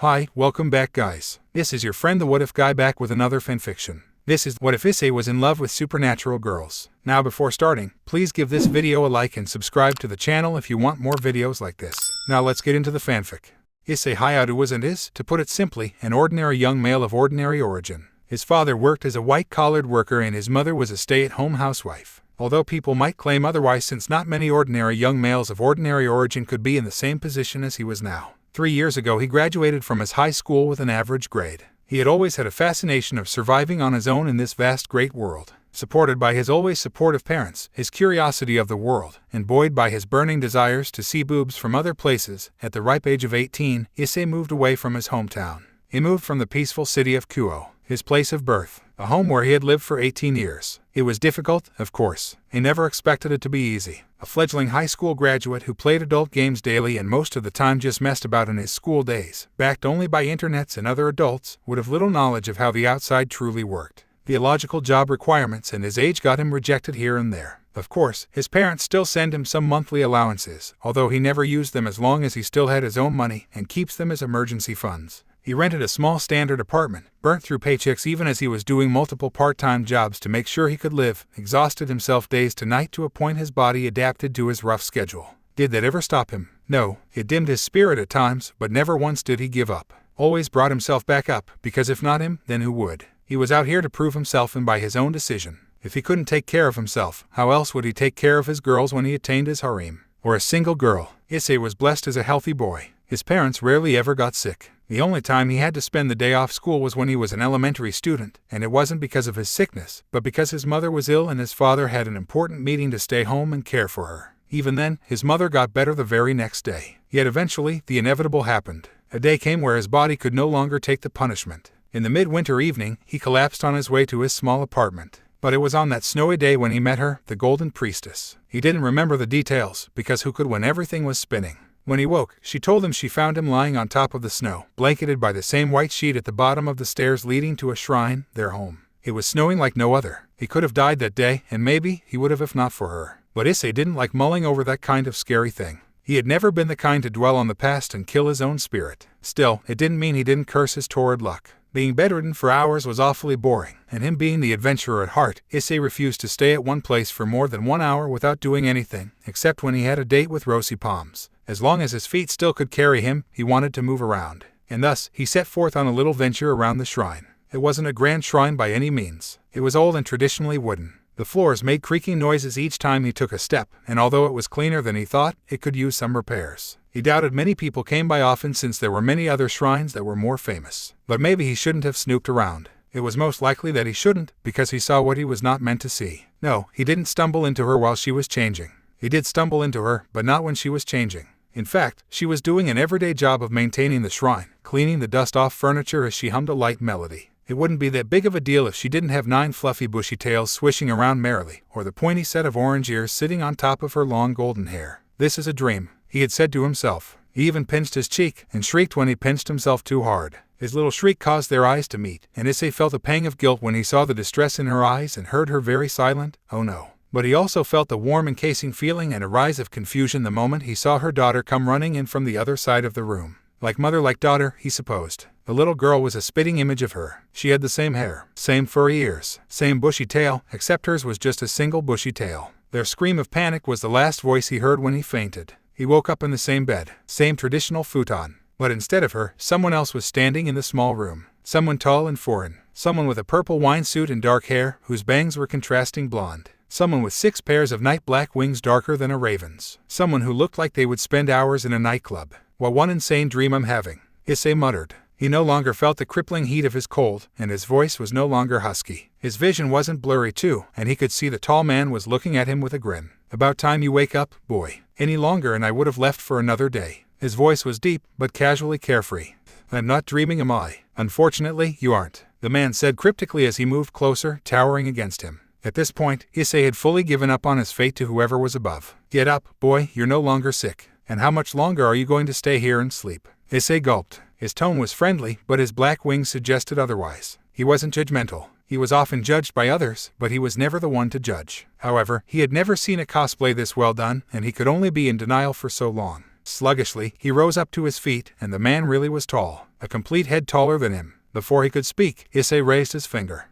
Hi, welcome back guys. This is your friend the What If Guy back with another fanfiction. This is What If Issei was in love with supernatural girls. Now before starting, please give this video a like and subscribe to the channel if you want more videos like this. Now let's get into the fanfic. Issei Hyoudou was and is, to put it simply, an ordinary young male of ordinary origin. His father worked as a white-collared worker and his mother was a stay-at-home housewife. Although people might claim otherwise since not many ordinary young males of ordinary origin could be in the same position as he was now. 3 years ago he graduated from his high school with an average grade. He had always had a fascination of surviving on his own in this vast great world. Supported by his always supportive parents, his curiosity of the world, and buoyed by his burning desires to see boobs from other places, at the ripe age of 18, Issei moved away from his hometown. He moved from the peaceful city of Hyoudou, his place of birth, a home where he had lived for 18 years. It was difficult, of course. He never expected it to be easy. A fledgling high school graduate who played adult games daily and most of the time just messed about in his school days, backed only by internets and other adults, would have little knowledge of how the outside truly worked. The illogical job requirements and his age got him rejected here and there. Of course, his parents still send him some monthly allowances, although he never used them as long as he still had his own money and keeps them as emergency funds. He rented a small standard apartment, burnt through paychecks even as he was doing multiple part-time jobs to make sure he could live, exhausted himself days to night to a point his body adapted to his rough schedule. Did that ever stop him? No, it dimmed his spirit at times, but never once did he give up. Always brought himself back up, because if not him, then who would? He was out here to prove himself and by his own decision. If he couldn't take care of himself, how else would he take care of his girls when he attained his harem? Or a single girl? Issei was blessed as a healthy boy. His parents rarely ever got sick. The only time he had to spend the day off school was when he was an elementary student, and it wasn't because of his sickness, but because his mother was ill and his father had an important meeting to stay home and care for her. Even then, his mother got better the very next day. Yet eventually, the inevitable happened. A day came where his body could no longer take the punishment. In the midwinter evening, he collapsed on his way to his small apartment. But it was on that snowy day when he met her, the Golden Priestess. He didn't remember the details, because who could when everything was spinning? When he woke, she told him she found him lying on top of the snow, blanketed by the same white sheet at the bottom of the stairs leading to a shrine, their home. It was snowing like no other. He could have died that day, and maybe he would have if not for her. But Issei didn't like mulling over that kind of scary thing. He had never been the kind to dwell on the past and kill his own spirit. Still, it didn't mean he didn't curse his torrid luck. Being bedridden for hours was awfully boring, and him being the adventurer at heart, Issei refused to stay at one place for more than 1 hour without doing anything, except when he had a date with rosy palms. As long as his feet still could carry him, he wanted to move around. And thus, he set forth on a little venture around the shrine. It wasn't a grand shrine by any means. It was old and traditionally wooden. The floors made creaking noises each time he took a step, and although it was cleaner than he thought, it could use some repairs. He doubted many people came by often since there were many other shrines that were more famous. But maybe he shouldn't have snooped around. It was most likely that he shouldn't, because he saw what he was not meant to see. No, he didn't stumble into her while she was changing. He did stumble into her, but not when she was changing. In fact, she was doing an everyday job of maintaining the shrine, cleaning the dust off furniture as she hummed a light melody. It wouldn't be that big of a deal if she didn't have 9 fluffy bushy tails swishing around merrily, or the pointy set of orange ears sitting on top of her long golden hair. This is a dream, he had said to himself. He even pinched his cheek, and shrieked when he pinched himself too hard. His little shriek caused their eyes to meet, and Issei felt a pang of guilt when he saw the distress in her eyes and heard her very silent, "Oh no." But he also felt the warm encasing feeling and a rise of confusion the moment he saw her daughter come running in from the other side of the room. Like mother like daughter, he supposed. The little girl was a spitting image of her. She had the same hair, same furry ears, same bushy tail, except hers was just a single bushy tail. Their scream of panic was the last voice he heard when he fainted. He woke up in the same bed, same traditional futon. But instead of her, someone else was standing in the small room. Someone tall and foreign. Someone with a purple wine suit and dark hair, whose bangs were contrasting blonde. Someone with 6 pairs of night black wings darker than a raven's. Someone who looked like they would spend hours in a nightclub. What one insane dream I'm having, Issei muttered. He no longer felt the crippling heat of his cold, and his voice was no longer husky. His vision wasn't blurry too, and he could see the tall man was looking at him with a grin. "About time you wake up, boy. Any longer and I would have left for another day." His voice was deep, but casually carefree. "I'm not dreaming, am I?" "Unfortunately, you aren't," the man said cryptically as he moved closer, towering against him. At this point, Issei had fully given up on his fate to whoever was above. "Get up, boy, you're no longer sick. And how much longer are you going to stay here and sleep?" Issei gulped. His tone was friendly, but his black wings suggested otherwise. He wasn't judgmental. He was often judged by others, but he was never the one to judge. However, he had never seen a cosplay this well done, and he could only be in denial for so long. Sluggishly, he rose up to his feet, and the man really was tall, a complete head taller than him. Before he could speak, Issei raised his finger.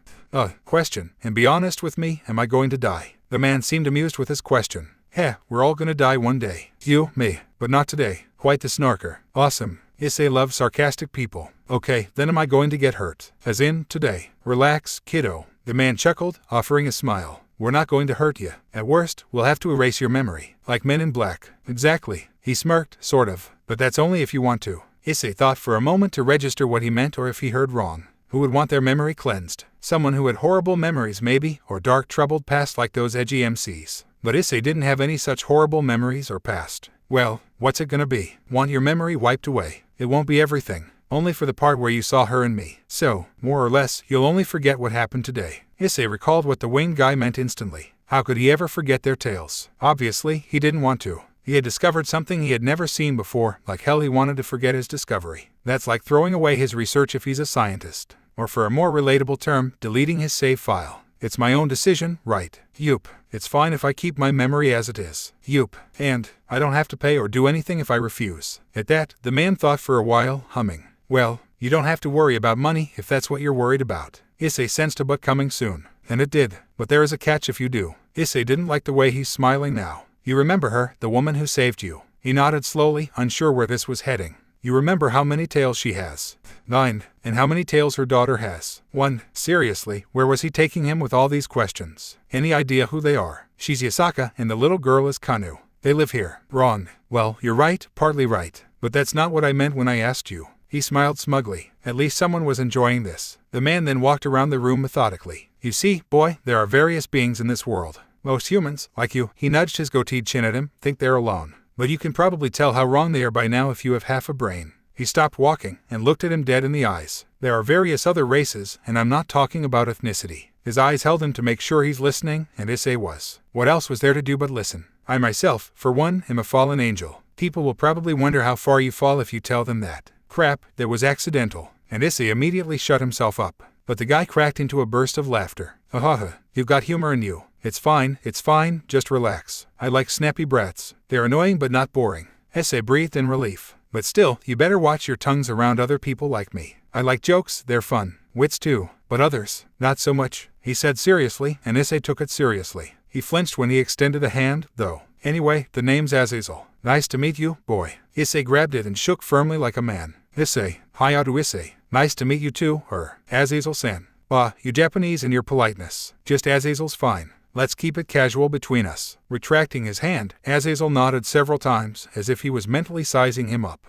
Question, and be honest with me, am I going to die? The man seemed amused with his question. We're all gonna die one day. You, me, but not today. Quite the snarker. Awesome. Issei loves sarcastic people. Okay, then am I going to get hurt? As in, today. Relax, kiddo. The man chuckled, offering a smile. We're not going to hurt you. At worst, we'll have to erase your memory. Like Men in Black. Exactly. He smirked, sort of. But that's only if you want to. Issei thought for a moment to register what he meant or if he heard wrong. Who would want their memory cleansed? Someone who had horrible memories maybe, or dark troubled past like those edgy MCs. But Issei didn't have any such horrible memories or past. Well, what's it gonna be? Want your memory wiped away? It won't be everything. Only for the part where you saw her and me. So, more or less, you'll only forget what happened today. Issei recalled what the winged guy meant instantly. How could he ever forget their tales? Obviously, he didn't want to. He had discovered something he had never seen before, like hell he wanted to forget his discovery. That's like throwing away his research if he's a scientist. Or for a more relatable term, deleting his save file. It's my own decision, right? Yoop. It's fine if I keep my memory as it is. Yoop. And I don't have to pay or do anything if I refuse. At that, the man thought for a while, humming. Well, you don't have to worry about money if that's what you're worried about. Issei sensed a but coming soon. And it did. But there is a catch if you do. Issei didn't like the way he's smiling now. You remember her, the woman who saved you. He nodded slowly, unsure where this was heading. You remember how many tails she has? 9. And how many tails her daughter has? 1. Seriously, where was he taking him with all these questions? Any idea who they are? She's Yasaka and the little girl is Kanu. They live here. Wrong. Well, you're right, partly right. But that's not what I meant when I asked you. He smiled smugly. At least someone was enjoying this. The man then walked around the room methodically. You see, boy, there are various beings in this world. Most humans, like you, he nudged his goateed chin at him, think they're alone. But you can probably tell how wrong they are by now if you have half a brain. He stopped walking and looked at him dead in the eyes. There are various other races, and I'm not talking about ethnicity. His eyes held him to make sure he's listening, and Issei was. What else was there to do but listen? I myself, for one, am a fallen angel. People will probably wonder how far you fall if you tell them that. Crap, that was accidental. And Issei immediately shut himself up. But the guy cracked into a burst of laughter. You've got humor in you. It's fine, just relax. I like snappy brats. They're annoying but not boring. Issei breathed in relief. But still, you better watch your tongues around other people like me. I like jokes, they're fun. Wits too. But others, not so much. He said seriously, and Issei took it seriously. He flinched when he extended a hand, though. Anyway, the name's Azazel. Nice to meet you, boy. Issei grabbed it and shook firmly like a man. Issei, Hyoudou Issei. Nice to meet you too, Azazel-san. You Japanese and your politeness. Just Azazel's fine. Let's keep it casual between us. Retracting his hand, Azazel nodded several times, as if he was mentally sizing him up.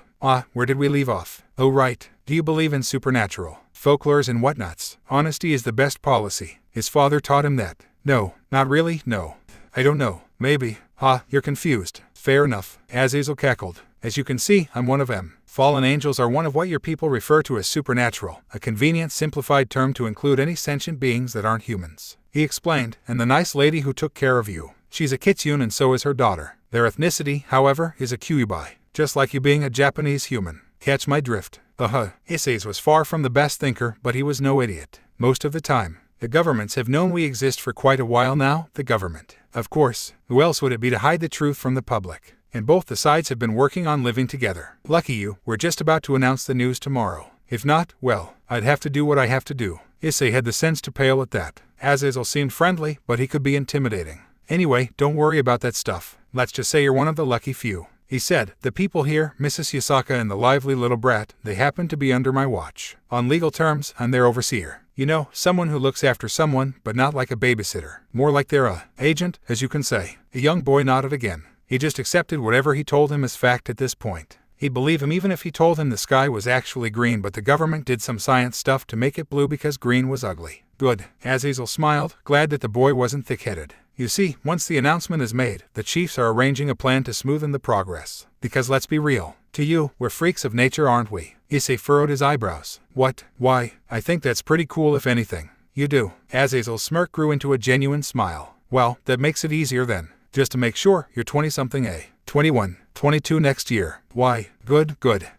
Where did we leave off? Oh right, do you believe in supernatural folklores and whatnots? Honesty is the best policy. His father taught him that. No, not really, no. I don't know, maybe. You're confused. Fair enough. Azazel cackled. As you can see, I'm one of them. Fallen angels are one of what your people refer to as supernatural, a convenient simplified term to include any sentient beings that aren't humans. He explained, and the nice lady who took care of you. She's a kitsune and so is her daughter. Their ethnicity, however, is a kyuubi, just like you being a Japanese human. Catch my drift. Issei was far from the best thinker, but he was no idiot. Most of the time. The governments have known we exist for quite a while now, the government. Of course, who else would it be to hide the truth from the public? And both the sides have been working on living together. Lucky you, we're just about to announce the news tomorrow. If not, well, I'd have to do what I have to do. Issei had the sense to pale at that. Azazel seemed friendly, but he could be intimidating. Anyway, don't worry about that stuff. Let's just say you're one of the lucky few. He said, the people here, Mrs. Yasaka and the lively little brat, they happen to be under my watch. On legal terms, I'm their overseer. You know, someone who looks after someone, but not like a babysitter. More like their agent, as you can say. The young boy nodded again. He just accepted whatever he told him as fact at this point. He'd believe him even if he told him the sky was actually green but the government did some science stuff to make it blue because green was ugly. Good. Azazel smiled, glad that the boy wasn't thick-headed. You see, once the announcement is made, the chiefs are arranging a plan to smoothen the progress. Because let's be real. To you, we're freaks of nature, aren't we? Issei furrowed his eyebrows. What? Why? I think that's pretty cool if anything. You do. Azazel's smirk grew into a genuine smile. Well, that makes it easier then. Just to make sure, you're 20-something, 21, 22 next year. Why, good.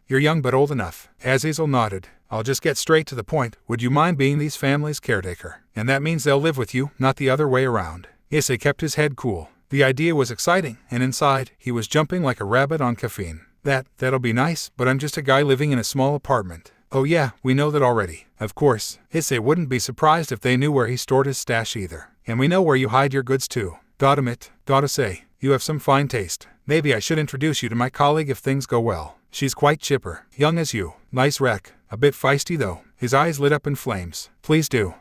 You're young but old enough. Azazel nodded. I'll just get straight to the point. Would you mind being these families' caretaker? And that means they'll live with you, not the other way around. Issei kept his head cool. The idea was exciting, and inside, he was jumping like a rabbit on caffeine. That'll be nice, but I'm just a guy living in a small apartment. Oh yeah, we know that already. Of course, Issei wouldn't be surprised if they knew where he stored his stash either. And we know where you hide your goods too. Gotta say, you have some fine taste. Maybe I should introduce you to my colleague if things go well. She's quite chipper, young as you. Nice wreck. A bit feisty though. His eyes lit up in flames. Please do.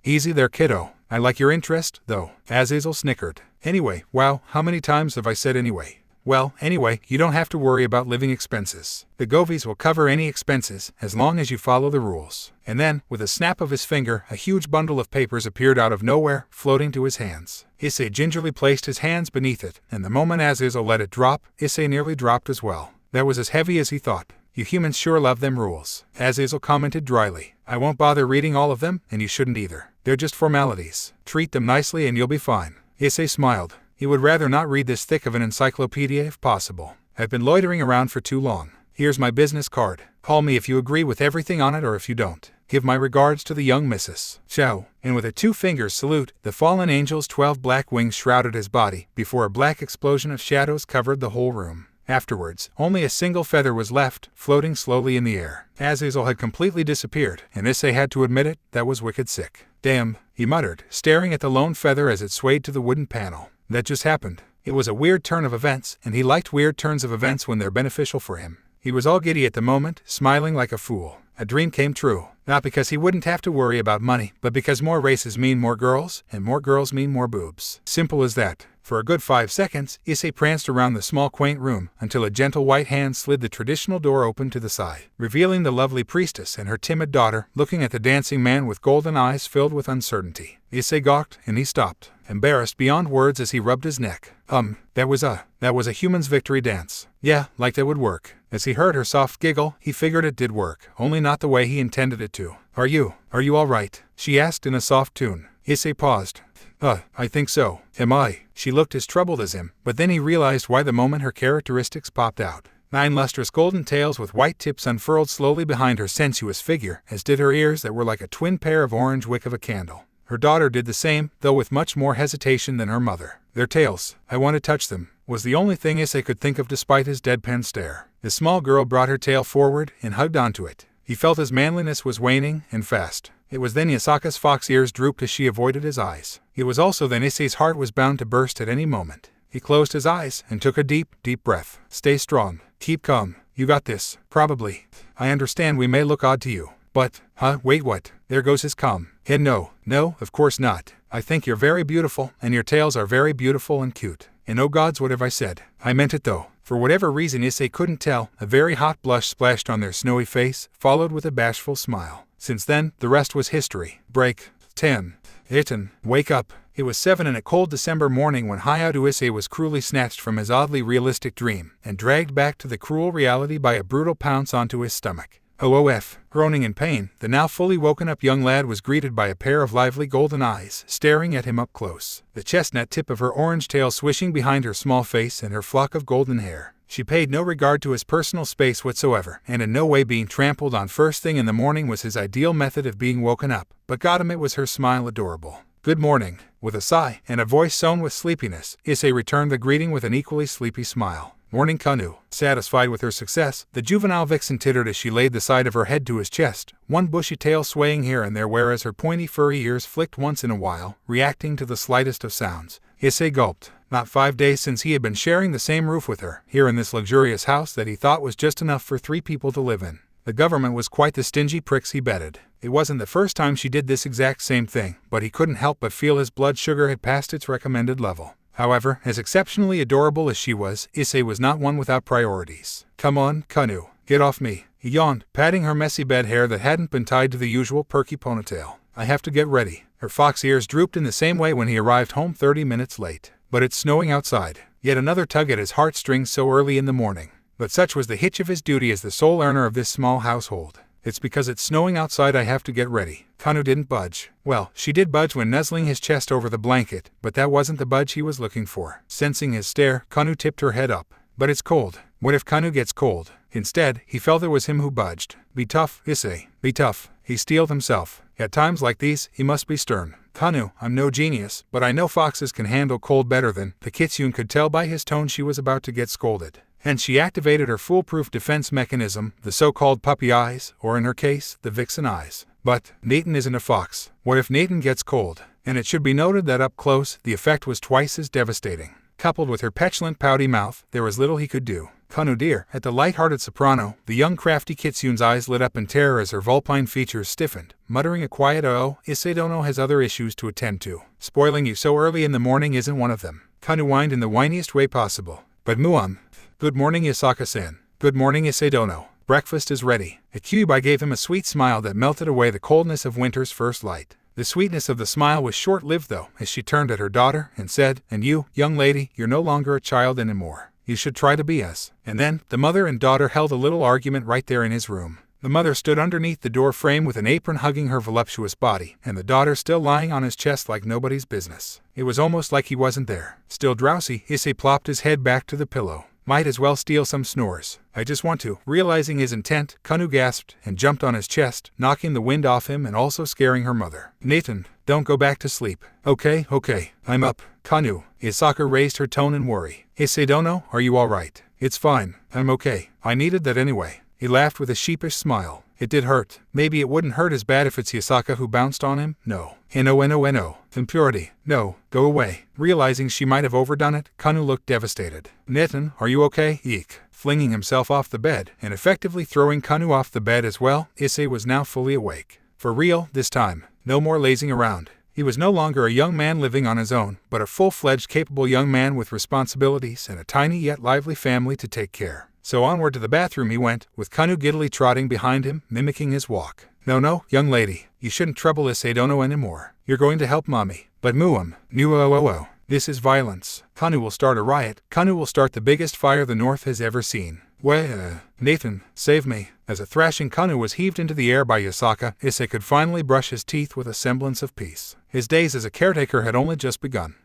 Easy there, kiddo. I like your interest, though. Azazel snickered. Anyway, wow, how many times have I said anyway? Well, anyway, you don't have to worry about living expenses. The Govies will cover any expenses, as long as you follow the rules. And then, with a snap of his finger, a huge bundle of papers appeared out of nowhere, floating to his hands. Issei gingerly placed his hands beneath it, and the moment Azazel let it drop, Issei nearly dropped as well. That was as heavy as he thought. You humans sure love them rules, Azazel commented dryly. I won't bother reading all of them, and you shouldn't either. They're just formalities. Treat them nicely and you'll be fine. Issei smiled. He would rather not read this thick of an encyclopedia if possible. I've been loitering around for too long. Here's my business card. Call me if you agree with everything on it or if you don't. Give my regards to the young Mrs. Chow. And with a 2-finger salute, the fallen angel's 12 black wings shrouded his body, before a black explosion of shadows covered the whole room. Afterwards, only a single feather was left, floating slowly in the air. Azazel had completely disappeared, and Issei had to admit it, that was wicked sick. Damn, he muttered, staring at the lone feather as it swayed to the wooden panel. That just happened. It was a weird turn of events, and he liked weird turns of events when they're beneficial for him. He was all giddy at the moment, smiling like a fool. A dream came true. Not because he wouldn't have to worry about money, but because more races mean more girls, and more girls mean more boobs. Simple as that. For a good 5 seconds, Issei pranced around the small quaint room, until a gentle white hand slid the traditional door open to the side, revealing the lovely priestess and her timid daughter, looking at the dancing man with golden eyes filled with uncertainty. Issei gawked, and he stopped, embarrassed beyond words as he rubbed his neck. That was a human's victory dance. Yeah, like that would work. As he heard her soft giggle, he figured it did work, only not the way he intended it to. Are you all right? She asked in a soft tune. Issei paused. I think so. Am I? She looked as troubled as him, but then he realized why the moment her characteristics popped out. 9 lustrous golden tails with white tips unfurled slowly behind her sensuous figure, as did her ears that were like a twin pair of orange wick of a candle. Her daughter did the same, though with much more hesitation than her mother. Their tails, I want to touch them, was the only thing Issei could think of despite his deadpan stare. The small girl brought her tail forward and hugged onto it. He felt his manliness was waning, and fast. It was then Yasaka's fox ears drooped as she avoided his eyes. It was also then Issei's heart was bound to burst at any moment. He closed his eyes and took a deep, deep breath. Stay strong. Keep calm. You got this. Probably. I understand we may look odd to you. But, wait what? There goes his calm. And no, of course not. I think you're very beautiful, and your tails are very beautiful and cute. And oh gods, what have I said? I meant it though. For whatever reason Issei couldn't tell, a very hot blush splashed on their snowy face, followed with a bashful smile. Since then, the rest was history. Break. 10. Itten. Wake up. It was 7 in a cold December morning when Hyoudou Issei was cruelly snatched from his oddly realistic dream, and dragged back to the cruel reality by a brutal pounce onto his stomach. OOF. Groaning in pain, the now fully woken up young lad was greeted by a pair of lively golden eyes, staring at him up close, the chestnut tip of her orange tail swishing behind her small face and her flock of golden hair. She paid no regard to his personal space whatsoever, and in no way being trampled on first thing in the morning was his ideal method of being woken up, but goddamn it was her smile adorable. Good morning. With a sigh, and a voice sown with sleepiness, Issei returned the greeting with an equally sleepy smile. Morning, Kanu. Satisfied with her success, the juvenile vixen tittered as she laid the side of her head to his chest, one bushy tail swaying here and there whereas her pointy furry ears flicked once in a while, reacting to the slightest of sounds. Issei gulped. Not 5 days since he had been sharing the same roof with her, here in this luxurious house that he thought was just enough for 3 people to live in. The government was quite the stingy pricks, he betted. It wasn't the first time she did this exact same thing, but he couldn't help but feel his blood sugar had passed its recommended level. However, as exceptionally adorable as she was, Issei was not one without priorities. Come on, Kanu. Get off me. He yawned, patting her messy bed hair that hadn't been tied to the usual perky ponytail. I have to get ready. Her fox ears drooped in the same way when he arrived home 30 minutes late. But it's snowing outside. Yet another tug at his heartstrings so early in the morning. But such was the hitch of his duty as the sole earner of this small household. It's because it's snowing outside I have to get ready. Kanu didn't budge. Well, she did budge when nuzzling his chest over the blanket, but that wasn't the budge he was looking for. Sensing his stare, Kanu tipped her head up. But it's cold. What if Kanu gets cold? Instead, he felt it was him who budged. Be tough, Issei. Be tough. He steeled himself. At times like these, he must be stern. Kanu, I'm no genius, but I know foxes can handle cold better than. The kitsune could tell by his tone she was about to get scolded. and she activated her foolproof defense mechanism, the so-called puppy eyes, or in her case, the vixen eyes. But Nathan isn't a fox. What if Nathan gets cold? And it should be noted that up close, the effect was twice as devastating. Coupled with her petulant, pouty mouth, there was little he could do. Kanu dear, at the light-hearted soprano, the young crafty Kitsune's eyes lit up in terror as her vulpine features stiffened, muttering a quiet "Oh, Issei dono has other issues to attend to. Spoiling you so early in the morning isn't one of them." Kanu whined in the whiniest way possible. But Good morning, Yasaka-san. Good morning, Issei dono. Breakfast is ready. Hyoudou gave him a sweet smile that melted away the coldness of winter's first light. The sweetness of the smile was short-lived, though, as she turned at her daughter and said, "And you, young lady, you're no longer a child anymore. You should try to be us." And then, the mother and daughter held a little argument right there in his room. The mother stood underneath the door frame with an apron hugging her voluptuous body, and the daughter still lying on his chest like nobody's business. It was almost like he wasn't there. Still drowsy, Issei plopped his head back to the pillow. Might as well steal some snores. I just want to. Realizing his intent, Kanu gasped and jumped on his chest, knocking the wind off him and also scaring her mother. Nathan, don't go back to sleep. Okay, I'm up. Kanu. Yasaka raised her tone in worry. Issei dono, are you alright? It's fine. I'm okay. I needed that anyway. He laughed with a sheepish smile. It did hurt. Maybe it wouldn't hurt as bad if it's Yasaka who bounced on him? No. No. Impurity. No. Go away. Realizing she might have overdone it, Kanu looked devastated. Nathan, are you okay? Eek. Flinging himself off the bed, and effectively throwing Kanu off the bed as well, Issei was now fully awake. For real, this time. No more lazing around. He was no longer a young man living on his own, but a full-fledged capable young man with responsibilities and a tiny yet lively family to take care. So onward to the bathroom he went, with Kanu giddily trotting behind him, mimicking his walk. No, young lady, you shouldn't trouble Issei dono anymore. You're going to help mommy. But this is violence. Kanu will start a riot. Kanu will start the biggest fire the North has ever seen. Nathan, save me. As a thrashing Kanu was heaved into the air by Yasaka, Issei could finally brush his teeth with a semblance of peace. His days as a caretaker had only just begun.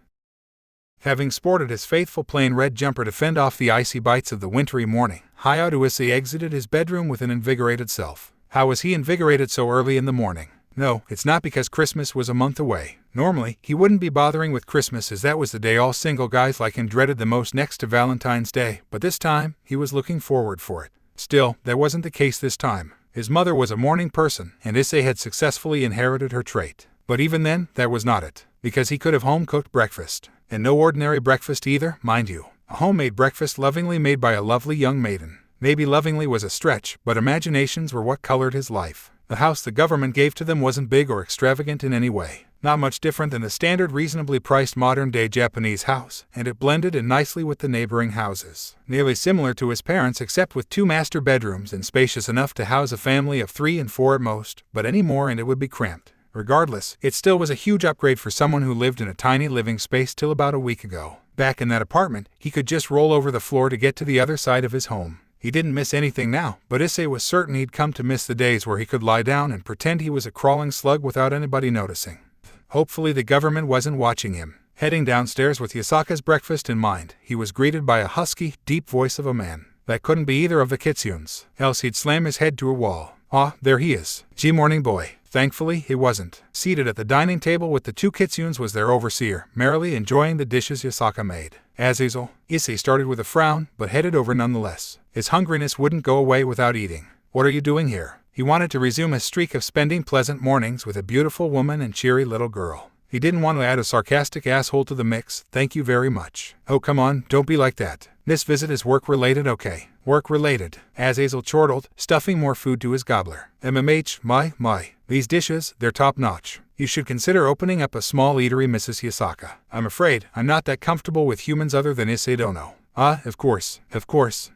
Having sported his faithful plain red jumper to fend off the icy bites of the wintry morning, Hyoudou Issei exited his bedroom with an invigorated self. How was he invigorated so early in the morning? No, it's not because Christmas was a month away. Normally, he wouldn't be bothering with Christmas as that was the day all single guys like him dreaded the most next to Valentine's Day, but this time, he was looking forward for it. Still, that wasn't the case this time. His mother was a morning person, and Issei had successfully inherited her trait. But even then, that was not it, because he could have home-cooked breakfast. And no ordinary breakfast either, mind you. A homemade breakfast lovingly made by a lovely young maiden. Maybe lovingly was a stretch, but imaginations were what colored his life. The house the government gave to them wasn't big or extravagant in any way. Not much different than the standard reasonably priced modern-day Japanese house, and it blended in nicely with the neighboring houses. Nearly similar to his parents except with 2 master bedrooms and spacious enough to house a family of 3 and 4 at most, but any more and it would be cramped. Regardless, it still was a huge upgrade for someone who lived in a tiny living space till about a week ago. Back in that apartment, he could just roll over the floor to get to the other side of his home. He didn't miss anything now, but Issei was certain he'd come to miss the days where he could lie down and pretend he was a crawling slug without anybody noticing. Hopefully the government wasn't watching him. Heading downstairs with Yasaka's breakfast in mind, he was greeted by a husky, deep voice of a man. That couldn't be either of the Kitsunes, else he'd slam his head to a wall. Ah, there he is. Gee, morning boy. Thankfully, it wasn't. Seated at the dining table with the 2 Kitsunes was their overseer, merrily enjoying the dishes Yasaka made. Azazel, Issei started with a frown, but headed over nonetheless. His hungriness wouldn't go away without eating. What are you doing here? He wanted to resume his streak of spending pleasant mornings with a beautiful woman and cheery little girl. He didn't want to add a sarcastic asshole to the mix, thank you very much. Oh come on, don't be like that. This visit is work-related, okay? Work-related. Azazel chortled, stuffing more food to his gobbler. My. These dishes, they're top-notch. You should consider opening up a small eatery, Mrs. Yasaka. I'm afraid I'm not that comfortable with humans other than Issei dono. Ah, of course.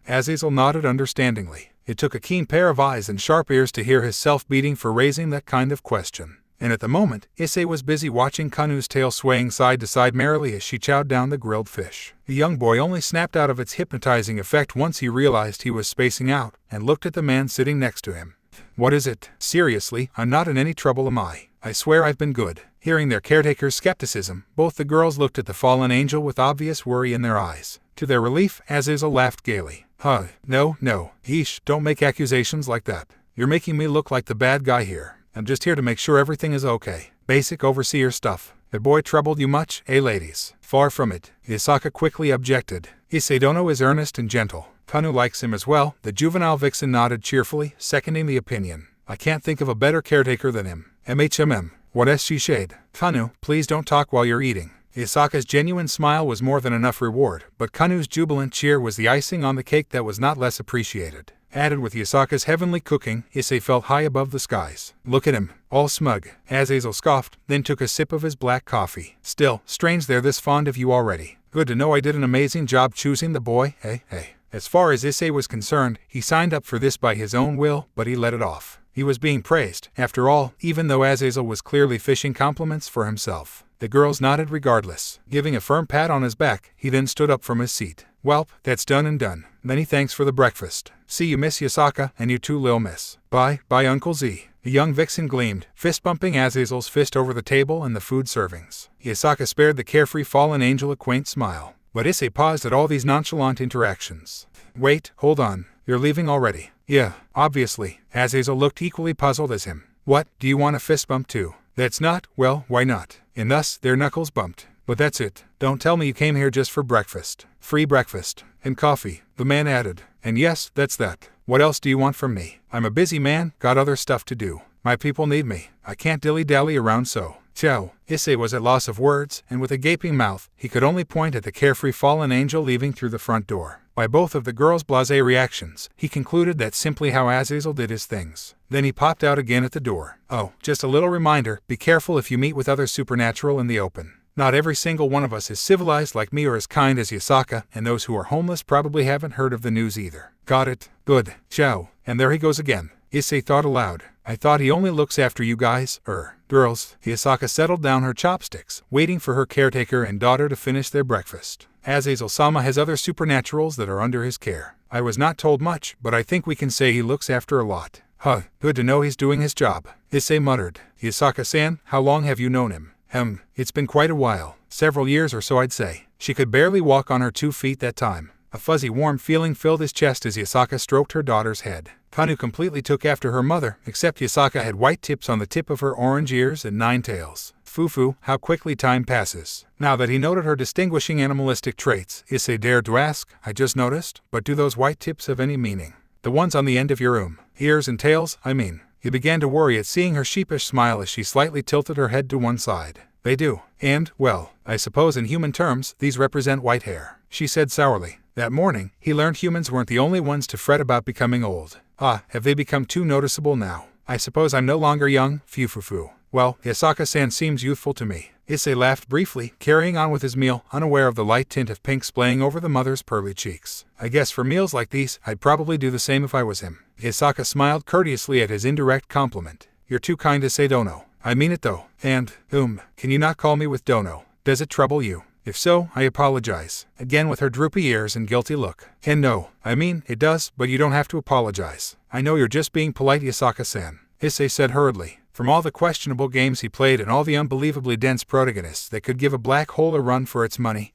Azazel nodded understandingly. It took a keen pair of eyes and sharp ears to hear his self-beating for raising that kind of question. And at the moment, Issei was busy watching Kanu's tail swaying side to side merrily as she chowed down the grilled fish. The young boy only snapped out of its hypnotizing effect once he realized he was spacing out, and looked at the man sitting next to him. What is it? Seriously, I'm not in any trouble, am I? I swear I've been good. Hearing their caretaker's skepticism, both the girls looked at the fallen angel with obvious worry in their eyes. To their relief, Azazel laughed gaily. No. Yeesh, don't make accusations like that. You're making me look like the bad guy here. I'm just here to make sure everything is okay. Basic overseer stuff. The boy troubled you much, eh ladies? Far from it, Yasaka quickly objected. Issei dono is earnest and gentle. Kanu likes him as well. The juvenile vixen nodded cheerfully, seconding the opinion. I can't think of a better caretaker than him. What else she shade? Kanu, please don't talk while you're eating. Isaka's genuine smile was more than enough reward, but Kanu's jubilant cheer was the icing on the cake that was not less appreciated. Added with Isaka's heavenly cooking, Issei felt high above the skies. Look at him, all smug. Azazel scoffed, then took a sip of his black coffee. Still, strange they're this fond of you already. Good to know I did an amazing job choosing the boy, hey. As far as Issei was concerned, he signed up for this by his own will, but he let it off. He was being praised, after all, even though Azazel was clearly fishing compliments for himself. The girls nodded regardless. Giving a firm pat on his back, he then stood up from his seat. Welp, that's done and done. Many thanks for the breakfast. See you, Miss Yasaka, and you too, Lil Miss. Bye, Uncle Z. The young vixen gleamed, fist-bumping Azazel's fist over the table and the food servings. Yasaka spared the carefree fallen angel a quaint smile. But Issei paused at all these nonchalant interactions. Wait, hold on. You're leaving already? Yeah, obviously. Azazel looked equally puzzled as him. What, do you want a fist bump too? That's not, well, why not? And thus, their knuckles bumped. But that's it. Don't tell me you came here just for breakfast. Free breakfast. And coffee, the man added. And yes, that's that. What else do you want from me? I'm a busy man, got other stuff to do. My people need me. I can't dilly-dally around so. Ciao. Issei was at loss of words, and with a gaping mouth, he could only point at the carefree fallen angel leaving through the front door. By both of the girls' blasé reactions, he concluded that's simply how Azazel did his things. Then he popped out again at the door. Oh, just a little reminder, be careful if you meet with other supernatural in the open. Not every single one of us is civilized like me or as kind as Yasaka, and those who are homeless probably haven't heard of the news either. Got it? Good. Ciao. And there he goes again. Issei thought aloud. I thought he only looks after you guys, girls. Yasaka settled down her chopsticks, waiting for her caretaker and daughter to finish their breakfast. Azazel-sama has other supernaturals that are under his care. I was not told much, but I think we can say he looks after a lot. Huh, good to know he's doing his job. Issei muttered. Yasaka-san, how long have you known him? It's been quite a while. Several years or so I'd say. She could barely walk on her 2 feet that time. A fuzzy warm feeling filled his chest as Yasaka stroked her daughter's head. Kanu completely took after her mother, except Yasaka had white tips on the tip of her orange ears and 9 tails. Fufu, how quickly time passes. Now that he noted her distinguishing animalistic traits, Issei dared to ask, I just noticed, but do those white tips have any meaning? The ones on the end of your ears and tails, I mean. He began to worry at seeing her sheepish smile as she slightly tilted her head to one side. They do. And, well, I suppose in human terms, these represent white hair, she said sourly. That morning, he learned humans weren't the only ones to fret about becoming old. Have they become too noticeable now? I suppose I'm no longer young, fufufu. Well, Yasaka-san seems youthful to me. Issei laughed briefly, carrying on with his meal, unaware of the light tint of pink splaying over the mother's pearly cheeks. I guess for meals like these, I'd probably do the same if I was him. Yasaka smiled courteously at his indirect compliment. You're too kind to say Dono. I mean it though. And, can you not call me with Dono? Does it trouble you? If so, I apologize. Again with her droopy ears and guilty look. And no, I mean, it does, but you don't have to apologize. I know you're just being polite, Yasaka-san. Issei said hurriedly. From all the questionable games he played and all the unbelievably dense protagonists that could give a black hole a run for its money,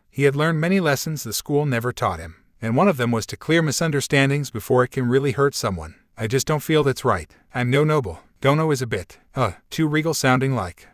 he had learned many lessons the school never taught him. And one of them was to clear misunderstandings before it can really hurt someone. I just don't feel that's right. I'm no noble. Dono is a bit, too regal sounding like.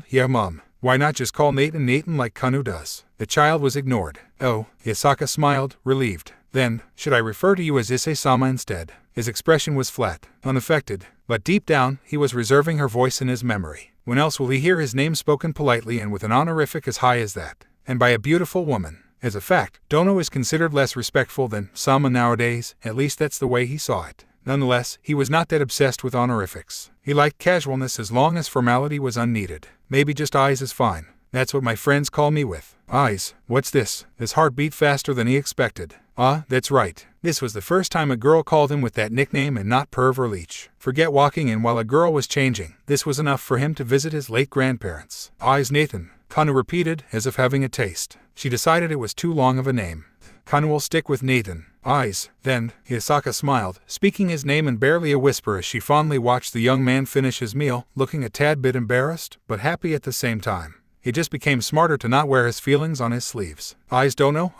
Yeah mom. Why not just call Nathan like Kanu does? The child was ignored. Oh, Yasaka smiled, relieved. Then, should I refer to you as Issei-sama instead? His expression was flat, unaffected, but deep down, he was reserving her voice in his memory. When else will he hear his name spoken politely and with an honorific as high as that? And by a beautiful woman. As a fact, Dono is considered less respectful than Sama nowadays, at least that's the way he saw it. Nonetheless, he was not that obsessed with honorifics. He liked casualness as long as formality was unneeded. Maybe just Eyes is fine. That's what my friends call me with. Eyes, what's this? His heart beat faster than he expected. That's right. This was the first time a girl called him with that nickname and not perv or leech. Forget walking in while a girl was changing. This was enough for him to visit his late grandparents. Eyes Nathan, Kanu repeated, as if having a taste. She decided it was too long of a name. Kanu will stick with Nathan. Eyes, then, Yasaka smiled, speaking his name in barely a whisper as she fondly watched the young man finish his meal, looking a tad bit embarrassed, but happy at the same time. It just became smarter to not wear his feelings on his sleeves. Eyes Dono,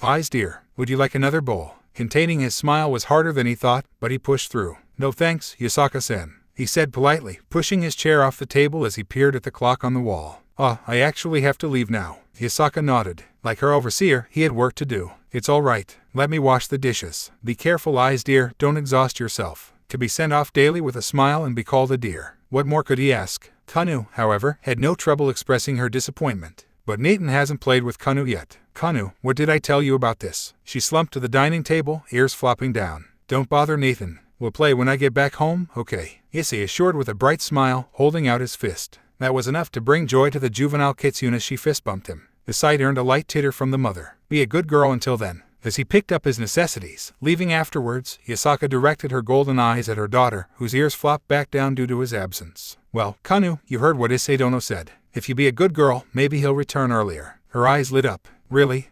Eyes dear, would you like another bowl? Containing his smile was harder than he thought, but he pushed through. No thanks, Yasaka-san, he said politely, pushing his chair off the table as he peered at the clock on the wall. I actually have to leave now. Yasaka nodded. Like her overseer, he had work to do. It's all right. Let me wash the dishes. Be careful, eyes dear, don't exhaust yourself. To be sent off daily with a smile and be called a dear. What more could he ask? Kanu, however, had no trouble expressing her disappointment. But Nathan hasn't played with Kanu yet. Kanu, what did I tell you about this? She slumped to the dining table, ears flopping down. Don't bother, Nathan. We'll play when I get back home, okay? Issei assured with a bright smile, holding out his fist. That was enough to bring joy to the juvenile kitsune as she fist-bumped him. The sight earned a light titter from the mother. Be a good girl until then. As he picked up his necessities, leaving afterwards, Yasaka directed her golden eyes at her daughter, whose ears flopped back down due to his absence. Well, Kanu, you heard what Issei Dono said. If you be a good girl, maybe he'll return earlier. Her eyes lit up. Really?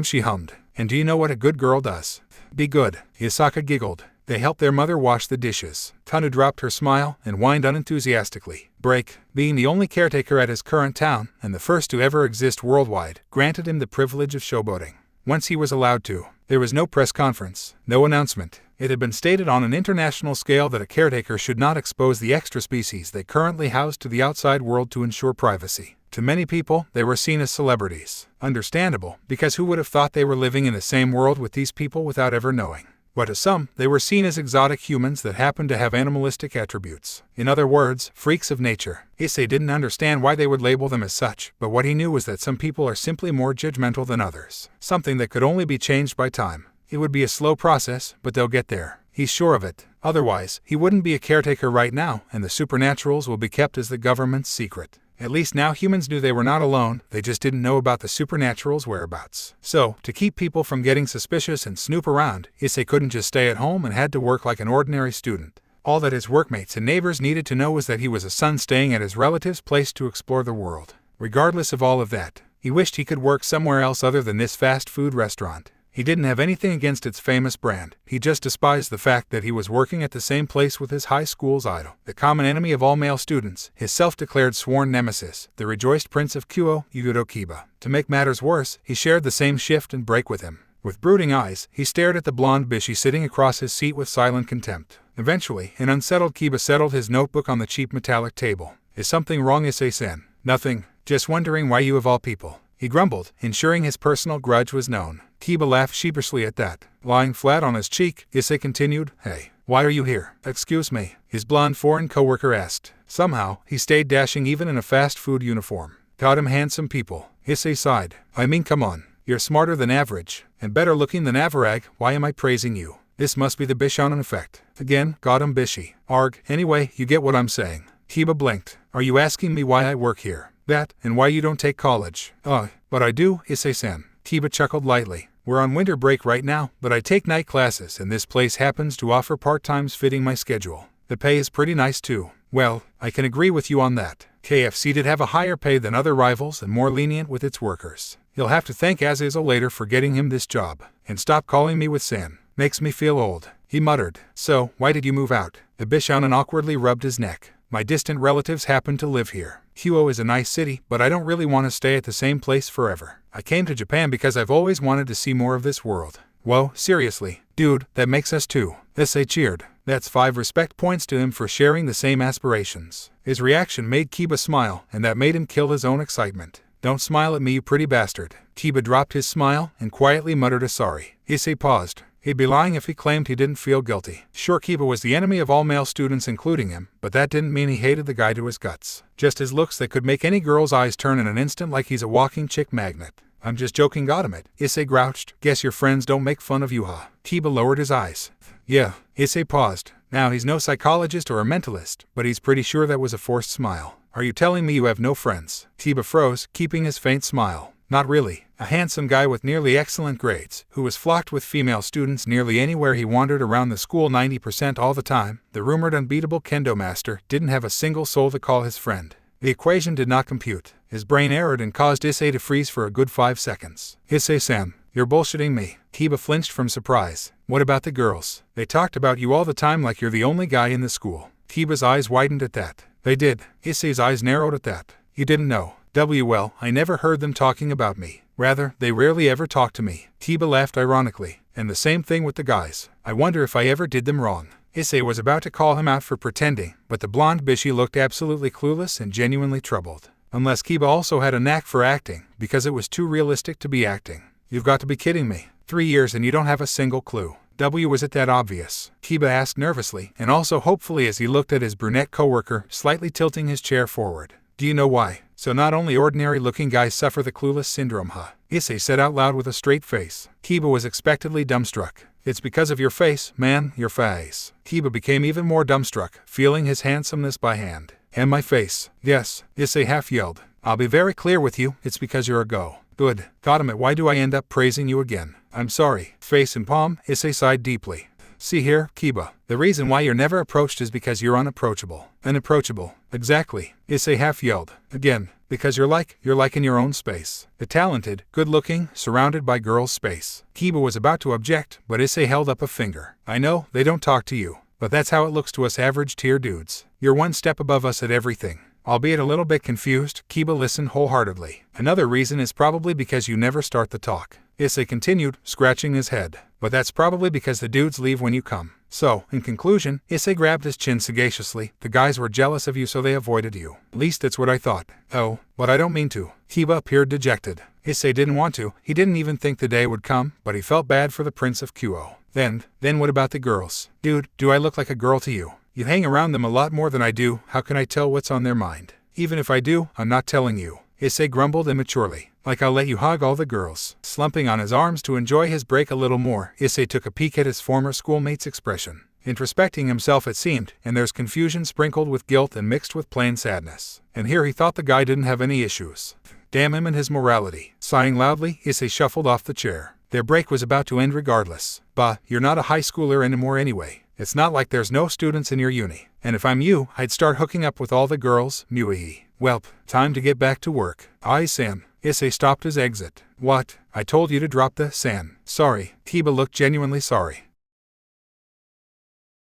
she hummed. And do you know what a good girl does? Be good. Yasaka giggled. They helped their mother wash the dishes. Kanu dropped her smile and whined unenthusiastically. Break, being the only caretaker at his current town, and the first to ever exist worldwide, granted him the privilege of showboating. Once he was allowed to. There was no press conference, no announcement. It had been stated on an international scale that a caretaker should not expose the extra species they currently housed to the outside world to ensure privacy. To many people, they were seen as celebrities. Understandable, because who would have thought they were living in the same world with these people without ever knowing? But to some, they were seen as exotic humans that happened to have animalistic attributes. In other words, freaks of nature. Issei didn't understand why they would label them as such, but what he knew was that some people are simply more judgmental than others. Something that could only be changed by time. It would be a slow process, but they'll get there. He's sure of it. Otherwise, he wouldn't be a caretaker right now, and the supernaturals will be kept as the government's secret. At least now humans knew they were not alone, they just didn't know about the supernatural's whereabouts. So, to keep people from getting suspicious and snoop around, Issei couldn't just stay at home and had to work like an ordinary student. All that his workmates and neighbors needed to know was that he was a son staying at his relative's place to explore the world. Regardless of all of that, he wished he could work somewhere else other than this fast food restaurant. He didn't have anything against its famous brand, he just despised the fact that he was working at the same place with his high school's idol, the common enemy of all male students, his self-declared sworn nemesis, the rejoiced prince of Kyoto, Hyoudou Issei. To make matters worse, he shared the same shift and break with him. With brooding eyes, he stared at the blonde Bishi sitting across his seat with silent contempt. Eventually, an unsettled Kiba settled his notebook on the cheap metallic table. Is something wrong, Issei-san? Nothing. Just wondering why you of all people. He grumbled, ensuring his personal grudge was known. Kiba laughed sheepishly at that. Lying flat on his cheek, Issei continued, Hey, why are you here? Excuse me, his blonde foreign coworker asked. Somehow, he stayed dashing even in a fast food uniform. Got him handsome people. Issei sighed. I mean, come on. You're smarter than average, and better looking than Avarag. Why am I praising you? This must be the Bishonen effect. Again, got him Bishi. Arg, anyway, you get what I'm saying. Kiba blinked. Are you asking me why I work here? That, and why you don't take college? But I do, Issei-san. Kiba chuckled lightly. We're on winter break right now, but I take night classes and this place happens to offer part-times fitting my schedule. The pay is pretty nice too. Well, I can agree with you on that. KFC did have a higher pay than other rivals and more lenient with its workers. You'll have to thank Azazel later for getting him this job. And stop calling me with San. Makes me feel old. He muttered. So, why did you move out? The Bishonen awkwardly rubbed his neck. My distant relatives happen to live here. Hyoudou is a nice city, but I don't really want to stay at the same place forever. I came to Japan because I've always wanted to see more of this world. Whoa, seriously, dude, that makes us two. Issei cheered. That's 5 respect points to him for sharing the same aspirations. His reaction made Kiba smile, and that made him kill his own excitement. Don't smile at me, you pretty bastard. Kiba dropped his smile and quietly muttered a sorry. Issei paused. He'd be lying if he claimed he didn't feel guilty. Sure, Kiba was the enemy of all male students including him, but that didn't mean he hated the guy to his guts. Just his looks that could make any girl's eyes turn in an instant like he's a walking chick magnet. I'm just joking, got him it. Issei grouched. Guess your friends don't make fun of you, huh? Kiba lowered his eyes. Yeah. Issei paused. Now he's no psychologist or a mentalist, but he's pretty sure that was a forced smile. Are you telling me you have no friends? Kiba froze, keeping his faint smile. Not really. A handsome guy with nearly excellent grades, who was flocked with female students nearly anywhere he wandered around the school 90% all the time, the rumored unbeatable kendo master, didn't have a single soul to call his friend. The equation did not compute. His brain errored and caused Issei to freeze for a good 5 seconds. Issei-san, you're bullshitting me. Kiba flinched from surprise. What about the girls? They talked about you all the time like you're the only guy in the school. Kiba's eyes widened at that. They did. Issei's eyes narrowed at that. You didn't know. Well, I never heard them talking about me. Rather, they rarely ever talked to me. Kiba laughed ironically. And the same thing with the guys. I wonder if I ever did them wrong. Issei was about to call him out for pretending, but the blonde Bishi looked absolutely clueless and genuinely troubled. Unless Kiba also had a knack for acting, because it was too realistic to be acting. You've got to be kidding me. 3 years and you don't have a single clue. Was it that obvious? Kiba asked nervously, and also hopefully as he looked at his brunette coworker, slightly tilting his chair forward. Do you know why? So not only ordinary-looking guys suffer the clueless syndrome, huh? Issei said out loud with a straight face. Kiba was expectedly dumbstruck. It's because of your face, man, your face. Kiba became even more dumbstruck, feeling his handsomeness by hand. And my face. Yes, Issei half yelled. I'll be very clear with you, it's because you're a go. Good. Got him. Why do I end up praising you again? I'm sorry. Face and palm, Issei sighed deeply. See here, Kiba. The reason why you're never approached is because you're unapproachable. Unapproachable. Exactly. Issei half yelled. Again. Because you're like in your own space. The talented, good-looking, surrounded by girls' space. Kiba was about to object, but Issei held up a finger. I know, they don't talk to you. But that's how it looks to us average-tier dudes. You're one step above us at everything. Albeit a little bit confused, Kiba listened wholeheartedly. Another reason is probably because you never start the talk. Issei continued, scratching his head. But that's probably because the dudes leave when you come. So, in conclusion, Issei grabbed his chin sagaciously. The guys were jealous of you so they avoided you. At least that's what I thought. Oh, but I don't mean to. Kiba appeared dejected. Issei didn't want to. He didn't even think the day would come, but he felt bad for the Prince of Kuo. Then what about the girls? Dude, do I look like a girl to you? You hang around them a lot more than I do. How can I tell what's on their mind? Even if I do, I'm not telling you. Issei grumbled immaturely. Like I'll let you hog all the girls. Slumping on his arms to enjoy his break a little more, Issei took a peek at his former schoolmate's expression. Introspecting himself it seemed, and there's confusion sprinkled with guilt and mixed with plain sadness. And here he thought the guy didn't have any issues. Damn him and his morality. Sighing loudly, Issei shuffled off the chair. Their break was about to end regardless. Bah, you're not a high schooler anymore anyway. It's not like there's no students in your uni. And if I'm you, I'd start hooking up with all the girls, Mui. Welp, time to get back to work. Aye-san. Issei stopped his exit. What? I told you to drop the san. Sorry. Kiba looked genuinely sorry.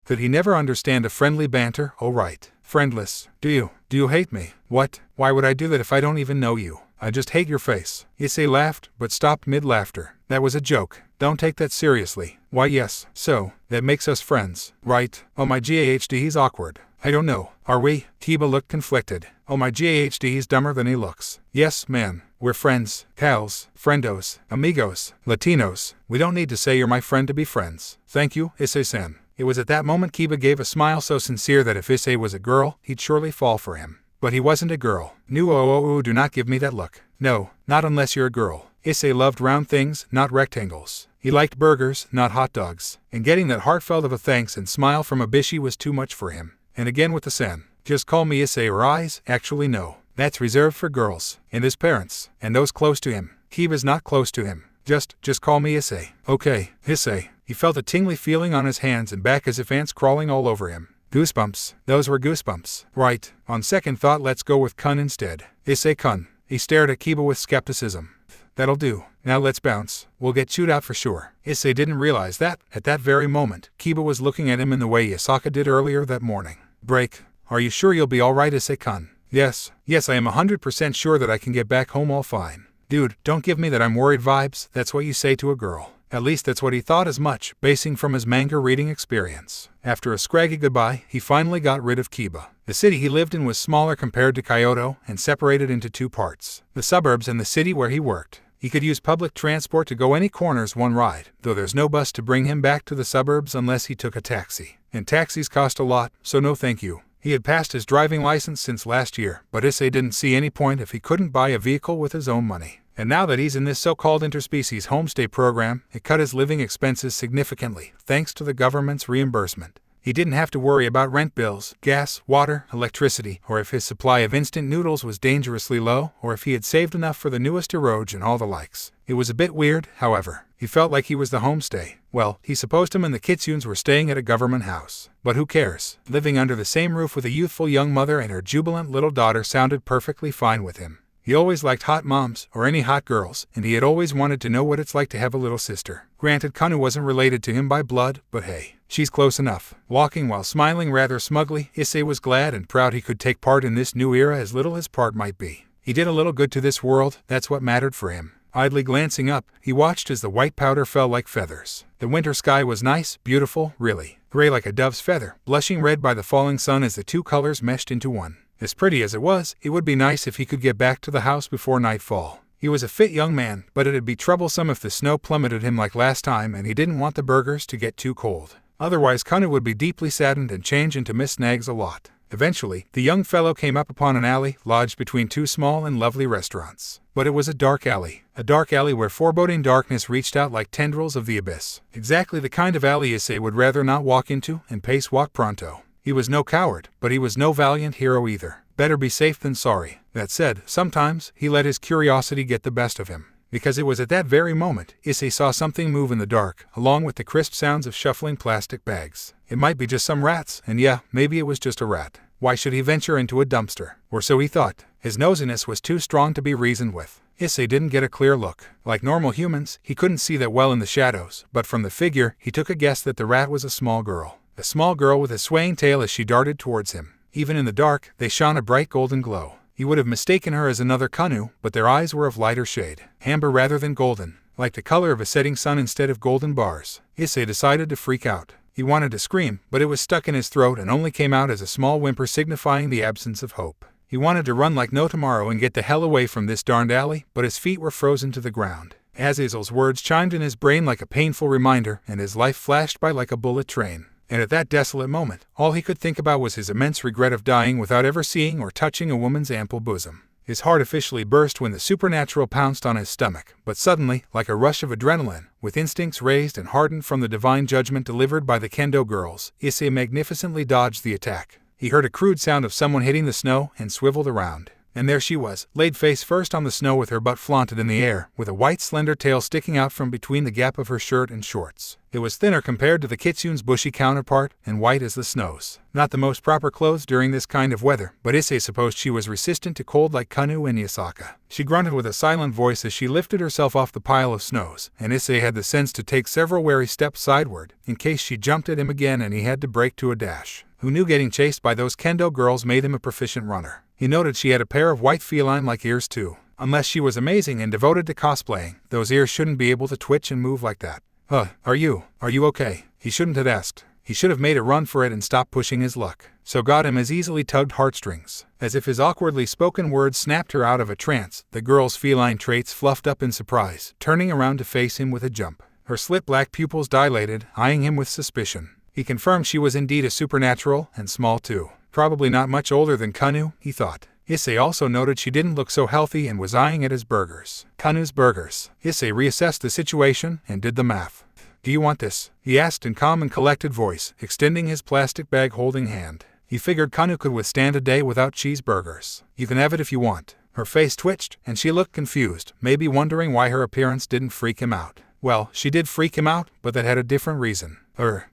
Could he never understand a friendly banter? Oh right. Friendless. Do you hate me? What? Why would I do that if I don't even know you? I just hate your face. Issei laughed, but stopped mid-laughter. That was a joke. Don't take that seriously. Why yes, so, that makes us friends, right? Oh my GAHD he's awkward. I don't know. Are we? Kiba looked conflicted. Oh my GAHD he's dumber than he looks. Yes, man. We're friends. Pals. Friendos. Amigos. Latinos. We don't need to say you're my friend to be friends. Thank you, Issei-san. It was at that moment Kiba gave a smile so sincere that if Issei was a girl, he'd surely fall for him. But he wasn't a girl. Do not give me that look. No, not unless you're a girl. Issei loved round things, not rectangles. He liked burgers, not hot dogs. And getting that heartfelt of a thanks and smile from a bishi was too much for him. And again with the sen. Just call me Issei or eyes. Actually no. That's reserved for girls. And his parents. And those close to him. Kiba's not close to him. Just call me Issei. Okay, Issei. He felt a tingly feeling on his hands and back as if ants crawling all over him. Goosebumps. Those were goosebumps. Right. On second thought let's go with kun instead. Issei-kun. He stared at Kiba with skepticism. That'll do. Now let's bounce. We'll get chewed out for sure. Issei didn't realize that, at that very moment, Kiba was looking at him in the way Yasaka did earlier that morning. Break. Are you sure you'll be alright, Issei-kun? Yes, I am 100% sure that I can get back home all fine. Dude, don't give me that I'm worried vibes. That's what you say to a girl. At least that's what he thought as much, basing from his manga reading experience. After a scraggy goodbye, he finally got rid of Kiba. The city he lived in was smaller compared to Kyoto and separated into two parts, the suburbs and the city where he worked. He could use public transport to go any corners one ride, though there's no bus to bring him back to the suburbs unless he took a taxi. And taxis cost a lot, so no thank you. He had passed his driving license since last year, but Issei didn't see any point if he couldn't buy a vehicle with his own money. And now that he's in this so-called interspecies homestay program, it cut his living expenses significantly, thanks to the government's reimbursement. He didn't have to worry about rent bills, gas, water, electricity, or if his supply of instant noodles was dangerously low, or if he had saved enough for the newest eroge and all the likes. It was a bit weird, however. He felt like he was the homestay. Well, he supposed him and the Kitsunes were staying at a government house. But who cares? Living under the same roof with a youthful young mother and her jubilant little daughter sounded perfectly fine with him. He always liked hot moms, or any hot girls, and he had always wanted to know what it's like to have a little sister. Granted, Kanu wasn't related to him by blood, but hey, she's close enough. Walking while smiling rather smugly, Issei was glad and proud he could take part in this new era as little as part might be. He did a little good to this world, that's what mattered for him. Idly glancing up, he watched as the white powder fell like feathers. The winter sky was nice, beautiful, really. Gray like a dove's feather, blushing red by the falling sun as the two colors meshed into one. As pretty as it was, it would be nice if he could get back to the house before nightfall. He was a fit young man, but it'd be troublesome if the snow plummeted him like last time, and he didn't want the burgers to get too cold. Otherwise, Kanu would be deeply saddened and change into Miss Nags a lot. Eventually, the young fellow came up upon an alley lodged between two small and lovely restaurants. But it was a dark alley where foreboding darkness reached out like tendrils of the abyss. Exactly the kind of alley Issei would rather not walk into and pace walk pronto. He was no coward, but he was no valiant hero either. Better be safe than sorry. That said, sometimes he let his curiosity get the best of him. Because it was at that very moment, Issei saw something move in the dark, along with the crisp sounds of shuffling plastic bags. It might be just some rats, and yeah, maybe it was just a rat. Why should he venture into a dumpster? Or so he thought. His nosiness was too strong to be reasoned with. Issei didn't get a clear look. Like normal humans, he couldn't see that well in the shadows, but from the figure, he took a guess that the rat was a small girl. A small girl with a swaying tail as she darted towards him. Even in the dark, they shone a bright golden glow. He would have mistaken her as another Kanu, but their eyes were of lighter shade, amber rather than golden, like the color of a setting sun instead of golden bars. Issei decided to freak out. He wanted to scream, but it was stuck in his throat and only came out as a small whimper signifying the absence of hope. He wanted to run like no tomorrow and get the hell away from this darned alley, but his feet were frozen to the ground. Azazel's words chimed in his brain like a painful reminder, and his life flashed by like a bullet train. And at that desolate moment, all he could think about was his immense regret of dying without ever seeing or touching a woman's ample bosom. His heart officially burst when the supernatural pounced on his stomach, but suddenly, like a rush of adrenaline, with instincts raised and hardened from the divine judgment delivered by the kendo girls, Issei magnificently dodged the attack. He heard a crude sound of someone hitting the snow and swiveled around. And there she was, laid face first on the snow with her butt flaunted in the air, with a white slender tail sticking out from between the gap of her shirt and shorts. It was thinner compared to the kitsune's bushy counterpart, and white as the snow's. Not the most proper clothes during this kind of weather, but Issei supposed she was resistant to cold like Kanu and Yasaka. She grunted with a silent voice as she lifted herself off the pile of snows, and Issei had the sense to take several wary steps sideward, in case she jumped at him again and he had to break to a dash. Who knew getting chased by those kendo girls made him a proficient runner? He noted she had a pair of white feline-like ears too. Unless she was amazing and devoted to cosplaying, those ears shouldn't be able to twitch and move like that. Are you okay? He shouldn't have asked. He should have made a run for it and stopped pushing his luck. So got him as easily tugged heartstrings. As if his awkwardly spoken words snapped her out of a trance, the girl's feline traits fluffed up in surprise, turning around to face him with a jump. Her slit black pupils dilated, eyeing him with suspicion. He confirmed she was indeed a supernatural, and small too. Probably not much older than Kanu, he thought. Issei also noted she didn't look so healthy and was eyeing at his burgers. Kanu's burgers. Issei reassessed the situation and did the math. Do you want this? He asked in calm and collected voice, extending his plastic bag-holding hand. He figured Kanu could withstand a day without cheeseburgers. You can have it if you want. Her face twitched, and she looked confused, maybe wondering why her appearance didn't freak him out. Well, she did freak him out, but that had a different reason.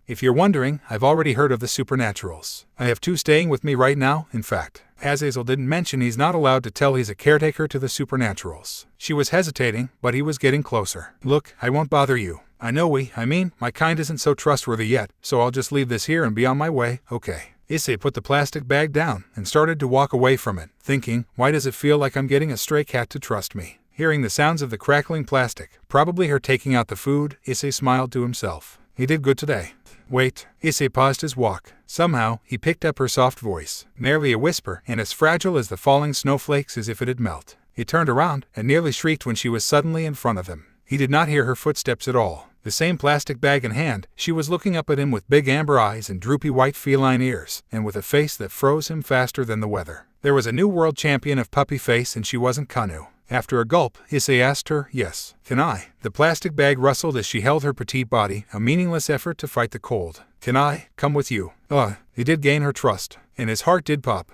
If you're wondering, I've already heard of the supernaturals. I have two staying with me right now, in fact. Azazel didn't mention he's not allowed to tell he's a caretaker to the supernaturals. She was hesitating, but he was getting closer. Look, I won't bother you. I know my kind isn't so trustworthy yet, so I'll just leave this here and be on my way, okay? Issei put the plastic bag down and started to walk away from it, thinking, why does it feel like I'm getting a stray cat to trust me? Hearing the sounds of the crackling plastic, probably her taking out the food, Issei smiled to himself. He did good today. Wait. Issei paused his walk. Somehow, he picked up her soft voice, merely a whisper and as fragile as the falling snowflakes as if it'd melt. He turned around and nearly shrieked when she was suddenly in front of him. He did not hear her footsteps at all. The same plastic bag in hand, she was looking up at him with big amber eyes and droopy white feline ears, and with a face that froze him faster than the weather. There was a new world champion of puppy face and she wasn't Kanu. After a gulp, Issei asked her, yes. Can I? The plastic bag rustled as she held her petite body, a meaningless effort to fight the cold. Can I come with you? He did gain her trust, and his heart did pop.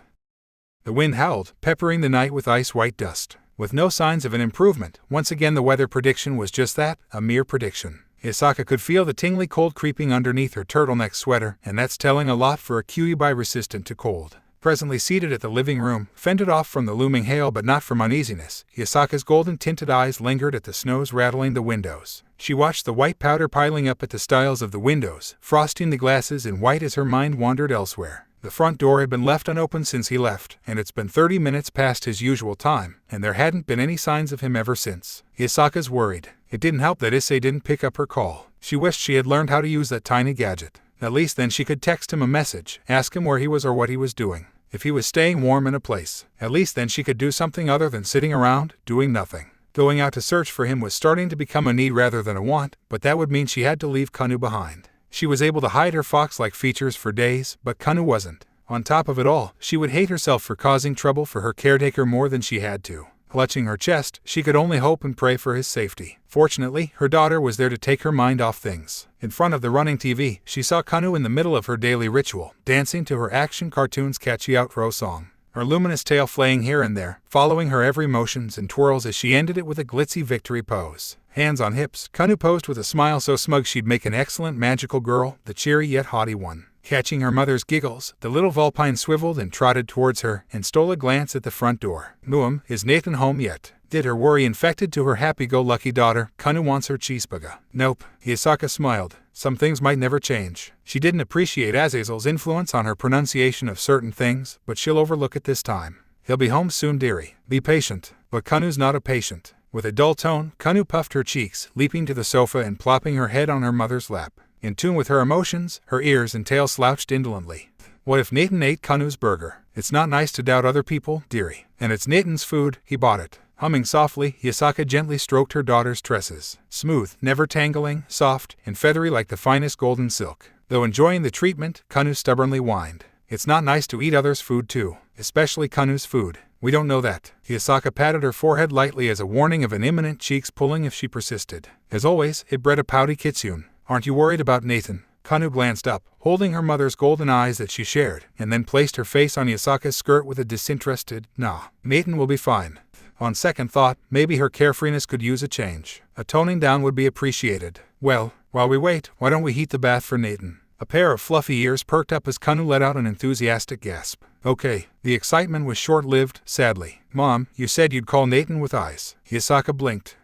The wind howled, peppering the night with ice-white dust. With no signs of an improvement, once again the weather prediction was just that, a mere prediction. Yasaka could feel the tingly cold creeping underneath her turtleneck sweater, and that's telling a lot for a Kyuubi resistant to cold. Presently seated at the living room, fended off from the looming hail but not from uneasiness, Yasaka's golden-tinted eyes lingered at the snows rattling the windows. She watched the white powder piling up at the stiles of the windows, frosting the glasses in white as her mind wandered elsewhere. The front door had been left unopened since he left, and it's been 30 minutes past his usual time, and there hadn't been any signs of him ever since. Yasaka's worried. It didn't help that Issei didn't pick up her call. She wished she had learned how to use that tiny gadget. At least then she could text him a message, ask him where he was or what he was doing. If he was staying warm in a place, at least then she could do something other than sitting around, doing nothing. Going out to search for him was starting to become a need rather than a want, but that would mean she had to leave Kanu behind. She was able to hide her fox-like features for days, but Kanu wasn't. On top of it all, she would hate herself for causing trouble for her caretaker more than she had to. Clutching her chest, she could only hope and pray for his safety. Fortunately, her daughter was there to take her mind off things. In front of the running TV, she saw Kanu in the middle of her daily ritual, dancing to her action cartoon's catchy outro song. Her luminous tail flaying here and there, following her every motions and twirls as she ended it with a glitzy victory pose. Hands on hips, Kanu posed with a smile so smug she'd make an excellent magical girl, the cheery yet haughty one. Catching her mother's giggles, the little Vulpine swiveled and trotted towards her and stole a glance at the front door. Muum, is Nathan home yet? Did her worry infected to her happy-go-lucky daughter, Kanu wants her cheeseburger. Nope, Hisaka smiled. Some things might never change. She didn't appreciate Azazel's influence on her pronunciation of certain things, but she'll overlook it this time. He'll be home soon, dearie. Be patient. But Kanu's not a patient. With a dull tone, Kanu puffed her cheeks, leaping to the sofa and plopping her head on her mother's lap. In tune with her emotions, her ears and tail slouched indolently. What if Nathan ate Kanu's burger? It's not nice to doubt other people, dearie. And it's Nathan's food, he bought it. Humming softly, Hisaka gently stroked her daughter's tresses. Smooth, never tangling, soft, and feathery like the finest golden silk. Though enjoying the treatment, Kanu stubbornly whined. It's not nice to eat others' food too, especially Kanu's food. We don't know that. Hisaka patted her forehead lightly as a warning of an imminent cheeks pulling if she persisted. As always, it bred a pouty kitsune. Aren't you worried about Nathan? Kanu glanced up, holding her mother's golden eyes that she shared, and then placed her face on Hisaka's skirt with a disinterested, "Nah, Nathan will be fine." On second thought, maybe her carefreeness could use a change. A toning down would be appreciated. Well, while we wait, why don't we heat the bath for Nathan? A pair of fluffy ears perked up as Kanu let out an enthusiastic gasp. Okay. The excitement was short-lived, sadly. Mom, you said you'd call Nathan with eyes. Hisaka blinked.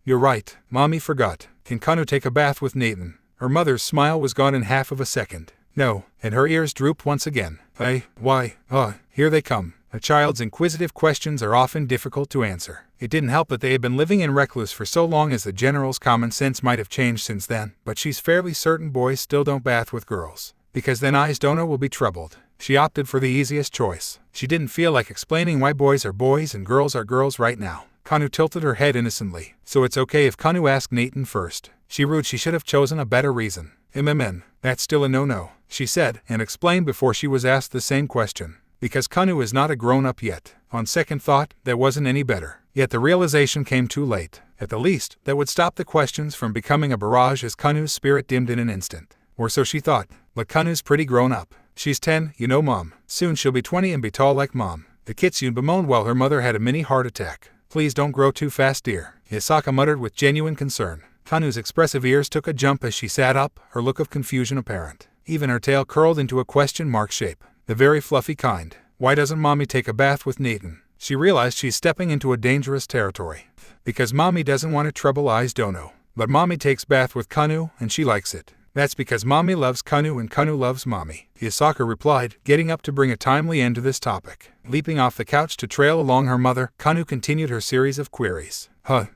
You're right. Mommy forgot. Can Kanu take a bath with Nathan? Her mother's smile was gone in half of a second. No, and her ears drooped once again. Why? Here they come. A child's inquisitive questions are often difficult to answer. It didn't help that they had been living in recluse for so long as the general's common sense might have changed since then, but she's fairly certain boys still don't bath with girls. Because then Dono will be troubled. She opted for the easiest choice. She didn't feel like explaining why boys are boys and girls are girls right now. Kanu tilted her head innocently. So it's okay if Kanu asked Nathan first. She should have chosen a better reason. That's still a no-no, she said, and explained before she was asked the same question. Because Kanu is not a grown-up yet. On second thought, that wasn't any better. Yet the realization came too late. At the least, that would stop the questions from becoming a barrage as Kanu's spirit dimmed in an instant. Or so she thought. But Kanu's pretty grown up. She's 10, Mom. Soon she'll be 20 and be tall like Mom. The kitsune bemoaned while her mother had a mini heart attack. Please don't grow too fast, dear, Hisaka muttered with genuine concern. Kanu's expressive ears took a jump as she sat up, her look of confusion apparent. Even her tail curled into a question mark shape. The very fluffy kind. Why doesn't Mommy take a bath with Nathan? She realized she's stepping into a dangerous territory. Because Mommy doesn't want to trouble Dono. But Mommy takes bath with Kanu, and she likes it. That's because Mommy loves Kanu and Kanu loves Mommy, Hisaka replied, getting up to bring a timely end to this topic. Leaping off the couch to trail along her mother, Kanu continued her series of queries.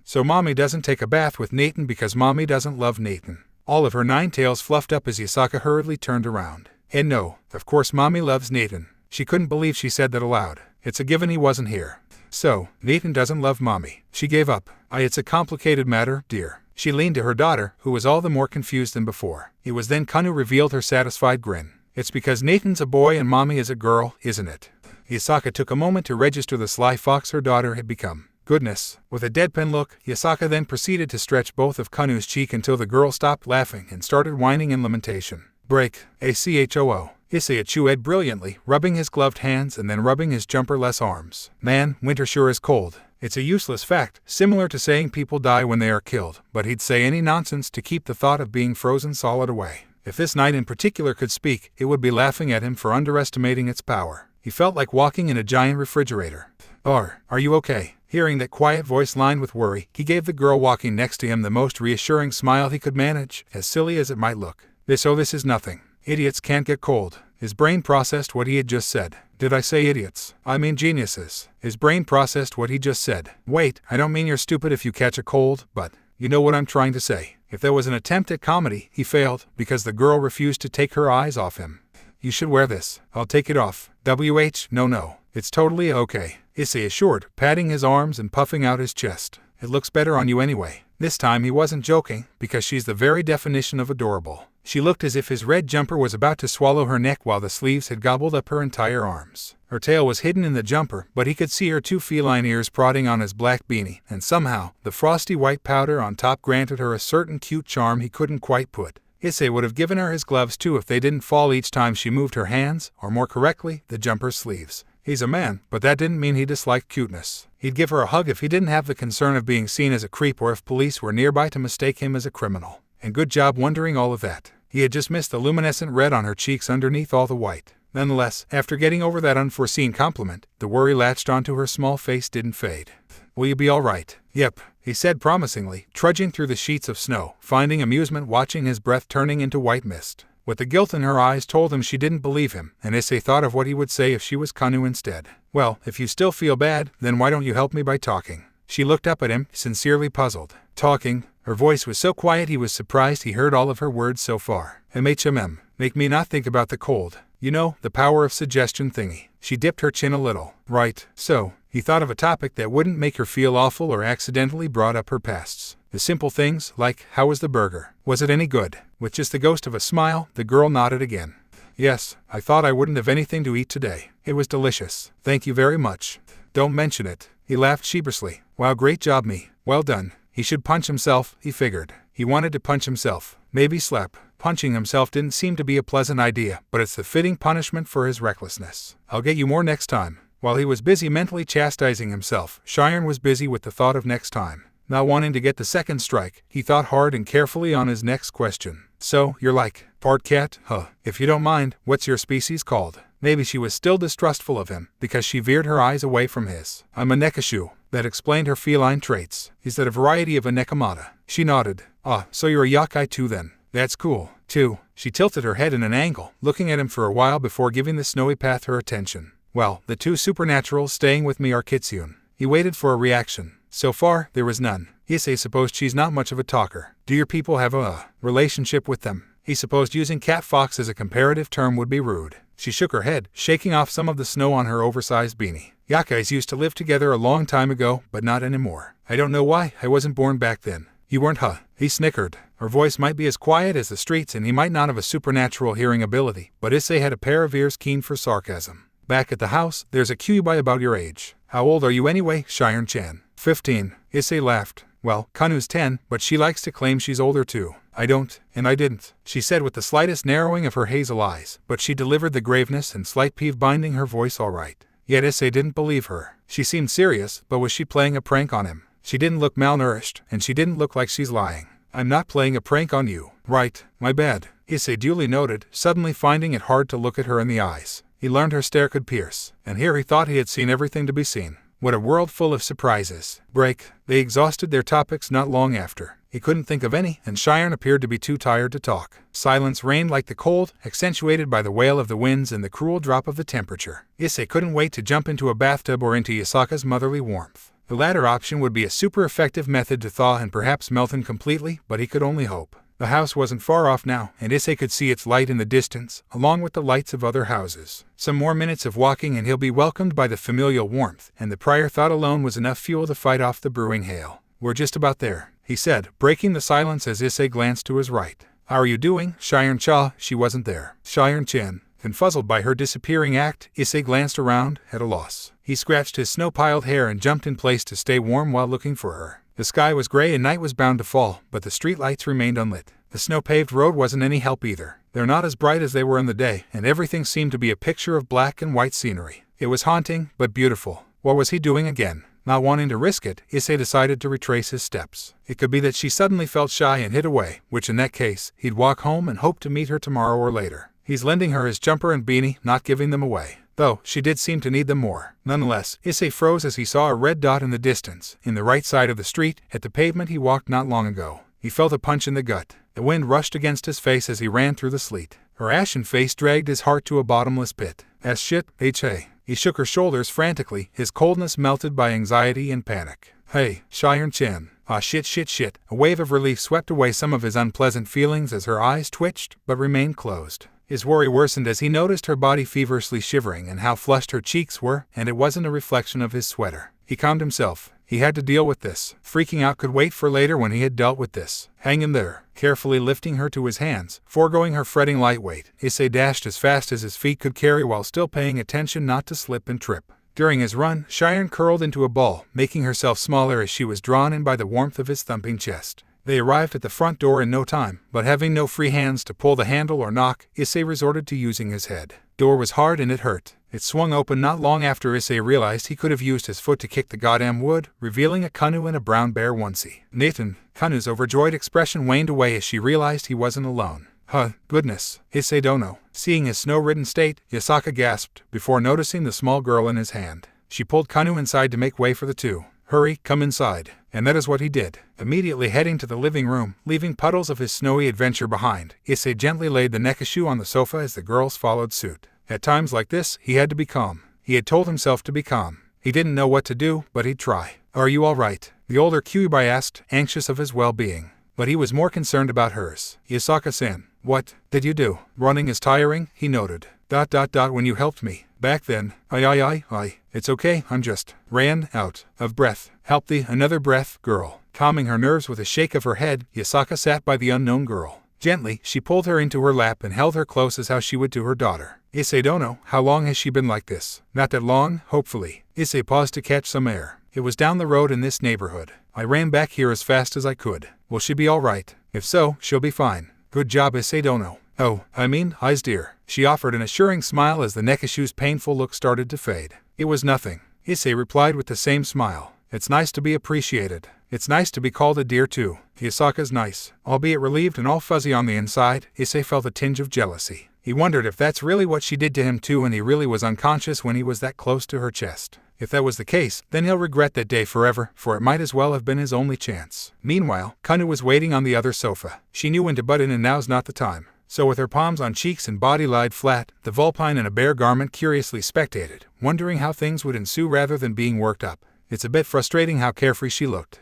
So Mommy doesn't take a bath with Nathan because Mommy doesn't love Nathan. All of her 9 tails fluffed up as Hisaka hurriedly turned around. And no, of course Mommy loves Nathan. She couldn't believe she said that aloud. It's a given he wasn't here. So, Nathan doesn't love Mommy. She gave up. It's a complicated matter, dear. She leaned to her daughter, who was all the more confused than before. It was then Kanu revealed her satisfied grin. It's because Nathan's a boy and Mommy is a girl, isn't it? Hisaka took a moment to register the sly fox her daughter had become. Goodness. With a deadpan look, Hisaka then proceeded to stretch both of Kanu's cheek until the girl stopped laughing and started whining in lamentation. Break. ACHOO. Issei chewed brilliantly, rubbing his gloved hands and then rubbing his jumper-less arms. Man, winter sure is cold. It's a useless fact, similar to saying people die when they are killed, but he'd say any nonsense to keep the thought of being frozen solid away. If this night in particular could speak, it would be laughing at him for underestimating its power. He felt like walking in a giant refrigerator. Are you okay? Hearing that quiet voice lined with worry, he gave the girl walking next to him the most reassuring smile he could manage, as silly as it might look. This is nothing. Idiots can't get cold. His brain processed what he had just said. Did I say idiots? I mean geniuses. His brain processed what he just said. Wait, I don't mean you're stupid if you catch a cold, but you know what I'm trying to say. If there was an attempt at comedy, he failed, because the girl refused to take her eyes off him. You should wear this. I'll take it off. No. It's totally okay, Issei assured, patting his arms and puffing out his chest. It looks better on you anyway. This time he wasn't joking, because she's the very definition of adorable. She looked as if his red jumper was about to swallow her neck while the sleeves had gobbled up her entire arms. Her tail was hidden in the jumper, but he could see her 2 feline ears prodding on his black beanie, and somehow, the frosty white powder on top granted her a certain cute charm he couldn't quite put. Issei would have given her his gloves too if they didn't fall each time she moved her hands, or more correctly, the jumper's sleeves. He's a man, but that didn't mean he disliked cuteness. He'd give her a hug if he didn't have the concern of being seen as a creep or if police were nearby to mistake him as a criminal. And good job wondering all of that. He had just missed the luminescent red on her cheeks underneath all the white. Nonetheless, after getting over that unforeseen compliment, the worry latched onto her small face didn't fade. Will you be all right? Yep, he said promisingly, trudging through the sheets of snow, finding amusement watching his breath turning into white mist. What the guilt in her eyes told him she didn't believe him, and Issei thought of what he would say if she was Kanu instead. Well, if you still feel bad, then why don't you help me by talking? She looked up at him, sincerely puzzled. Talking? Her voice was so quiet he was surprised he heard all of her words so far. MHMM. Make me not think about the cold. You know, the power of suggestion thingy. She dipped her chin a little. Right, so, he thought of a topic that wouldn't make her feel awful or accidentally brought up her pasts. The simple things, like, how was the burger? Was it any good? With just the ghost of a smile, the girl nodded again. Yes, I thought I wouldn't have anything to eat today. It was delicious. Thank you very much. Don't mention it. He laughed sheepishly. Wow, great job me. Well done. He should punch himself, he figured. He wanted to punch himself. Maybe slap. Punching himself didn't seem to be a pleasant idea, but it's the fitting punishment for his recklessness. I'll get you more next time. While he was busy mentally chastising himself, Cheyenne was busy with the thought of next time. Not wanting to get the second strike, he thought hard and carefully on his next question. So, you're like, part cat, huh? If you don't mind, what's your species called? Maybe she was still distrustful of him, because she veered her eyes away from his. I'm a nekashu. That explained her feline traits. Is that a variety of a nekomata? She nodded. Ah, so you're a yakai too then. That's cool. Too. She tilted her head in an angle, looking at him for a while before giving the snowy path her attention. Well, the 2 supernaturals staying with me are kitsune. He waited for a reaction. So far, there was none. Issei supposed she's not much of a talker. Do your people have a relationship with them? He supposed using cat-fox as a comparative term would be rude. She shook her head, shaking off some of the snow on her oversized beanie. Yakais used to live together a long time ago, but not anymore. I don't know why, I wasn't born back then. You weren't, huh? He snickered. Her voice might be as quiet as the streets and he might not have a supernatural hearing ability, but Issei had a pair of ears keen for sarcasm. Back at the house, there's a kyuubi about your age. How old are you anyway, Cheyenne-chan? 15. Issei laughed. Well, Kanu's 10, but she likes to claim she's older too. I don't, and I didn't, she said with the slightest narrowing of her hazel eyes, but she delivered the graveness and slight peeve binding her voice all right. Yet Issei didn't believe her. She seemed serious, but was she playing a prank on him? She didn't look malnourished, and she didn't look like she's lying. I'm not playing a prank on you. Right, my bad. Issei duly noted, suddenly finding it hard to look at her in the eyes. He learned her stare could pierce, and here he thought he had seen everything to be seen. What a world full of surprises. Break. They exhausted their topics not long after. He couldn't think of any, and Cheyenne appeared to be too tired to talk. Silence reigned like the cold, accentuated by the wail of the winds and the cruel drop of the temperature. Issei couldn't wait to jump into a bathtub or into Yasaka's motherly warmth. The latter option would be a super effective method to thaw and perhaps melt him completely, but he could only hope. The house wasn't far off now, and Issei could see its light in the distance, along with the lights of other houses. Some more minutes of walking and he'll be welcomed by the familial warmth, and the prior thought alone was enough fuel to fight off the brewing hail. We're just about there, he said, breaking the silence as Issei glanced to his right. How are you doing, Cheyenne-cha? She wasn't there. Cheyenne-chan. Confuzzled by her disappearing act, Issei glanced around, at a loss. He scratched his snow-piled hair and jumped in place to stay warm while looking for her. The sky was gray and night was bound to fall, but the streetlights remained unlit. The snow-paved road wasn't any help either. They're not as bright as they were in the day, and everything seemed to be a picture of black and white scenery. It was haunting, but beautiful. What was he doing again? Not wanting to risk it, Issei decided to retrace his steps. It could be that she suddenly felt shy and hid away, which in that case, he'd walk home and hope to meet her tomorrow or later. He's lending her his jumper and beanie, not giving them away. Though, she did seem to need them more. Nonetheless, Issei froze as he saw a red dot in the distance, in the right side of the street, at the pavement he walked not long ago. He felt a punch in the gut. The wind rushed against his face as he ran through the sleet. Her ashen face dragged his heart to a bottomless pit. As shit, H.A. He shook her shoulders frantically, his coldness melted by anxiety and panic. Hey, Cheyenne-chan. Ah shit. A wave of relief swept away some of his unpleasant feelings as her eyes twitched, but remained closed. His worry worsened as he noticed her body feverishly shivering and how flushed her cheeks were, and it wasn't a reflection of his sweater. He calmed himself. He had to deal with this. Freaking out could wait for later when he had dealt with this. Hang in there. Carefully lifting her to his hands, foregoing her fretting lightweight, Issei dashed as fast as his feet could carry while still paying attention not to slip and trip. During his run, Cheyenne curled into a ball, making herself smaller as she was drawn in by the warmth of his thumping chest. They arrived at the front door in no time, but having no free hands to pull the handle or knock, Issei resorted to using his head. Door was hard and it hurt. It swung open not long after Issei realized he could have used his foot to kick the goddamn wood, revealing a Kanu in a brown bear onesie. Nathan, Kanu's overjoyed expression waned away as she realized he wasn't alone. Huh, goodness, Issei dono. Seeing his snow-ridden state, Yasaka gasped, before noticing the small girl in his hand. She pulled Kanu inside to make way for the two. Hurry, come inside. And that is what he did. Immediately heading to the living room, leaving puddles of his snowy adventure behind, Issei gently laid the nekashu on the sofa as the girls followed suit. At times like this, he had to be calm. He had told himself to be calm. He didn't know what to do, but he'd try. Are you all right? The older Kyuubi asked, anxious of his well-being. But he was more concerned about hers. Yasaka-san, what did you do? Running is tiring, he noted. When you helped me. Back then, I. It's okay, I'm just ran out of breath. Help thee, another breath, girl. Calming her nerves with a shake of her head, Yasaka sat by the unknown girl. Gently, she pulled her into her lap and held her close as how she would to her daughter. Issei dono, how long has she been like this? Not that long, hopefully. Issei paused to catch some air. It was down the road in this neighborhood. I ran back here as fast as I could. Will she be all right? If so, she'll be fine. Good job, Issei dono. Oh, eyes dear. She offered an assuring smile as the nekashu's painful look started to fade. It was nothing. Issei replied with the same smile. It's nice to be appreciated. It's nice to be called a dear too. Yasaka's nice. Albeit relieved and all fuzzy on the inside, Issei felt a tinge of jealousy. He wondered if that's really what she did to him too and he really was unconscious when he was that close to her chest. If that was the case, then he'll regret that day forever, for it might as well have been his only chance. Meanwhile, Kanu was waiting on the other sofa. She knew when to butt in and now's not the time. So with her palms on cheeks and body lied flat, the vulpine in a bare garment curiously spectated, wondering how things would ensue rather than being worked up. It's a bit frustrating how carefree she looked.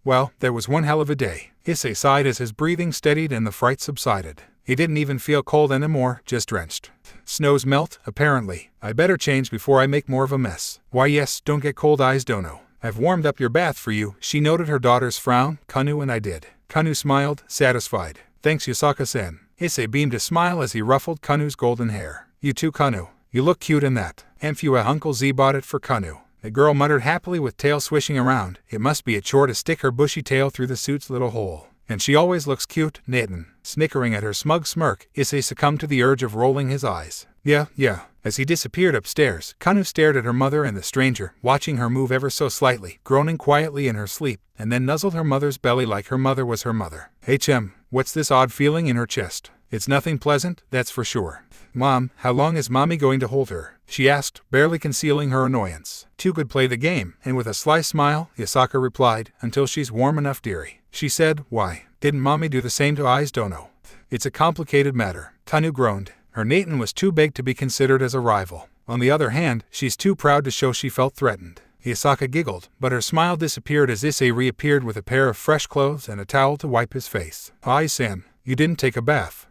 Well, that was one hell of a day. Issei sighed as his breathing steadied and the fright subsided. He didn't even feel cold anymore, just drenched. Snows melt, apparently. I better change before I make more of a mess. Why yes, don't get cold eyes dono. I've warmed up your bath for you. She noted her daughter's frown. Kanu and I did. Kanu smiled, satisfied. Thanks Yasaka-san. Issei beamed a smile as he ruffled Kanu's golden hair. You too, Kanu. You look cute in that. Amphua Uncle Z bought it for Kanu. The girl muttered happily with tail swishing around. It must be a chore to stick her bushy tail through the suit's little hole. And she always looks cute, Nathan. Snickering at her smug smirk, Issei succumbed to the urge of rolling his eyes. Yeah. As he disappeared upstairs, Kanu stared at her mother and the stranger, watching her move ever so slightly, groaning quietly in her sleep, and then nuzzled her mother's belly like her mother was her mother. What's this odd feeling in her chest? It's nothing pleasant, that's for sure. Mom, how long is Mommy going to hold her? She asked, barely concealing her annoyance. Two could play the game, and with a sly smile, Yasaka replied, until she's warm enough, dearie. She said, why? Didn't Mommy do the same to Eyes Dono? It's a complicated matter. Kanu groaned. Her Nathan was too big to be considered as a rival. On the other hand, she's too proud to show she felt threatened. Yasaka giggled, but her smile disappeared as Issei reappeared with a pair of fresh clothes and a towel to wipe his face. Ai-san, you didn't take a bath.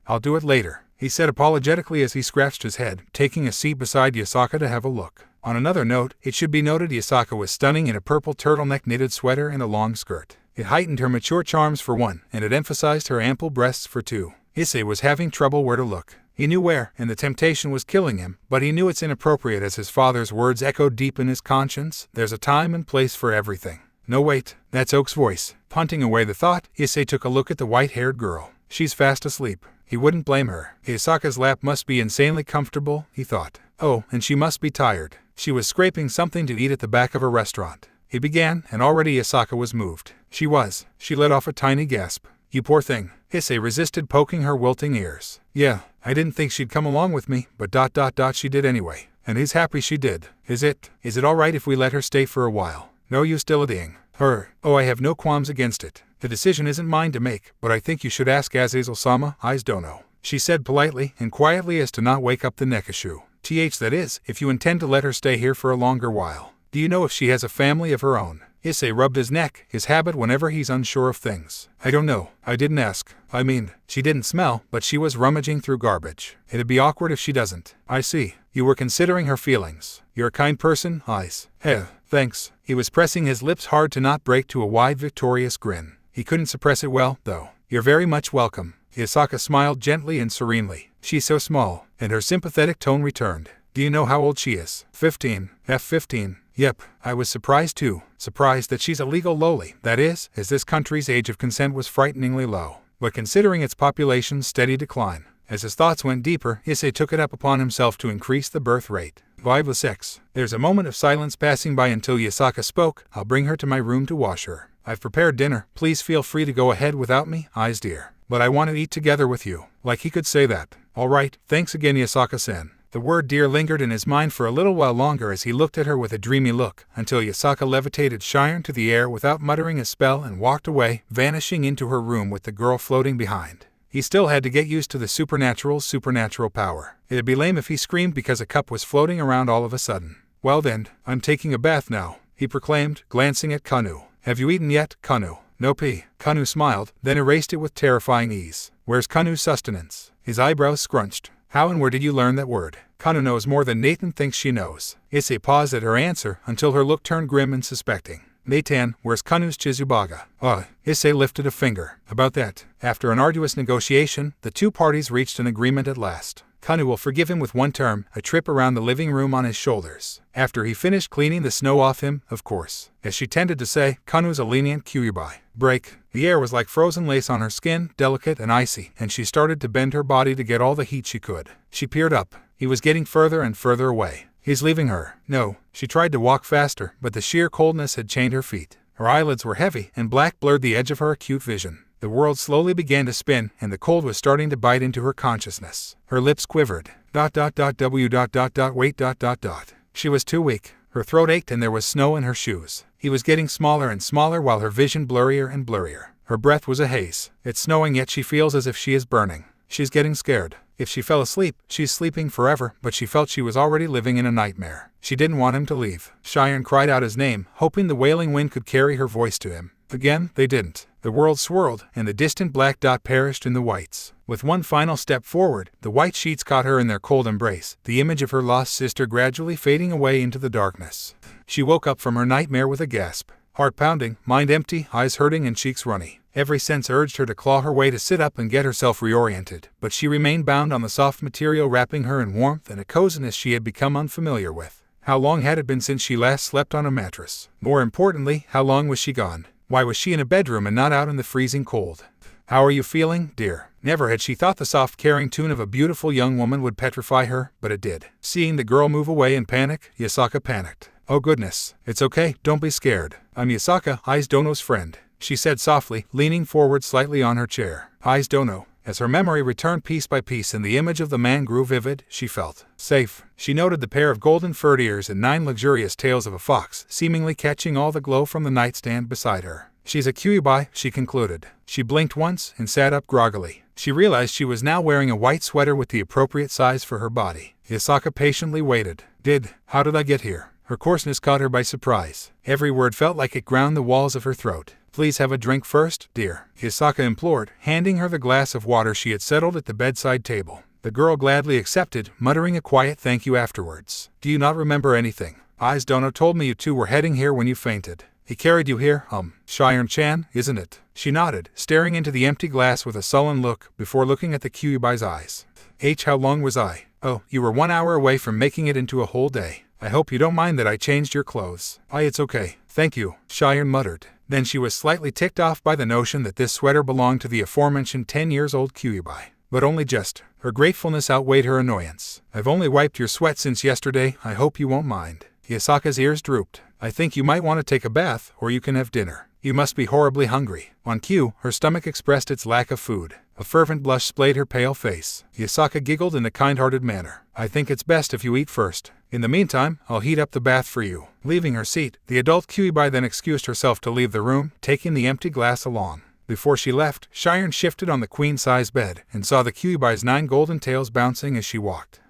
I'll do it later, he said apologetically as he scratched his head, taking a seat beside Yasaka to have a look. On another note, it should be noted Yasaka was stunning in a purple turtleneck knitted sweater and a long skirt. It heightened her mature charms for one, and it emphasized her ample breasts for two. Issei was having trouble where to look. He knew where, and the temptation was killing him, but he knew it's inappropriate as his father's words echoed deep in his conscience. There's a time and place for everything. No wait, that's Oak's voice. Punting away the thought, Issei took a look at the white-haired girl. She's fast asleep. He wouldn't blame her. Yasaka's lap must be insanely comfortable, he thought. Oh, and she must be tired. She was scraping something to eat at the back of a restaurant. He began, and already Yasaka was moved. She let off a tiny gasp. You poor thing. Issei resisted poking her wilting ears. Yeah, I didn't think she'd come along with me, but she did anyway. And he's happy she did. Is it alright if we let her stay for a while? No use dilly-dillying. Her. Oh, I have no qualms against it. The decision isn't mine to make, but I think you should ask Azazel-sama, Eyes Dono. She said politely and quietly as to not wake up the nekashu. That is, if you intend to let her stay here for a longer while. Do you know if she has a family of her own? Issei rubbed his neck, his habit whenever he's unsure of things. I don't know. I didn't ask. She didn't smell, but she was rummaging through garbage. It'd be awkward if she doesn't. I see. You were considering her feelings. You're a kind person, Ice. Thanks. He was pressing his lips hard to not break to a wide, victorious grin. He couldn't suppress it well, though. You're very much welcome. Hisaka smiled gently and serenely. She's so small, and her sympathetic tone returned. Do you know how old she is? 15. 15. Yep, I was surprised too. Surprised that she's a legal loli. That is, as this country's age of consent was frighteningly low. But considering its population's steady decline. As his thoughts went deeper, Issei took it up upon himself to increase the birth rate. 5-6. There's a moment of silence passing by until Hisaka spoke. I'll bring her to my room to wash her. I've prepared dinner. Please feel free to go ahead without me, Eyes dear. But I want to eat together with you. Like he could say that. All right, thanks again, Hisaka-sen. The word dear lingered in his mind for a little while longer as he looked at her with a dreamy look, until Hisaka levitated Shion to the air without muttering a spell and walked away, vanishing into her room with the girl floating behind. He still had to get used to the supernatural power. It'd be lame if he screamed because a cup was floating around all of a sudden. Well then, I'm taking a bath now, he proclaimed, glancing at Kanu. Have you eaten yet, Kanu? No pee. Kanu smiled, then erased it with terrifying ease. Where's Kanu's sustenance? His eyebrows scrunched. How and where did you learn that word? Kanu knows more than Nathan thinks she knows. Issei paused at her answer until her look turned grim and suspecting. Nathan, where's Kanu's Chizubaga? Issei lifted a finger. About that. After an arduous negotiation, the two parties reached an agreement at last. Kanu will forgive him with one term, a trip around the living room on his shoulders. After he finished cleaning the snow off him, of course. As she tended to say, Kanu's a lenient kyuubi. Break. The air was like frozen lace on her skin, delicate and icy, and she started to bend her body to get all the heat she could. She peered up. He was getting further and further away. He's leaving her. No. She tried to walk faster, but the sheer coldness had chained her feet. Her eyelids were heavy, and black blurred the edge of her acute vision. The world slowly began to spin, and the cold was starting to bite into her consciousness. Her lips quivered. Wait. She was too weak. Her throat ached and there was snow in her shoes. He was getting smaller and smaller while her vision blurrier and blurrier. Her breath was a haze. It's snowing yet she feels as if she is burning. She's getting scared. If she fell asleep, she's sleeping forever, but she felt she was already living in a nightmare. She didn't want him to leave. Shion cried out his name, hoping the wailing wind could carry her voice to him. Again, they didn't. The world swirled, and the distant black dot perished in the whites. With one final step forward, the white sheets caught her in their cold embrace, the image of her lost sister gradually fading away into the darkness. She woke up from her nightmare with a gasp. Heart pounding, mind empty, eyes hurting and cheeks runny. Every sense urged her to claw her way to sit up and get herself reoriented, but she remained bound on the soft material wrapping her in warmth and a coziness she had become unfamiliar with. How long had it been since she last slept on a mattress? More importantly, how long was she gone? Why was she in a bedroom and not out in the freezing cold? How are you feeling, dear? Never had she thought the soft caring tune of a beautiful young woman would petrify her, but it did. Seeing the girl move away in panic, Hisaka panicked. Oh goodness, it's okay, don't be scared. I'm Hisaka, Aiz Dono's friend, she said softly, leaning forward slightly on her chair. Aiz Dono. As her memory returned piece by piece and the image of the man grew vivid, she felt safe. She noted the pair of golden furred ears and 9 luxurious tails of a fox, seemingly catching all the glow from the nightstand beside her. She's a kyuubi, she concluded. She blinked once and sat up groggily. She realized she was now wearing a white sweater with the appropriate size for her body. Hisaka patiently waited. How did I get here? Her coarseness caught her by surprise. Every word felt like it ground the walls of her throat. Please have a drink first, dear, Hisaka implored, handing her the glass of water she had settled at the bedside table. The girl gladly accepted, muttering a quiet thank you afterwards. Do you not remember anything? Aiz Dono told me you two were heading here when you fainted. He carried you here, Shion-chan, isn't it? She nodded, staring into the empty glass with a sullen look, before looking at the kyuubi's eyes. How long was I? Oh, you were 1 hour away from making it into a whole day. I hope you don't mind that I changed your clothes. It's okay. Thank you, Shion muttered. Then she was slightly ticked off by the notion that this sweater belonged to the aforementioned 10-year-old kyuubi. But only just. Her gratefulness outweighed her annoyance. I've only wiped your sweat since yesterday, I hope you won't mind. Hisaka's ears drooped. I think you might want to take a bath, or you can have dinner. You must be horribly hungry. On cue, her stomach expressed its lack of food. A fervent blush splayed her pale face. Hisaka giggled in a kind-hearted manner. I think it's best if you eat first. In the meantime, I'll heat up the bath for you. Leaving her seat, the adult kyuubi then excused herself to leave the room, taking the empty glass along. Before she left, Shion shifted on the queen-size bed, and saw the kyuubi's 9 golden tails bouncing as she walked.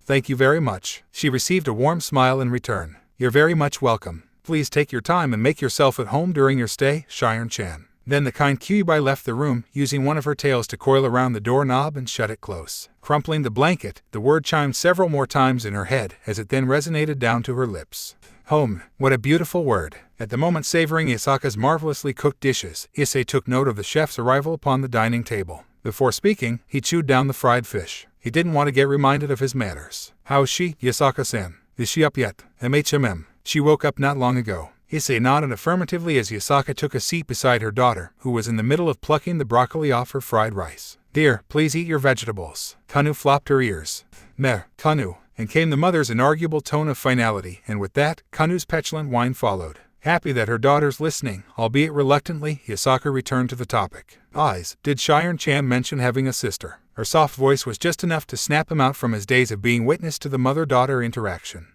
Thank you very much. She received a warm smile in return. You're very much welcome. Please take your time and make yourself at home during your stay, Shion-chan. Then the kind Kyubei left the room, using one of her tails to coil around the doorknob and shut it close. Crumpling the blanket, the word chimed several more times in her head as it then resonated down to her lips. Home, what a beautiful word. At the moment savoring Yasaka's marvelously cooked dishes, Issei took note of the chef's arrival upon the dining table. Before speaking, he chewed down the fried fish. He didn't want to get reminded of his manners. How is she, Yasaka-san? Is she up yet? She woke up not long ago. Issei nodded affirmatively as Yasaka took a seat beside her daughter, who was in the middle of plucking the broccoli off her fried rice. Dear, please eat your vegetables. Kanu flopped her ears. Meh, Kanu. And came the mother's inarguable tone of finality, and with that, Kanu's petulant whine followed. Happy that her daughter's listening, albeit reluctantly, Yasaka returned to the topic. Did Shiren-chan mention having a sister? Her soft voice was just enough to snap him out from his days of being witness to the mother-daughter interaction.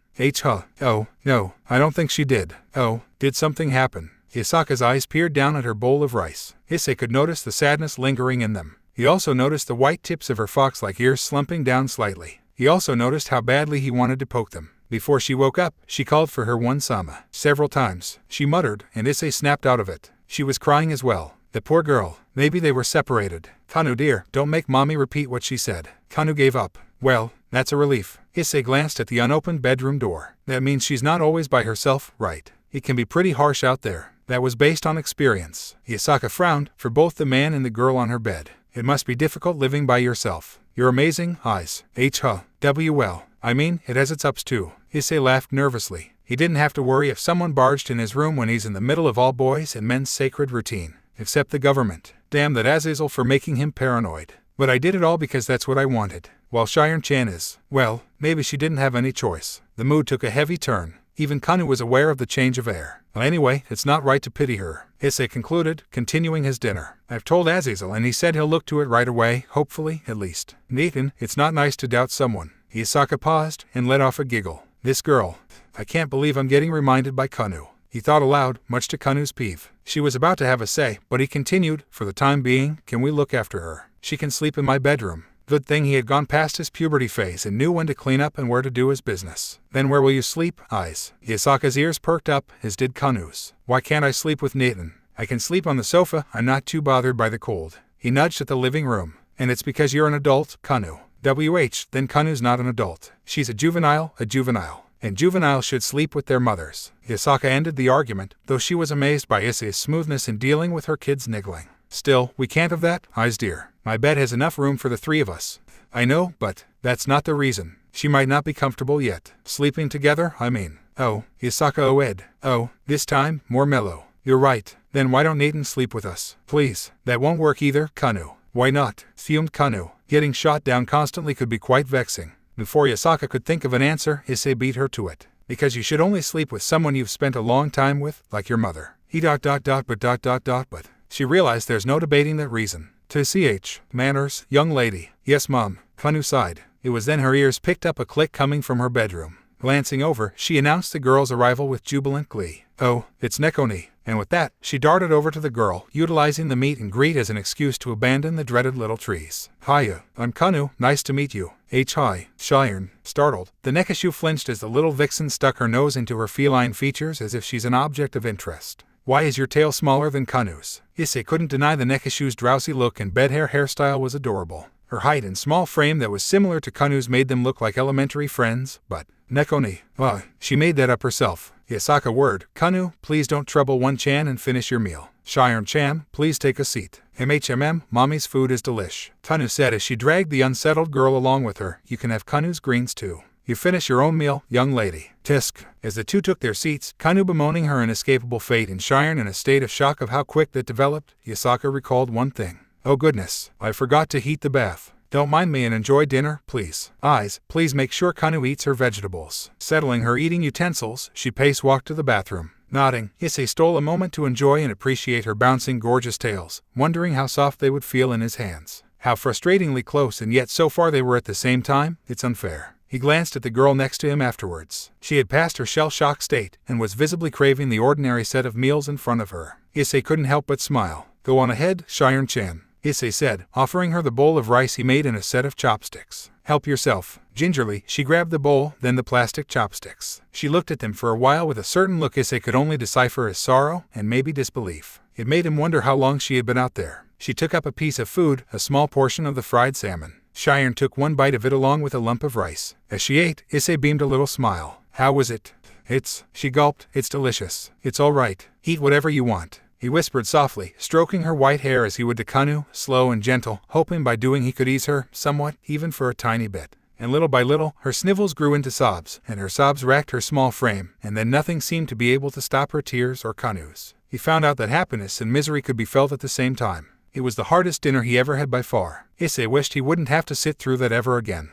Oh, no, I don't think she did. Oh, did something happen? Yasaka's eyes peered down at her bowl of rice. Issei could notice the sadness lingering in them. He also noticed the white tips of her fox-like ears slumping down slightly. He also noticed how badly he wanted to poke them. Before she woke up, she called for her one-sama. Several times, she muttered, and Issei snapped out of it. She was crying as well. The poor girl. Maybe they were separated. Kanu dear, don't make mommy repeat what she said. Kanu gave up. Well, that's a relief. Issei glanced at the unopened bedroom door. That means she's not always by herself, right? It can be pretty harsh out there. That was based on experience. Yasaka frowned, for both the man and the girl on her bed. It must be difficult living by yourself. You're amazing, eyes. Well, I mean, it has its ups too. Issei laughed nervously. He didn't have to worry if someone barged in his room when he's in the middle of all boys and men's sacred routine. Except the government. Damn that Azazel for making him paranoid. But I did it all because that's what I wanted. While Shiren-chan is, well, maybe she didn't have any choice. The mood took a heavy turn. Even Kanu was aware of the change of air. Well, anyway, it's not right to pity her. Issei concluded, continuing his dinner. I've told Azazel and he said he'll look to it right away, hopefully, at least. Nathan, it's not nice to doubt someone. Yasaka paused and let off a giggle. This girl. I can't believe I'm getting reminded by Kanu. He thought aloud, much to Kanu's peeve. She was about to have a say, but he continued, for the time being, can we look after her? She can sleep in my bedroom. Good thing he had gone past his puberty phase and knew when to clean up and where to do his business. Then where will you sleep, eyes? Yasaka's ears perked up, as did Kanu's. Why can't I sleep with Nathan? I can sleep on the sofa, I'm not too bothered by the cold. He nudged at the living room. And it's because you're an adult, Kanu. Then Kanu's not an adult. She's a juvenile. And juveniles should sleep with their mothers. Yasaka ended the argument, though she was amazed by Issei's smoothness in dealing with her kids niggling. Still, we can't have that, eyes dear. My bed has enough room for the three of us. I know, but that's not the reason. She might not be comfortable yet. Sleeping together, I mean. Oh, Yasaka oed. Oh, this time, more mellow. You're right. Then why don't Nathan sleep with us? Please. That won't work either, Kanu. Why not? Fumed Kanu. Getting shot down constantly could be quite vexing. Before Yasaka could think of an answer, Issei beat her to it. Because you should only sleep with someone you've spent a long time with, like your mother. But. She realized there's no debating that reason. To ch. Manners, young lady. Yes, Mom. Kanu sighed. It was then her ears picked up a click coming from her bedroom. Glancing over, she announced the girl's arrival with jubilant glee. Oh, it's Nekoni. And with that, she darted over to the girl, utilizing the meet and greet as an excuse to abandon the dreaded little trees. Hiya, I'm Kanu, nice to meet you. Hi, Shiren. Startled, the Nekishu flinched as the little vixen stuck her nose into her feline features as if she's an object of interest. Why is your tail smaller than Kanu's? Issei couldn't deny the Nekishu's drowsy look and bed hair hairstyle was adorable. Her height and small frame that was similar to Kanu's made them look like elementary friends, but Nekoni, she made that up herself. Yasaka word, Kanu, please don't trouble one-chan and finish your meal. Shiren-chan, please take a seat. Mommy's food is delish. Kanu said as she dragged the unsettled girl along with her. You can have Kanu's greens too. You finish your own meal, young lady. Tisk. As the two took their seats, Kanu bemoaning her inescapable fate and Shiren in a state of shock of how quick that developed, Yasaka recalled one thing. Oh goodness, I forgot to heat the bath. Don't mind me and enjoy dinner, please. Eyes, please make sure Kanu eats her vegetables. Settling her eating utensils, she pace-walked to the bathroom. Nodding, Issei stole a moment to enjoy and appreciate her bouncing gorgeous tails, wondering how soft they would feel in his hands. How frustratingly close and yet so far they were at the same time, it's unfair. He glanced at the girl next to him afterwards. She had passed her shell-shock state and was visibly craving the ordinary set of meals in front of her. Issei couldn't help but smile. Go on ahead, Shiren-chan. Issei said, offering her the bowl of rice he made and a set of chopsticks. Help yourself. Gingerly, she grabbed the bowl, then the plastic chopsticks. She looked at them for a while with a certain look Issei could only decipher as sorrow and maybe disbelief. It made him wonder how long she had been out there. She took up a piece of food, a small portion of the fried salmon. Cheyenne took one bite of it along with a lump of rice. As she ate, Issei beamed a little smile. How was it? She gulped, it's delicious. It's all right. Eat whatever you want. He whispered softly, stroking her white hair as he would to Kanu, slow and gentle, hoping by doing he could ease her, somewhat, even for a tiny bit. And little by little, her snivels grew into sobs, and her sobs racked her small frame, and then nothing seemed to be able to stop her tears or Kanu's. He found out that happiness and misery could be felt at the same time. It was the hardest dinner he ever had by far. Issei wished he wouldn't have to sit through that ever again.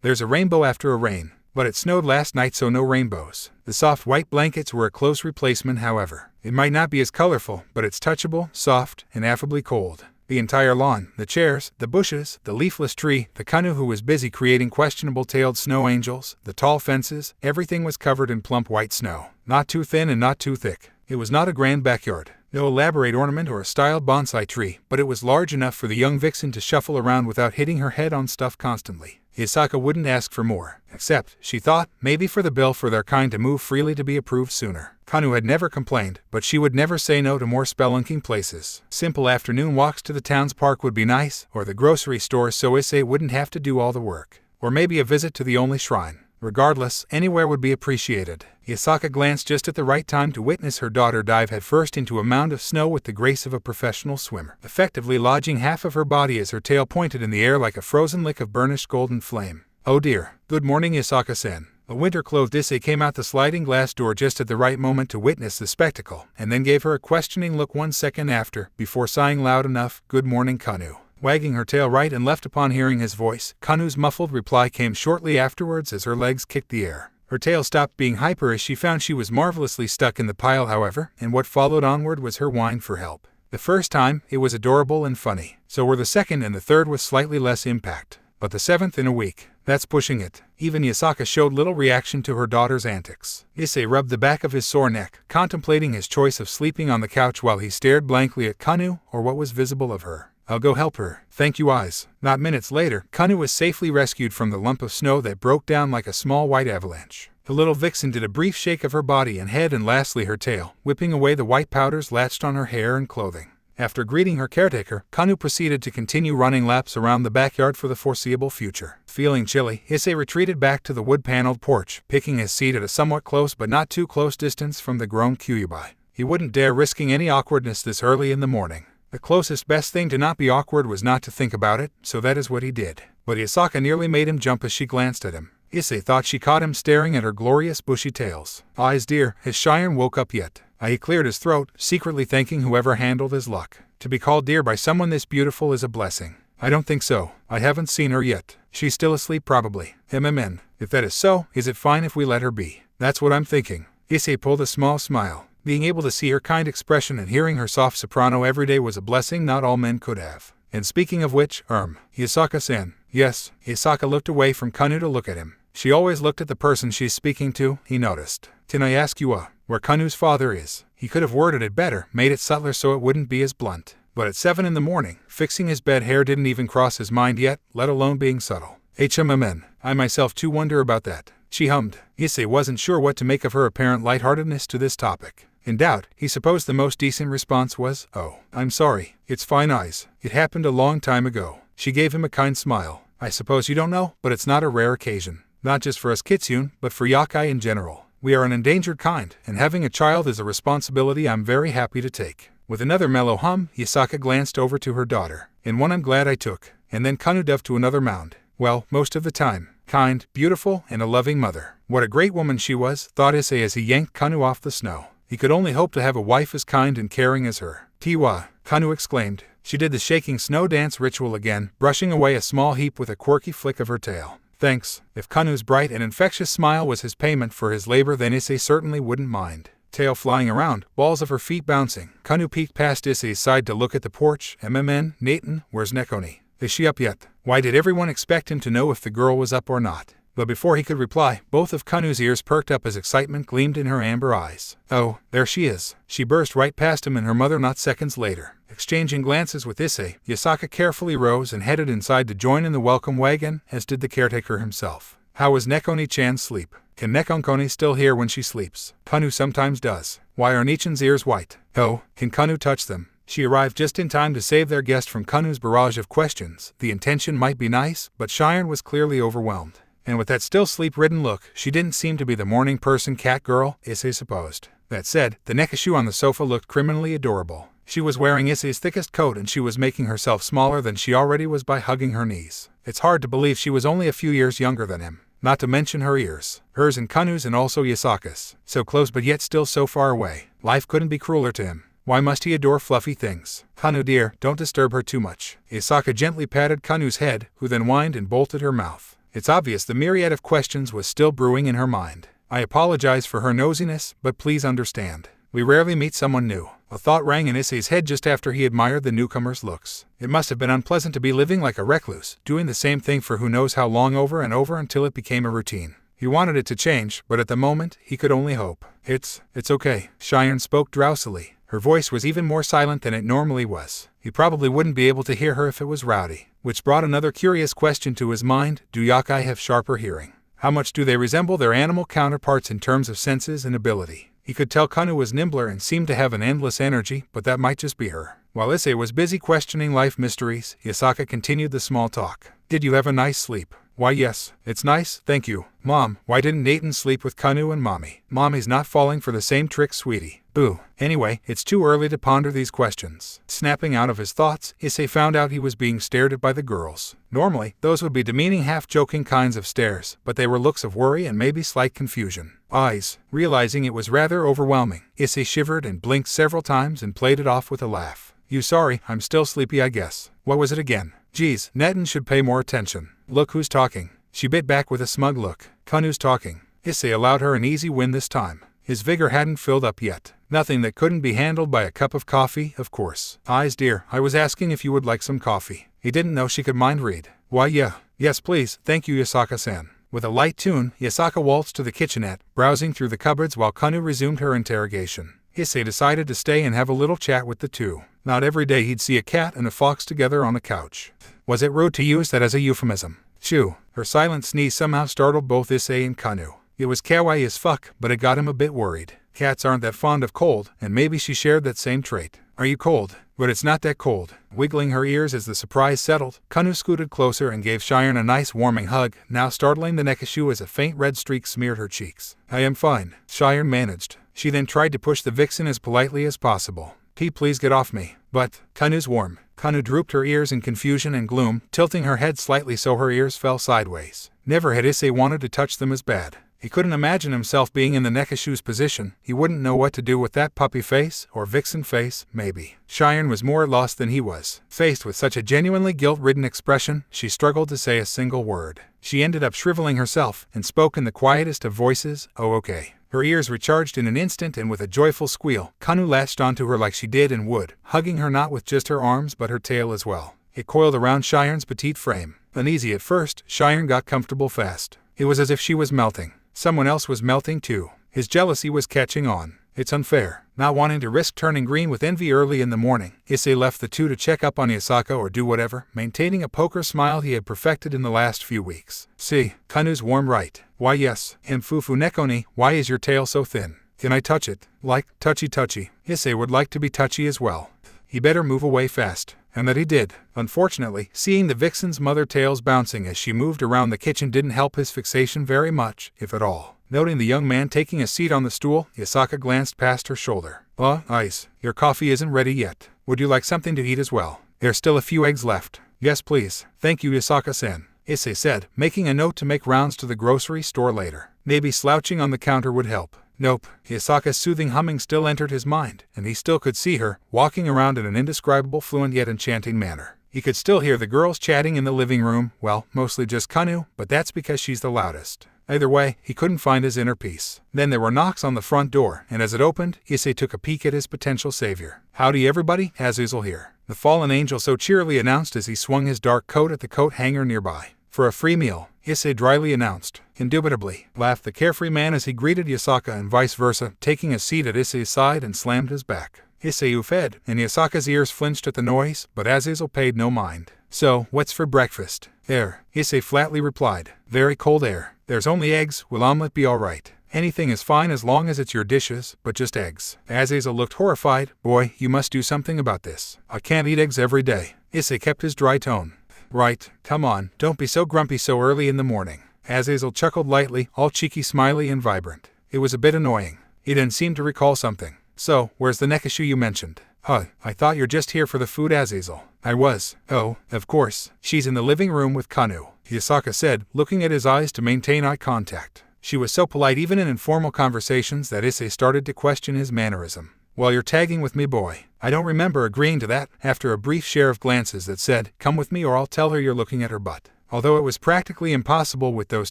There's a rainbow after a rain. But it snowed last night, so no rainbows. The soft white blankets were a close replacement, however. It might not be as colorful, but it's touchable, soft, and affably cold. The entire lawn, the chairs, the bushes, the leafless tree, the Kanu who was busy creating questionable-tailed snow angels, the tall fences, everything was covered in plump white snow. Not too thin and not too thick. It was not a grand backyard. No elaborate ornament or a styled bonsai tree, but it was large enough for the young vixen to shuffle around without hitting her head on stuff constantly. Hisaka wouldn't ask for more, except, she thought, maybe for the bill for their kind to move freely to be approved sooner. Kanu had never complained, but she would never say no to more spelunking places. Simple afternoon walks to the town's park would be nice, or the grocery store so Issei wouldn't have to do all the work. Or maybe a visit to the only shrine. Regardless, anywhere would be appreciated. Hisaka glanced just at the right time to witness her daughter dive headfirst into a mound of snow with the grace of a professional swimmer, effectively lodging half of her body as her tail pointed in the air like a frozen lick of burnished golden flame. Oh dear. Good morning, Hisaka-san. A winter-clothed Issei came out the sliding glass door just at the right moment to witness the spectacle, and then gave her a questioning look 1 second after, before sighing loud enough, "Good morning, Kanu." Wagging her tail right and left upon hearing his voice, Kanu's muffled reply came shortly afterwards as her legs kicked the air. Her tail stopped being hyper as she found she was marvelously stuck in the pile, however, and what followed onward was her whine for help. The first time, it was adorable and funny. So were the second and the third with slightly less impact. But the seventh in a week. That's pushing it. Even Hisaka showed little reaction to her daughter's antics. Issei rubbed the back of his sore neck, contemplating his choice of sleeping on the couch while he stared blankly at Kanu, or what was visible of her. I'll go help her. Thank you, eyes. Not minutes later, Kanu was safely rescued from the lump of snow that broke down like a small white avalanche. The little vixen did a brief shake of her body and head and lastly her tail, whipping away the white powders latched on her hair and clothing. After greeting her caretaker, Kanu proceeded to continue running laps around the backyard for the foreseeable future. Feeling chilly, Issei retreated back to the wood-paneled porch, picking his seat at a somewhat close but not too close distance from the grown Kyuubi. He wouldn't dare risking any awkwardness this early in the morning. The closest best thing to not be awkward was not to think about it, so that is what he did. But Hisaka nearly made him jump as she glanced at him. Issei thought she caught him staring at her glorious bushy tails. Eyes dear, has Cheyenne woke up yet? He cleared his throat, secretly thanking whoever handled his luck. To be called dear by someone this beautiful is a blessing. I don't think so. I haven't seen her yet. She's still asleep probably. If that is so, is it fine if we let her be? That's what I'm thinking. Issei pulled a small smile. Being able to see her kind expression and hearing her soft soprano every day was a blessing not all men could have. And speaking of which, Hisaka-san. Yes. Hisaka looked away from Kanu to look at him. She always looked at the person she's speaking to, he noticed. Can I ask you, where Kanu's father is? He could have worded it better, made it subtler so it wouldn't be as blunt. But at 7 in the morning, fixing his bed hair didn't even cross his mind yet, let alone being subtle. I myself too wonder about that. She hummed. Issei wasn't sure what to make of her apparent lightheartedness to this topic. In doubt, he supposed the most decent response was, "Oh, I'm sorry. It's fine, eyes. It happened a long time ago." She gave him a kind smile. I suppose you don't know, but it's not a rare occasion. Not just for us Kitsune, but for Yakai in general. We are an endangered kind, and having a child is a responsibility I'm very happy to take. With another mellow hum, Hisaka glanced over to her daughter. And one I'm glad I took. And then Kanu dove to another mound. Well, most of the time. Kind, beautiful, and a loving mother. What a great woman she was, thought Issei as he yanked Kanu off the snow. He could only hope to have a wife as kind and caring as her. Tiwa, Kanu exclaimed. She did the shaking snow dance ritual again, brushing away a small heap with a quirky flick of her tail. Thanks. If Kanu's bright and infectious smile was his payment for his labor, then Issei certainly wouldn't mind. Tail flying around, balls of her feet bouncing, Kanu peeked past Issei's side to look at the porch. Nathan, where's Nekoni? Is she up yet? Why did everyone expect him to know if the girl was up or not? But before he could reply, both of Kanu's ears perked up as excitement gleamed in her amber eyes. Oh, there she is. She burst right past him and her mother not seconds later. Exchanging glances with Issei, Yasaka carefully rose and headed inside to join in the welcome wagon, as did the caretaker himself. How was Nekoni-chan's sleep? Can Nekonkoni still hear when she sleeps? Kanu sometimes does. Why are Nichan's ears white? Oh, can Kanu touch them? She arrived just in time to save their guest from Kanu's barrage of questions. The intention might be nice, but Cheyenne was clearly overwhelmed. And with that still sleep-ridden look, she didn't seem to be the morning person cat girl Issei supposed. That said, the Nekashu on the sofa looked criminally adorable. She was wearing Issei's thickest coat and she was making herself smaller than she already was by hugging her knees. It's hard to believe she was only a few years younger than him. Not to mention her ears. Hers and Kanu's and also Yasaka's. So close but yet still so far away. Life couldn't be crueler to him. Why must he adore fluffy things? Kanu dear, don't disturb her too much. Yasaka gently patted Kanu's head, who then whined and bolted her mouth. It's obvious the myriad of questions was still brewing in her mind. I apologize for her nosiness, but please understand. We rarely meet someone new. A thought rang in Issei's head just after he admired the newcomer's looks. It must have been unpleasant to be living like a recluse, doing the same thing for who knows how long over and over until it became a routine. He wanted it to change, but at the moment, he could only hope. It's okay. Cheyenne spoke drowsily. Her voice was even more silent than it normally was. He probably wouldn't be able to hear her if it was rowdy. Which brought another curious question to his mind. Do yakai have sharper hearing? How much do they resemble their animal counterparts in terms of senses and ability? He could tell Kanu was nimbler and seemed to have an endless energy, but that might just be her. While Issei was busy questioning life mysteries, Yasaka continued the small talk. Did you have a nice sleep? Why yes, it's nice, thank you. Mom, why didn't Nathan sleep with Kanu and Mommy? Mommy's not falling for the same trick, sweetie. Boo. Anyway, it's too early to ponder these questions. Snapping out of his thoughts, Issei found out he was being stared at by the girls. Normally, those would be demeaning half-joking kinds of stares, but they were looks of worry and maybe slight confusion. Eyes. Realizing it was rather overwhelming, Issei shivered and blinked several times and played it off with a laugh. You sorry, I'm still sleepy I guess. What was it again? Geez, Netten should pay more attention. Look who's talking. She bit back with a smug look. Kanu's talking. Issei allowed her an easy win this time. His vigor hadn't filled up yet. Nothing that couldn't be handled by a cup of coffee, of course. Eyes dear, I was asking if you would like some coffee. He didn't know she could mind read. Why yeah. Yes please, thank you Yasaka-san. With a light tune, Yasaka waltzed to the kitchenette, browsing through the cupboards while Kanu resumed her interrogation. Issei decided to stay and have a little chat with the two. Not every day he'd see a cat and a fox together on a couch. Was it rude to use that as a euphemism? Shoo. Her silent sneeze somehow startled both Issei and Kanu. It was kawaii as fuck, but it got him a bit worried. Cats aren't that fond of cold, and maybe she shared that same trait. Are you cold? But it's not that cold. Wiggling her ears as the surprise settled, Kanu scooted closer and gave Cheyenne a nice warming hug, now startling the Nekashu as a faint red streak smeared her cheeks. I am fine, Cheyenne managed. She then tried to push the vixen as politely as possible. Please get off me. But, Kanu's warm. Kanu drooped her ears in confusion and gloom, tilting her head slightly so her ears fell sideways. Never had Issei wanted to touch them as bad. He couldn't imagine himself being in the Nekashu's position. He wouldn't know what to do with that puppy face, or vixen face, maybe. Cheyenne was more lost than he was. Faced with such a genuinely guilt-ridden expression, she struggled to say a single word. She ended up shriveling herself, and spoke in the quietest of voices, oh okay. Her ears recharged in an instant and with a joyful squeal, Kanu latched onto her like she did and would, hugging her not with just her arms but her tail as well. It coiled around Cheyenne's petite frame. Uneasy at first, Cheyenne got comfortable fast. It was as if she was melting. Someone else was melting too. His jealousy was catching on. It's unfair. Not wanting to risk turning green with envy early in the morning, Issei left the two to check up on Yasaka or do whatever, maintaining a poker smile he had perfected in the last few weeks. See, Kanu's warm right. Why yes, Mfufu Nekoni, why is your tail so thin? Can I touch it? Like, touchy. Issei would like to be touchy as well. He better move away fast. And that he did. Unfortunately, seeing the vixen's mother tails bouncing as she moved around the kitchen didn't help his fixation very much, if at all. Noting the young man taking a seat on the stool, Yasaka glanced past her shoulder. Ice, your coffee isn't ready yet. Would you like something to eat as well? There's still a few eggs left. Yes please. Thank you Yasaka-san, Issei said, making a note to make rounds to the grocery store later. Maybe slouching on the counter would help. Nope. Yasaka's soothing humming still entered his mind, and he still could see her, walking around in an indescribable fluent yet enchanting manner. He could still hear the girls chatting in the living room, well, mostly just Kanu, but that's because she's the loudest. Either way, he couldn't find his inner peace. Then there were knocks on the front door, and as it opened, Issei took a peek at his potential savior. Howdy everybody, Azuzel here. The fallen angel so cheerily announced as he swung his dark coat at the coat hanger nearby. For a free meal. Issei dryly announced. Indubitably, laughed the carefree man as he greeted Yasaka and vice versa, taking a seat at Issei's side and slammed his back. Issei oofed, and Yasaka's ears flinched at the noise, but Azazel paid no mind. So, what's for breakfast? Air, Issei flatly replied. Very cold air. There's only eggs, will omelet be alright? Anything is fine as long as it's your dishes, but just eggs. Azazel looked horrified. Boy, you must do something about this. I can't eat eggs every day. Issei kept his dry tone. Right, come on, don't be so grumpy so early in the morning. Azazel chuckled lightly, all cheeky, smiley, and vibrant. It was a bit annoying. He didn't seem to recall something. So, where's the Nekishu you mentioned? I thought you're just here for the food, Azazel. I was. Oh, of course. She's in the living room with Kanu, Yasaka said, looking at his eyes to maintain eye contact. She was so polite even in informal conversations that Issei started to question his mannerism. Well, you're tagging with me, boy. I don't remember agreeing to that, after a brief share of glances that said, come with me or I'll tell her you're looking at her butt. Although it was practically impossible with those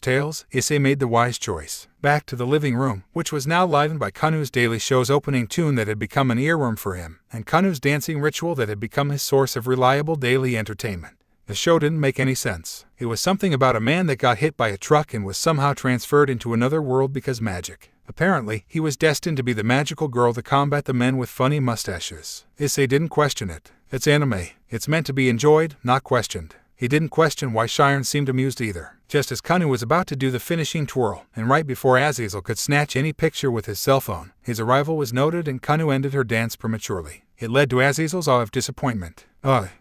tales, Issei made the wise choice. Back to the living room, which was now livened by Kanu's daily show's opening tune that had become an earworm for him, and Kanu's dancing ritual that had become his source of reliable daily entertainment. The show didn't make any sense. It was something about a man that got hit by a truck and was somehow transferred into another world because magic. Apparently, he was destined to be the magical girl to combat the men with funny mustaches. Issei didn't question it. It's anime. It's meant to be enjoyed, not questioned. He didn't question why Shiren seemed amused either. Just as Kanu was about to do the finishing twirl, and right before Azazel could snatch any picture with his cell phone, his arrival was noted and Kanu ended her dance prematurely. It led to Azazel's awe of disappointment.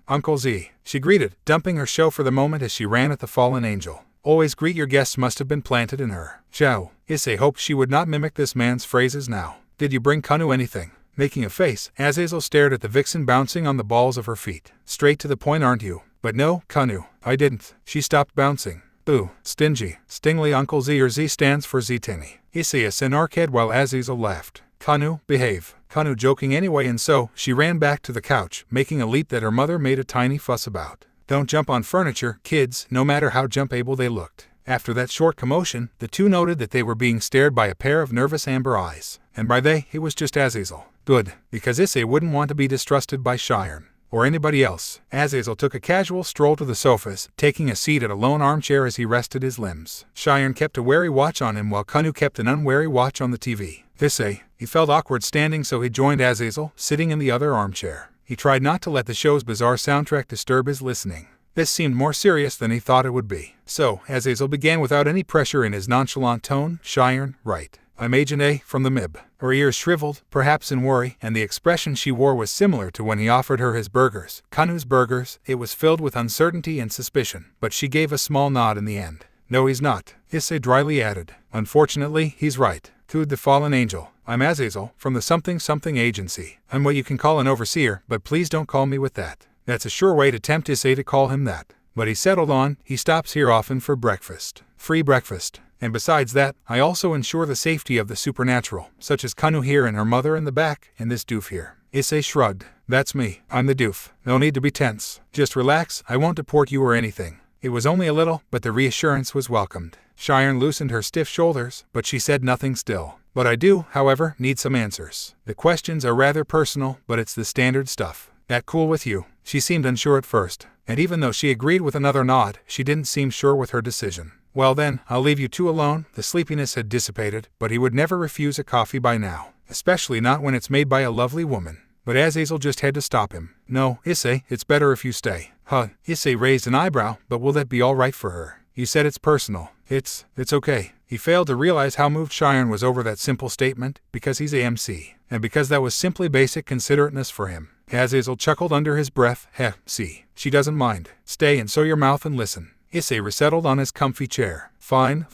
Uncle Z, she greeted, dumping her show for the moment as she ran at the fallen angel. Always greet your guests must have been planted in her. Zhao. Issei hoped she would not mimic this man's phrases now. Did you bring Kanu anything? Making a face, Azazel stared at the vixen bouncing on the balls of her feet. Straight to the point, aren't you? But no, Kanu, I didn't. She stopped bouncing. Boo, stingy. Stingly Uncle Z, or Z stands for Ztini. Issei an arcade while Azazel laughed. Kanu, behave. Kanu joking anyway, and so, she ran back to the couch, making a leap that her mother made a tiny fuss about. Don't jump on furniture, kids, no matter how jump-able they looked. After that short commotion, the two noted that they were being stared by a pair of nervous amber eyes. And by they, it was just Azazel. Good, because Issei wouldn't want to be distrusted by Shiren. Or anybody else. Azazel took a casual stroll to the sofas, taking a seat at a lone armchair as he rested his limbs. Shiren kept a wary watch on him while Kanu kept an unwary watch on the TV. Issei, he felt awkward standing, so he joined Azazel, sitting in the other armchair. He tried not to let the show's bizarre soundtrack disturb his listening. This seemed more serious than he thought it would be. So, Azazel began without any pressure in his nonchalant tone. Shiren, right. I'm Agent A from the MIB. Her ears shriveled, perhaps in worry, and the expression she wore was similar to when he offered her his burgers. Kanu's burgers. It was filled with uncertainty and suspicion, but she gave a small nod in the end. No, he's not, Issei dryly added. Unfortunately, he's right. Cooed the fallen angel. I'm Azazel, from the something-something agency. I'm what you can call an overseer, but please don't call me with that. That's a sure way to tempt Issei to call him that. But he settled on, he stops here often for breakfast. Free breakfast. And besides that, I also ensure the safety of the supernatural, such as Kanu here and her mother in the back, and this doof here. Issei shrugged. That's me. I'm the doof. No need to be tense. Just relax, I won't deport you or anything. It was only a little, but the reassurance was welcomed. Shiren loosened her stiff shoulders, but she said nothing still. But I do, however, need some answers. The questions are rather personal, but it's the standard stuff. That cool with you? She seemed unsure at first, and even though she agreed with another nod, she didn't seem sure with her decision. Well then, I'll leave you two alone. The sleepiness had dissipated, but he would never refuse a coffee by now, especially not when it's made by a lovely woman. But Azazel just had to stop him. No, Issei, it's better if you stay. Issei raised an eyebrow, but will that be all right for her? You said it's personal. It's okay. He failed to realize how moved Shiren was over that simple statement, because he's AMC, and because that was simply basic considerateness for him. Azazel chuckled under his breath. See, she doesn't mind. Stay and sew your mouth and listen. Issei resettled on his comfy chair. Fine,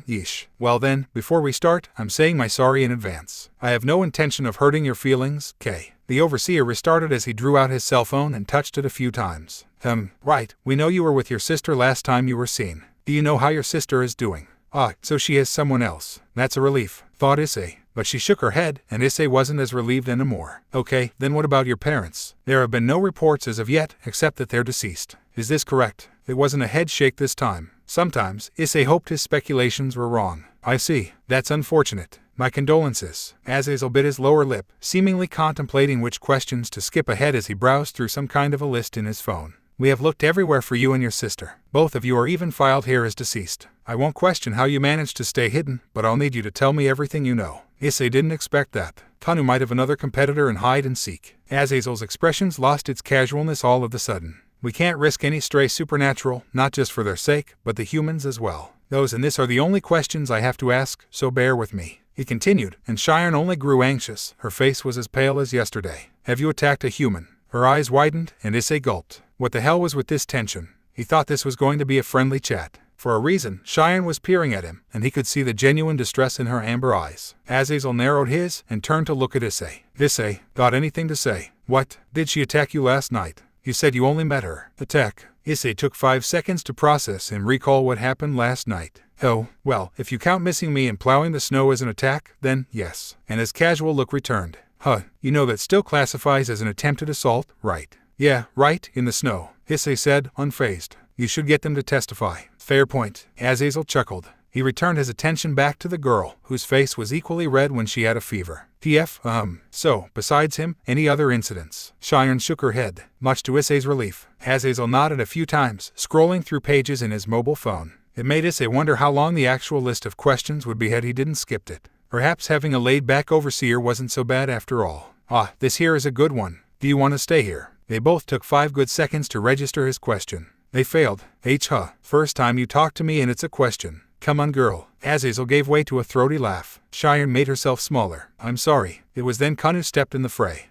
yeesh. Well then, before we start, I'm saying my sorry in advance. I have no intention of hurting your feelings, K. The overseer restarted as he drew out his cell phone and touched it a few times. Right, we know you were with your sister last time you were seen. Do you know how your sister is doing? So she has someone else. That's a relief, thought Issei. But she shook her head, and Issei wasn't as relieved anymore. Okay, then what about your parents? There have been no reports as of yet, except that they're deceased. Is this correct? It wasn't a head shake this time. Sometimes, Issei hoped his speculations were wrong. I see. That's unfortunate. My condolences. Azazel bit his lower lip, seemingly contemplating which questions to skip ahead as he browsed through some kind of a list in his phone. We have looked everywhere for you and your sister. Both of you are even filed here as deceased. I won't question how you managed to stay hidden, but I'll need you to tell me everything you know. Issei didn't expect that. Kanu might have another competitor in hide and seek. Azazel's expressions lost its casualness all of a sudden. We can't risk any stray supernatural, not just for their sake, but the humans as well. Those and this are the only questions I have to ask, so bear with me. He continued, and Cheyenne only grew anxious. Her face was as pale as yesterday. Have you attacked a human? Her eyes widened, and Issei gulped. What the hell was with this tension? He thought this was going to be a friendly chat. For a reason, Cheyenne was peering at him, and he could see the genuine distress in her amber eyes. Azazel narrowed his and turned to look at Issei. Issei, got anything to say? What? Did she attack you last night? You said you only met her. Attack. Issei took 5 seconds to process and recall what happened last night. Oh, well, if you count missing me and plowing the snow as an attack, then yes. And his casual look returned. Huh, you know that still classifies as an attempted assault, right? Yeah, right, in the snow, Issei said, unfazed. You should get them to testify. Fair point. Azazel chuckled. He returned his attention back to the girl, whose face was equally red when she had a fever. So, besides him, any other incidents? Cheyenne shook her head, much to Issei's relief. Azazel nodded a few times, scrolling through pages in his mobile phone. It made Issei wonder how long the actual list of questions would be had he didn't skip it. Perhaps having a laid-back overseer wasn't so bad after all. Ah, this here is a good one. Do you want to stay here? They both took 5 good seconds to register his question. They failed. First time you talk to me and it's a question. Come on, girl. Azazel gave way to a throaty laugh. Cheyenne made herself smaller. I'm sorry. It was then Kanu stepped in the fray.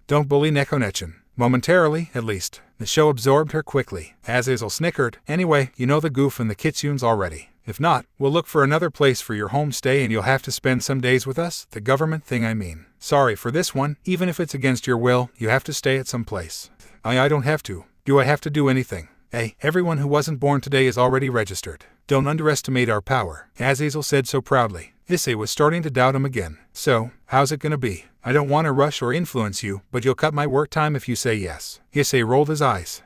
Don't bully Nekonechin. Momentarily, at least. The show absorbed her quickly. Azazel snickered. Anyway, you know the goof and the kitsunes already. If not, we'll look for another place for your homestay and you'll have to spend some days with us, the government thing I mean. Sorry for this one, even if it's against your will, you have to stay at some place. I don't have to. Do I have to do anything? Hey, everyone who wasn't born today is already registered. Don't underestimate our power, Azazel said so proudly. Issei was starting to doubt him again. So, how's it gonna be? I don't want to rush or influence you, but you'll cut my work time if you say yes. Issei rolled his eyes.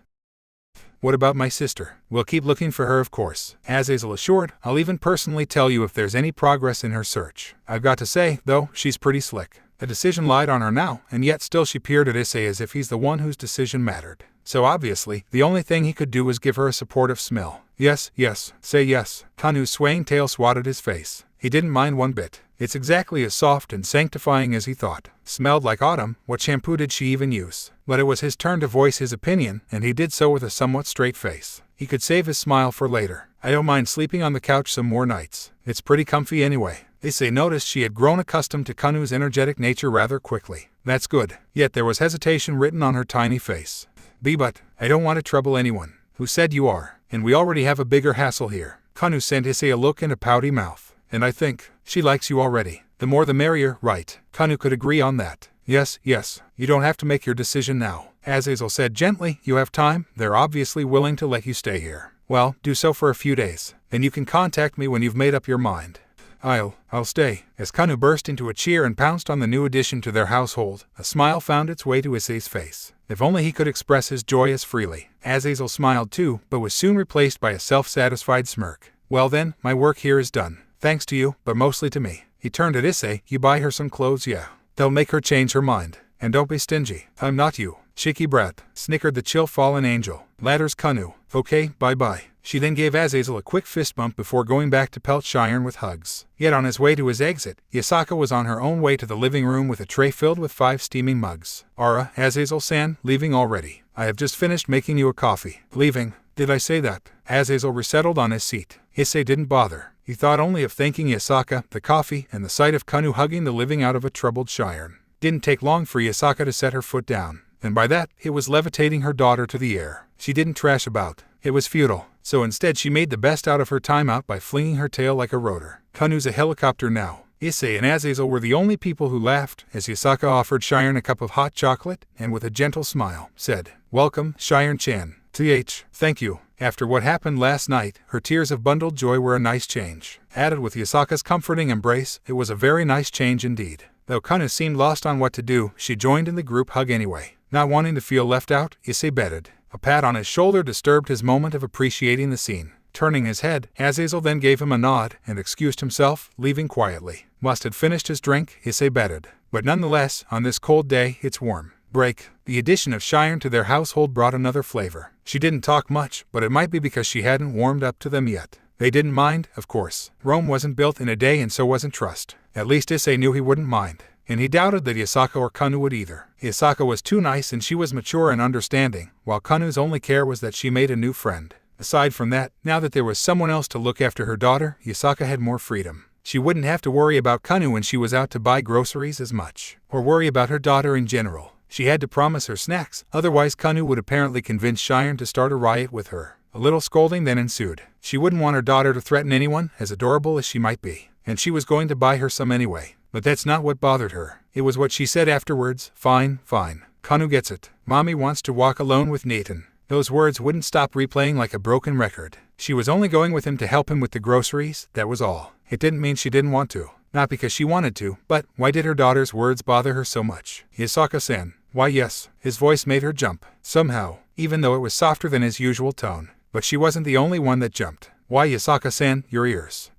What about my sister? We'll keep looking for her, of course. Azazel assured. I'll even personally tell you if there's any progress in her search. I've got to say, though, she's pretty slick. The decision lied on her now, and yet still she peered at Issei as if he's the one whose decision mattered. So obviously, the only thing he could do was give her a supportive smell. Yes, say yes. Kanu's swaying tail swatted his face. He didn't mind one bit. It's exactly as soft and sanctifying as he thought. Smelled like autumn. What shampoo did she even use? But it was his turn to voice his opinion, and he did so with a somewhat straight face. He could save his smile for later. I don't mind sleeping on the couch some more nights. It's pretty comfy anyway. Issei noticed she had grown accustomed to Kanu's energetic nature rather quickly. That's good. Yet there was hesitation written on her tiny face. But I don't want to trouble anyone. Who said you are? And we already have a bigger hassle here. Kanu sent Issei a look and a pouty mouth. And I think she likes you already. The more the merrier, right? Kanu could agree on that. Yes. You don't have to make your decision now. Azazel said gently, you have time. They're obviously willing to let you stay here. Well, do so for a few days. Then you can contact me when you've made up your mind. I'll stay. As Kanu burst into a cheer and pounced on the new addition to their household, a smile found its way to Issei's face. If only he could express his joy as freely. Azazel smiled too, but was soon replaced by a self-satisfied smirk. Well then, my work here is done. Thanks to you, but mostly to me. He turned at Issei. You buy her some clothes, yeah. They'll make her change her mind. And don't be stingy. I'm not you. Cheeky brat, snickered the chill fallen angel. Ladders Kanu. Okay, bye-bye. She then gave Azazel a quick fist bump before going back to pelt Cheyenne with hugs. Yet on his way to his exit, Yasaka was on her own way to the living room with a tray filled with 5 steaming mugs. Ara, Azazel-san, leaving already. I have just finished making you a coffee. Leaving? Did I say that? Azazel resettled on his seat. Issei didn't bother. He thought only of thanking Yasaka, the coffee, and the sight of Kanu hugging the living out of a troubled Cheyenne. Didn't take long for Yasaka to set her foot down. And by that, it was levitating her daughter to the air. She didn't trash about. It was futile. So instead she made the best out of her time out by flinging her tail like a rotor. Kanu's a helicopter now. Issei and Azazel were the only people who laughed as Yasaka offered Cheyenne a cup of hot chocolate and with a gentle smile, said, Welcome, Cheyenne-chan. Thank you. After what happened last night, her tears of bundled joy were a nice change. Added with Yasaka's comforting embrace, it was a very nice change indeed. Though Kanu seemed lost on what to do, she joined in the group hug anyway. Not wanting to feel left out, Issei betted. A pat on his shoulder disturbed his moment of appreciating the scene. Turning his head, Azazel then gave him a nod and excused himself, leaving quietly. Must had finished his drink, Issei betted. But nonetheless, on this cold day, it's warm. Break. The addition of Cheyenne to their household brought another flavor. She didn't talk much, but it might be because she hadn't warmed up to them yet. They didn't mind, of course. Rome wasn't built in a day and so wasn't trust. At least Issei knew he wouldn't mind. And he doubted that Yasaka or Kanu would either. Yasaka was too nice and she was mature and understanding, while Kanu's only care was that she made a new friend. Aside from that, now that there was someone else to look after her daughter, Yasaka had more freedom. She wouldn't have to worry about Kanu when she was out to buy groceries as much, or worry about her daughter in general. She had to promise her snacks, otherwise Kanu would apparently convince Cheyenne to start a riot with her. A little scolding then ensued. She wouldn't want her daughter to threaten anyone, as adorable as she might be, and she was going to buy her some anyway. But that's not what bothered her. It was what she said afterwards. Fine, fine. Kanu gets it. Mommy wants to walk alone with Nathan. Those words wouldn't stop replaying like a broken record. She was only going with him to help him with the groceries, that was all. It didn't mean she didn't want to. Not because she wanted to, but why did her daughter's words bother her so much? Yasaka-san. Why yes. His voice made her jump. Somehow, even though it was softer than his usual tone. But she wasn't the only one that jumped. Why Yasaka-san, your ears.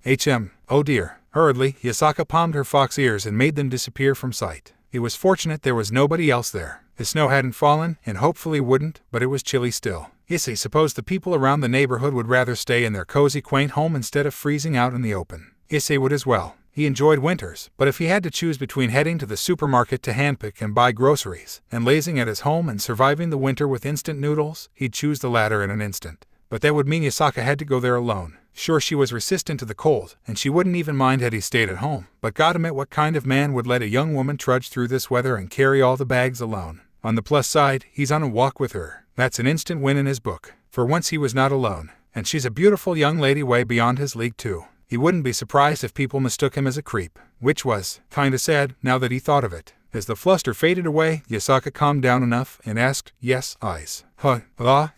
Oh dear. Hurriedly, Yasaka palmed her fox ears and made them disappear from sight. It was fortunate there was nobody else there. The snow hadn't fallen, and hopefully wouldn't, but it was chilly still. Issei supposed the people around the neighborhood would rather stay in their cozy quaint home instead of freezing out in the open. Issei would as well. He enjoyed winters, but if he had to choose between heading to the supermarket to handpick and buy groceries, and lazing at his home and surviving the winter with instant noodles, he'd choose the latter in an instant. But that would mean Yasaka had to go there alone. Sure, she was resistant to the cold, and she wouldn't even mind had he stayed at home, but God admit what kind of man would let a young woman trudge through this weather and carry all the bags alone. On the plus side, he's on a walk with her. That's an instant win in his book. For once he was not alone, and she's a beautiful young lady way beyond his league too. He wouldn't be surprised if people mistook him as a creep, which was kinda sad now that he thought of it. As the fluster faded away, Yasaka calmed down enough and asked, yes, eyes.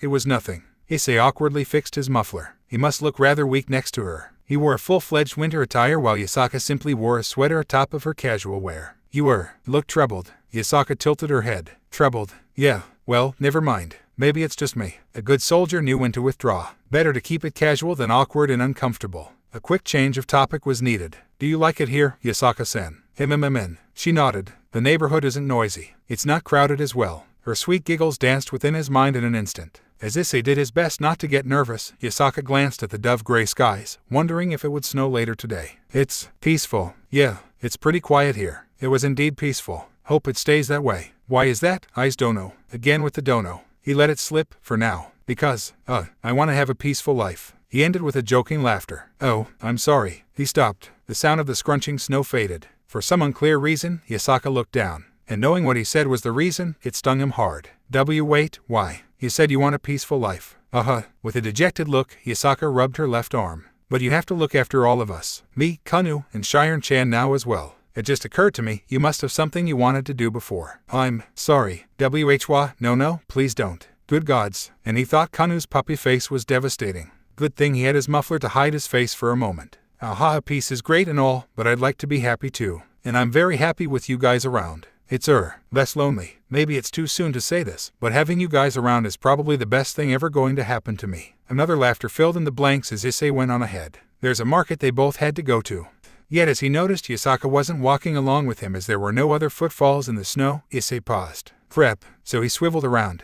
It was nothing. Issei awkwardly fixed his muffler. He must look rather weak next to her. He wore a full-fledged winter attire while Yasaka simply wore a sweater atop of her casual wear. You look troubled. Yasaka tilted her head. Troubled? Yeah, well, never mind. Maybe it's just me. A good soldier knew when to withdraw. Better to keep it casual than awkward and uncomfortable. A quick change of topic was needed. Do you like it here, Yasaka-san? She nodded. The neighborhood isn't noisy. It's not crowded as well. Her sweet giggles danced within his mind in an instant. As Issei did his best not to get nervous, Yasaka glanced at the dove-gray skies, wondering if it would snow later today. It's peaceful. Yeah, it's pretty quiet here. It was indeed peaceful. Hope it stays that way. Why is that? Eyes dono. Again with the dono. He let it slip, for now. Because, I want to have a peaceful life. He ended with a joking laughter. Oh, I'm sorry. He stopped. The sound of the scrunching snow faded. For some unclear reason, Yasaka looked down. And knowing what he said was the reason, it stung him hard. Wait, why? You said you want a peaceful life. With a dejected look, Yasaka rubbed her left arm. But you have to look after all of us. Me, Kanu, and Cheyenne-chan now as well. It just occurred to me, you must have something you wanted to do before. I'm sorry. No, please don't. Good gods. And he thought Kanu's puppy face was devastating. Good thing he had his muffler to hide his face for a moment. Peace is great and all, but I'd like to be happy too. And I'm very happy with you guys around. It's less lonely. Maybe it's too soon to say this, but having you guys around is probably the best thing ever going to happen to me. Another laughter filled in the blanks as Issei went on ahead. There's a market they both had to go to. Yet as he noticed Yasaka wasn't walking along with him as there were no other footfalls in the snow, Issei paused. Crap, so he swiveled around.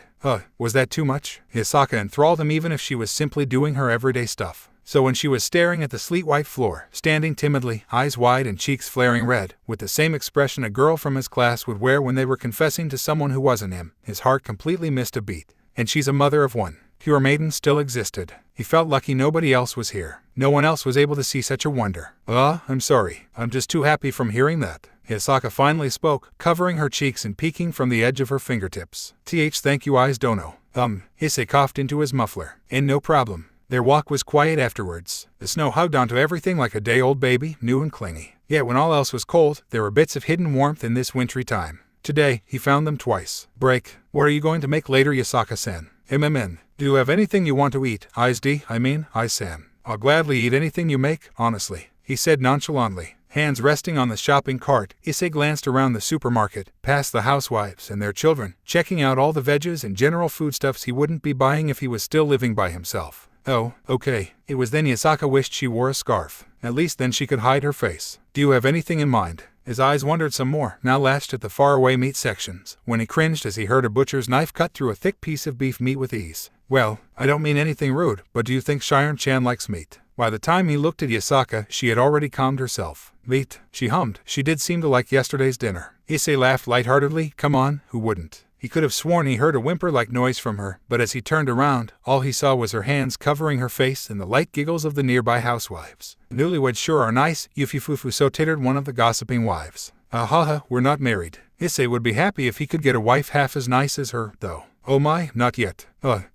Was that too much? Yasaka enthralled him even if she was simply doing her everyday stuff. So when she was staring at the sleet-white floor, standing timidly, eyes wide and cheeks flaring red, with the same expression a girl from his class would wear when they were confessing to someone who wasn't him, his heart completely missed a beat. And she's a mother of one. Pure maiden still existed. He felt lucky nobody else was here. No one else was able to see such a wonder. I'm sorry. I'm just too happy from hearing that. Yasaka finally spoke, covering her cheeks and peeking from the edge of her fingertips. Thank you, eyes dono. Issei coughed into his muffler. And no problem. Their walk was quiet afterwards. The snow hugged onto everything like a day-old baby, new and clingy. Yet when all else was cold, there were bits of hidden warmth in this wintry time. Today, he found them twice. Break. What are you going to make later, Yasaka-san? Do you have anything you want to eat? Eyes-san. I'll gladly eat anything you make, honestly, he said nonchalantly. Hands resting on the shopping cart, Issei glanced around the supermarket, past the housewives and their children, checking out all the veggies and general foodstuffs he wouldn't be buying if he was still living by himself. Oh, okay. It was then Yasaka wished she wore a scarf. At least then she could hide her face. Do you have anything in mind? His eyes wandered some more, now lashed at the faraway meat sections, when he cringed as he heard a butcher's knife cut through a thick piece of beef meat with ease. Well, I don't mean anything rude, but do you think Shiren-chan likes meat? By the time he looked at Yasaka, she had already calmed herself. Meat, she hummed. She did seem to like yesterday's dinner. Issei laughed lightheartedly. Come on, who wouldn't? He could have sworn he heard a whimper-like noise from her, but as he turned around, all he saw was her hands covering her face and the light giggles of the nearby housewives. Newlyweds sure are nice, Yufifufu, so tittered one of the gossiping wives. Ahaha, we're not married. Issei would be happy if he could get a wife half as nice as her, though. Oh my, not yet.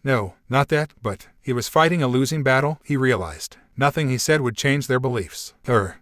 No, not that, but he was fighting a losing battle, he realized. Nothing he said would change their beliefs.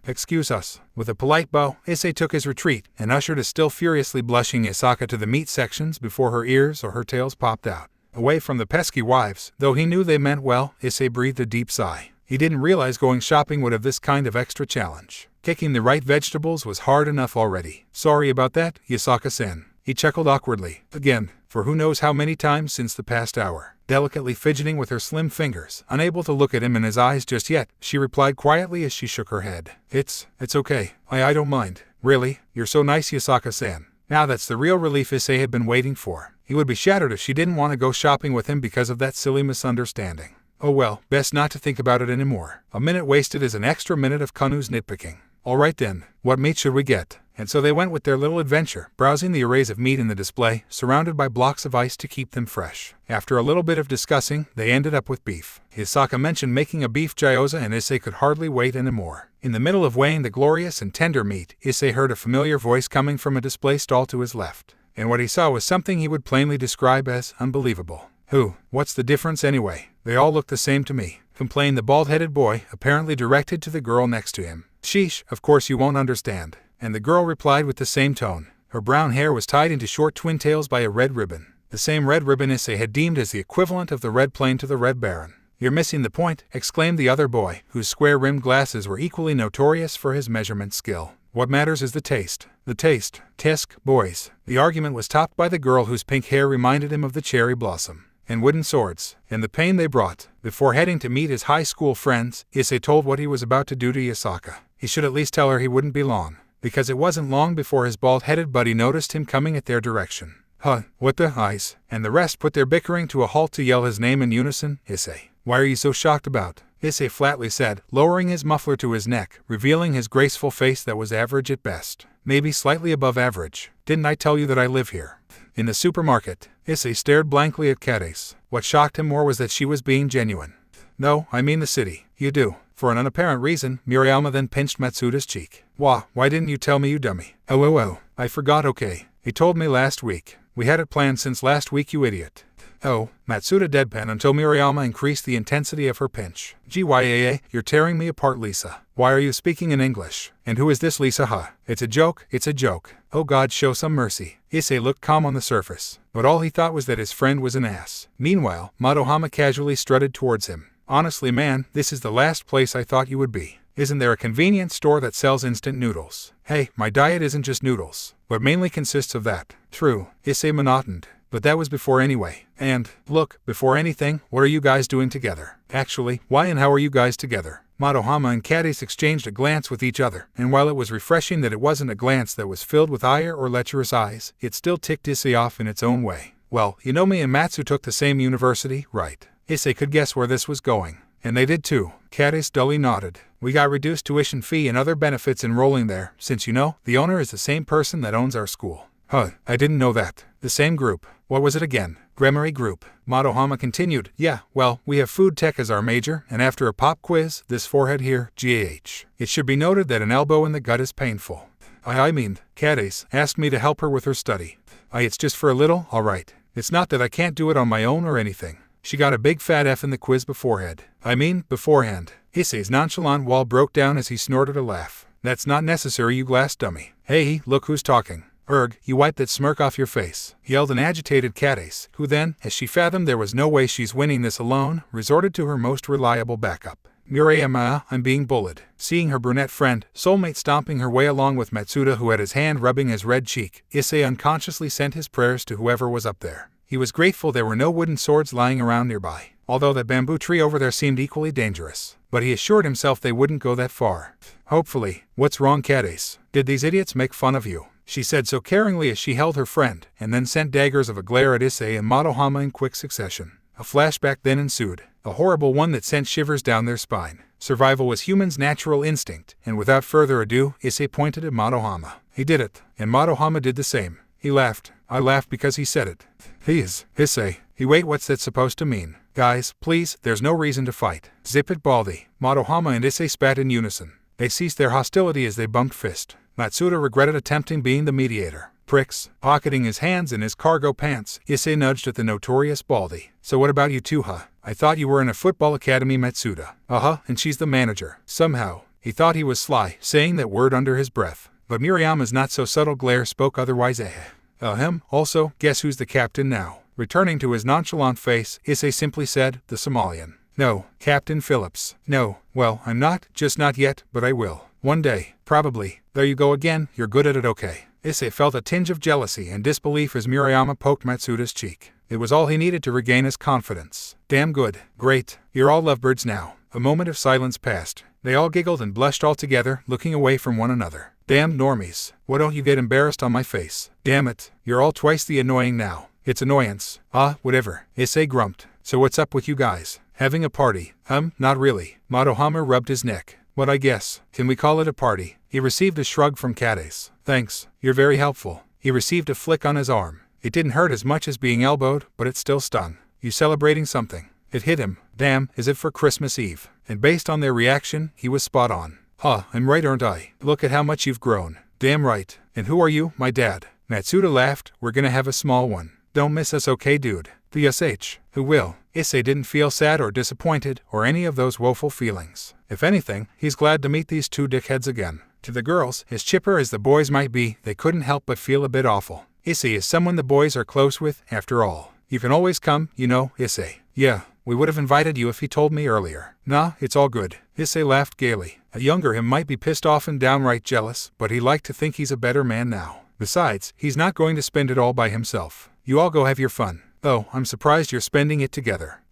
Excuse us. With a polite bow, Issei took his retreat and ushered a still furiously blushing Yasaka to the meat sections before her ears or her tails popped out. Away from the pesky wives, though he knew they meant well, Issei breathed a deep sigh. He didn't realize going shopping would have this kind of extra challenge. Picking the right vegetables was hard enough already. Sorry about that, Yasaka-san. He chuckled awkwardly, again, for who knows how many times since the past hour. Delicately fidgeting with her slim fingers, unable to look at him in his eyes just yet, she replied quietly as she shook her head. It's okay. I don't mind. Really? You're so nice, Yasaka-san. Now that's the real relief Issei had been waiting for. He would be shattered if she didn't want to go shopping with him because of that silly misunderstanding. Oh well, best not to think about it anymore. A minute wasted is an extra minute of Kanu's nitpicking. Alright then, what meat should we get? And so they went with their little adventure, browsing the arrays of meat in the display, surrounded by blocks of ice to keep them fresh. After a little bit of discussing, they ended up with beef. Yasaka mentioned making a beef gyoza and Issei could hardly wait anymore. In the middle of weighing the glorious and tender meat, Issei heard a familiar voice coming from a display stall to his left. And what he saw was something he would plainly describe as unbelievable. What's the difference anyway? They all look the same to me, complained the bald-headed boy, apparently directed to the girl next to him. Sheesh, of course you won't understand. And the girl replied with the same tone. Her brown hair was tied into short twin tails by a red ribbon. The same red ribbon Issei had deemed as the equivalent of the red plane to the Red Baron. You're missing the point, exclaimed the other boy, whose square-rimmed glasses were equally notorious for his measurement skill. What matters is the taste. The taste. Tisk, boys. The argument was topped by the girl whose pink hair reminded him of the cherry blossom. And wooden swords, and the pain they brought. Before heading to meet his high school friends, Issei told what he was about to do to Yasaka. He should at least tell her he wouldn't be long, because it wasn't long before his bald-headed buddy noticed him coming at their direction. What the eyes? And the rest put their bickering to a halt to yell his name in unison. Issei. Why are you so shocked about? Issei flatly said, lowering his muffler to his neck, revealing his graceful face that was average at best. Maybe slightly above average. Didn't I tell you that I live here? In the supermarket, Issei stared blankly at Cadiz. What shocked him more was that she was being genuine. No, I mean the city. You do. For an unapparent reason, Murayama then pinched Matsuda's cheek. Why didn't you tell me, you dummy? Oh, I forgot, okay. He told me last week. We had it planned since last week, you idiot. Oh, Matsuda deadpan until Murayama increased the intensity of her pinch. Gyaa, you're tearing me apart, Lisa. Why are you speaking in English? And who is this Lisa? It's a joke. Oh God, show some mercy. Issei looked calm on the surface, but all he thought was that his friend was an ass. Meanwhile, Madohama casually strutted towards him. Honestly, man, this is the last place I thought you would be. Isn't there a convenience store that sells instant noodles? Hey, my diet isn't just noodles, but mainly consists of that. True, Issei monotoned. But that was before anyway. And, look, before anything, what are you guys doing together? Actually, why and how are you guys together? Madohama and Cadiz exchanged a glance with each other, and while it was refreshing that it wasn't a glance that was filled with ire or lecherous eyes, it still ticked Issei off in its own way. Well, you know me and Matsu took the same university, right? Issei could guess where this was going. And they did too. Cadiz dully nodded. We got reduced tuition fee and other benefits enrolling there, since the owner is the same person that owns our school. I didn't know that. The same group. What was it again? Gremory Group. Madohama continued. Yeah, well, we have food tech as our major, and after a pop quiz, this forehead here, GAH. It should be noted that an elbow in the gut is painful. I mean, Cadiz asked me to help her with her study. It's just for a little, alright. It's not that I can't do it on my own or anything. She got a big fat F in the quiz beforehand. Issei's nonchalant wall broke down as he snorted a laugh. That's not necessary, you glass dummy. Hey, look who's talking. You wipe that smirk off your face, yelled an agitated Cadiz, who then, as she fathomed there was no way she's winning this alone, resorted to her most reliable backup. Murayama, I'm being bullied. Seeing her brunette friend, soulmate stomping her way along with Matsuda who had his hand rubbing his red cheek, Issei unconsciously sent his prayers to whoever was up there. He was grateful there were no wooden swords lying around nearby, although that bamboo tree over there seemed equally dangerous. but he assured himself they wouldn't go that far. Hopefully. What's wrong, Cadace? Did these idiots make fun of you? She said so caringly as she held her friend, and then sent daggers of a glare at Issei and Madohama in quick succession. A flashback then ensued, a horrible one that sent shivers down their spine. Survival was humans' natural instinct, and without further ado, Issei pointed at Madohama. He did it, and Madohama did the same. He laughed. I laughed because he said it. He is. Issei. Wait, what's that supposed to mean? Guys, please, there's no reason to fight. Zip it, Baldy. Madohama and Issei spat in unison. They ceased their hostility as they bumped fist. Matsuda regretted attempting being the mediator. Pricks. Pocketing his hands in his cargo pants, Issei nudged at the notorious Baldy. So what about you two, huh? I thought you were in a football academy, Matsuda. And she's the manager. Somehow, he thought he was sly, saying that word under his breath. But Miriama's not so subtle glare spoke otherwise. Also, guess who's the captain now? Returning to his nonchalant face, Issei simply said, the Somalian. No, Captain Phillips. No, well, I'm not, just not yet, but I will. One day, probably. There you go again, you're good at it, okay. Issei felt a tinge of jealousy and disbelief as Miriama poked Matsuda's cheek. It was all he needed to regain his confidence. Damn good. Great. You're all lovebirds now. A moment of silence passed. They all giggled and blushed all together, looking away from one another. Damn normies. Why don't you get embarrassed on my face? Damn it. You're all twice the annoying now. It's annoyance. Whatever. Issei grumped. So what's up with you guys? Having a party? Not really. Madohama rubbed his neck. What I guess. Can we call it a party? He received a shrug from Cadace. Thanks. You're very helpful. He received a flick on his arm. It didn't hurt as much as being elbowed, but it still stung. You celebrating something? It hit him. Damn, is it for Christmas Eve? And based on their reaction, he was spot on. I'm right, aren't I? Look at how much you've grown. Damn right. And who are you, my dad? Matsuda laughed. We're gonna have a small one. Don't miss us, okay, dude? The SH. Who will? Issei didn't feel sad or disappointed or any of those woeful feelings. If anything, he's glad to meet these two dickheads again. To the girls, as chipper as the boys might be, they couldn't help but feel a bit awful. Issei is someone the boys are close with, after all. You can always come, you know, Issei. Yeah, we would have invited you if he told me earlier. Nah, it's all good. Issei laughed gaily. A younger him might be pissed off and downright jealous, but he liked to think he's a better man now. Besides, he's not going to spend it all by himself. You all go have your fun. Oh, I'm surprised you're spending it together.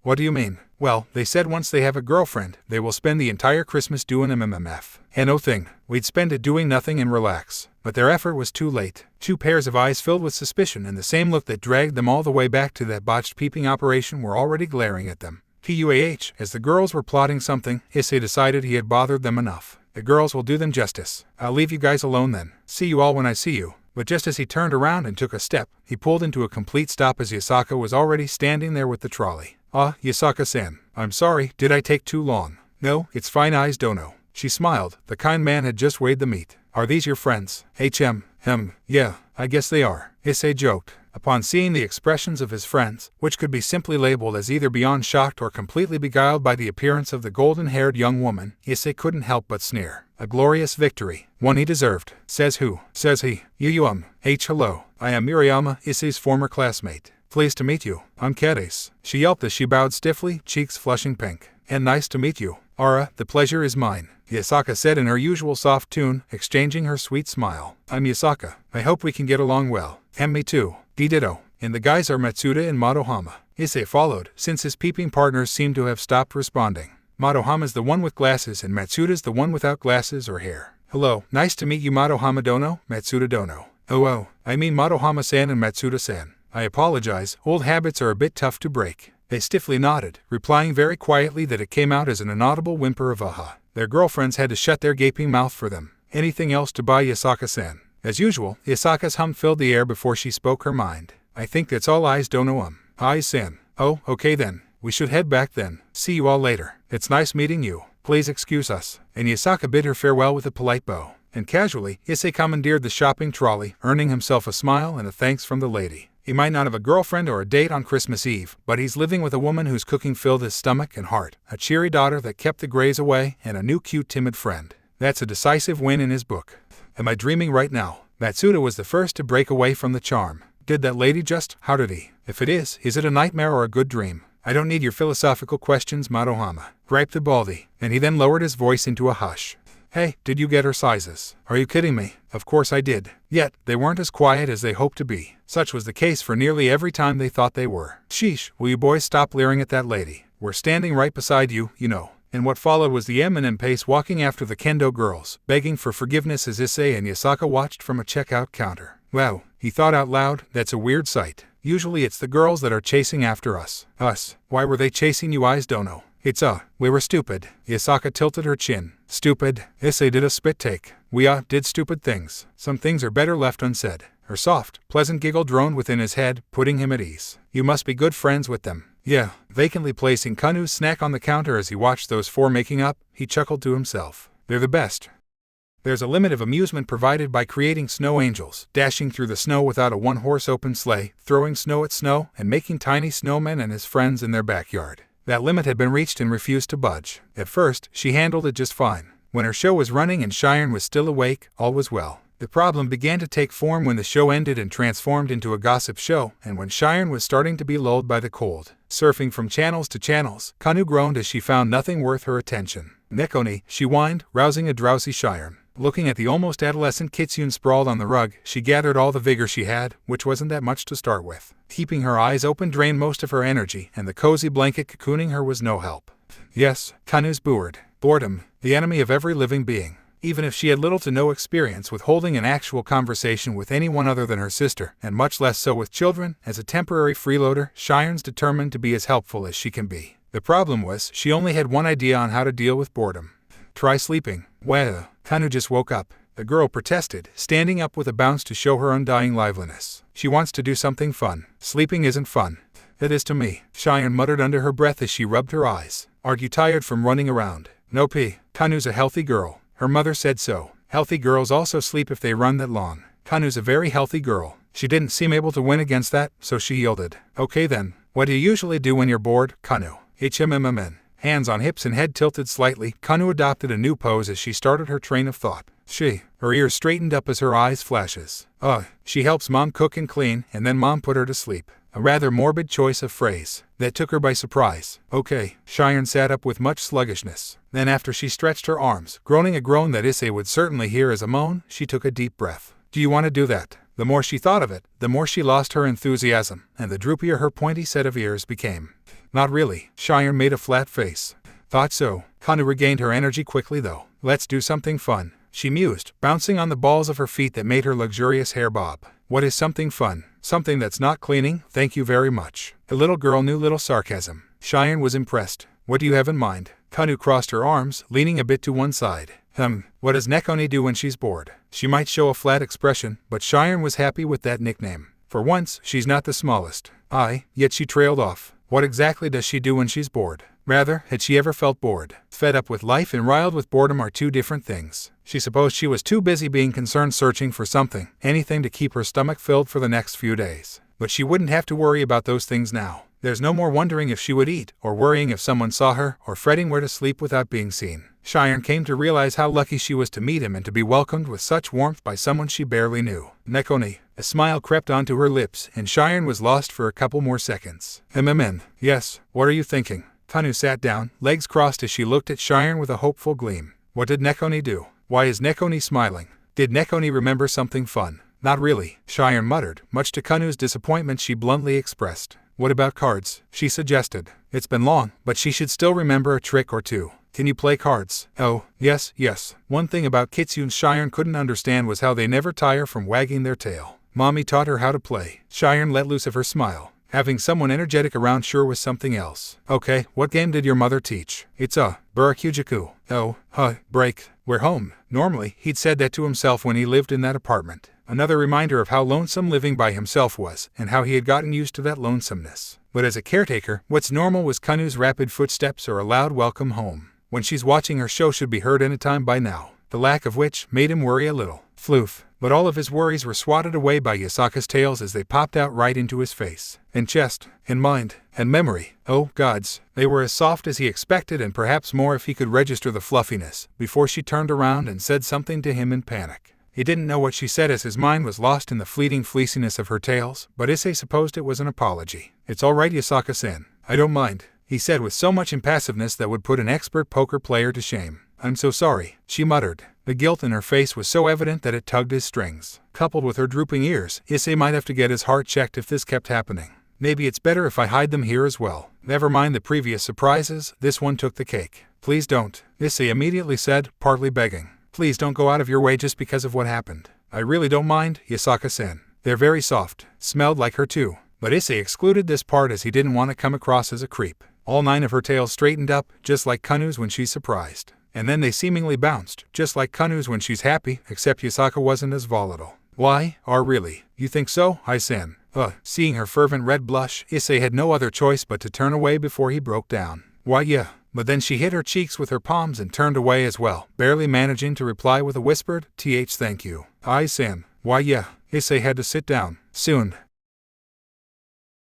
What do you mean? Well, they said once they have a girlfriend, they will spend the entire Christmas doing MMF. And no thing, we'd spend it doing nothing and relax. But their effort was too late. Two pairs of eyes filled with suspicion and the same look that dragged them all the way back to that botched peeping operation were already glaring at them. As the girls were plotting something, Issei decided he had bothered them enough. The girls will do them justice. I'll leave you guys alone then. See you all when I see you. But just as he turned around and took a step, he pulled into a complete stop as Yasaka was already standing there with the trolley. Yasaka-san. I'm sorry, did I take too long? No, it's fine, eyes Dono. She smiled. The kind man had just weighed the meat. Are these your friends? Yeah, I guess they are. Issei joked. Upon seeing the expressions of his friends, which could be simply labeled as either beyond shocked or completely beguiled by the appearance of the golden-haired young woman, Issei couldn't help but sneer. A glorious victory. One he deserved. Says who? Says he. Hello. I am Miriama, Issei's former classmate. Pleased to meet you. I'm Cadace. She yelped as she bowed stiffly, cheeks flushing pink. And nice to meet you. Ara, the pleasure is mine, Yasaka said in her usual soft tune, exchanging her sweet smile. I'm Yasaka. I hope we can get along well. And me too. Ditto. And the guys are Matsuda and Madohama. Issei followed, since his peeping partners seemed to have stopped responding. Madohama's the one with glasses and Matsuda's the one without glasses or hair. Hello, nice to meet you Madohama Dono, Matsuda Dono. I mean Madohama-san and Matsuda-san. I apologize, old habits are a bit tough to break. They stiffly nodded, replying very quietly that it came out as an inaudible whimper of aha. Their girlfriends had to shut their gaping mouth for them. Anything else to buy Yasaka-san? As usual, Yasaka's hum filled the air before she spoke her mind. I think that's all, eyes Dono. Eyes-san. Oh, okay then. We should head back then. See you all later. It's nice meeting you. Please excuse us. And Yasaka bid her farewell with a polite bow. And casually, Issei commandeered the shopping trolley, earning himself a smile and a thanks from the lady. He might not have a girlfriend or a date on Christmas Eve, but he's living with a woman whose cooking filled his stomach and heart, a cheery daughter that kept the grays away, and a new cute timid friend. That's a decisive win in his book. Am I dreaming right now? Matsuda was the first to break away from the charm. Did that lady just? How did he? If it is it a nightmare or a good dream? I don't need your philosophical questions, Madohama, griped the Baldy, and he then lowered his voice into a hush. Hey, did you get her sizes? Are you kidding me? Of course I did. Yet, they weren't as quiet as they hoped to be. Such was the case for nearly every time they thought they were. Sheesh, will you boys stop leering at that lady? We're standing right beside you, you know. And what followed was the Eminem pace walking after the Kendo girls, begging for forgiveness as Issei and Yasaka watched from a checkout counter. Wow, he thought out loud, that's a weird sight. Usually it's the girls that are chasing after us. Us. Why were they chasing you? I don't know. We were stupid. Yasaka tilted her chin. Stupid? Issei did a spit take. We did stupid things. Some things are better left unsaid. Her soft, pleasant giggle droned within his head, putting him at ease. You must be good friends with them. Yeah. Vacantly placing Kanu's snack on the counter as he watched those four making up, he chuckled to himself. They're the best. There's a limit of amusement provided by creating snow angels, dashing through the snow without a one-horse open sleigh, throwing snow at snow, and making tiny snowmen and his friends in their backyard. That limit had been reached and refused to budge. At first, she handled it just fine. When her show was running and Cheyenne was still awake, all was well. The problem began to take form when the show ended and transformed into a gossip show, and when Cheyenne was starting to be lulled by the cold. Surfing from channels to channels, Kanu groaned as she found nothing worth her attention. Nekoni, she whined, rousing a drowsy Cheyenne. Looking at the almost adolescent Kitsune sprawled on the rug, she gathered all the vigor she had, which wasn't that much to start with. Keeping her eyes open drained most of her energy, and the cozy blanket cocooning her was no help. Yes, Kanu's bored. Boredom, the enemy of every living being. Even if she had little to no experience with holding an actual conversation with anyone other than her sister, and much less so with children, as a temporary freeloader, Cheyenne's determined to be as helpful as she can be. The problem was, she only had one idea on how to deal with boredom. Try sleeping. Well, Kanu just woke up. The girl protested, standing up with a bounce to show her undying liveliness. She wants to do something fun. Sleeping isn't fun. It is to me, Cheyenne muttered under her breath as she rubbed her eyes. Aren't you tired from running around? No P. Kanu's a healthy girl. Her mother said so. Healthy girls also sleep if they run that long. Kanu's a very healthy girl. She didn't seem able to win against that, so she yielded. Okay then. What do you usually do when you're bored, Kanu? HMMN. Hands on hips and head tilted slightly, Kanu adopted a new pose as she started her train of thought. Her ears straightened up as her eyes flashes. She helps mom cook and clean, and then mom put her to sleep. A rather morbid choice of phrase. That took her by surprise. Okay, Cheyenne sat up with much sluggishness. Then after she stretched her arms, groaning a groan that Issei would certainly hear as a moan, she took a deep breath. Do you want to do that? The more she thought of it, the more she lost her enthusiasm, and the droopier her pointy set of ears became. Not really. Cheyenne made a flat face. Thought so. Kanu regained her energy quickly though. Let's do something fun, she mused, bouncing on the balls of her feet that made her luxurious hair bob. What is something fun? Something that's not cleaning, thank you very much. The little girl knew little sarcasm. Cheyenne was impressed. What do you have in mind? Kanu crossed her arms, leaning a bit to one side. What does Nekoni do when she's bored? She might show a flat expression, but Cheyenne was happy with that nickname. For once, she's not the smallest. Yet she trailed off. What exactly does she do when she's bored? Rather, had she ever felt bored? Fed up with life and riled with boredom are two different things. She supposed she was too busy being concerned searching for something, anything to keep her stomach filled for the next few days. But she wouldn't have to worry about those things now. There's no more wondering if she would eat, or worrying if someone saw her, or fretting where to sleep without being seen. Cheyenne came to realize how lucky she was to meet him and to be welcomed with such warmth by someone she barely knew. Nekoni. A smile crept onto her lips, and Cheyenne was lost for a couple more seconds. Yes, what are you thinking? Kanu sat down, legs crossed as she looked at Cheyenne with a hopeful gleam. What did Nekoni do? Why is Nekoni smiling? Did Nekoni remember something fun? Not really, Cheyenne muttered, much to Kanu's disappointment she bluntly expressed. What about cards? She suggested. It's been long, but she should still remember a trick or two. Can you play cards? Oh, yes. One thing about Kitsune Cheyenne couldn't understand was how they never tire from wagging their tail. Mommy taught her how to play. Cheyenne let loose of her smile. Having someone energetic around sure was something else. Okay, what game did your mother teach? It's Burakujiku. Break. We're home. Normally, he'd said that to himself when he lived in that apartment. Another reminder of how lonesome living by himself was, and how he had gotten used to that lonesomeness. But as a caretaker, what's normal was Kanu's rapid footsteps or a loud welcome home. When she's watching her show should be heard anytime by now, the lack of which made him worry a little. Floof. But all of his worries were swatted away by Yasaka's tails as they popped out right into his face. And chest, and mind, and memory. Oh, gods, they were as soft as he expected and perhaps more if he could register the fluffiness, before she turned around and said something to him in panic. He didn't know what she said as his mind was lost in the fleeting fleeciness of her tails, but Issei supposed it was an apology. It's all right, Yasaka-san. I don't mind, he said with so much impassiveness that would put an expert poker player to shame. I'm so sorry, she muttered. The guilt in her face was so evident that it tugged his strings. Coupled with her drooping ears, Issei might have to get his heart checked if this kept happening. Maybe it's better if I hide them here as well. Never mind the previous surprises, this one took the cake. Please don't, Issei immediately said, partly begging. Please don't go out of your way just because of what happened. I really don't mind, Yasaka-sen. They're very soft, smelled like her too. But Issei excluded this part as he didn't want to come across as a creep. All 9 of her tails straightened up, just like Kanu's when she's surprised. And then they seemingly bounced, just like Kanu's when she's happy, except Yasaka wasn't as volatile. Why? Really? You think so, Hai-sen? Seeing her fervent red blush, Issei had no other choice but to turn away before he broke down. Why yeah. But then she hit her cheeks with her palms and turned away as well, barely managing to reply with a whispered, thank you. Hai-sen. Why yeah. Issei had to sit down. Soon.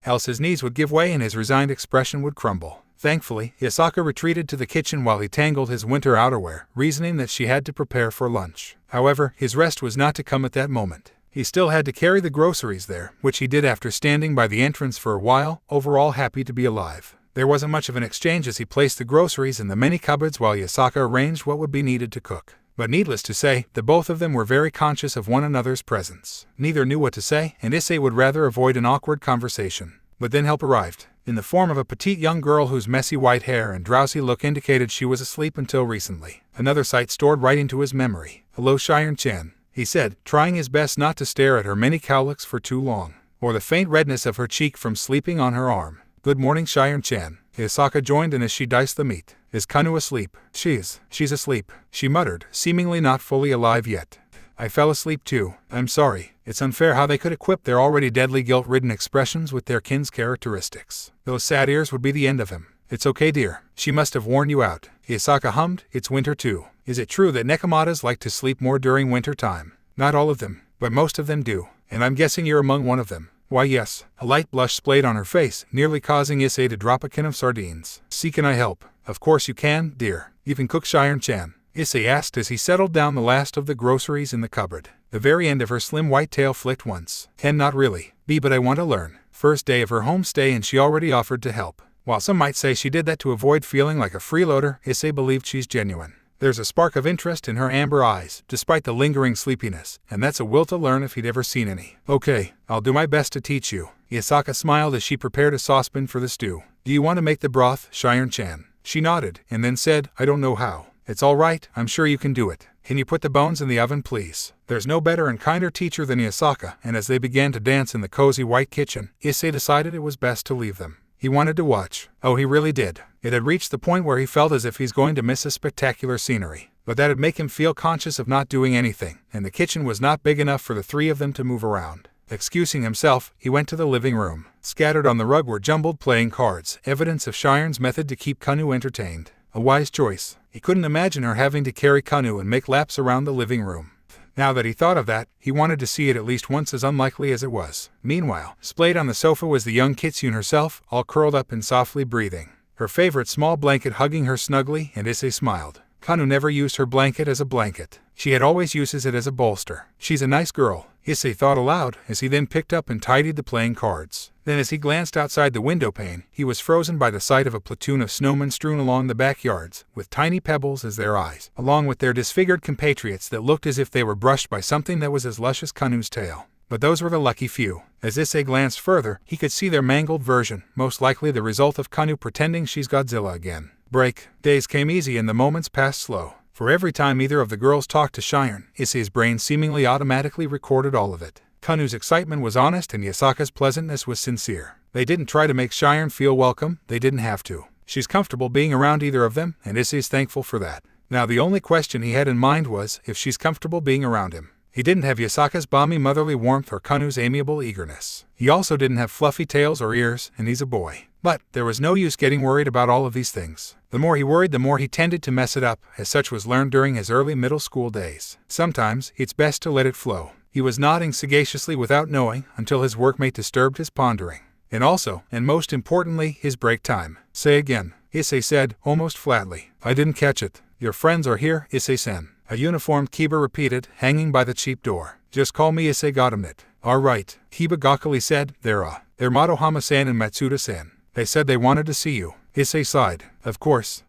Else his knees would give way and his resigned expression would crumble. Thankfully, Yasaka retreated to the kitchen while he tangled his winter outerwear, reasoning that she had to prepare for lunch. However, his rest was not to come at that moment. He still had to carry the groceries there, which he did after standing by the entrance for a while, overall happy to be alive. There wasn't much of an exchange as he placed the groceries in the many cupboards while Yasaka arranged what would be needed to cook. But needless to say, the both of them were very conscious of one another's presence. Neither knew what to say, and Issei would rather avoid an awkward conversation. But then help arrived, in the form of a petite young girl whose messy white hair and drowsy look indicated she was asleep until recently. Another sight stored right into his memory. Hello, Shiren-chan, he said, trying his best not to stare at her many cowlicks for too long, or the faint redness of her cheek from sleeping on her arm. Good morning, Shiren-chan. Yasaka joined in as she diced the meat. Is Kanu asleep? She's asleep, she muttered, seemingly not fully alive yet. I fell asleep too. I'm sorry. It's unfair how they could equip their already deadly guilt-ridden expressions with their kin's characteristics. Those sad ears would be the end of him. It's okay, dear. She must have worn you out. Yasaka hummed, it's winter too. Is it true that Nekomatas like to sleep more during winter time? Not all of them, but most of them do. And I'm guessing you're among one of them. Why yes. A light blush splayed on her face, nearly causing Issei to drop a can of sardines. See, can I help? Of course you can, dear. You can cook, Shiren-chan, Issei asked as he settled down the last of the groceries in the cupboard. The very end of her slim white tail flicked once. Ken, not really. B, but I want to learn. First day of her homestay and she already offered to help. While some might say she did that to avoid feeling like a freeloader, Issei believed she's genuine. There's a spark of interest in her amber eyes, despite the lingering sleepiness, and that's a will to learn if he'd ever seen any. Okay, I'll do my best to teach you. Yasaka smiled as she prepared a saucepan for the stew. Do you want to make the broth, Shiren-chan? She nodded, and then said, I don't know how. It's all right, I'm sure you can do it. Can you put the bones in the oven, please? There's no better and kinder teacher than Yasaka, and as they began to dance in the cozy white kitchen, Issei decided it was best to leave them. He wanted to watch. Oh, he really did. It had reached the point where he felt as if he's going to miss a spectacular scenery. But that'd make him feel conscious of not doing anything, and the kitchen was not big enough for the 3 of them to move around. Excusing himself, he went to the living room. Scattered on the rug were jumbled playing cards, evidence of Shiren's method to keep Kanu entertained. A wise choice. He couldn't imagine her having to carry Kanu and make laps around the living room. Now that he thought of that, he wanted to see it at least once, as unlikely as it was. Meanwhile, splayed on the sofa was the young Kitsune herself, all curled up and softly breathing. Her favorite small blanket hugging her snugly, and Issei smiled. Kanu never used her blanket as a blanket. She had always uses it as a bolster. She's a nice girl, Issei thought aloud, as he then picked up and tidied the playing cards. Then as he glanced outside the window pane, he was frozen by the sight of a platoon of snowmen strewn along the backyards, with tiny pebbles as their eyes, along with their disfigured compatriots that looked as if they were brushed by something that was as lush as Kanu's tail. But those were the lucky few. As Issei glanced further, he could see their mangled version, most likely the result of Kanu pretending she's Godzilla again. Break. Days came easy and the moments passed slow. For every time either of the girls talked to Shiren, Issei's brain seemingly automatically recorded all of it. Kanu's excitement was honest and Yasaka's pleasantness was sincere. They didn't try to make Shiren feel welcome, they didn't have to. She's comfortable being around either of them, and Issei's thankful for that. Now the only question he had in mind was if she's comfortable being around him. He didn't have Yasaka's balmy motherly warmth or Kanu's amiable eagerness. He also didn't have fluffy tails or ears, and he's a boy. But there was no use getting worried about all of these things. The more he worried, the more he tended to mess it up, as such was learned during his early middle school days. Sometimes, it's best to let it flow. He was nodding sagaciously without knowing, until his workmate disturbed his pondering. And also, and most importantly, his break time. Say again, Issei said, almost flatly. I didn't catch it. Your friends are here, Issei-sen. A uniformed Kiba repeated, hanging by the cheap door. Just call me Issei Godamnit. All right, Kiba gawkily said, they're Madohama-san and Matsuda-san. They said they wanted to see you. Issei sighed. Of course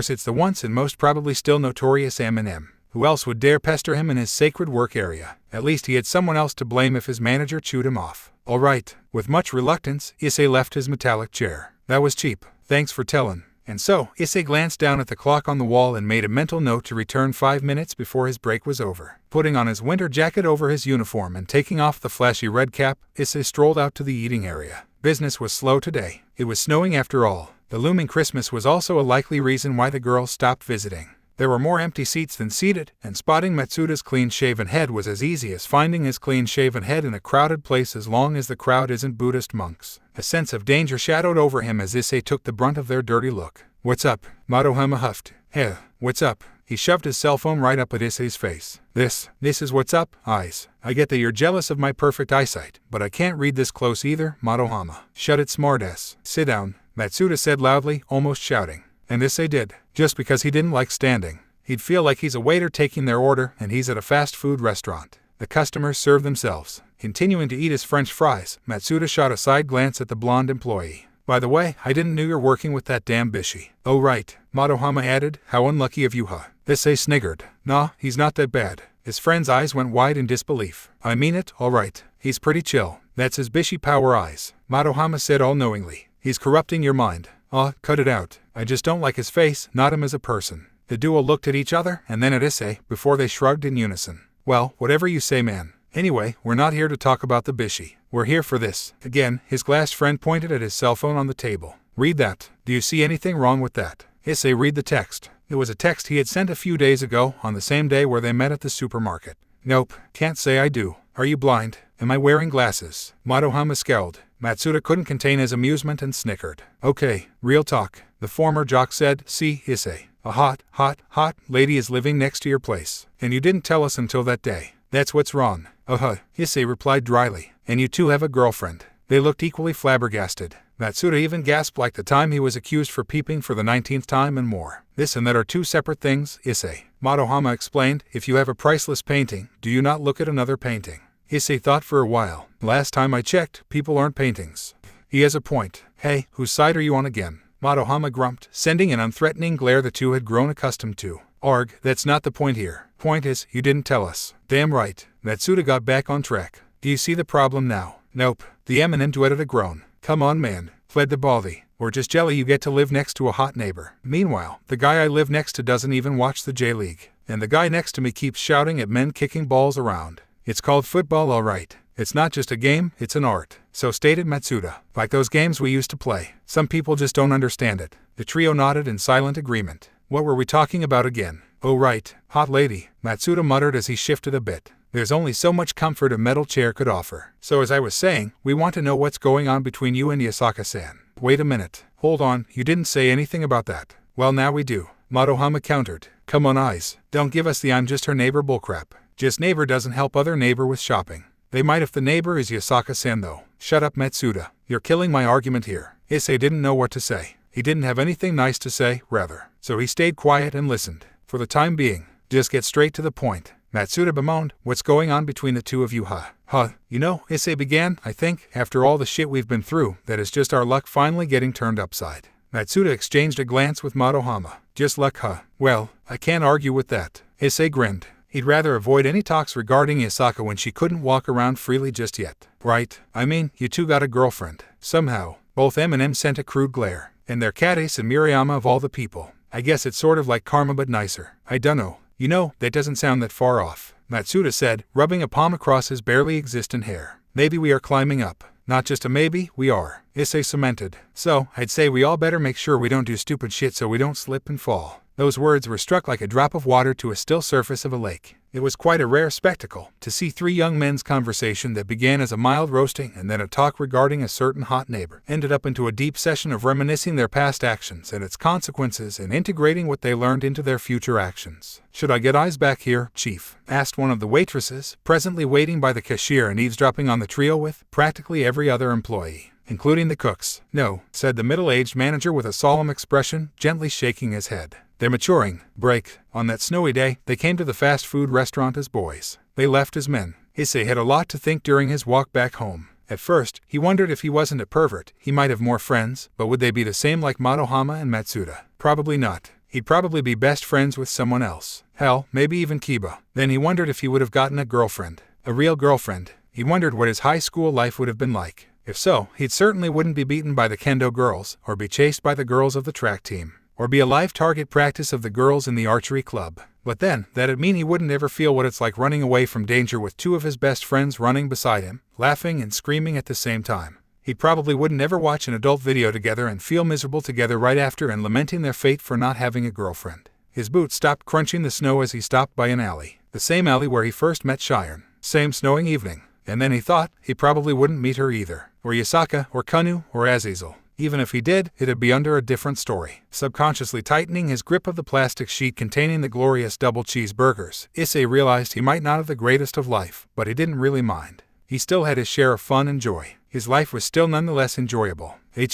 it's the once and most probably still notorious M&M. Who else would dare pester him in his sacred work area? At least he had someone else to blame if his manager chewed him off. All right. With much reluctance, Issei left his metallic chair. That was cheap. Thanks for tellin'. And so, Issei glanced down at the clock on the wall and made a mental note to return 5 minutes before his break was over. Putting on his winter jacket over his uniform and taking off the flashy red cap, Issei strolled out to the eating area. Business was slow today. It was snowing after all. The looming Christmas was also a likely reason why the girls stopped visiting. There were more empty seats than seated, and spotting Matsuda's clean-shaven head was as easy as finding his clean-shaven head in a crowded place as long as the crowd isn't Buddhist monks. A sense of danger shadowed over him as Issei took the brunt of their dirty look. "What's up?" Madohama huffed. "Hey, what's up?" He shoved his cell phone right up at Issei's face. This is what's up, eyes. I get that you're jealous of my perfect eyesight, but I can't read this close either, Madohama. Shut it, smartass. Sit down, Matsuda said loudly, almost shouting. And Issei did, just because he didn't like standing. He'd feel like he's a waiter taking their order and he's at a fast food restaurant. The customers serve themselves. Continuing to eat his French fries, Matsuda shot a side glance at the blonde employee. "By the way, I didn't know you're working with that damn Bishi." "Oh right," Madohama added. "How unlucky of you, huh?" Issei sniggered. "Nah, he's not that bad." His friend's eyes went wide in disbelief. "I mean it, all right. He's pretty chill. That's his Bishi power eyes," Madohama said all-knowingly. "He's corrupting your mind." "Aw, cut it out. I just don't like his face, not him as a person." The duo looked at each other and then at Issei before they shrugged in unison. "Well, whatever you say, man. Anyway, we're not here to talk about the Bishi. We're here for this." Again, his glass friend pointed at his cell phone on the table. "Read that. Do you see anything wrong with that?" Issei read the text. It was a text he had sent a few days ago on the same day where they met at the supermarket. "Nope, can't say I do. Are you blind? Am I wearing glasses?" Madohama scowled. Matsuda couldn't contain his amusement and snickered. "Okay, real talk," the former jock said. "See, Issei, a hot lady is living next to your place, and you didn't tell us until that day. That's what's wrong." Issei replied dryly. "And you two have a girlfriend." They looked equally flabbergasted. Matsuda even gasped like the time he was accused for peeping for the 19th time and more. "This and that are two separate things, Issei," Madohama explained. "If you have a priceless painting, do you not look at another painting?" Issei thought for a while. "Last time I checked, people aren't paintings." "He has a point. Hey, whose side are you on again?" Madohama grumped, sending an unthreatening glare the two had grown accustomed to. "Arg, that's not the point here. Point is, you didn't tell us." "Damn right." Matsuda got back on track. "Do you see the problem now?" "Nope." The Eminem duetted a groan. "Come on, man," fled the Baldy. "We're just jelly you get to live next to a hot neighbor. Meanwhile, the guy I live next to doesn't even watch the J-League. And the guy next to me keeps shouting at men kicking balls around. It's called football, all right. It's not just a game, it's an art." So stated Matsuda. "Like those games we used to play. Some people just don't understand it." The trio nodded in silent agreement. "What were we talking about again?" "Oh right, hot lady," Matsuda muttered as he shifted a bit. "There's only so much comfort a metal chair could offer. So as I was saying, we want to know what's going on between you and Yasaka-san." "Wait a minute. Hold on, you didn't say anything about that." "Well, now we do," Madohama countered. "Come on, eyes. Don't give us the I'm just her neighbor bullcrap. Just neighbor doesn't help other neighbor with shopping." "They might if the neighbor is Yasaka-san though." "Shut up, Matsuda. You're killing my argument here." Issei didn't know what to say. He didn't have anything nice to say, rather. So he stayed quiet and listened. For the time being, just get straight to the point. Matsuda bemoaned. "What's going on between the two of you, huh?" "You know," Issei began, "I think, after all the shit we've been through, that it's just our luck finally getting turned upside." Matsuda exchanged a glance with Madohama. "Just luck, huh? Well, I can't argue with that." Issei grinned. He'd rather avoid any talks regarding Yasaka when she couldn't walk around freely just yet. "Right. I mean, you two got a girlfriend." Somehow, both Eminem sent a crude glare. "And they're Katace and Murayama of all the people. I guess it's sort of like karma but nicer. I dunno. You know, that doesn't sound that far off," Matsuda said, rubbing a palm across his barely existent hair. "Maybe we are climbing up." "Not just a maybe, we are," Issei cemented. "So, I'd say we all better make sure we don't do stupid shit so we don't slip and fall." Those words were struck like a drop of water to a still surface of a lake. It was quite a rare spectacle to see three young men's conversation that began as a mild roasting and then a talk regarding a certain hot neighbor ended up into a deep session of reminiscing their past actions and its consequences and integrating what they learned into their future actions. "Should I get eyes back here, Chief?" asked one of the waitresses, presently waiting by the cashier and eavesdropping on the trio with practically every other employee, including the cooks. "No," said the middle-aged manager with a solemn expression, gently shaking his head. "They're maturing." Break. On that snowy day, they came to the fast food restaurant as boys. They left as men. Issei had a lot to think during his walk back home. At first, he wondered if he wasn't a pervert, he might have more friends, but would they be the same like Madohama and Matsuda? Probably not. He'd probably be best friends with someone else. Hell, maybe even Kiba. Then he wondered if he would have gotten a girlfriend. A real girlfriend. He wondered what his high school life would have been like. If so, he certainly wouldn't be beaten by the kendo girls, or be chased by the girls of the track team. or be a live target practice of the girls in the archery club. But then, that'd mean he wouldn't ever feel what it's like running away from danger with two of his best friends running beside him, laughing and screaming at the same time. He probably wouldn't ever watch an adult video together and feel miserable together right after and lamenting their fate for not having a girlfriend. His boots stopped crunching the snow as he stopped by an alley. The same alley where he first met Cheyenne. Same snowing evening. And then he thought he probably wouldn't meet her either. Or Yasaka, or Kanu, or Azazel. Even if he did, it'd be under a different story. Subconsciously tightening his grip of the plastic sheet containing the glorious double cheeseburgers, Issei realized he might not have the greatest of life, but he didn't really mind. He still had his share of fun and joy. His life was still nonetheless enjoyable. He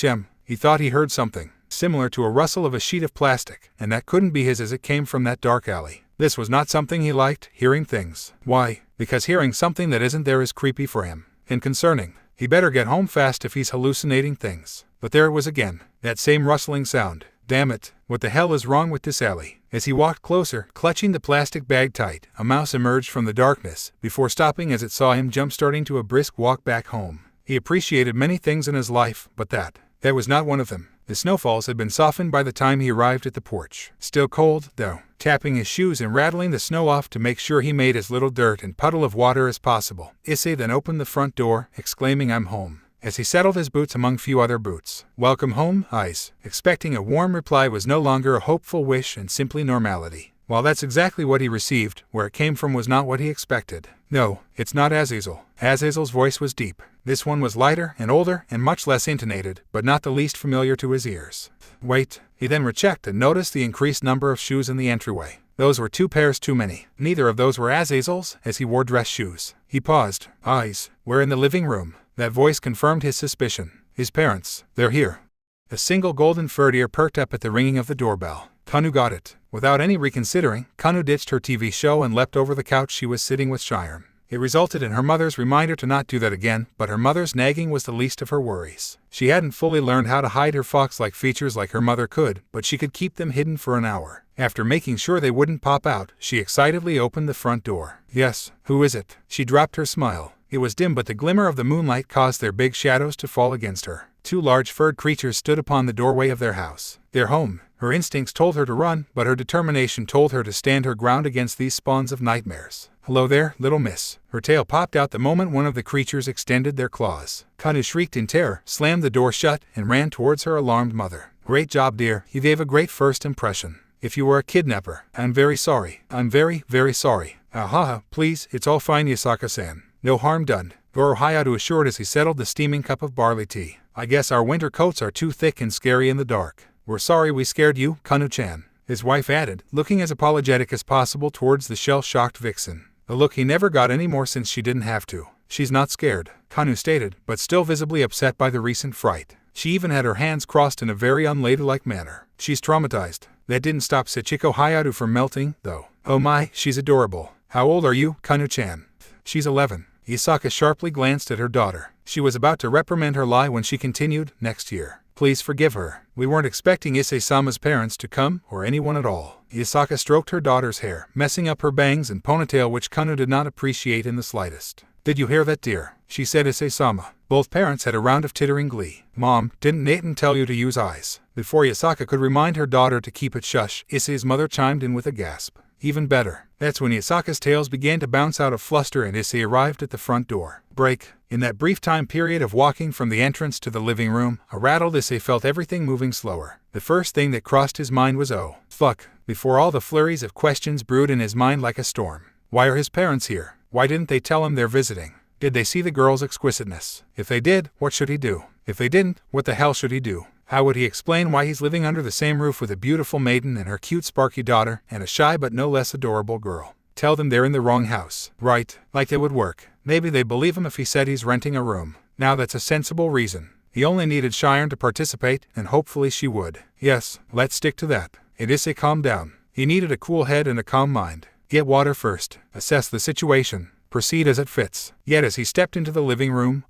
thought he heard something, similar to a rustle of a sheet of plastic, and that couldn't be his as it came from that dark alley. This was not something he liked, hearing things. Why? Because hearing something that isn't there is creepy for him. And concerning. He better get home fast if he's hallucinating things. But there it was again, that same rustling sound. Damn it, what the hell is wrong with this alley? As he walked closer, clutching the plastic bag tight, a mouse emerged from the darkness, before stopping as it saw him jump-starting to a brisk walk back home. He appreciated many things in his life, but that was not one of them. The snowfalls had been softened by the time he arrived at the porch. Still cold, though. Tapping his shoes and rattling the snow off to make sure he made as little dirt and puddle of water as possible, Issei then opened the front door, exclaiming, "I'm home," as he settled his boots among few other boots. "Welcome home, Ice." Expecting a warm reply was no longer a hopeful wish and simply normality. While that's exactly what he received, where it came from was not what he expected. "No, it's not Azazel." Azazel's voice was deep. This one was lighter and older and much less intonated, but not the least familiar to his ears. "Wait." He then rechecked and noticed the increased number of shoes in the entryway. Those were 2 pairs too many. Neither of those were Azazel's, as he wore dress shoes. He paused. "Eyes, we're in the living room." That voice confirmed his suspicion. His parents, they're here. A single golden furred ear perked up at the ringing of the doorbell. Kanu got it. Without any reconsidering, Kanu ditched her TV show and leapt over the couch she was sitting with Cheyenne. It resulted in her mother's reminder to not do that again, but her mother's nagging was the least of her worries. She hadn't fully learned how to hide her fox-like features like her mother could, but she could keep them hidden for an hour. After making sure they wouldn't pop out, she excitedly opened the front door. "Yes, who is it?" She dropped her smile. It was dim, but the glimmer of the moonlight caused their big shadows to fall against her. 2 large furred creatures stood upon the doorway of their house. Their home. Her instincts told her to run, but her determination told her to stand her ground against these spawns of nightmares. "Hello there, little miss." Her tail popped out the moment one of the creatures extended their claws. Kanu shrieked in terror, slammed the door shut, and ran towards her alarmed mother. "Great job, dear. You gave a great first impression. If you were a kidnapper, I'm very sorry. I'm very, very sorry." "Ahaha, please, it's all fine, Yasaka-san. No harm done," Hyoudou assured as he settled the steaming cup of barley tea. "I guess our winter coats are too thick and scary in the dark. We're sorry we scared you, Kanu-chan," his wife added, looking as apologetic as possible towards the shell-shocked vixen. A look he never got anymore since she didn't have to. "She's not scared," Kanu stated, but still visibly upset by the recent fright. She even had her hands crossed in a very unladylike manner. "She's traumatized." That didn't stop Sachiko Hyoudou from melting, though. "Oh my, she's adorable. How old are you, Kanu-chan?" "She's 11. Yasaka sharply glanced at her daughter. She was about to reprimand her lie when she continued, "Next year. Please forgive her. We weren't expecting Issei-sama's parents to come, or anyone at all." Yasaka stroked her daughter's hair, messing up her bangs and ponytail, which Kanu did not appreciate in the slightest. "Did you hear that, dear?" she said. Issei-sama. Both parents had a round of tittering glee. "Mom, didn't Nathan tell you to use eyes?" Before Yasaka could remind her daughter to keep it shush, Issei's mother chimed in with a gasp. "Even better." That's when Yasaka's tails began to bounce out of fluster and Issei arrived at the front door. Break. In that brief time period of walking from the entrance to the living room, a rattled Issei felt everything moving slower. The first thing that crossed his mind was, "Oh, fuck," before all the flurries of questions brewed in his mind like a storm. Why are his parents here? Why didn't they tell him they're visiting? Did they see the girl's exquisiteness? If they did, what should he do? If they didn't, what the hell should he do? How would he explain why he's living under the same roof with a beautiful maiden and her cute sparky daughter, and a shy but no less adorable girl? Tell them they're in the wrong house. Right, like it would work. Maybe they'd believe him if he said he's renting a room. Now that's a sensible reason. He only needed Cheyenne to participate, and hopefully she would. Yes, let's stick to that. Issei calmed down. He needed a cool head and a calm mind. Get water first. Assess the situation. Proceed as it fits. Yet as he stepped into the living room,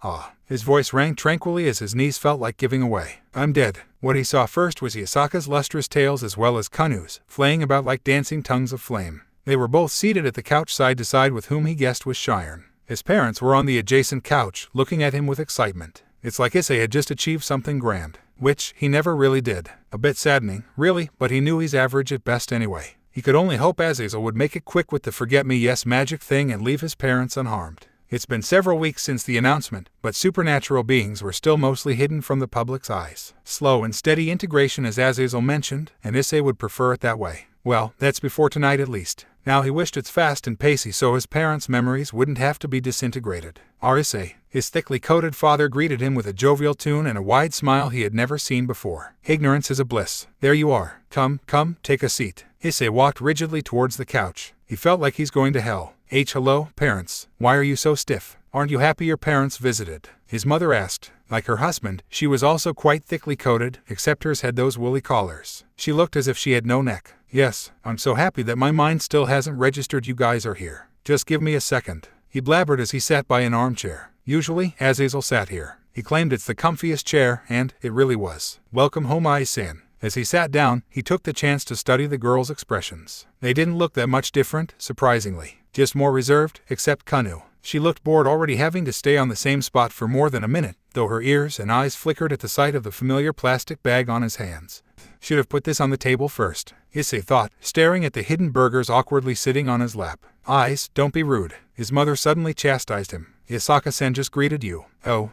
his voice rang tranquilly as his knees felt like giving away. "I'm dead." What he saw first was Yasaka's lustrous tails as well as Kanu's, flaying about like dancing tongues of flame. They were both seated at the couch side to side with whom he guessed was Cheyenne. His parents were on the adjacent couch, looking at him with excitement. It's like Issei had just achieved something grand. which he never really did. A bit saddening, really, but he knew he's average at best anyway. He could only hope Azazel would make it quick with the forget-me-yes magic thing and leave his parents unharmed. It's been several weeks since the announcement, but supernatural beings were still mostly hidden from the public's eyes. Slow and steady integration, as Azazel mentioned, and Issei would prefer it that way. Well, that's before tonight at least. Now he wished it's fast and pacey so his parents' memories wouldn't have to be disintegrated. Issei, his thickly coated father, greeted him with a jovial tune and a wide smile he had never seen before. Ignorance is a bliss. There you are. Come, take a seat. Issei walked rigidly towards the couch. He felt like he's going to hell. Hello, parents. Why are you so stiff? Aren't you happy your parents visited? His mother asked. Like her husband, she was also quite thickly coated, except hers had those woolly collars. She looked as if she had no neck. Yes, I'm so happy that my mind still hasn't registered you guys are here. Just give me a second. He blabbered as he sat by an armchair. Usually, Azazel sat here. He claimed it's the comfiest chair, and it really was. Welcome home, Issei. As he sat down, he took the chance to study the girls' expressions. They didn't look that much different, surprisingly. Just more reserved, except Kanu. She looked bored, already having to stay on the same spot for more than a minute, though her ears and eyes flickered at the sight of the familiar plastic bag on his hands. Should have put this on the table first, Issei thought, staring at the hidden burgers awkwardly sitting on his lap. Eyes, don't be rude. His mother suddenly chastised him. Yasaka-san just greeted you. Oh,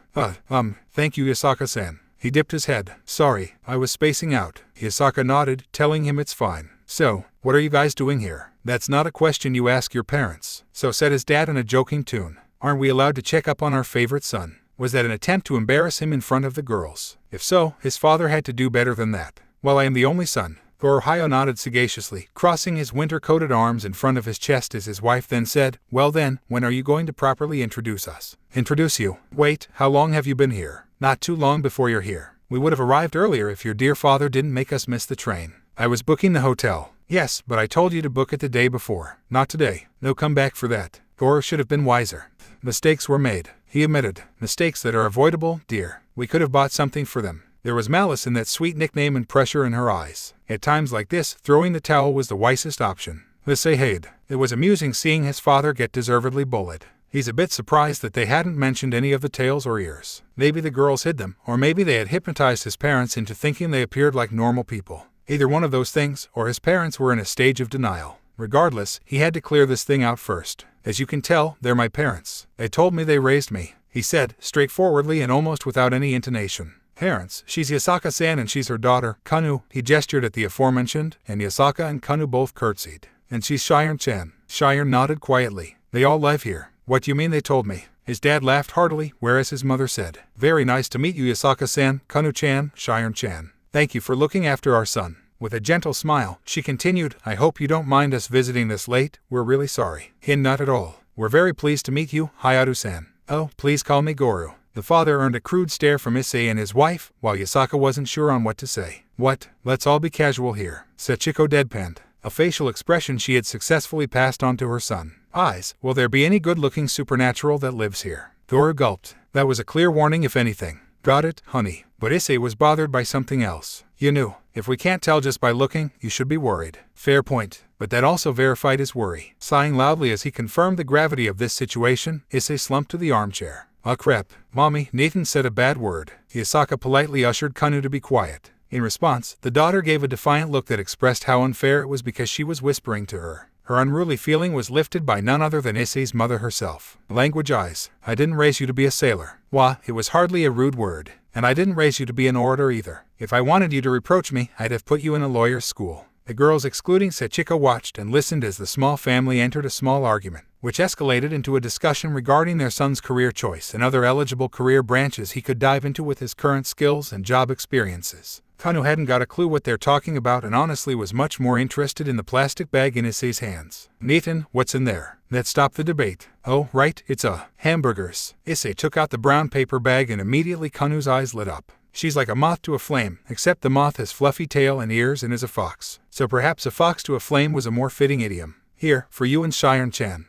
thank you, Yasaka-san. He dipped his head. Sorry, I was spacing out. Yasaka nodded, telling him it's fine. So, what are you guys doing here? That's not a question you ask your parents. So said his dad in a joking tune. Aren't we allowed to check up on our favorite son? Was that an attempt to embarrass him in front of the girls? If so, his father had to do better than that. Well, I am the only son. Gorohyo nodded sagaciously, crossing his winter-coated arms in front of his chest as his wife then said, Well then, when are you going to properly introduce us? Introduce you? Wait, how long have you been here? Not too long before you're here. We would have arrived earlier if your dear father didn't make us miss the train. I was booking the hotel. Yes, but I told you to book it the day before. Not today. No comeback for that. Goro should have been wiser. Mistakes were made, he admitted. Mistakes that are avoidable, dear. We could have bought something for them. There was malice in that sweet nickname and pressure in her eyes. At times like this, throwing the towel was the wisest option. Issei hid. It was amusing seeing his father get deservedly bullied. He's a bit surprised that they hadn't mentioned any of the tails or ears. Maybe the girls hid them, or maybe they had hypnotized his parents into thinking they appeared like normal people. Either one of those things, or his parents were in a stage of denial. Regardless, he had to clear this thing out first. As you can tell, they're my parents. They told me they raised me, he said, straightforwardly and almost without any intonation. Parents, she's Yasaka-san and she's her daughter, Kanu. He gestured at the aforementioned, and Yasaka and Kanu both curtsied. And she's Shiren-chan. Shiren nodded quietly. They all live here. What do you mean they told me? His dad laughed heartily, whereas his mother said, Very nice to meet you, Yasaka-san, Kanu-chan, Shiren-chan. Thank you for looking after our son. With a gentle smile, she continued, I hope you don't mind us visiting this late. We're really sorry. Not at all. We're very pleased to meet you, Hyoudou-san. Oh, please call me Goro. The father earned a crude stare from Issei and his wife, while Yasaka wasn't sure on what to say. What? Let's all be casual here. Sachiko deadpanned, a facial expression she had successfully passed on to her son. Eyes, will there be any good-looking supernatural that lives here? Goro gulped. That was a clear warning if anything. Got it, honey. But Issei was bothered by something else. You knew. If we can't tell just by looking, you should be worried. Fair point. But that also verified his worry. Sighing loudly as he confirmed the gravity of this situation, Issei slumped to the armchair. Ah crap. Mommy, Nathan said a bad word. Yasaka politely ushered Kanu to be quiet. In response, the daughter gave a defiant look that expressed how unfair it was because she was whispering to her. Her unruly feeling was lifted by none other than Issei's mother herself. Language eyes. I didn't raise you to be a sailor. Wah, it was hardly a rude word. And I didn't raise you to be an orator either. If I wanted you to reproach me, I'd have put you in a lawyer's school. The girls excluding Sachiko watched and listened as the small family entered a small argument, which escalated into a discussion regarding their son's career choice and other eligible career branches he could dive into with his current skills and job experiences. Kanu hadn't got a clue what they're talking about and honestly was much more interested in the plastic bag in Issei's hands. Nathan, what's in there? That stopped the debate. Oh, right, it's hamburgers. Issei took out the brown paper bag and immediately Kanu's eyes lit up. She's like a moth to a flame, except the moth has fluffy tail and ears and is a fox. So perhaps a fox to a flame was a more fitting idiom. Here, for you and Shiren-chan.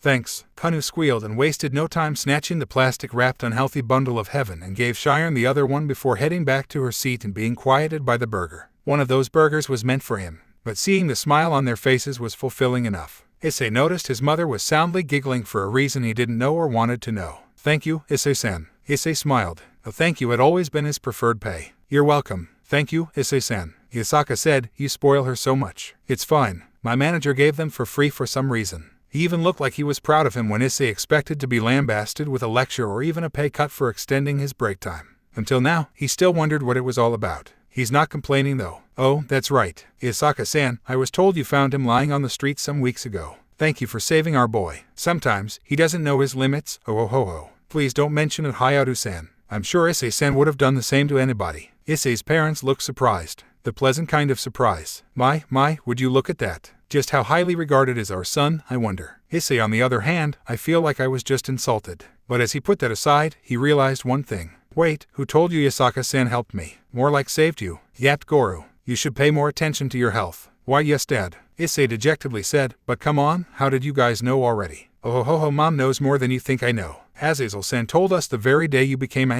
Thanks. Kanu squealed and wasted no time snatching the plastic-wrapped unhealthy bundle of heaven and gave Shiren the other one before heading back to her seat and being quieted by the burger. One of those burgers was meant for him, but seeing the smile on their faces was fulfilling enough. Issei noticed his mother was soundly giggling for a reason he didn't know or wanted to know. Thank you, Issei-san. Issei smiled. A thank you had always been his preferred pay. You're welcome. Thank you, Issei-san. Yasaka said, you spoil her so much. It's fine. My manager gave them for free for some reason. He even looked like he was proud of him when Issei expected to be lambasted with a lecture or even a pay cut for extending his break time. Until now, he still wondered what it was all about. He's not complaining though. Oh, that's right. Yasaka-san, I was told you found him lying on the street some weeks ago. Thank you for saving our boy. Sometimes, he doesn't know his limits. Oh ho ho. Please don't mention it, Hyoudou-san. I'm sure Issei-san would have done the same to anybody. Issei's parents looked surprised. The pleasant kind of surprise. My, would you look at that? Just how highly regarded is our son, I wonder. Issei, on the other hand, I feel like I was just insulted. But as he put that aside, he realized one thing. Wait, who told you Yasaka-san helped me? More like saved you, yapped Goro. You should pay more attention to your health. Why yes, Dad, Issei dejectedly said, but come on, how did you guys know already? Oh ho ho, Mom knows more than you think I know. Azazel-san told us the very day you became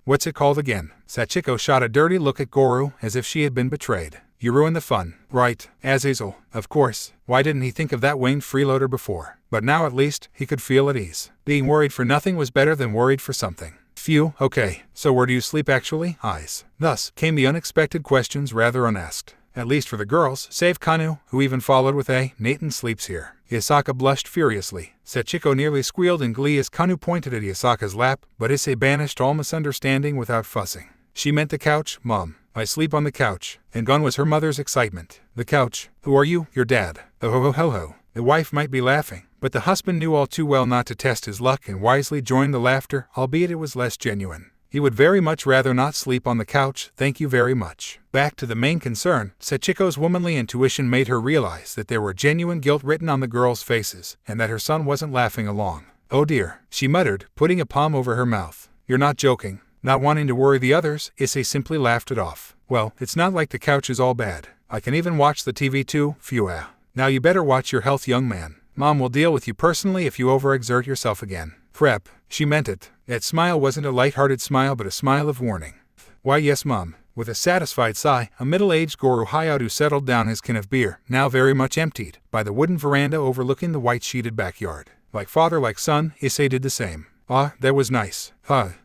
what's it called again? Sachiko shot a dirty look at Goro as if she had been betrayed. You ruined the fun. Right, Azazel, of course. Why didn't he think of that winged freeloader before? But now at least, he could feel at ease. Being worried for nothing was better than worried for something. Phew, okay. So where do you sleep actually? Eyes. Thus came the unexpected questions rather unasked. At least for the girls, save Kanu, who even followed with Nathan sleeps here. Yasaka blushed furiously. Sachiko nearly squealed in glee as Kanu pointed at Yasaka's lap, but Issei banished all misunderstanding without fussing. She meant the couch, Mom. I sleep on the couch. And gone was her mother's excitement. The couch. Who are you? Your dad. Oh ho ho ho. The wife might be laughing, but the husband knew all too well not to test his luck and wisely joined the laughter, albeit it was less genuine. He would very much rather not sleep on the couch, thank you very much. Back to the main concern, Sachiko's womanly intuition made her realize that there were genuine guilt written on the girls' faces, and that her son wasn't laughing along. Oh dear, she muttered, putting a palm over her mouth. You're not joking. Not wanting to worry the others, Issei simply laughed it off. Well, it's not like the couch is all bad. I can even watch the TV too, phew. Now you better watch your health, young man. Mom will deal with you personally if you overexert yourself again. Prep. She meant it. That smile wasn't a light-hearted smile but a smile of warning. Why yes, Mom. With a satisfied sigh, a middle-aged Goro Hyoudou settled down his can of beer, now very much emptied, by the wooden veranda overlooking the white-sheeted backyard. Like father like son, Issei did the same. Ah, that was nice.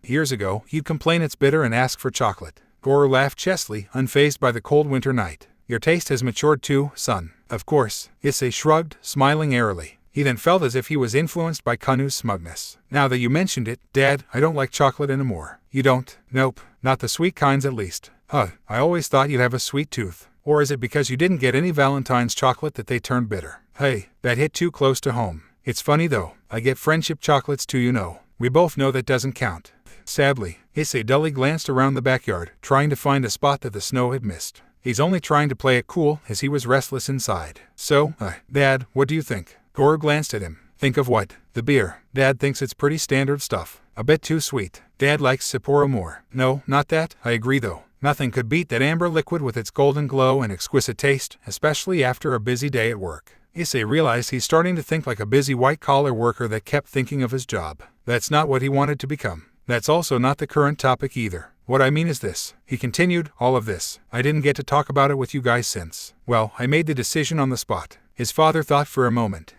Years ago, he'd complain it's bitter and ask for chocolate. Goro laughed chestly, unfazed by the cold winter night. Your taste has matured too, son. Of course. Issei shrugged, smiling airily. He then felt as if he was influenced by Kanu's smugness. Now that you mentioned it, Dad, I don't like chocolate anymore. You don't? Nope. Not the sweet kinds at least. I always thought you'd have a sweet tooth. Or is it because you didn't get any Valentine's chocolate that they turned bitter? Hey, that hit too close to home. It's funny though. I get friendship chocolates too, you know. We both know that doesn't count. Sadly, Issei dully glanced around the backyard, trying to find a spot that the snow had missed. He's only trying to play it cool, as he was restless inside. So, Dad, what do you think? Goro glanced at him. Think of what? The beer. Dad thinks it's pretty standard stuff. A bit too sweet. Dad likes Sapporo more. No, not that. I agree though. Nothing could beat that amber liquid with its golden glow and exquisite taste, especially after a busy day at work. Issei realized he's starting to think like a busy white-collar worker that kept thinking of his job. That's not what he wanted to become. That's also not the current topic either. What I mean is this, he continued, all of this. I didn't get to talk about it with you guys since. Well, I made the decision on the spot. His father thought for a moment.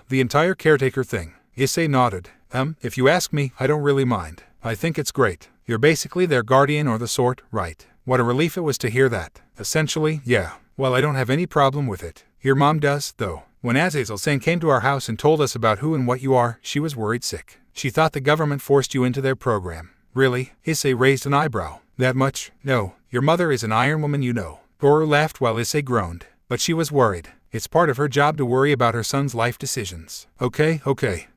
The entire caretaker thing. Issei nodded. If you ask me, I don't really mind. I think it's great. You're basically their guardian or the sort, right? What a relief it was to hear that. Essentially, yeah. Well, I don't have any problem with it. Your mom does, though. When Azazel-san came to our house and told us about who and what you are, she was worried sick. She thought the government forced you into their program. Really? Issei raised an eyebrow. That much? No. Your mother is an iron woman, you know. Goro laughed while Issei groaned. But she was worried. It's part of her job to worry about her son's life decisions. Okay.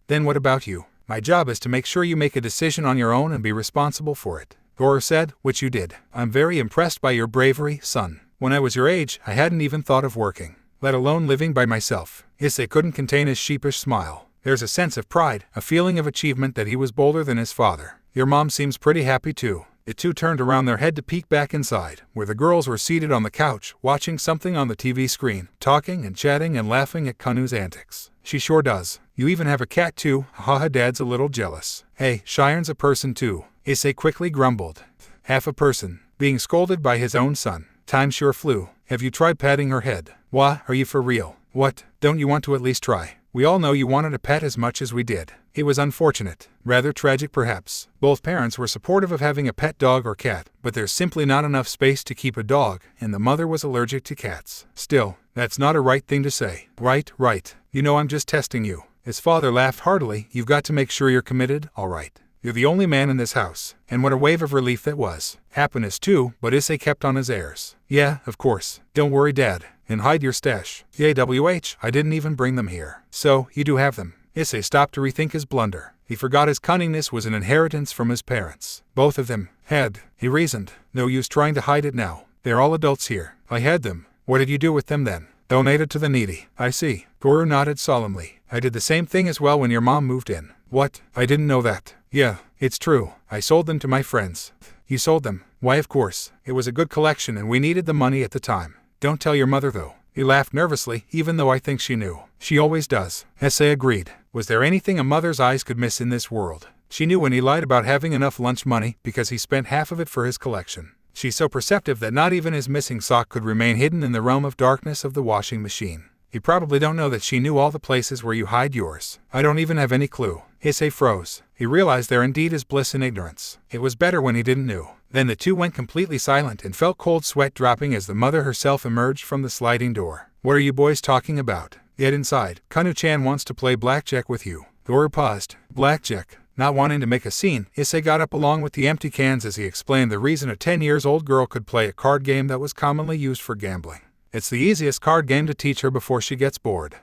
Then what about you? My job is to make sure you make a decision on your own and be responsible for it. Goro said, which you did. I'm very impressed by your bravery, son. When I was your age, I hadn't even thought of working, let alone living by myself. Issei couldn't contain his sheepish smile. There's a sense of pride, a feeling of achievement that he was bolder than his father. Your mom seems pretty happy too. The two turned around their head to peek back inside, where the girls were seated on the couch, watching something on the TV screen, talking and chatting and laughing at Kanu's antics. She sure does. You even have a cat too, haha, Dad's a little jealous. Hey, Shiren's a person too. Issei quickly grumbled. Half a person. Being scolded by his own son. Time sure flew. Have you tried patting her head? Wah, are you for real? What, don't you want to at least try? We all know you wanted a pet as much as we did. It was unfortunate, rather tragic perhaps. Both parents were supportive of having a pet dog or cat, but there's simply not enough space to keep a dog, and the mother was allergic to cats. Still, that's not a right thing to say. Right. You know I'm just testing you. His father laughed heartily. You've got to make sure you're committed, all right. You're the only man in this house. And what a wave of relief that was. Happiness too, but Issei kept on his airs. Yeah, of course. Don't worry, Dad. And hide your stash. Yeah, I didn't even bring them here. So, you do have them. Issei stopped to rethink his blunder. He forgot his cunningness was an inheritance from his parents. Both of them had, he reasoned. No use trying to hide it now. They're all adults here. I had them. What did you do with them then? Donated to the needy. I see. Goro nodded solemnly. I did the same thing as well when your mom moved in. What? I didn't know that. Yeah, it's true. I sold them to my friends. You sold them? Why, of course. It was a good collection and we needed the money at the time. Don't tell your mother though. He laughed nervously, even though I think she knew. She always does. Issei agreed. Was there anything a mother's eyes could miss in this world? She knew when he lied about having enough lunch money because he spent half of it for his collection. She's so perceptive that not even his missing sock could remain hidden in the realm of darkness of the washing machine. You probably don't know that she knew all the places where you hide yours. I don't even have any clue. Issei froze. He realized there indeed is bliss in ignorance. It was better when he didn't know. Then the two went completely silent and felt cold sweat dropping as the mother herself emerged from the sliding door. What are you boys talking about? Get inside. Kanu-chan wants to play blackjack with you. Goro paused. Blackjack. Not wanting to make a scene, Issei got up along with the empty cans as he explained the reason a 10-year-old girl could play a card game that was commonly used for gambling. It's the easiest card game to teach her before she gets bored.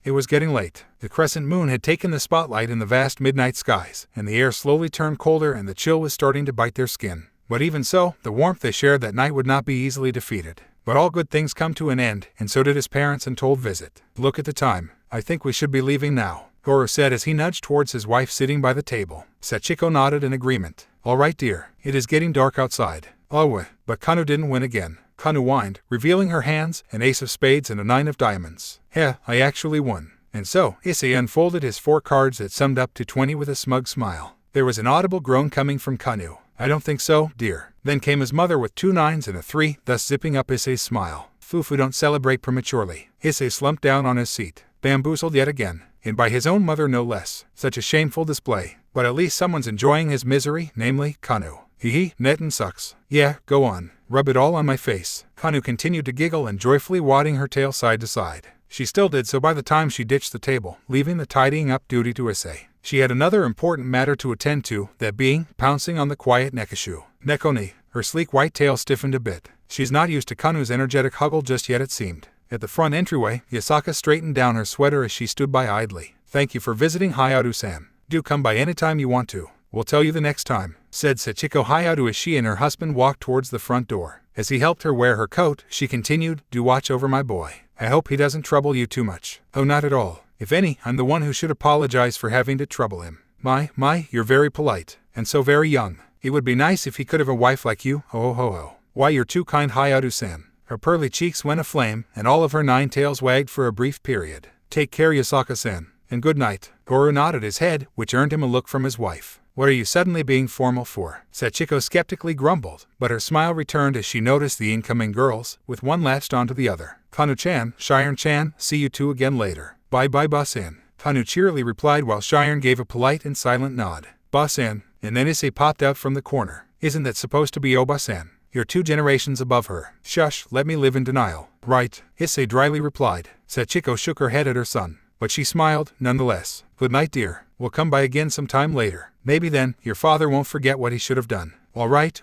It was getting late. The crescent moon had taken the spotlight in the vast midnight skies, and the air slowly turned colder and the chill was starting to bite their skin. But even so, the warmth they shared that night would not be easily defeated. But all good things come to an end, and so did his parents' untold visit. Look at the time. I think we should be leaving now, Goro said as he nudged towards his wife sitting by the table. Sachiko nodded in agreement. All right, dear. It is getting dark outside. Oh, but Kanu didn't win again. Kanu whined, revealing her hands, an ace of spades and a 9 of diamonds. Yeah, I actually won. And so, Issei unfolded his 4 cards that summed up to 20 with a smug smile. There was an audible groan coming from Kanu. I don't think so, dear. Then came his mother with 2 9s and a 3, thus zipping up Issei's smile. Fufu don't celebrate prematurely. Issei slumped down on his seat, bamboozled yet again, and by his own mother no less. Such a shameful display. But at least someone's enjoying his misery, namely, Kanu. Hee Netten sucks. Yeah, go on. Rub it all on my face. Kanu continued to giggle and joyfully wadding her tail side to side. She still did so by the time she ditched the table, leaving the tidying up duty to Issei. She had another important matter to attend to, that being, pouncing on the quiet Nekashu. Nekoni. Her sleek white tail stiffened a bit. She's not used to Kanu's energetic huggle just yet, it seemed. At the front entryway, Yasaka straightened down her sweater as she stood by idly. Thank you for visiting Hyoudou-san. Do come by anytime you want to. We'll tell you the next time, said Sachiko Hyoudou as she and her husband walked towards the front door. As he helped her wear her coat, she continued, do watch over my boy. I hope he doesn't trouble you too much. Oh, not at all. If any, I'm the one who should apologize for having to trouble him. My, you're very polite. And so very young. It would be nice if he could have a wife like you. Oh. Why, you're too kind, Hyoudou-san. Her pearly cheeks went aflame, and all of her 9 tails wagged for a brief period. Take care, Yasaka-san. And good night. Goro nodded his head, which earned him a look from his wife. What are you suddenly being formal for? Sachiko skeptically grumbled, but her smile returned as she noticed the incoming girls, with one latched onto the other. Kanu-chan, Shiren-chan, see you two again later. Bye-bye, boss-in. Kanu cheerily replied while Shiren gave a polite and silent nod. Boss-in, and then Issei popped out from the corner. Isn't that supposed to be Oba-san? You're 2 generations above her. Shush, let me live in denial. Right, Issei dryly replied. Sachiko shook her head at her son, but she smiled, nonetheless. Good night, dear. We'll come by again sometime later. Maybe then, your father won't forget what he should have done. All right.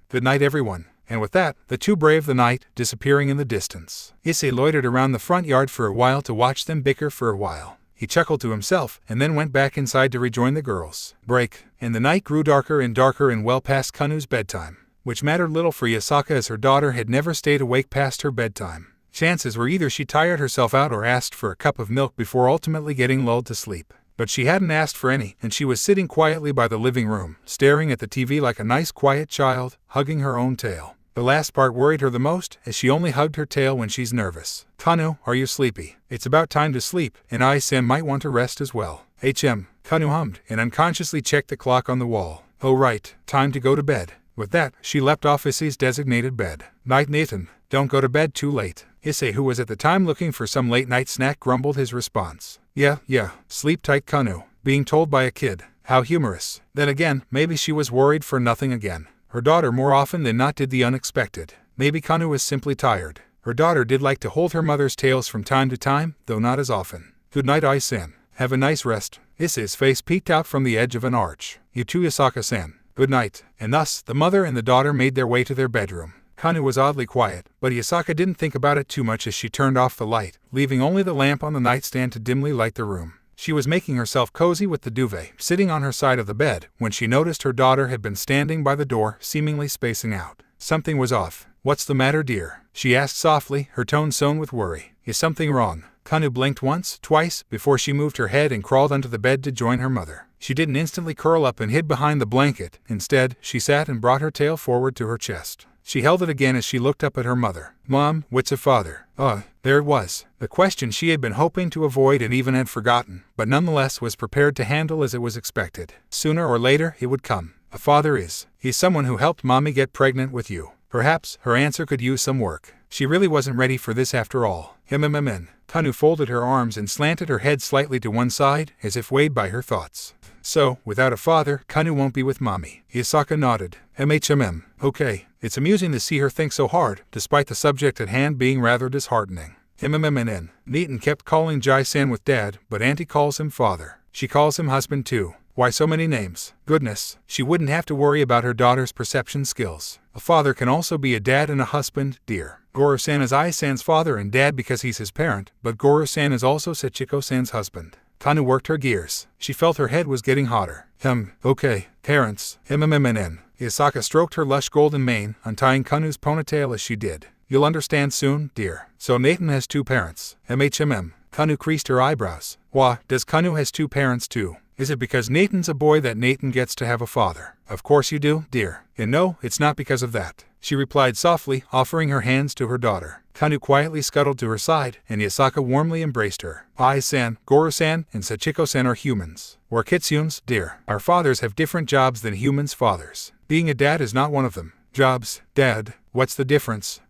Good night, everyone. And with that, the two braved the night, disappearing in the distance. Issei loitered around the front yard for a while to watch them bicker for a while. He chuckled to himself, and then went back inside to rejoin the girls. Break, and the night grew darker and well past Kanu's bedtime, which mattered little for Yasaka as her daughter had never stayed awake past her bedtime. Chances were either she tired herself out or asked for a cup of milk before ultimately getting lulled to sleep. But she hadn't asked for any, and she was sitting quietly by the living room, staring at the TV like a nice quiet child, hugging her own tail. The last part worried her the most, as she only hugged her tail when she's nervous. Kanu, are you sleepy? It's about time to sleep, and I-san might want to rest as well. Kanu hummed, and unconsciously checked the clock on the wall. Oh right, time to go to bed. With that, she leapt off Issei's designated bed. Night, Nathan. Don't go to bed too late. Issei, who was at the time looking for some late-night snack, grumbled his response. Yeah, sleep tight, Kanu. being told by a kid. How humorous. Then again, maybe she was worried for nothing again. Her daughter more often than not did the unexpected. Maybe Kanu was simply tired. Her daughter did like to hold her mother's tails from time to time, though not as often. Good night, Issei-san. Have a nice rest. Issei's face peeked out from the edge of an arch. You too, Yasaka-san. Good night. And thus, the mother and the daughter made their way to their bedroom. Kanu was oddly quiet, but Yasaka didn't think about it too much as she turned off the light, leaving only the lamp on the nightstand to dimly light the room. She was making herself cozy with the duvet, sitting on her side of the bed, when she noticed her daughter had been standing by the door, seemingly spacing out. Something was off. What's the matter, dear? She asked softly, her tone sown with worry. Is something wrong? Kanu blinked once, twice, before she moved her head and crawled under the bed to join her mother. She didn't instantly curl up and hid behind the blanket. Instead, she sat and brought her tail forward to her chest. She held it again as she looked up at her mother. Mom, what's a father? There it was. The question she had been hoping to avoid and even had forgotten, but nonetheless was prepared to handle as it was expected. Sooner or later, it would come. A father he's someone who helped Mommy get pregnant with you. Perhaps her answer could use some work. She really wasn't ready for this after all. Kanu folded her arms and slanted her head slightly to one side, as if weighed by her thoughts. So, without a father, Kanu won't be with Mommy. Yasaka nodded. Okay. It's amusing to see her think so hard, despite the subject at hand being rather disheartening. Neaton kept calling Jai-san with Dad, but Auntie calls him father. She calls him husband too. Why so many names? Goodness, she wouldn't have to worry about her daughter's perception skills. A father can also be a dad and a husband, dear. Goro-san is Ai-san's father and dad because he's his parent, but Goro-san is also Sachiko-san's husband. Kanu worked her gears. She felt her head was getting hotter. Okay, parents. Yasaka stroked her lush golden mane, untying Kanu's ponytail as she did. You'll understand soon, dear. So Nathan has two parents. Kanu creased her eyebrows. Why, does Kanu has two parents too? Is it because Nathan's a boy that Nathan gets to have a father? Of course you do, dear. And no, it's not because of that. She replied softly, offering her hands to her daughter. Kanu quietly scuttled to her side, and Yasaka warmly embraced her. Ai-san, Goro-san, and Sachiko-san are humans. We're kitsunes, dear. Our fathers have different jobs than humans' fathers. Being a dad is not one of them. Jobs, Dad. What's the difference?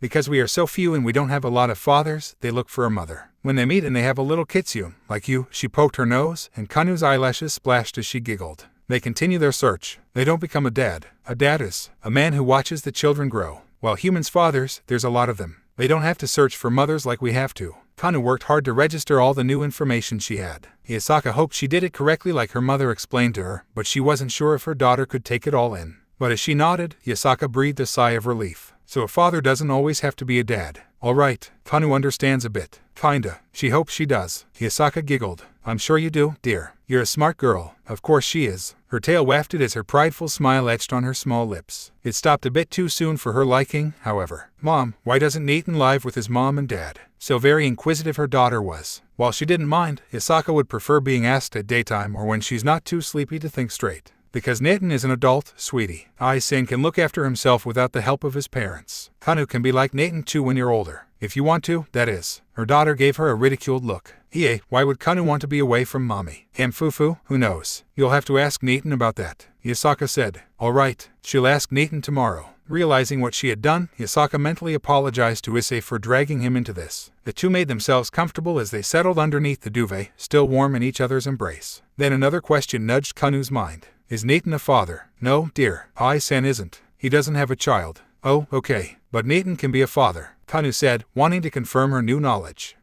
Because we are so few and we don't have a lot of fathers, they look for a mother. When they meet and they have a little kitsune, like you, she poked her nose, and Kanu's eyelashes splashed as she giggled. They continue their search. They don't become a dad. A dad is a man who watches the children grow. While humans' fathers, there's a lot of them. They don't have to search for mothers like we have to. Kanu worked hard to register all the new information she had. Yasaka hoped she did it correctly like her mother explained to her, but she wasn't sure if her daughter could take it all in. But as she nodded, Yasaka breathed a sigh of relief. So a father doesn't always have to be a dad. All right, Kanu understands a bit. Kinda. She hopes she does. Yasaka giggled. I'm sure you do, dear. You're a smart girl. Of course she is. Her tail wafted as her prideful smile etched on her small lips. It stopped a bit too soon for her liking, however. Mom, why doesn't Nathan live with his mom and dad? So very inquisitive her daughter was. While she didn't mind, Yasaka would prefer being asked at daytime or when she's not too sleepy to think straight. Because Nathan is an adult, sweetie. Ai-san can look after himself without the help of his parents. Kanu can be like Nathan too when you're older. If you want to, that is. Her daughter gave her a ridiculed look. Why would Kanu want to be away from Mommy? Fufu, who knows? You'll have to ask Nathan about that. Yasaka said. All right, she'll ask Nathan tomorrow. Realizing what she had done, Yasaka mentally apologized to Issei for dragging him into this. The two made themselves comfortable as they settled underneath the duvet, still warm in each other's embrace. Then another question nudged Kanu's mind. Is Nathan a father? No, dear. Ai-san isn't. He doesn't have a child. Oh, okay. But Nathan can be a father, Kanu said, wanting to confirm her new knowledge.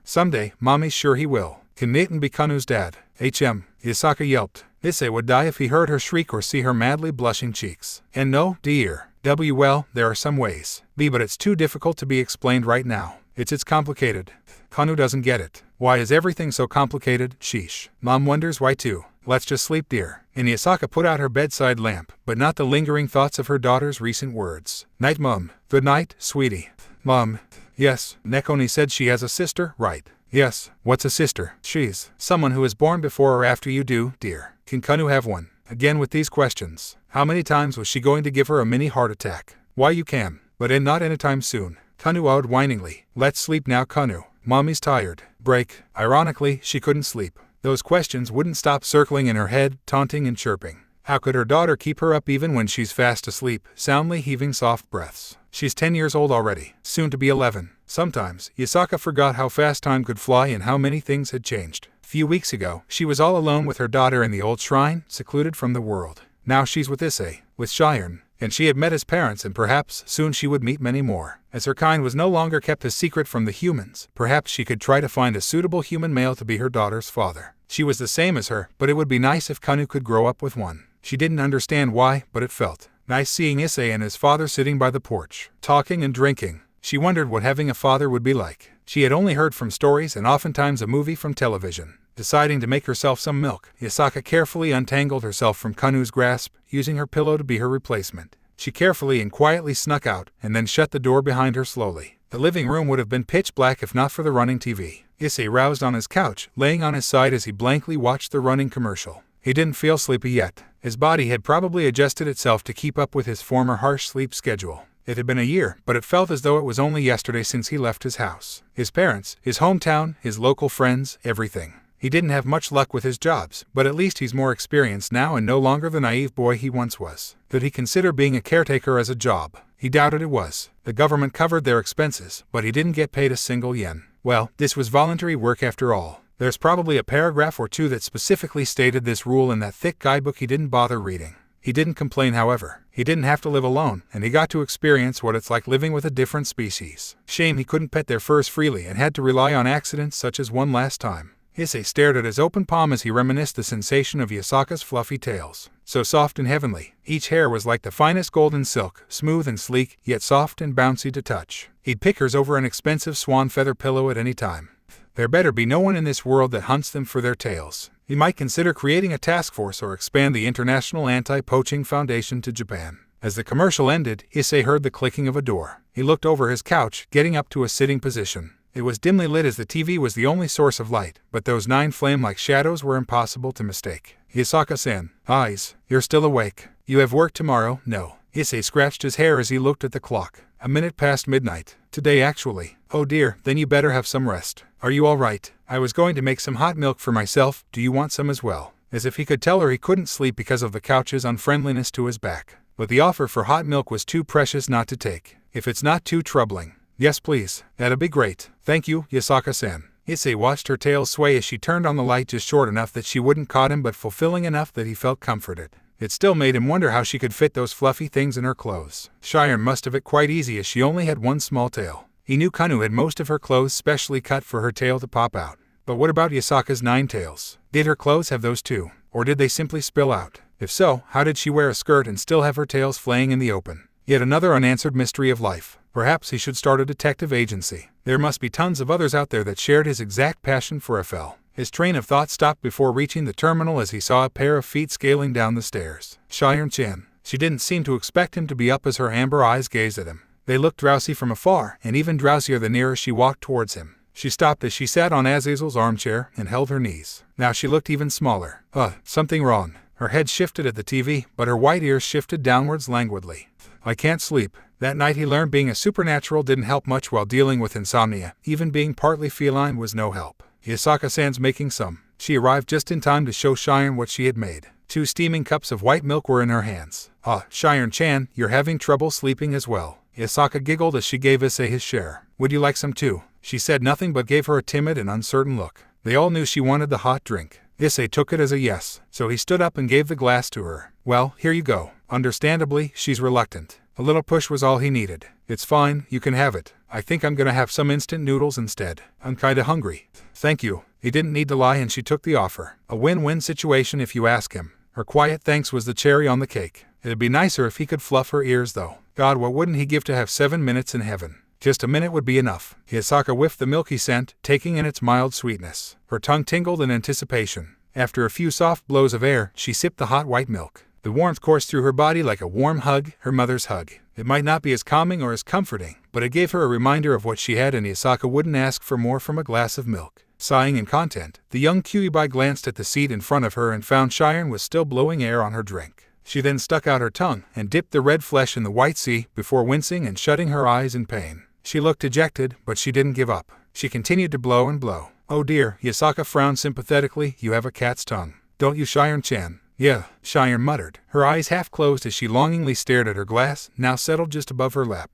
Someday, Mommy's sure he will. Can Nathan be Kanu's dad? Yasaka yelped. Issei would die if he heard her shriek or see her madly blushing cheeks. And no, dear. Well, there are some ways. But it's too difficult to be explained right now. It's complicated. Kanu doesn't get it. Why is everything so complicated? Sheesh. Mom wonders why too. Let's just sleep, dear. And Yasaka put out her bedside lamp, but not the lingering thoughts of her daughter's recent words. Night, Mom. Good night, sweetie. Mom. Yes, Nekoni said she has a sister, right? Yes. What's a sister? She's someone who is born before or after you do, dear. Can Kanu have one? Again with these questions. How many times was she going to give her a mini heart attack? Why you can, but not anytime soon. Kanu awed whiningly. Let's sleep now, Kanu. Mommy's tired. Break. Ironically, she couldn't sleep. Those questions wouldn't stop circling in her head, taunting and chirping. How could her daughter keep her up even when she's fast asleep, soundly heaving soft breaths? She's 10 years old already, soon to be 11. Sometimes, Yasaka forgot how fast time could fly and how many things had changed. Few weeks ago, she was all alone with her daughter in the old shrine, secluded from the world. Now she's with Issei, with Cheyenne, and she had met his parents, and perhaps soon she would meet many more. As her kind was no longer kept a secret from the humans, perhaps she could try to find a suitable human male to be her daughter's father. She was the same as her, but it would be nice if Kanu could grow up with one. She didn't understand why, but it felt nice seeing Issei and his father sitting by the porch, talking and drinking. She wondered what having a father would be like. She had only heard from stories and oftentimes a movie from television. Deciding to make herself some milk, Yasaka carefully untangled herself from Kanu's grasp, using her pillow to be her replacement. She carefully and quietly snuck out, and then shut the door behind her slowly. The living room would have been pitch black if not for the running TV. Issei roused on his couch, laying on his side as he blankly watched the running commercial. He didn't feel sleepy yet. His body had probably adjusted itself to keep up with his former harsh sleep schedule. It had been a year, but it felt as though it was only yesterday since he left his house. His parents, his hometown, his local friends, everything. He didn't have much luck with his jobs, but at least he's more experienced now and no longer the naive boy he once was. Did he consider being a caretaker as a job? He doubted it was. The government covered their expenses, but he didn't get paid a single yen. Well, this was voluntary work after all. There's probably a paragraph or two that specifically stated this rule in that thick guidebook he didn't bother reading. He didn't complain, however. He didn't have to live alone, and he got to experience what it's like living with a different species. Shame he couldn't pet their furs freely and had to rely on accidents such as one last time. Issei stared at his open palm as he reminisced the sensation of Yasaka's fluffy tails. So soft and heavenly. Each hair was like the finest golden silk, smooth and sleek, yet soft and bouncy to touch. He'd pick hers over an expensive swan feather pillow at any time. There better be no one in this world that hunts them for their tails. He might consider creating a task force or expand the International Anti-Poaching Foundation to Japan. As the commercial ended, Issei heard the clicking of a door. He looked over his couch, getting up to a sitting position. It was dimly lit as the TV was the only source of light, but those 9 flame-like shadows were impossible to mistake. Yasaka-san, eyes, you're still awake. You have work tomorrow, no. Issei scratched his hair as he looked at the clock. A minute past midnight. Today actually. Oh dear, then you better have some rest. Are you all right? I was going to make some hot milk for myself, do you want some as well? As if he could tell her he couldn't sleep because of the couch's unfriendliness to his back. But the offer for hot milk was too precious not to take. If it's not too troubling. Yes please, that'd be great. Thank you, Yasaka-san. Issei watched her tail sway as she turned on the light just short enough that she wouldn't caught him but fulfilling enough that he felt comforted. It still made him wonder how she could fit those fluffy things in her clothes. Cheyenne must have it quite easy as she only had one small tail. He knew Kanu had most of her clothes specially cut for her tail to pop out. But what about Yasaka's 9 tails? Did her clothes have those too? Or did they simply spill out? If so, how did she wear a skirt and still have her tails flaying in the open? Yet another unanswered mystery of life. Perhaps he should start a detective agency. There must be tons of others out there that shared his exact passion for FL. His train of thought stopped before reaching the terminal as he saw a pair of feet scaling down the stairs. Cheyenne-chan. She didn't seem to expect him to be up as her amber eyes gazed at him. They looked drowsy from afar, and even drowsier the nearer she walked towards him. She stopped as she sat on Azazel's armchair and held her knees. Now she looked even smaller. Something wrong. Her head shifted at the TV, but her white ears shifted downwards languidly. I can't sleep. That night he learned being a supernatural didn't help much while dealing with insomnia. Even being partly feline was no help. Yasaka-san's making some. She arrived just in time to show Cheyenne what she had made. 2 steaming cups of white milk were in her hands. Cheyenne-chan, you're having trouble sleeping as well. Yasaka giggled as she gave Issei his share. Would you like some too? She said nothing but gave her a timid and uncertain look. They all knew she wanted the hot drink. Issei took it as a yes, so he stood up and gave the glass to her. Well, here you go. Understandably, she's reluctant. A little push was all he needed. It's fine, you can have it. I think I'm gonna have some instant noodles instead. I'm kinda hungry. Thank you. He didn't need to lie and she took the offer. A win-win situation if you ask him. Her quiet thanks was the cherry on the cake. It'd be nicer if he could fluff her ears though. God, what wouldn't he give to have 7 minutes in heaven? Just a minute would be enough. Yasaka whiffed the milky scent, taking in its mild sweetness. Her tongue tingled in anticipation. After a few soft blows of air, she sipped the hot white milk. The warmth coursed through her body like a warm hug, her mother's hug. It might not be as calming or as comforting, but it gave her a reminder of what she had, and Yasaka wouldn't ask for more from a glass of milk. Sighing in content, the young Kyuubi glanced at the seat in front of her and found Cheyenne was still blowing air on her drink. She then stuck out her tongue and dipped the red flesh in the white sea before wincing and shutting her eyes in pain. She looked dejected, but she didn't give up. She continued to blow and blow. Oh dear, Yasaka frowned sympathetically. You have a cat's tongue. Don't you, Cheyenne-chan? Yeah, Cheyenne muttered. Her eyes half closed as she longingly stared at her glass, now settled just above her lap.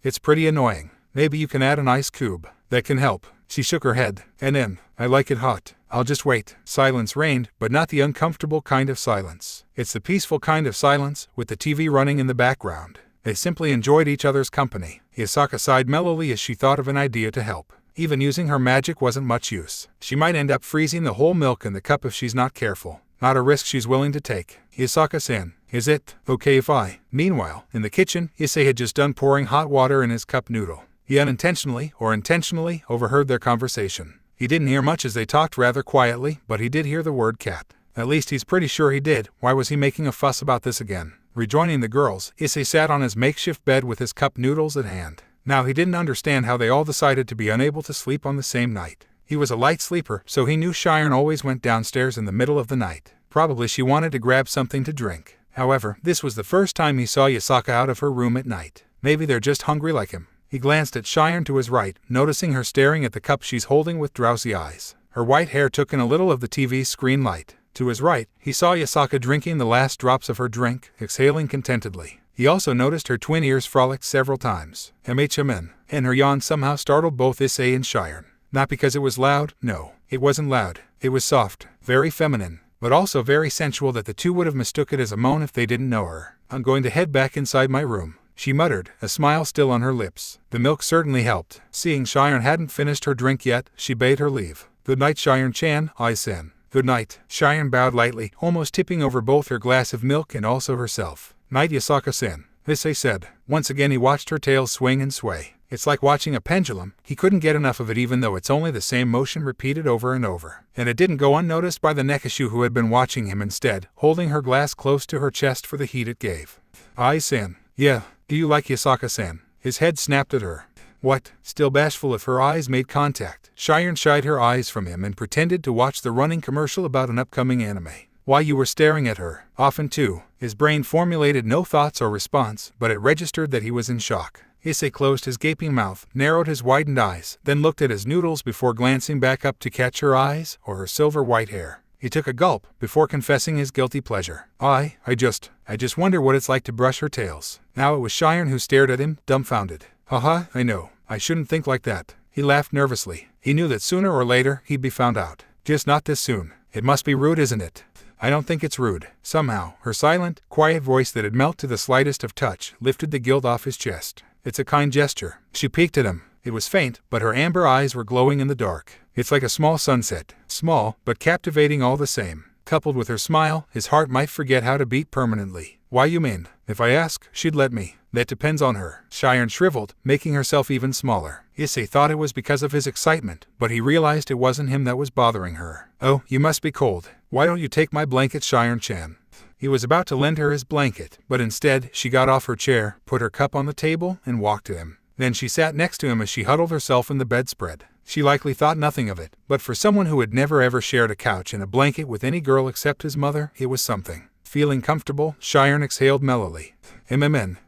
It's pretty annoying. Maybe you can add an ice cube. That can help. She shook her head. And then, I like it hot. I'll just wait. Silence reigned, but not the uncomfortable kind of silence. It's the peaceful kind of silence, with the TV running in the background. They simply enjoyed each other's company. Hisaka sighed mellowly as she thought of an idea to help. Even using her magic wasn't much use. She might end up freezing the whole milk in the cup if she's not careful. Not a risk she's willing to take. Hisaka-san, is it okay if I? Meanwhile, in the kitchen, Issei had just done pouring hot water in his cup noodle. He unintentionally, or intentionally, overheard their conversation. He didn't hear much as they talked rather quietly, but he did hear the word cat. At least he's pretty sure he did. Why was he making a fuss about this again? Rejoining the girls, Issei sat on his makeshift bed with his cup noodles at hand. Now he didn't understand how they all decided to be unable to sleep on the same night. He was a light sleeper, so he knew Cheyenne always went downstairs in the middle of the night. Probably she wanted to grab something to drink. However, this was the first time he saw Hisaka out of her room at night. Maybe they're just hungry like him. He glanced at Cheyenne to his right, noticing her staring at the cup she's holding with drowsy eyes. Her white hair took in a little of the TV's screen light. To his right, he saw Hisaka drinking the last drops of her drink, exhaling contentedly. He also noticed her twin ears frolicked several times. MHMN. And her yawn somehow startled both Issei and Cheyenne. Not because it was loud, no. It wasn't loud. It was soft, very feminine, but also very sensual that the two would have mistook it as a moan if they didn't know her. I'm going to head back inside my room, she muttered, a smile still on her lips. The milk certainly helped. Seeing Cheyenne hadn't finished her drink yet, she bade her leave. Good night, Cheyenne-chan, I-sen. Good night. Cheyenne bowed lightly, almost tipping over both her glass of milk and also herself. Night, Hisaka-sen, Issei said. Once again he watched her tail swing and sway. It's like watching a pendulum. He couldn't get enough of it even though it's only the same motion repeated over and over. And it didn't go unnoticed by the Nekishu who had been watching him instead, holding her glass close to her chest for the heat it gave. I-sen. Yeah. Do you like Hisaka-san? His head snapped at her. What? Still bashful if her eyes made contact, Cheyenne shied her eyes from him and pretended to watch the running commercial about an upcoming anime. Why you were staring at her. Often too. His brain formulated no thoughts or response, but it registered that he was in shock. Issei closed his gaping mouth, narrowed his widened eyes, then looked at his noodles before glancing back up to catch her eyes or her silver white hair. He took a gulp before confessing his guilty pleasure. I just wonder what it's like to brush her tails. Now it was Cheyenne who stared at him, dumbfounded. Haha, I know. I shouldn't think like that. He laughed nervously. He knew that sooner or later he'd be found out. Just not this soon. It must be rude, isn't it? I don't think it's rude. Somehow, her silent, quiet voice that had melted to the slightest of touch lifted the guilt off his chest. It's a kind gesture. She peeked at him. It was faint, but her amber eyes were glowing in the dark. It's like a small sunset. Small, but captivating all the same. Coupled with her smile, his heart might forget how to beat permanently. Why you mean? If I ask, she'd let me. That depends on her. Cheyenne shriveled, making herself even smaller. Issei thought it was because of his excitement, but he realized it wasn't him that was bothering her. Oh, you must be cold. Why don't you take my blanket, Cheyenne-chan? He was about to lend her his blanket, but instead, she got off her chair, put her cup on the table, and walked to him. Then she sat next to him as she huddled herself in the bedspread. She likely thought nothing of it, but for someone who had never ever shared a couch and a blanket with any girl except his mother, it was something. Feeling comfortable, Cheyenne exhaled mellowly.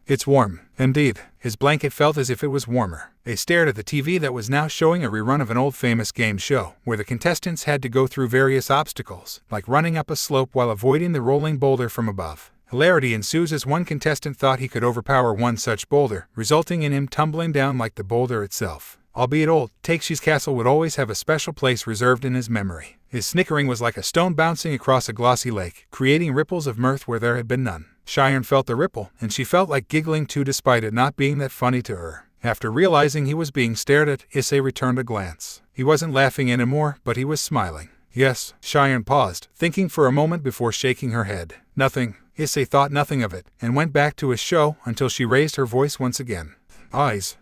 It's warm. Indeed. His blanket felt as if it was warmer. They stared at the TV that was now showing a rerun of an old famous game show, where the contestants had to go through various obstacles, like running up a slope while avoiding the rolling boulder from above. Hilarity ensues as one contestant thought he could overpower one such boulder, resulting in him tumbling down like the boulder itself. Albeit old, Takeshi's castle would always have a special place reserved in his memory. His snickering was like a stone bouncing across a glossy lake, creating ripples of mirth where there had been none. Cheyenne felt the ripple, and she felt like giggling too despite it not being that funny to her. After realizing he was being stared at, Issei returned a glance. He wasn't laughing anymore, but he was smiling. Yes, Cheyenne paused, thinking for a moment before shaking her head. Nothing. Issei thought nothing of it, and went back to his show until she raised her voice once again.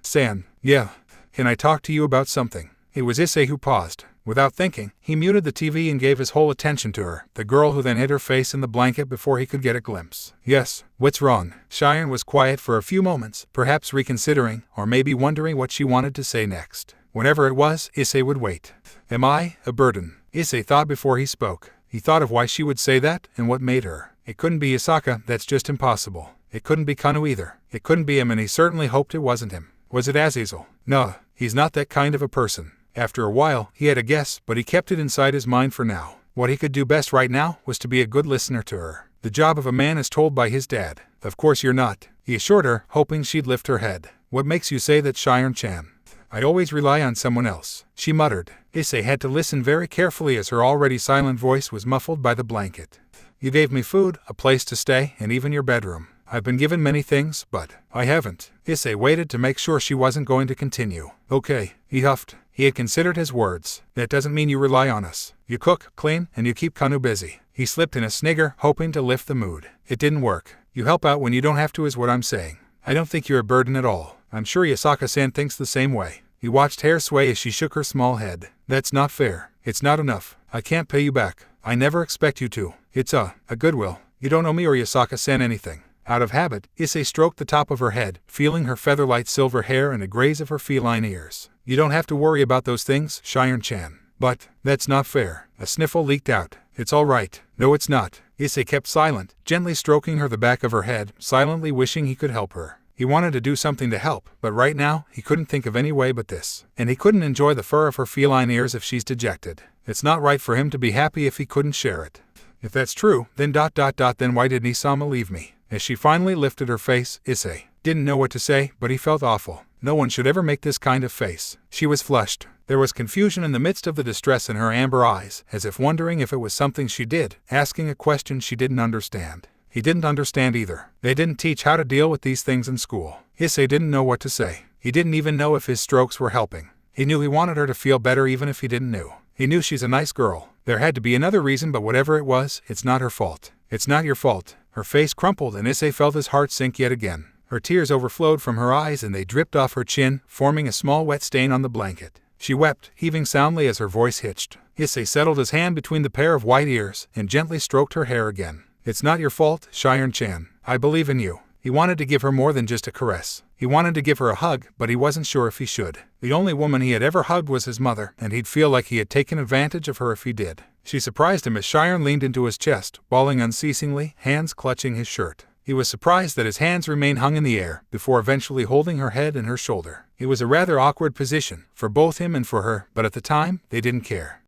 San. Yeah. Can I talk to you about something? It was Issei who paused. Without thinking, he muted the TV and gave his whole attention to her, the girl who then hid her face in the blanket before he could get a glimpse. Yes, what's wrong? Cheyenne was quiet for a few moments, perhaps reconsidering, or maybe wondering what she wanted to say next. Whenever it was, Issei would wait. Am I a burden? Issei thought before he spoke. He thought of why she would say that, and what made her. It couldn't be Hisaka, that's just impossible. It couldn't be Kanu either. It couldn't be him, and he certainly hoped it wasn't him. Was it Azazel? No, he's not that kind of a person. After a while, he had a guess, but he kept it inside his mind for now. What he could do best right now was to be a good listener to her. The job of a man is told by his dad. Of course you're not, he assured her, hoping she'd lift her head. What makes you say that, Cheyenne-chan? I always rely on someone else, she muttered. Issei had to listen very carefully as her already silent voice was muffled by the blanket. You gave me food, a place to stay, and even your bedroom. I've been given many things, but I haven't. Issei waited to make sure she wasn't going to continue. Okay, he huffed. He had considered his words. That doesn't mean you rely on us. You cook, clean, and you keep Kanu busy. He slipped in a snigger, hoping to lift the mood. It didn't work. You help out when you don't have to is what I'm saying. I don't think you're a burden at all. I'm sure Yasaka-san thinks the same way. He watched hair sway as she shook her small head. That's not fair. It's not enough. I can't pay you back. I never expect you to. It's a goodwill. You don't owe me or Yasaka-san anything. Out of habit, Issei stroked the top of her head, feeling her feather-light silver hair and a graze of her feline ears. You don't have to worry about those things, Cheyenne-chan. But that's not fair. A sniffle leaked out. It's all right. No, it's not. Issei kept silent, gently stroking her the back of her head, silently wishing he could help her. He wanted to do something to help, but right now, he couldn't think of any way but this. And he couldn't enjoy the fur of her feline ears if she's dejected. It's not right for him to be happy if he couldn't share it. If that's true, then then why did Nisama leave me? As she finally lifted her face, Issei didn't know what to say, but he felt awful. No one should ever make this kind of face. She was flushed. There was confusion in the midst of the distress in her amber eyes, as if wondering if it was something she did, asking a question she didn't understand. He didn't understand either. They didn't teach how to deal with these things in school. Issei didn't know what to say. He didn't even know if his strokes were helping. He knew he wanted her to feel better even if he didn't know. He knew she's a nice girl. There had to be another reason, but whatever it was, it's not her fault. It's not your fault. Her face crumpled and Issei felt his heart sink yet again. Her tears overflowed from her eyes and they dripped off her chin, forming a small wet stain on the blanket. She wept, heaving soundly as her voice hitched. Issei settled his hand between the pair of white ears and gently stroked her hair again. It's not your fault, Cheyenne-chan. I believe in you. He wanted to give her more than just a caress. He wanted to give her a hug, but he wasn't sure if he should. The only woman he had ever hugged was his mother, and he'd feel like he had taken advantage of her if he did. She surprised him as Cheyenne leaned into his chest, bawling unceasingly, hands clutching his shirt. He was surprised that his hands remained hung in the air, before eventually holding her head and her shoulder. It was a rather awkward position, for both him and for her, but at the time, they didn't care.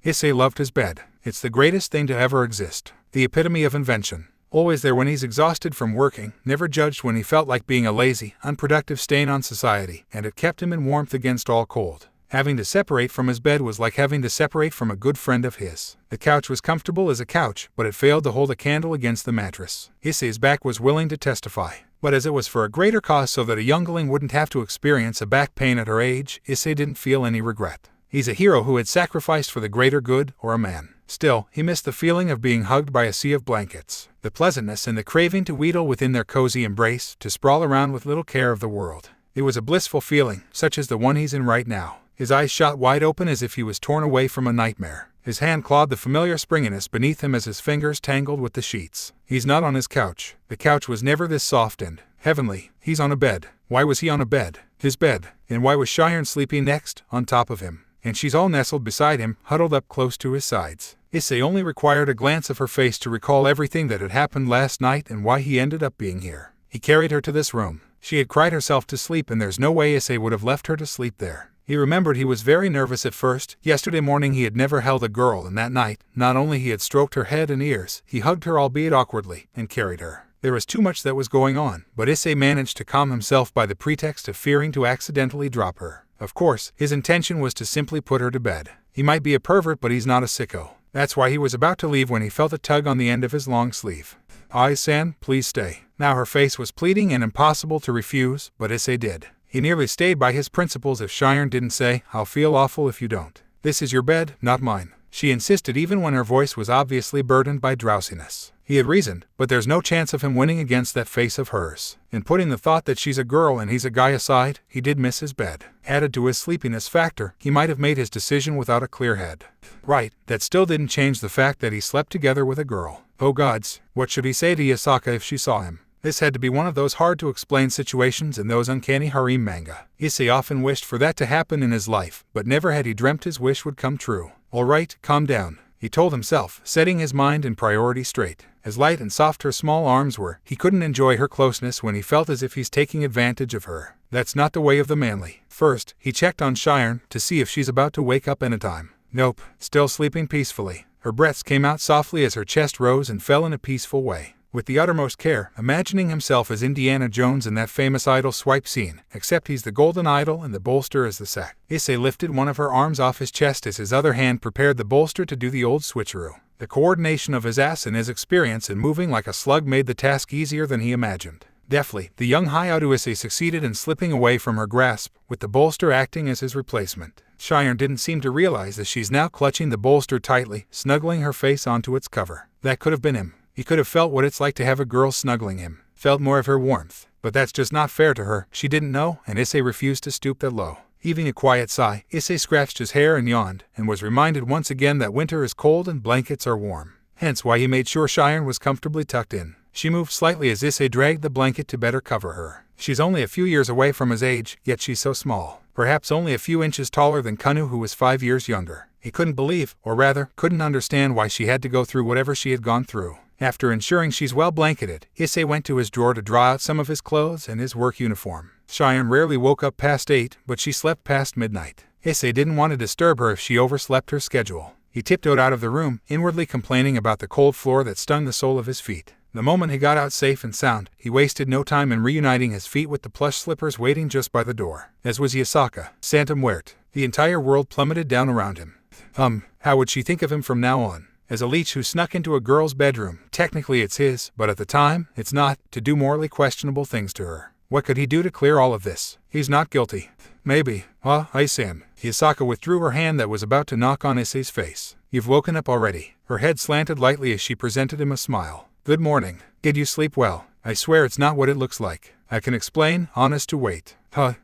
Issei loved his bed. It's the greatest thing to ever exist. The epitome of invention. Always there when he's exhausted from working, never judged when he felt like being a lazy, unproductive stain on society, and it kept him in warmth against all cold. Having to separate from his bed was like having to separate from a good friend of his. The couch was comfortable as a couch, but it failed to hold a candle against the mattress. Issei's back was willing to testify. But as it was for a greater cause so that a youngling wouldn't have to experience a back pain at her age, Issei didn't feel any regret. He's a hero who had sacrificed for the greater good, or a man. Still, he missed the feeling of being hugged by a sea of blankets, the pleasantness and the craving to wheedle within their cozy embrace, to sprawl around with little care of the world. It was a blissful feeling, such as the one he's in right now. His eyes shot wide open as if he was torn away from a nightmare. His hand clawed the familiar springiness beneath him as his fingers tangled with the sheets. He's not on his couch. The couch was never this soft and heavenly. He's on a bed. Why was he on a bed? His bed. And why was Cheyenne sleeping next, on top of him? And she's all nestled beside him, huddled up close to his sides. Issei only required a glance of her face to recall everything that had happened last night and why he ended up being here. He carried her to this room. She had cried herself to sleep and there's no way Issei would have left her to sleep there. He remembered he was very nervous at first. Yesterday morning he had never held a girl, and that night, not only he had stroked her head and ears, he hugged her albeit awkwardly, and carried her. There was too much that was going on, but Issei managed to calm himself by the pretext of fearing to accidentally drop her. Of course, his intention was to simply put her to bed. He might be a pervert, but he's not a sicko. That's why he was about to leave when he felt a tug on the end of his long sleeve. Ai-san, please stay. Now her face was pleading and impossible to refuse, but Issei did. He nearly stayed by his principles if Cheyenne didn't say, I'll feel awful if you don't. This is your bed, not mine. She insisted even when her voice was obviously burdened by drowsiness. He had reasoned, but there's no chance of him winning against that face of hers. And putting the thought that she's a girl and he's a guy aside, he did miss his bed. Added to his sleepiness factor, he might have made his decision without a clear head. Right, that still didn't change the fact that he slept together with a girl. Oh gods, what should he say to Yasaka if she saw him? This had to be one of those hard-to-explain situations in those uncanny harem manga. Issei often wished for that to happen in his life, but never had he dreamt his wish would come true. All right, calm down, he told himself, setting his mind and priority straight. As light and soft her small arms were, he couldn't enjoy her closeness when he felt as if he's taking advantage of her. That's not the way of the manly. First, he checked on Cheyenne to see if she's about to wake up anytime. Nope, still sleeping peacefully. Her breaths came out softly as her chest rose and fell in a peaceful way. with the uttermost care, imagining himself as Indiana Jones in that famous idol swipe scene, except he's the golden idol and the bolster is the sack. Issei lifted one of her arms off his chest as his other hand prepared the bolster to do the old switcheroo. The coordination of his ass and his experience in moving like a slug made the task easier than he imagined. Deftly, the young Hyoudou Issei succeeded in slipping away from her grasp, with the bolster acting as his replacement. Cheyenne didn't seem to realize that she's now clutching the bolster tightly, snuggling her face onto its cover. That could have been him. He could have felt what it's like to have a girl snuggling him, felt more of her warmth. But that's just not fair to her. She didn't know, and Issei refused to stoop that low. Heaving a quiet sigh, Issei scratched his hair and yawned, and was reminded once again that winter is cold and blankets are warm. Hence why he made sure Cheyenne was comfortably tucked in. She moved slightly as Issei dragged the blanket to better cover her. She's only a few years away from his age, yet she's so small. Perhaps only a few inches taller than Kanu, who was 5 years younger. He couldn't believe, or rather, couldn't understand why she had to go through whatever she had gone through. After ensuring she's well blanketed, Issei went to his drawer to draw out some of his clothes and his work uniform. Cheyenne rarely woke up past 8, but she slept past midnight. Issei didn't want to disturb her if she overslept her schedule. He tiptoed out of the room, inwardly complaining about the cold floor that stung the sole of his feet. The moment he got out safe and sound, he wasted no time in reuniting his feet with the plush slippers waiting just by the door. As was Yasaka, Santa Muerte. The entire world plummeted down around him. How would she think of him from now on? As a leech who snuck into a girl's bedroom. Technically it's his, but at the time, it's not, to do morally questionable things to her. What could he do to clear all of this? He's not guilty. Maybe. Issei. Yasaka withdrew her hand that was about to knock on Issei's face. You've woken up already. Her head slanted lightly as she presented him a smile. Good morning. Did you sleep well? I swear it's not what it looks like. I can explain, honest to wait.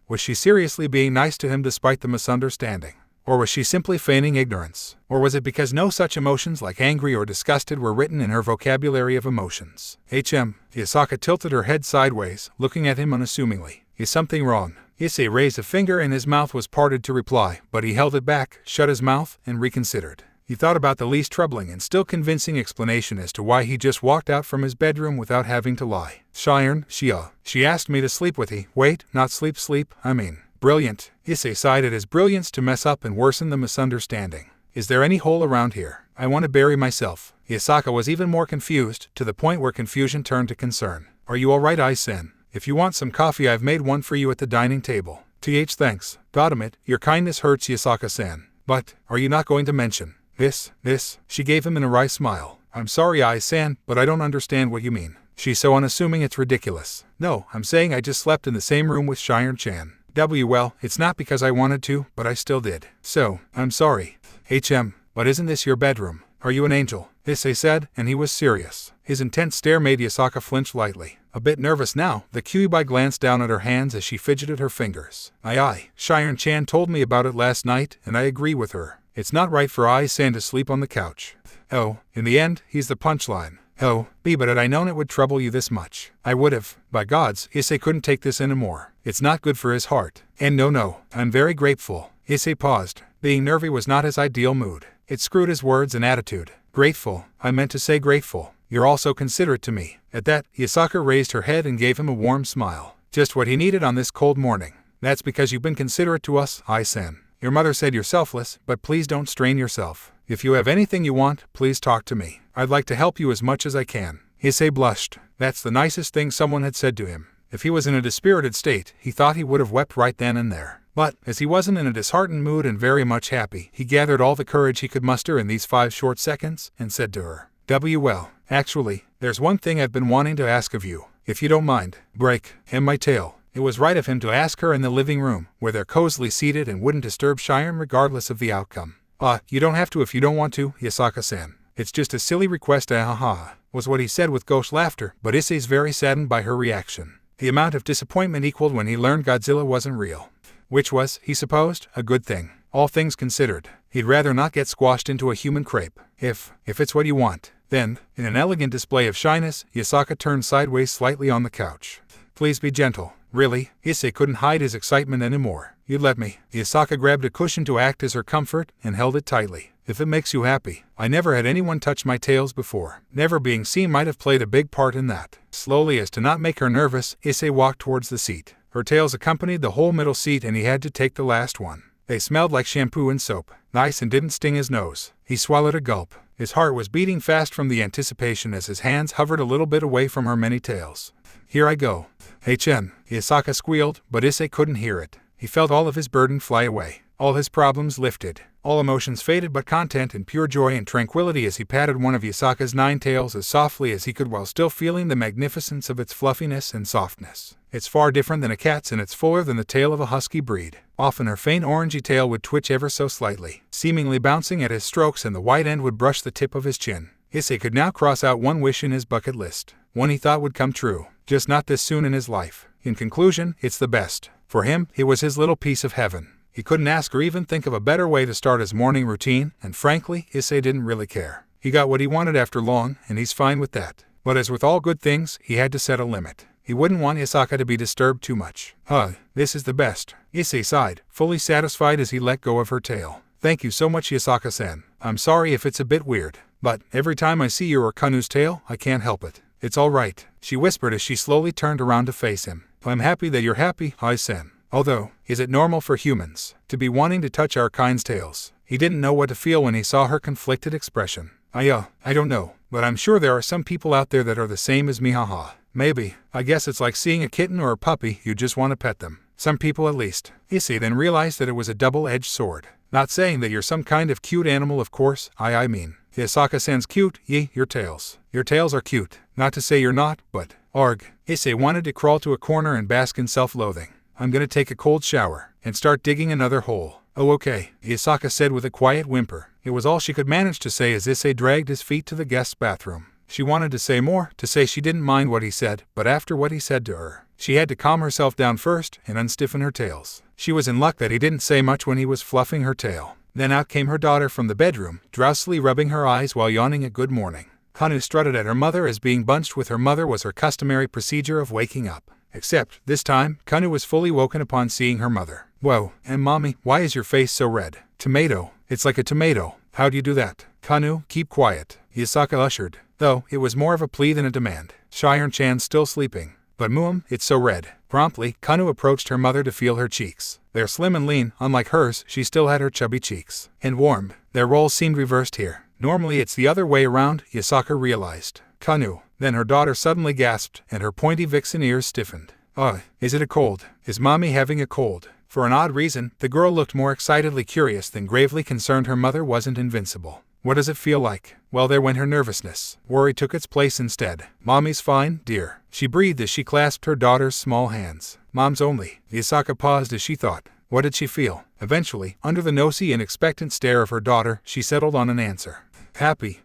Was she seriously being nice to him despite the misunderstanding? Or was she simply feigning ignorance? Or was it because no such emotions like angry or disgusted were written in her vocabulary of emotions? Yasaka tilted her head sideways, looking at him unassumingly. Is something wrong? Issei raised a finger and his mouth was parted to reply, but he held it back, shut his mouth, and reconsidered. He thought about the least troubling and still convincing explanation as to why he just walked out from his bedroom without having to lie. Cheyenne, she asked me to sleep with he. Wait, not sleep, I mean. Brilliant. Issei sighed at his brilliance to mess up and worsen the misunderstanding. Is there any hole around here? I want to bury myself. Yasaka was even more confused, to the point where confusion turned to concern. Are you alright, Issei? If you want some coffee, I've made one for you at the dining table. Thanks. Got it. Your kindness hurts, Yasaka-san. But, are you not going to mention this? She gave him an awry smile. I'm sorry, Issei, but I don't understand what you mean. She's so unassuming it's ridiculous. No, I'm saying I just slept in the same room with Cheyenne-chan. Well, it's not because I wanted to, but I still did. So, I'm sorry. But isn't this your bedroom? Are you an angel? Issei said, and he was serious. His intense stare made Yasaka flinch lightly. A bit nervous now, the Kyuubi glanced down at her hands as she fidgeted her fingers. Cheyenne-chan told me about it last night, and I agree with her. It's not right for Issei to sleep on the couch. In the end, he's the punchline. But had I known it would trouble you this much, I would have. By gods, Issei couldn't take this anymore. It's not good for his heart. And no, I'm very grateful. Issei paused. Being nervy was not his ideal mood. It screwed his words and attitude. Grateful. I meant to say grateful. You're all so considerate to me. At that, Yasaka raised her head and gave him a warm smile. Just what he needed on this cold morning. That's because you've been considerate to us, Issei. Your mother said you're selfless, but please don't strain yourself. If you have anything you want, please talk to me. I'd like to help you as much as I can. Issei blushed. That's the nicest thing someone had said to him. If he was in a dispirited state, he thought he would have wept right then and there. But, as he wasn't in a disheartened mood and very much happy, he gathered all the courage he could muster in these 5 short seconds, and said to her, well, actually, there's one thing I've been wanting to ask of you, if you don't mind. And my tail. It was right of him to ask her in the living room, where they're cozily seated and wouldn't disturb Cheyenne regardless of the outcome. You don't have to if you don't want to, Yasaka-san. It's just a silly request, was what he said with gauche laughter, but Issei's very saddened by her reaction. The amount of disappointment equaled when he learned Godzilla wasn't real. Which was, he supposed, a good thing. All things considered, he'd rather not get squashed into a human crepe. If it's what you want. Then, in an elegant display of shyness, Yasaka turned sideways slightly on the couch. Please be gentle. Really? Issei couldn't hide his excitement anymore. You'd let me. Yasaka grabbed a cushion to act as her comfort, and held it tightly. If it makes you happy. I never had anyone touch my tails before. Never being seen might have played a big part in that. Slowly, as to not make her nervous, Issei walked towards the seat. Her tails accompanied the whole middle seat and he had to take the last one. They smelled like shampoo and soap. Nice and didn't sting his nose. He swallowed a gulp. His heart was beating fast from the anticipation as his hands hovered a little bit away from her many tails. "Here I go." Hisaka squealed, but Issei couldn't hear it. He felt all of his burden fly away. All his problems lifted. All emotions faded but content and pure joy and tranquility as he patted one of Hisaka's 9 tails as softly as he could while still feeling the magnificence of its fluffiness and softness. It's far different than a cat's and it's fuller than the tail of a husky breed. Often her faint orangey tail would twitch ever so slightly, seemingly bouncing at his strokes, and the white end would brush the tip of his chin. Issei could now cross out one wish in his bucket list, one he thought would come true, just not this soon in his life. In conclusion, it's the best. For him, it was his little piece of heaven. He couldn't ask or even think of a better way to start his morning routine, and frankly, Issei didn't really care. He got what he wanted after long, and he's fine with that. But as with all good things, he had to set a limit. He wouldn't want Hisaka to be disturbed too much. This is the best. Issei sighed, fully satisfied as he let go of her tail. "Thank you so much, Hisaka-san. I'm sorry if it's a bit weird, but every time I see your or Kanu's tail, I can't help it. It's all right," she whispered as she slowly turned around to face him. "I'm happy that you're happy, Hai-sen. Although, is it normal for humans to be wanting to touch our kind's tails?" He didn't know what to feel when he saw her conflicted expression. I don't know, but I'm sure there are some people out there that are the same as me, haha. Maybe. I guess it's like seeing a kitten or a puppy, you just want to pet them. Some people at least." Issei then realized that it was a double-edged sword. "Not saying that you're some kind of cute animal, of course, I mean. Hisaka-san's cute, your tails. Your tails are cute. Not to say you're not, but, arg." Issei wanted to crawl to a corner and bask in self-loathing. "I'm gonna take a cold shower and start digging another hole." "Oh okay," Hisaka said with a quiet whimper. It was all she could manage to say as Issei dragged his feet to the guest's bathroom. She wanted to say more, to say she didn't mind what he said, but after what he said to her, she had to calm herself down first and unstiffen her tails. She was in luck that he didn't say much when he was fluffing her tail. Then out came her daughter from the bedroom, drowsily rubbing her eyes while yawning a good morning. Kanu strutted at her mother as being bunched with her mother was her customary procedure of waking up. Except, this time, Kanu was fully woken upon seeing her mother. "Whoa, and mommy, why is your face so red?" "Tomato. It's like a tomato. How'd you do that?" "Kanu, keep quiet," Hisaka ushered, though it was more of a plea than a demand. Shiren-chan's still sleeping. "But Muum, it's so red." Promptly, Kanu approached her mother to feel her cheeks. They're slim and lean, unlike hers, she still had her chubby cheeks. And warm. Their roles seemed reversed here. Normally it's the other way around, Hisaka realized. "Kanu." Then her daughter suddenly gasped, and her pointy vixen ears stiffened. Is it a cold? Is mommy having a cold?" For an odd reason, the girl looked more excitedly curious than gravely concerned her mother wasn't invincible. "What does it feel like?" Well, there went her nervousness. Worry took its place instead. "Mommy's fine, dear," she breathed as she clasped her daughter's small hands. "Mom's only." Hisaka paused as she thought. What did she feel? Eventually, under the nosy and expectant stare of her daughter, she settled on an answer. Happy,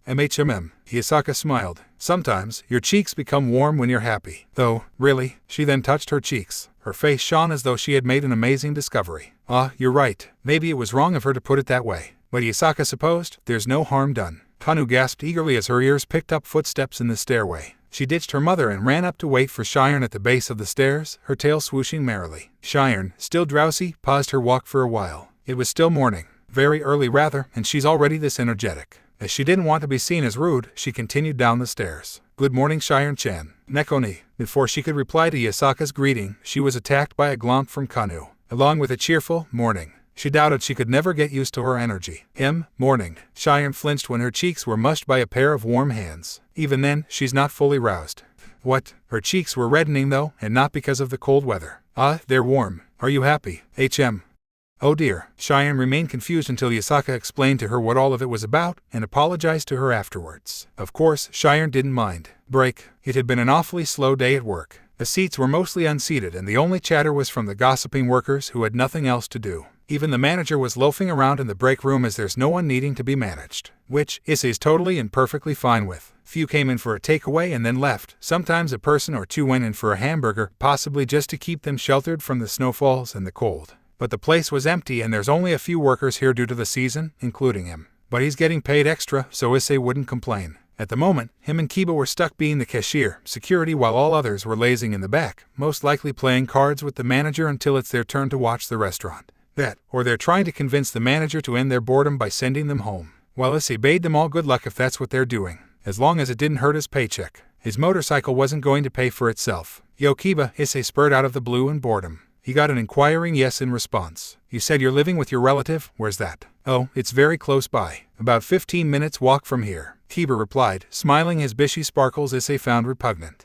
MHMM. Hisaka smiled. "Sometimes, your cheeks become warm when you're happy." "Though, really?" She then touched her cheeks. Her face shone as though she had made an amazing discovery. You're right. Maybe it was wrong of her to put it that way. But Hisaka supposed, there's no harm done. Kanu gasped eagerly as her ears picked up footsteps in the stairway. She ditched her mother and ran up to wait for Shiren at the base of the stairs, her tail swooshing merrily. Shiren, still drowsy, paused her walk for a while. It was still morning. Very early rather, and she's already this energetic. As she didn't want to be seen as rude, she continued down the stairs. "Good morning, Shiren-chan." "Nekoni." Before she could reply to Hisaka's greeting, she was attacked by a glomp from Kanu, along with a cheerful, "Morning." She doubted she could never get used to her energy. Morning. Shiren flinched when her cheeks were mushed by a pair of warm hands. Even then, she's not fully roused. What? Her cheeks were reddening though, and not because of the cold weather. They're warm. Are you happy? Oh dear. Shiren remained confused until Hisaka explained to her what all of it was about, and apologized to her afterwards. Of course, Shiren didn't mind. Break. It had been an awfully slow day at work. The seats were mostly unseated and the only chatter was from the gossiping workers who had nothing else to do. Even the manager was loafing around in the break room as there's no one needing to be managed. Which, Issei's totally and perfectly fine with. Few came in for a takeaway and then left. Sometimes a person or two went in for a hamburger, possibly just to keep them sheltered from the snowfalls and the cold. But the place was empty and there's only a few workers here due to the season, including him. But he's getting paid extra, so Issei wouldn't complain. At the moment, him and Kiba were stuck being the cashier, security, while all others were lazing in the back, most likely playing cards with the manager until it's their turn to watch the restaurant. That, or they're trying to convince the manager to end their boredom by sending them home. Well, Issei bade them all good luck if that's what they're doing, as long as it didn't hurt his paycheck. His motorcycle wasn't going to pay for itself. "Yo Kiba," Issei spurred out of the blue in boredom. He got an inquiring yes in response. "You said you're living with your relative, where's that?" Oh, it's very close by. About 15 minutes walk from here, Kiba replied, smiling his bishy sparkles Issei found repugnant.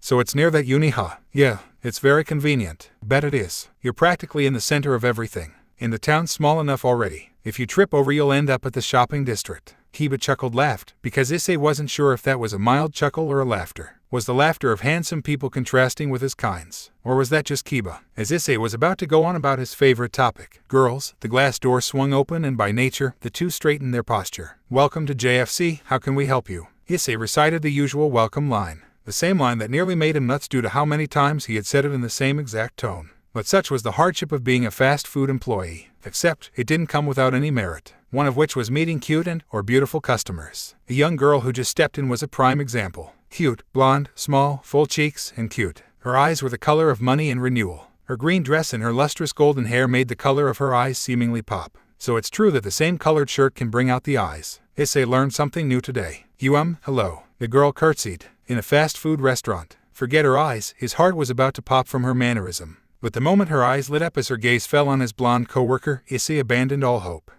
So it's near that uni, huh? Yeah, it's very convenient. Bet it is. You're practically in the center of everything. And the town's small enough already. If you trip over you'll end up at the shopping district. Kiba laughed, because Issei wasn't sure if that was a mild chuckle or a laughter. Was the laughter of handsome people contrasting with his kinds? Or was that just Kiba? As Issei was about to go on about his favorite topic, girls, the glass door swung open and by nature, the two straightened their posture. Welcome to JFC, how can we help you? Issei recited the usual welcome line. The same line that nearly made him nuts due to how many times he had said it in the same exact tone. But such was the hardship of being a fast food employee. Except, it didn't come without any merit. One of which was meeting cute or beautiful customers. A young girl who just stepped in was a prime example. Cute, blonde, small, full cheeks, and cute. Her eyes were the color of money and renewal. Her green dress and her lustrous golden hair made the color of her eyes seemingly pop. So it's true that the same colored shirt can bring out the eyes. Issei learned something new today. Hello. The girl curtsied. In a fast food restaurant. Forget her eyes, his heart was about to pop from her mannerism. But the moment her eyes lit up as her gaze fell on his blonde co-worker, Issei abandoned all hope.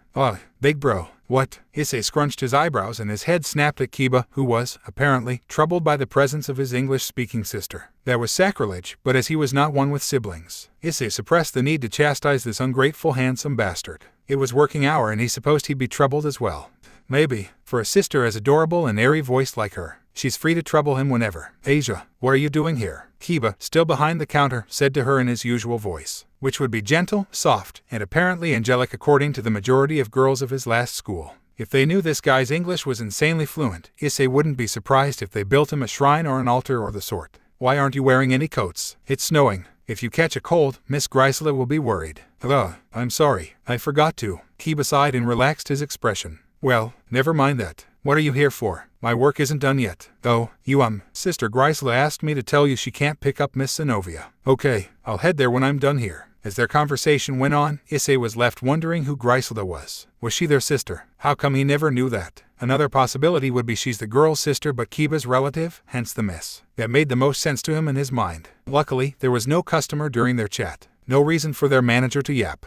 Big bro. What? Issei scrunched his eyebrows and his head snapped at Kiba, who was, apparently, troubled by the presence of his English-speaking sister. That was sacrilege, but as he was not one with siblings, Issei suppressed the need to chastise this ungrateful handsome bastard. It was working hour and he supposed he'd be troubled as well. Maybe, for a sister as adorable and airy voiced like her, she's free to trouble him whenever. Asia, what are you doing here? Kiba, still behind the counter, said to her in his usual voice, which would be gentle, soft, and apparently angelic according to the majority of girls of his last school. If they knew this guy's English was insanely fluent, Issei wouldn't be surprised if they built him a shrine or an altar or the sort. Why aren't you wearing any coats? It's snowing. If you catch a cold, Miss Greisler will be worried. I'm sorry, I forgot to. Kiba sighed and relaxed his expression. Well, never mind that. What are you here for? My work isn't done yet. Sister Greisler asked me to tell you she can't pick up Miss Zenovia. Okay, I'll head there when I'm done here. As their conversation went on, Issei was left wondering who Greisler was. Was she their sister? How come he never knew that? Another possibility would be she's the girl's sister but Kiba's relative, hence the miss. That made the most sense to him in his mind. Luckily, there was no customer during their chat. No reason for their manager to yap.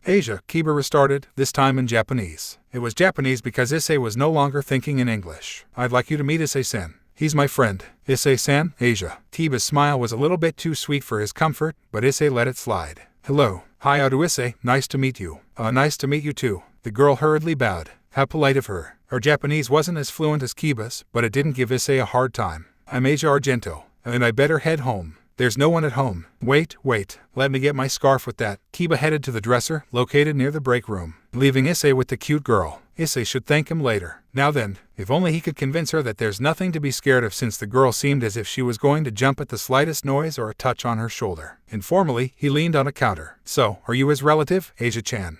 Asia, Kiba restarted, this time in Japanese. It was Japanese because Issei was no longer thinking in English. I'd like you to meet Issei-san. He's my friend. Issei-san, Asia. Kiba's smile was a little bit too sweet for his comfort, but Issei let it slide. Hello. Hyoudou Issei, nice to meet you. Nice to meet you too. The girl hurriedly bowed. How polite of her. Her Japanese wasn't as fluent as Kiba's, but it didn't give Issei a hard time. I'm Asia Argento, and I better head home. There's no one at home. Wait, let me get my scarf with that. Kiba headed to the dresser, located near the break room, leaving Issei with the cute girl. Issei should thank him later. Now then, if only he could convince her that there's nothing to be scared of since the girl seemed as if she was going to jump at the slightest noise or a touch on her shoulder. Informally, he leaned on a counter. So, are you his relative? Asia-chan.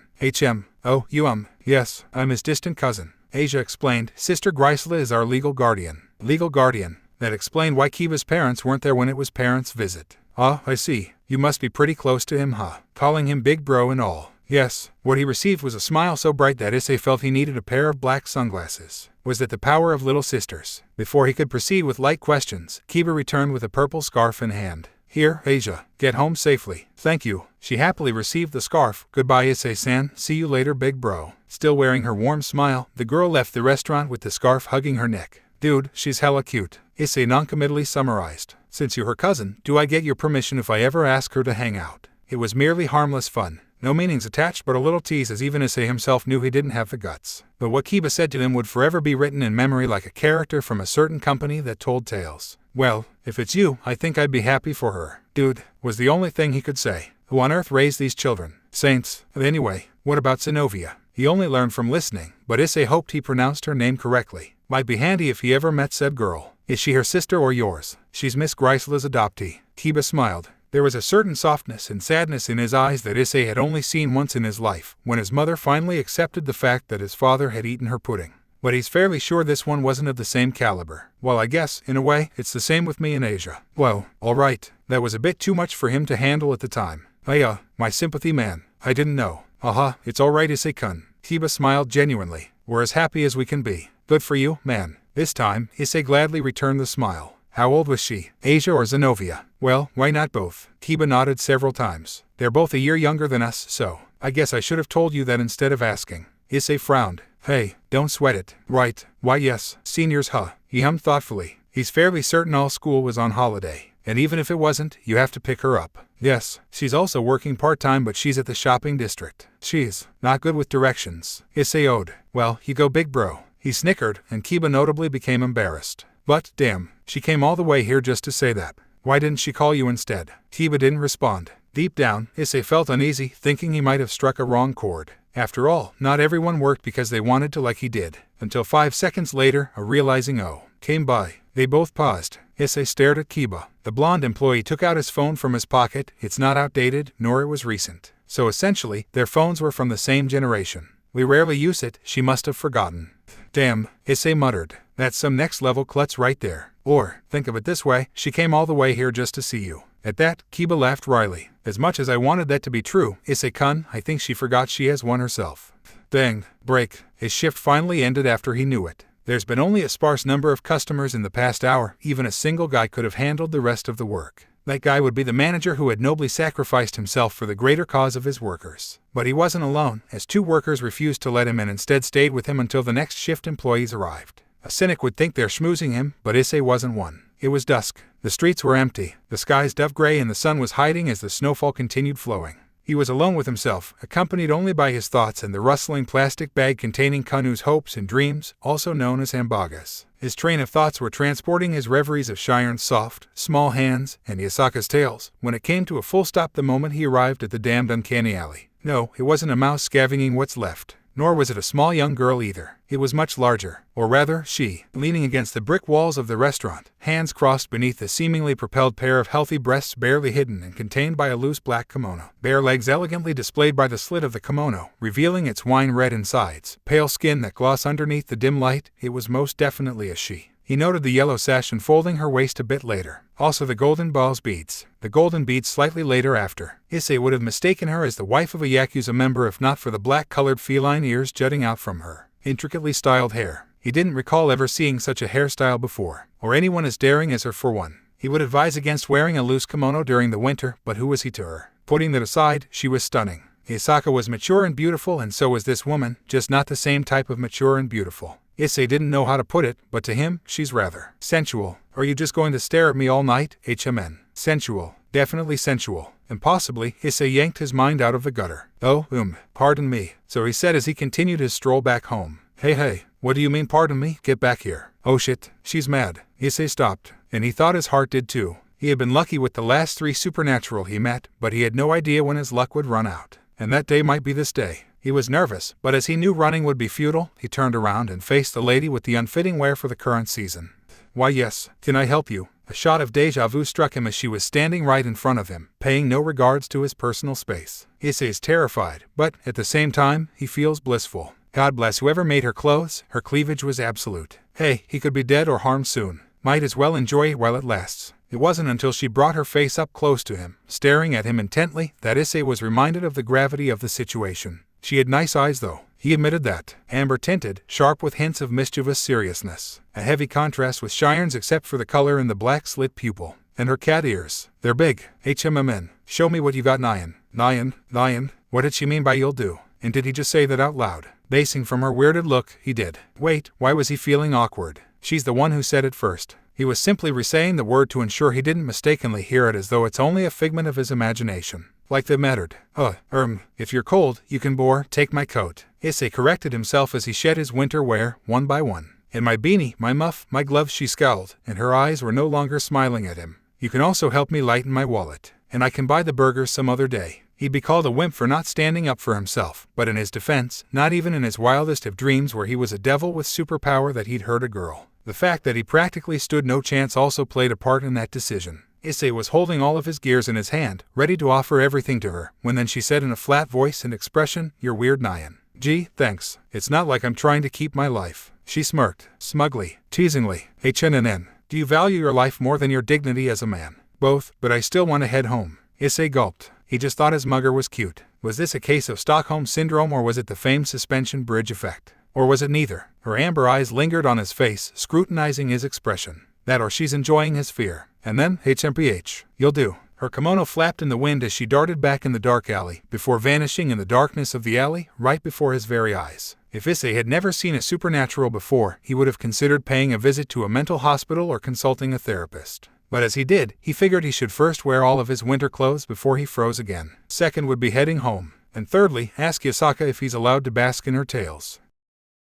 Yes, I'm his distant cousin. Asia explained, Sister Greisler is our legal guardian. Legal guardian. That explained why Kiba's parents weren't there when it was parents' visit. I see. You must be pretty close to him, huh? Calling him big bro and all. Yes. What he received was a smile so bright that Issei felt he needed a pair of black sunglasses. Was that the power of little sisters? Before he could proceed with light questions, Kiba returned with a purple scarf in hand. Here, Asia. Get home safely. Thank you. She happily received the scarf. Goodbye, Issei-san. See you later, big bro. Still wearing her warm smile, the girl left the restaurant with the scarf hugging her neck. Dude, she's hella cute. Issei noncommittally summarized. Since you're her cousin, do I get your permission if I ever ask her to hang out? It was merely harmless fun. No meanings attached but a little tease as even Issei himself knew he didn't have the guts. But what Kiba said to him would forever be written in memory like a character from a certain company that told tales. Well, if it's you, I think I'd be happy for her. Dude, was the only thing he could say. Who on earth raised these children? Saints. Anyway, what about Zenovia? He only learned from listening, but Issei hoped he pronounced her name correctly. Might be handy if he ever met said girl. Is she her sister or yours? She's Miss Greisler's adoptee. Kiba smiled. There was a certain softness and sadness in his eyes that Issei had only seen once in his life, when his mother finally accepted the fact that his father had eaten her pudding. But he's fairly sure this one wasn't of the same caliber. Well, I guess, in a way, it's the same with me and Asia. Well, alright. That was a bit too much for him to handle at the time. My sympathy man. I didn't know. It's alright, Issei-kun. Kiba smiled genuinely. We're as happy as we can be. Good for you, man. This time, Issei gladly returned the smile. How old was she? Asia or Zenovia? Well, why not both? Kiba nodded several times. They're both a year younger than us, so. I guess I should have told you that instead of asking. Issei frowned. Hey, don't sweat it. Right, why yes, seniors huh? He hummed thoughtfully. He's fairly certain all school was on holiday. And even if it wasn't, you have to pick her up. Yes, she's also working part-time but she's at the shopping district. She's not good with directions. Issei owed. Well, you go big bro. He snickered, and Kiba notably became embarrassed. But, damn, she came all the way here just to say that. Why didn't she call you instead? Kiba didn't respond. Deep down, Issei felt uneasy, thinking he might have struck a wrong chord. After all, not everyone worked because they wanted to like he did. Until 5 seconds later, a realizing came by. They both paused. Issei stared at Kiba. The blonde employee took out his phone from his pocket. It's not outdated, nor it was recent. So essentially, their phones were from the same generation. We rarely use it, she must have forgotten. Damn, Issei muttered. That's some next-level klutz right there. Or, think of it this way, she came all the way here just to see you. At that, Kiba laughed wryly. As much as I wanted that to be true, Issei-kun, I think she forgot she has one herself. Dang, break. His shift finally ended after he knew it. There's been only a sparse number of customers in the past hour, even a single guy could have handled the rest of the work. That guy would be the manager who had nobly sacrificed himself for the greater cause of his workers. But he wasn't alone, as 2 workers refused to let him and instead stayed with him until the next shift employees arrived. A cynic would think they're schmoozing him, but Issei wasn't one. It was dusk. The streets were empty, the skies dove-gray and the sun was hiding as the snowfall continued flowing. He was alone with himself, accompanied only by his thoughts and the rustling plastic bag containing Kanu's hopes and dreams, also known as hambagas. His train of thoughts were transporting his reveries of Shiren's soft, small hands, and Yasaka's tails, when it came to a full stop the moment he arrived at the damned uncanny alley. No, it wasn't a mouse scavenging what's left. Nor was it a small young girl either. It was much larger, or rather, she, leaning against the brick walls of the restaurant, hands crossed beneath a seemingly propelled pair of healthy breasts barely hidden and contained by a loose black kimono. Bare legs elegantly displayed by the slit of the kimono, revealing its wine red insides, pale skin that gloss underneath the dim light. It was most definitely a she. He noted the yellow sash enfolding her waist a bit later. Also the golden balls beads. The golden beads slightly later after. Issei would have mistaken her as the wife of a Yakuza member if not for the black-colored feline ears jutting out from her intricately styled hair. He didn't recall ever seeing such a hairstyle before, or anyone as daring as her for one. He would advise against wearing a loose kimono during the winter, but who was he to her? Putting that aside, she was stunning. Yasaka was mature and beautiful, and so was this woman, just not the same type of mature and beautiful. Issei didn't know how to put it, but to him, she's rather sensual. Are you just going to stare at me all night, HMN? Sensual. Definitely sensual. Impossibly, Issei yanked his mind out of the gutter. Oh, pardon me. So he said as he continued his stroll back home. Hey, what do you mean pardon me? Get back here. Oh shit, she's mad. Issei stopped, and he thought his heart did too. He had been lucky with the last 3 supernatural he met, but he had no idea when his luck would run out. And that day might be this day. He was nervous, but as he knew running would be futile, he turned around and faced the lady with the unfitting wear for the current season. Why yes, can I help you? A shot of deja vu struck him as she was standing right in front of him, paying no regards to his personal space. Issei's terrified, but, at the same time, he feels blissful. God bless whoever made her clothes, her cleavage was absolute. Hey, he could be dead or harmed soon. Might as well enjoy it while it lasts. It wasn't until she brought her face up close to him, staring at him intently, that Issei was reminded of the gravity of the situation. She had nice eyes though. He admitted that. Amber-tinted, sharp with hints of mischievous seriousness. A heavy contrast with Shiren's except for the color in the black slit pupil. And her cat ears. They're big. HMMN. Show me what you got, Nyan. Nyan. What did she mean by you'll do? And did he just say that out loud? Basing from her weirded look, he did. Wait, why was he feeling awkward? She's the one who said it first. He was simply re-saying the word to ensure he didn't mistakenly hear it as though it's only a figment of his imagination. Like they mattered. If you're cold, you can take my coat. Issei corrected himself as he shed his winter wear, one by one. And my beanie, my muff, my gloves, she scowled, and her eyes were no longer smiling at him. You can also help me lighten my wallet. And I can buy the burgers some other day. He'd be called a wimp for not standing up for himself, but in his defense, not even in his wildest of dreams where he was a devil with superpower that he'd hurt a girl. The fact that he practically stood no chance also played a part in that decision. Issei was holding all of his gears in his hand, ready to offer everything to her, when then she said in a flat voice and expression, "You're weird, Nyan." Gee, thanks. It's not like I'm trying to keep my life. She smirked, smugly, teasingly. HNNN. Do you value your life more than your dignity as a man? Both, but I still want to head home. Issei gulped. He just thought his mugger was cute. Was this a case of Stockholm Syndrome or was it the famed suspension bridge effect? Or was it neither? Her amber eyes lingered on his face, scrutinizing his expression. That or she's enjoying his fear. And then, HMPH. You'll do. Her kimono flapped in the wind as she darted back in the dark alley, before vanishing in the darkness of the alley, right before his very eyes. If Issei had never seen a supernatural before, he would have considered paying a visit to a mental hospital or consulting a therapist. But as he did, he figured he should first wear all of his winter clothes before he froze again. Second would be heading home. And thirdly, ask Yasaka if he's allowed to bask in her tales.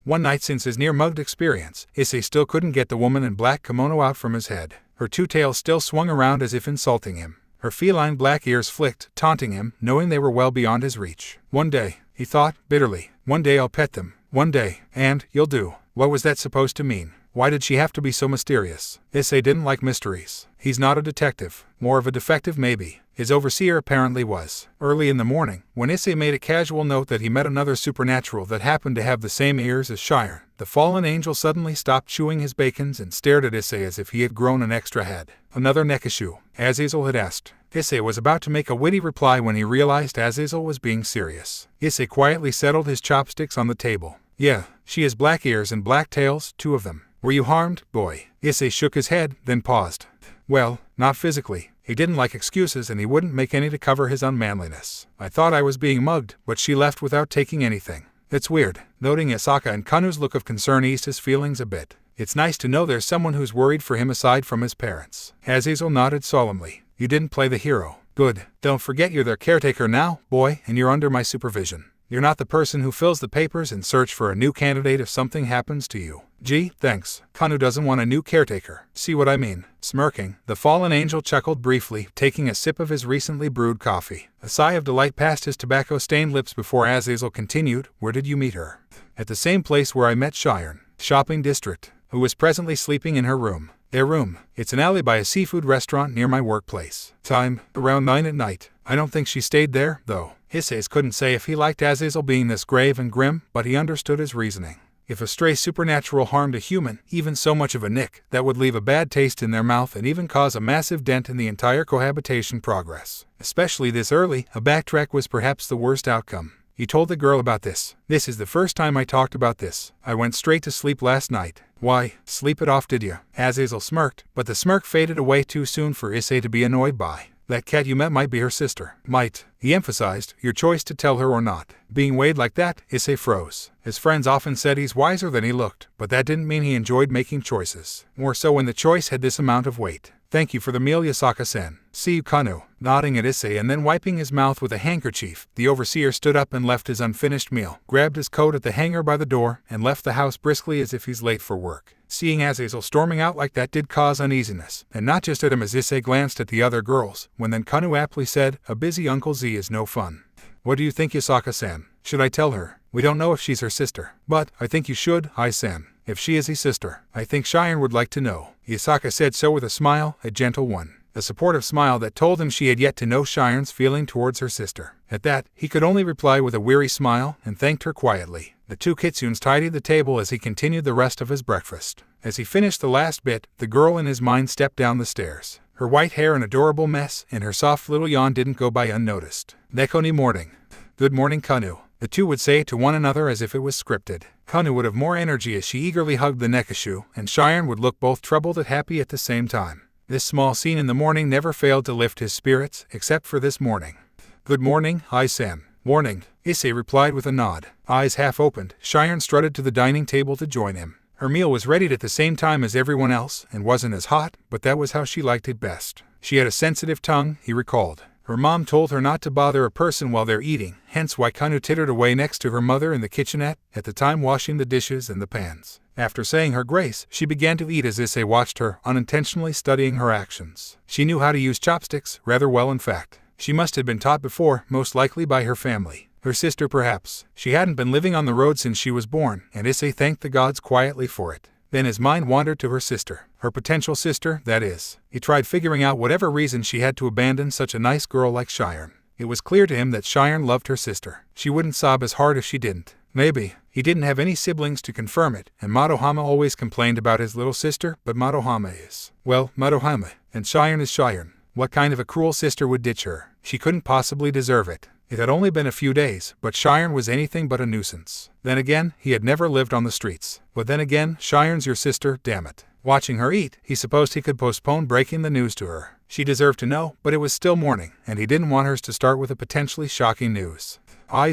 One night since his near-mugged experience, Issei still couldn't get the woman in black kimono out from his head. Her two tails still swung around as if insulting him. Her feline black ears flicked, taunting him, knowing they were well beyond his reach. One day, he thought, bitterly, one day I'll pet them. One day, and you'll do. What was that supposed to mean? Why did she have to be so mysterious? Issei didn't like mysteries. He's not a detective. More of a defective maybe. His overseer apparently was. Early in the morning, when Issei made a casual note that he met another supernatural that happened to have the same ears as Shire, the fallen angel suddenly stopped chewing his bacons and stared at Issei as if he had grown an extra head. Another Nekishu, Azazel had asked. Issei was about to make a witty reply when he realized Azazel was being serious. Issei quietly settled his chopsticks on the table. Yeah, she has black ears and black tails, two of them. Were you harmed, boy? Issei shook his head, then paused. Well, not physically. He didn't like excuses and he wouldn't make any to cover his unmanliness. I thought I was being mugged, but she left without taking anything. It's weird. Noting Yasaka and Kanu's look of concern eased his feelings a bit. It's nice to know there's someone who's worried for him aside from his parents. Azazel nodded solemnly. You didn't play the hero. Good. Don't forget you're their caretaker now, boy, and you're under my supervision. You're not the person who fills the papers and search for a new candidate if something happens to you. Gee, thanks. Kanu doesn't want a new caretaker. See what I mean? Smirking, the fallen angel chuckled briefly, taking a sip of his recently brewed coffee. A sigh of delight passed his tobacco-stained lips before Azazel continued, Where did you meet her? At the same place where I met Shiren. Shopping district. Who was presently sleeping in her room. Their room. It's an alley by a seafood restaurant near my workplace. Time, around 9 at night. I don't think she stayed there, though. Issei couldn't say if he liked Azazel being this grave and grim, but he understood his reasoning. If a stray supernatural harmed a human, even so much of a nick, that would leave a bad taste in their mouth and even cause a massive dent in the entire cohabitation progress. Especially this early, a backtrack was perhaps the worst outcome. He told the girl about this. This is the first time I talked about this. I went straight to sleep last night. Why, sleep it off did you? Azazel smirked, but the smirk faded away too soon for Issei to be annoyed by. That cat you met might be her sister. Might, he emphasized, your choice to tell her or not. Being weighed like that, Issei froze. His friends often said he's wiser than he looked, but that didn't mean he enjoyed making choices. More so when the choice had this amount of weight. Thank you for the meal, Yasaka-sen. See you, Kanu. Nodding at Issei and then wiping his mouth with a handkerchief, the overseer stood up and left his unfinished meal, grabbed his coat at the hanger by the door, and left the house briskly as if he's late for work. Seeing Azazel storming out like that did cause uneasiness, and not just at him as Issei glanced at the other girls, when then Kanu aptly said, A busy Uncle Z is no fun. What do you think, Yasaka-san? Should I tell her? We don't know if she's her sister. But, I think you should, Ai-san. If she is his sister, I think Shiren would like to know. Yasaka said so with a smile, a gentle one. A supportive smile that told him she had yet to know Shiren's feeling towards her sister. At that, he could only reply with a weary smile, and thanked her quietly. The two kitsunes tidied the table as he continued the rest of his breakfast. As he finished the last bit, the girl in his mind stepped down the stairs. Her white hair an adorable mess, and her soft little yawn didn't go by unnoticed. Neko ni morning. Good morning, Kanu. The two would say it to one another as if it was scripted. Kanu would have more energy as she eagerly hugged the Nekishu, and Shiren would look both troubled and happy at the same time. This small scene in the morning never failed to lift his spirits, except for this morning. Good morning, Ai-san. Morning, Issei replied with a nod. Eyes half opened, Shiren strutted to the dining table to join him. Her meal was readied at the same time as everyone else, and wasn't as hot, but that was how she liked it best. She had a sensitive tongue, he recalled. Her mom told her not to bother a person while they're eating, hence why Kanu tittered away next to her mother in the kitchenette, at the time washing the dishes and the pans. After saying her grace, she began to eat as Issei watched her, unintentionally studying her actions. She knew how to use chopsticks, rather well in fact. She must have been taught before, most likely by her family. Her sister perhaps. She hadn't been living on the road since she was born, and Issei thanked the gods quietly for it. Then his mind wandered to her sister. Her potential sister, that is. He tried figuring out whatever reason she had to abandon such a nice girl like Shiren. It was clear to him that Shiren loved her sister. She wouldn't sob as hard if she didn't. Maybe. He didn't have any siblings to confirm it, and Madohama always complained about his little sister, but Madohama is. Well, Madohama. And Shiren is Shiren. What kind of a cruel sister would ditch her? She couldn't possibly deserve it. It had only been a few days, but Shiren was anything but a nuisance. Then again, he had never lived on the streets. But then again, Shiren's your sister, damn it. Watching her eat, he supposed he could postpone breaking the news to her. She deserved to know, but it was still morning, and he didn't want hers to start with a potentially shocking news.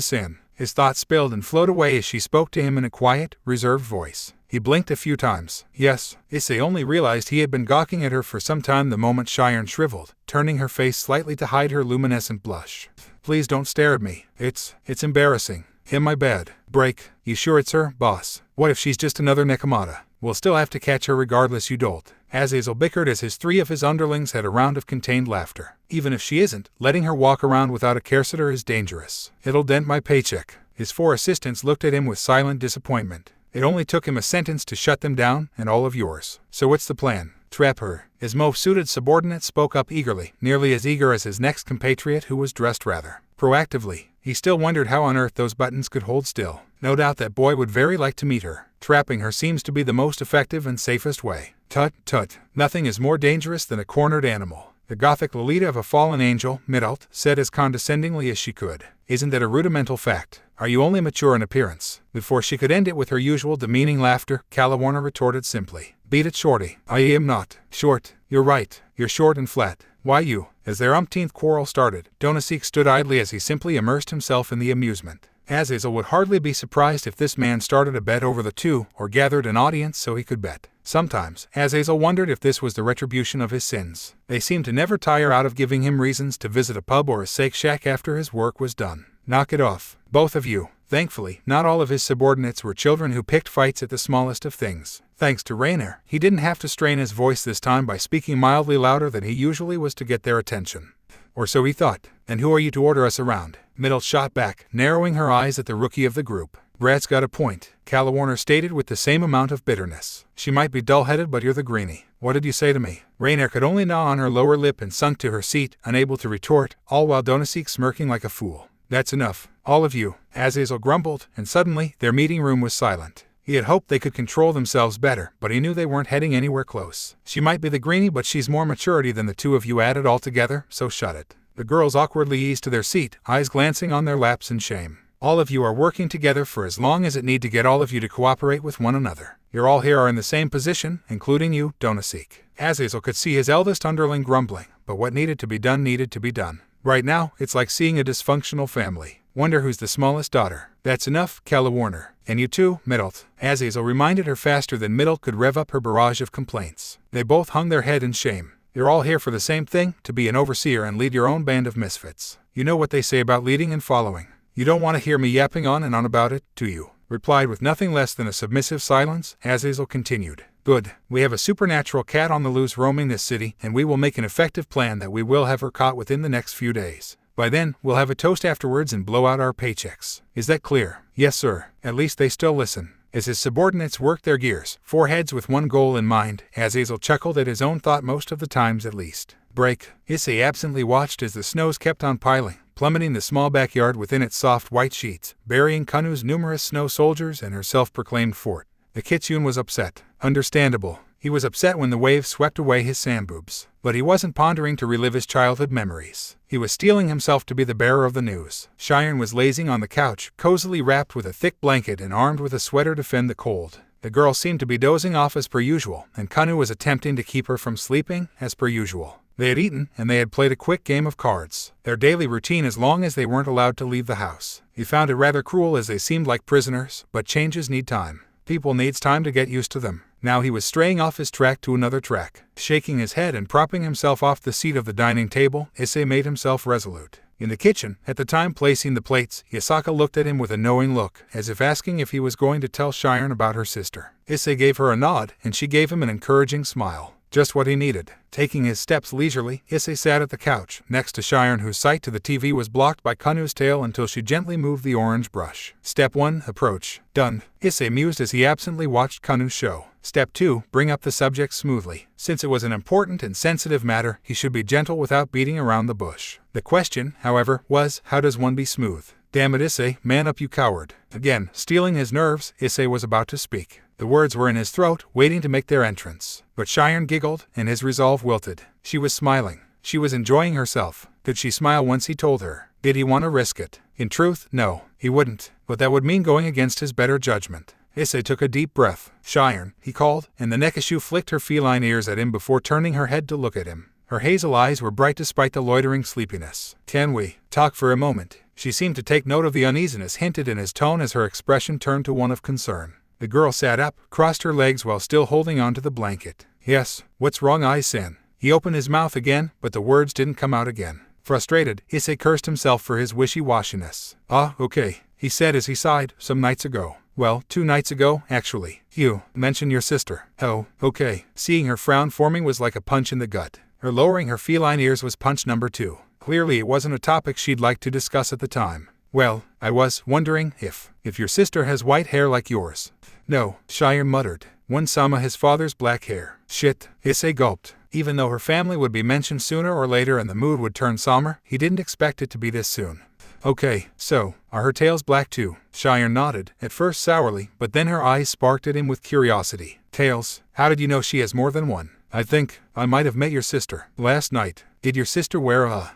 Sin. His thoughts spilled and flowed away as she spoke to him in a quiet, reserved voice. He blinked a few times. Yes, Issei only realized he had been gawking at her for some time the moment Cheyenne shriveled, turning her face slightly to hide her luminescent blush. Please don't stare at me. It's embarrassing. In my bed. Break. You sure it's her, boss? What if she's just another Nekomata? We'll still have to catch her regardless, you dolt. Azazel bickered as three of his underlings had a round of contained laughter. Even if she isn't, letting her walk around without a care-sitter is dangerous. It'll dent my paycheck. His 4 assistants looked at him with silent disappointment. It only took him a sentence to shut them down, and all of yours. So what's the plan? Trap her. His mauve-suited subordinate spoke up eagerly, nearly as eager as his next compatriot who was dressed rather proactively. He still wondered how on earth those buttons could hold still. No doubt that boy would very like to meet her. Trapping her seems to be the most effective and safest way. Tut, tut. Nothing is more dangerous than a cornered animal. The Gothic Lolita of a fallen angel, Midalt, said as condescendingly as she could. Isn't that a rudimental fact? Are you only mature in appearance? Before she could end it with her usual demeaning laughter, Calawarner retorted simply. Beat it, shorty. I am not. Short. You're right. You're short and flat. Why you? As their umpteenth quarrel started, Donasik stood idly as he simply immersed himself in the amusement. Azazel would hardly be surprised if this man started a bet over the two, or gathered an audience so he could bet. Sometimes, Azazel wondered if this was the retribution of his sins. They seemed to never tire out of giving him reasons to visit a pub or a shake shack after his work was done. Knock it off, both of you. Thankfully, not all of his subordinates were children who picked fights at the smallest of things. Thanks to Rainer, he didn't have to strain his voice this time by speaking mildly louder than he usually was to get their attention. Or so he thought. And who are you to order us around? Middle shot back, narrowing her eyes at the rookie of the group. Brad's got a point, Calawarner stated with the same amount of bitterness. She might be dull-headed, but you're the greenie. What did you say to me? Rainer could only gnaw on her lower lip and sunk to her seat, unable to retort, all while Donasik smirking like a fool. That's enough. All of you, Azazel grumbled, and suddenly their meeting room was silent. He had hoped they could control themselves better, but he knew they weren't heading anywhere close. She might be the greenie, but she's more maturity than the two of you added all together, so shut it. The girls awkwardly eased to their seat, eyes glancing on their laps in shame. All of you are working together for as long as it need to get all of you to cooperate with one another. You're all here are in the same position, including you, Donasik. Azazel could see his eldest underling grumbling, but what needed to be done needed to be done. Right now, it's like seeing a dysfunctional family. Wonder who's the smallest daughter. That's enough, Calawarner. And you too, Midalt. Azazel reminded her faster than Midalt could rev up her barrage of complaints. They both hung their head in shame. You're all here for the same thing, to be an overseer and lead your own band of misfits. You know what they say about leading and following. You don't want to hear me yapping on and on about it, do you? Replied with nothing less than a submissive silence, Azazel continued. Good. We have a supernatural cat on the loose roaming this city, and we will make an effective plan that we will have her caught within the next few days. By then, we'll have a toast afterwards and blow out our paychecks. Is that clear? Yes, sir. At least they still listen. As his subordinates worked their gears, 4 heads with one goal in mind, Azazel chuckled at his own thought most of the times at least. Break. Issei absently watched as the snows kept on piling, plummeting the small backyard within its soft white sheets, burying Kanu's numerous snow soldiers and her self-proclaimed fort. The kitsune was upset. Understandable. He was upset when the waves swept away his sandboobs. But he wasn't pondering to relive his childhood memories. He was steeling himself to be the bearer of the news. Cheyenne was lazing on the couch, cozily wrapped with a thick blanket and armed with a sweater to fend the cold. The girl seemed to be dozing off as per usual, and Kanu was attempting to keep her from sleeping, as per usual. They had eaten, and they had played a quick game of cards. Their daily routine as long as they weren't allowed to leave the house. He found it rather cruel as they seemed like prisoners, but changes need time. People needs time to get used to them. Now he was straying off his track to another track. Shaking his head and propping himself off the seat of the dining table, Issei made himself resolute. In the kitchen, at the time placing the plates, Yasaka looked at him with a knowing look, as if asking if he was going to tell Cheyenne about her sister. Issei gave her a nod, and she gave him an encouraging smile. Just what he needed. Taking his steps leisurely, Issei sat at the couch, next to Cheyenne, whose sight to the TV was blocked by Kanu's tail until she gently moved the orange brush. Step 1, approach. Done. Issei mused as he absently watched Kanu's show. Step 2, bring up the subject smoothly. Since it was an important and sensitive matter, he should be gentle without beating around the bush. The question, however, was, how does one be smooth? Damn it, Issei, man up, you coward. Again, steeling his nerves, Issei was about to speak. The words were in his throat, waiting to make their entrance. But Cheyenne giggled, and his resolve wilted. She was smiling. She was enjoying herself. Could she smile once he told her? Did he want to risk it? In truth, no, he wouldn't. But that would mean going against his better judgment. Issei took a deep breath. Cheyenne, he called, and the Nekishu flicked her feline ears at him before turning her head to look at him. Her hazel eyes were bright despite the loitering sleepiness. "Can we talk for a moment?" She seemed to take note of the uneasiness hinted in his tone as her expression turned to one of concern. The girl sat up, crossed her legs while still holding onto the blanket. "Yes, what's wrong, Issei?" He opened his mouth again, but the words didn't come out again. Frustrated, Issei cursed himself for his wishy-washiness. "Ah, okay," he said as he sighed. "Some nights ago. Well, 2 nights ago, actually. You mentioned your sister." "Oh, okay." Seeing her frown forming was like a punch in the gut. Her lowering her feline ears was punch number 2. Clearly it wasn't a topic she'd like to discuss at the time. "Well, I was wondering if your sister has white hair like yours." "No," Shire muttered. "One Sama his father's black hair." "Shit," Issei gulped. Even though her family would be mentioned sooner or later and the mood would turn somber, he didn't expect it to be this soon. "Okay, so, are her tails black too?" Shire nodded, at first sourly, but then her eyes sparked at him with curiosity. "Tails? How did you know she has more than one?" "I think I might have met your sister last night." "Did your sister wear a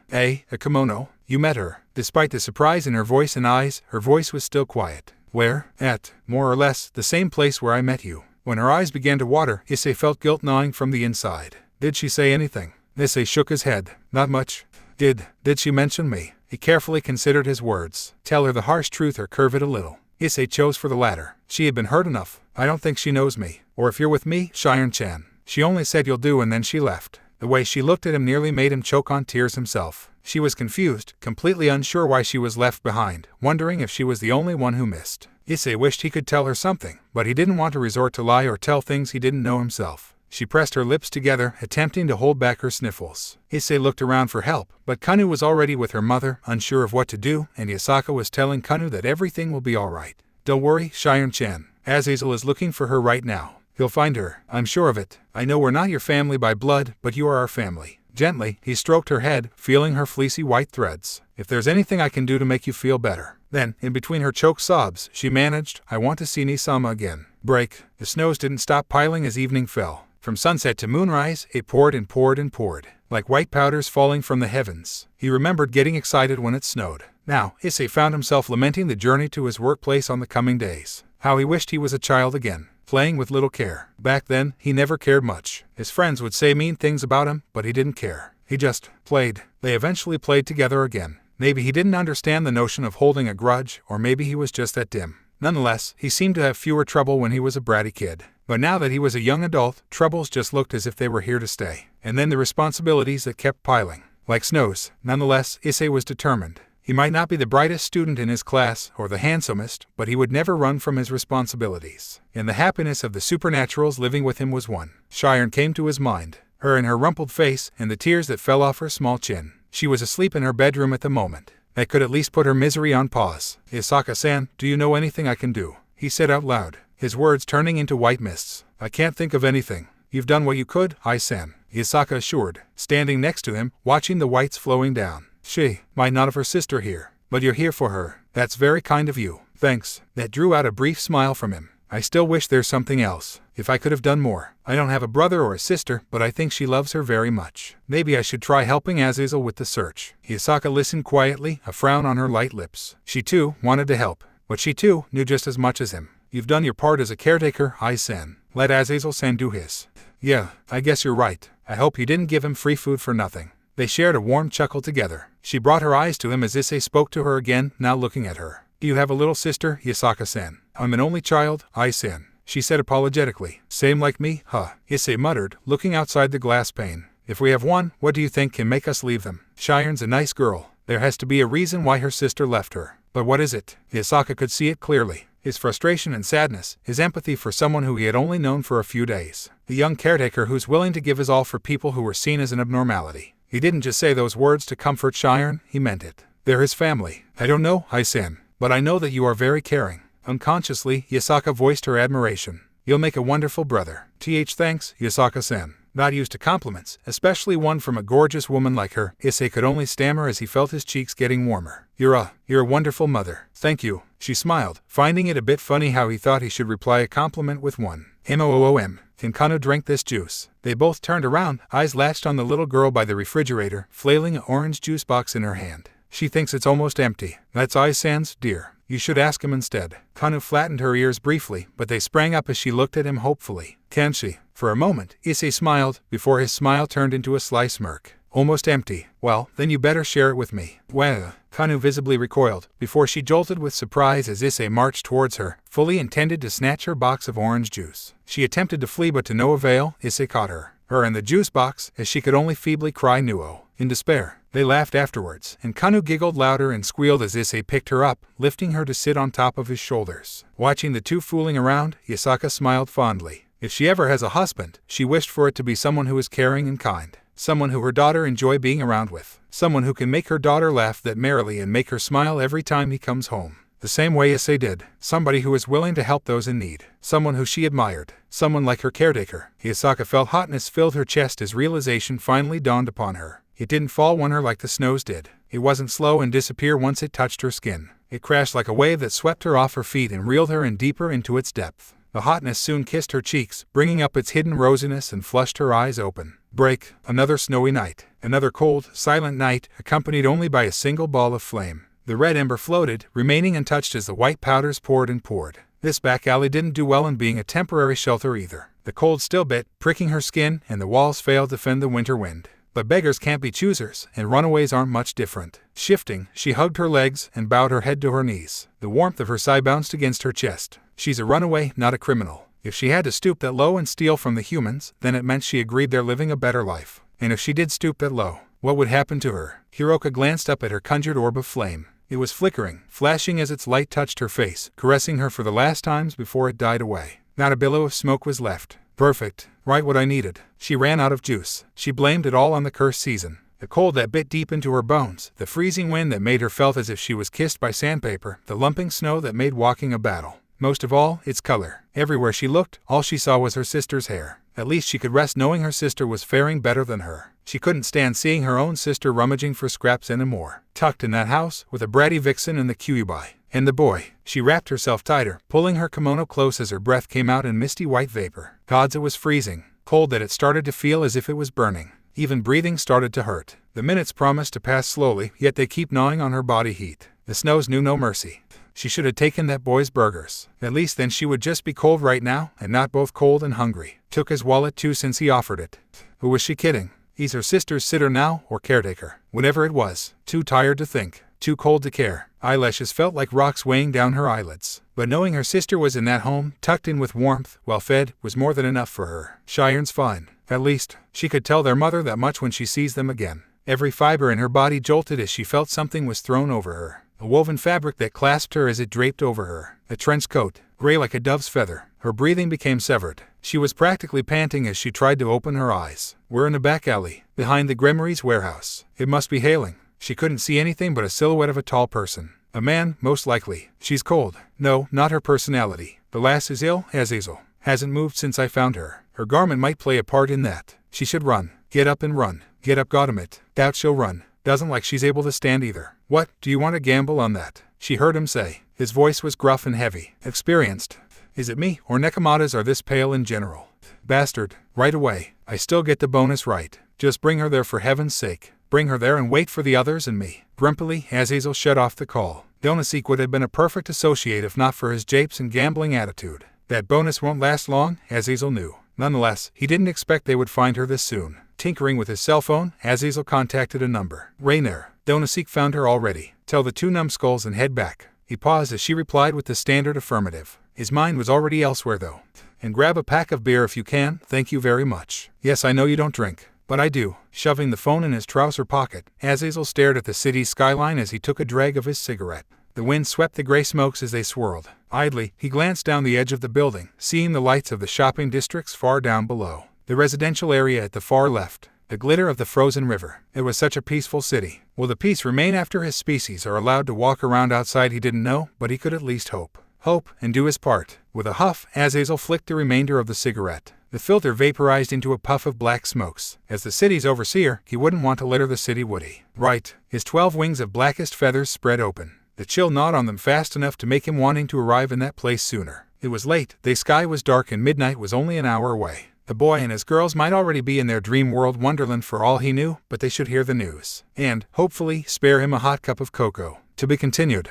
kimono?" "You met her." Despite the surprise in her voice and eyes, her voice was still quiet. "Where?" "At, more or less, the same place where I met you." When her eyes began to water, Issei felt guilt gnawing from the inside. "Did she say anything?" Issei shook his head. "Not much." Did she mention me?" He carefully considered his words. Tell her the harsh truth or curve it a little. Issei chose for the latter. She had been hurt enough. "I don't think she knows me. Or if you're with me, Shiren-chan. She only said you'll do and then she left." The way she looked at him nearly made him choke on tears himself. She was confused, completely unsure why she was left behind, wondering if she was the only one who missed. Issei wished he could tell her something, but he didn't want to resort to lie or tell things he didn't know himself. She pressed her lips together, attempting to hold back her sniffles. Issei looked around for help, but Kanu was already with her mother, unsure of what to do, and Yasaka was telling Kanu that everything will be alright. "Don't worry, Shiren-chan. Azazel is looking for her right now. He'll find her, I'm sure of it. I know we're not your family by blood, but you are our family." Gently, he stroked her head, feeling her fleecy white threads. "If there's anything I can do to make you feel better." Then, in between her choked sobs, she managed, "I want to see Nisama again." Break. The snows didn't stop piling as evening fell. From sunset to moonrise, it poured and poured and poured, like white powders falling from the heavens. He remembered getting excited when it snowed. Now, Issei found himself lamenting the journey to his workplace on the coming days. How he wished he was a child again, playing with little care. Back then, he never cared much. His friends would say mean things about him, but he didn't care. He just played. They eventually played together again. Maybe he didn't understand the notion of holding a grudge, or maybe he was just that dim. Nonetheless, he seemed to have fewer trouble when he was a bratty kid. But now that he was a young adult, troubles just looked as if they were here to stay. And then the responsibilities that kept piling. Like snows. Nonetheless, Issei was determined. He might not be the brightest student in his class, or the handsomest, but he would never run from his responsibilities. And the happiness of the supernaturals living with him was one. Shiren came to his mind. Her and her rumpled face, and the tears that fell off her small chin. She was asleep in her bedroom at the moment. That could at least put her misery on pause. "Isaka-san, do you know anything I can do?" he said out loud, his words turning into white mists. "I can't think of anything." "You've done what you could, Issei," Isaka assured, standing next to him, watching the whites flowing down. "She might not have her sister here, but you're here for her. That's very kind of you." "Thanks." That drew out a brief smile from him. "I still wish there's something else. If I could have done more. I don't have a brother or a sister, but I think she loves her very much. Maybe I should try helping Azazel with the search." Isaka listened quietly, a frown on her light lips. She too wanted to help, but she too knew just as much as him. "You've done your part as a caretaker, Issei. Let Azazel-san do his." "Yeah, I guess you're right. I hope you didn't give him free food for nothing." They shared a warm chuckle together. She brought her eyes to him as Issei spoke to her again, now looking at her. "Do you have a little sister, Yasaka-san?" "I'm an only child, Issei," she said apologetically. "Same like me, huh?" Issei muttered, looking outside the glass pane. "If we have one, what do you think can make us leave them? Shiren's a nice girl. There has to be a reason why her sister left her. But what is it?" Yasaka could see it clearly. His frustration and sadness, his empathy for someone who he had only known for a few days. The young caretaker who's willing to give his all for people who were seen as an abnormality. He didn't just say those words to comfort Shiren, he meant it. "They're his family." "I don't know, Issei, but I know that you are very caring." Unconsciously, Yasaka voiced her admiration. "You'll make a wonderful brother." Thanks, Yasaka-san." Not used to compliments, especially one from a gorgeous woman like her, Issei could only stammer as he felt his cheeks getting warmer. You're a wonderful mother." "Thank you." She smiled, finding it a bit funny how he thought he should reply a compliment with one. "Moom. Can Kanu drink this juice?" They both turned around, eyes latched on the little girl by the refrigerator, flailing an orange juice box in her hand. "She thinks it's almost empty." "That's Issei's, dear." You should ask him instead. Kanu flattened her ears briefly, but they sprang up as she looked at him hopefully. Can she? For a moment, Issei smiled, before his smile turned into a sly smirk. Almost empty. Well, then you better share it with me. Well, Kanu visibly recoiled, before she jolted with surprise as Issei marched towards her, fully intended to snatch her box of orange juice. She attempted to flee but to no avail. Issei caught her and the juice box, as she could only feebly cry Nuo. In despair, they laughed afterwards, and Kanu giggled louder and squealed as Issei picked her up, lifting her to sit on top of his shoulders. Watching the two fooling around, Yasaka smiled fondly. If she ever has a husband, she wished for it to be someone who is caring and kind. Someone who her daughter enjoy being around with. Someone who can make her daughter laugh that merrily and make her smile every time he comes home. The same way Issei did. Somebody who is willing to help those in need. Someone who she admired. Someone like her caretaker. Yasaka felt hotness filled her chest as realization finally dawned upon her. It didn't fall on her like the snows did. It wasn't slow and disappear once it touched her skin. It crashed like a wave that swept her off her feet and reeled her in deeper into its depth. The hotness soon kissed her cheeks, bringing up its hidden rosiness and flushed her eyes open. Break. Another snowy night. Another cold, silent night, accompanied only by a single ball of flame. The red ember floated, remaining untouched as the white powders poured and poured. This back alley didn't do well in being a temporary shelter either. The cold still bit, pricking her skin, and the walls failed to fend the winter wind. But beggars can't be choosers, and runaways aren't much different. Shifting, she hugged her legs and bowed her head to her knees. The warmth of her sigh bounced against her chest. She's a runaway, not a criminal. If she had to stoop that low and steal from the humans, then it meant she agreed they're living a better life. And if she did stoop that low, what would happen to her? Hiroka glanced up at her conjured orb of flame. It was flickering, flashing as its light touched her face, caressing her for the last times before it died away. Not a billow of smoke was left. Perfect. Right what I needed. She ran out of juice. She blamed it all on the cursed season. The cold that bit deep into her bones, the freezing wind that made her felt as if she was kissed by sandpaper, the lumping snow that made walking a battle. Most of all, its color. Everywhere she looked, all she saw was her sister's hair. At least she could rest knowing her sister was faring better than her. She couldn't stand seeing her own sister rummaging for scraps anymore. Tucked in that house, with a bratty vixen and the Kyuubi. And the boy. She wrapped herself tighter, pulling her kimono close as her breath came out in misty white vapor. Gods, it was freezing. Cold that it started to feel as if it was burning. Even breathing started to hurt. The minutes promised to pass slowly, yet they keep gnawing on her body heat. The snows knew no mercy. She should have taken that boy's burgers. At least then she would just be cold right now, and not both cold and hungry. Took his wallet too since he offered it. Who was she kidding? He's her sister's sitter now, or caretaker. Whatever it was. Too tired to think. Too cold to care. Eyelashes felt like rocks weighing down her eyelids. But knowing her sister was in that home, tucked in with warmth, well fed, was more than enough for her. Shiren's fine. At least, she could tell their mother that much when she sees them again. Every fiber in her body jolted as she felt something was thrown over her. A woven fabric that clasped her as it draped over her. A trench coat, gray like a dove's feather. Her breathing became severed. She was practically panting as she tried to open her eyes. We're in a back alley, behind the Grimory's warehouse. It must be hailing. She couldn't see anything but a silhouette of a tall person. A man, most likely. She's cold. No, not her personality. The lass is ill, Azazel. Hasn't moved since I found her. Her garment might play a part in that. She should run. Get up and run. Get up, Godamit. Doubt she'll run. Doesn't like she's able to stand either. What, do you want to gamble on that? She heard him say. His voice was gruff and heavy. Experienced. Is it me, or Nekamadas are this pale in general? Bastard. Right away. I still get the bonus right. Just bring her there for heaven's sake. Bring her there and wait for the others and me. Grumpily, Azazel shut off the call. Donasik would have been a perfect associate if not for his japes and gambling attitude. That bonus won't last long, Azazel knew. Nonetheless, he didn't expect they would find her this soon. Tinkering with his cell phone, Azazel contacted a number. Rainier. Donasik found her already. Tell the two numbskulls and head back. He paused as she replied with the standard affirmative. His mind was already elsewhere though. And grab a pack of beer if you can, thank you very much. Yes, I know you don't drink. But I do. Shoving the phone in his trouser pocket, Azazel stared at the city's skyline as he took a drag of his cigarette. The wind swept the gray smokes as they swirled. Idly, he glanced down the edge of the building, seeing the lights of the shopping districts far down below. The residential area at the far left. The glitter of the frozen river. It was such a peaceful city. Will the peace remain after his species are allowed to walk around outside? He didn't know, but he could at least hope. Hope, and do his part. With a huff, Azazel flicked the remainder of the cigarette. The filter vaporized into a puff of black smokes. As the city's overseer, he wouldn't want to litter the city, would he? Right. His 12 wings of blackest feathers spread open. The chill gnawed on them fast enough to make him wanting to arrive in that place sooner. It was late, the sky was dark and midnight was only an hour away. The boy and his girls might already be in their dream world wonderland for all he knew, but they should hear the news. And, hopefully, spare him a hot cup of cocoa. To be continued.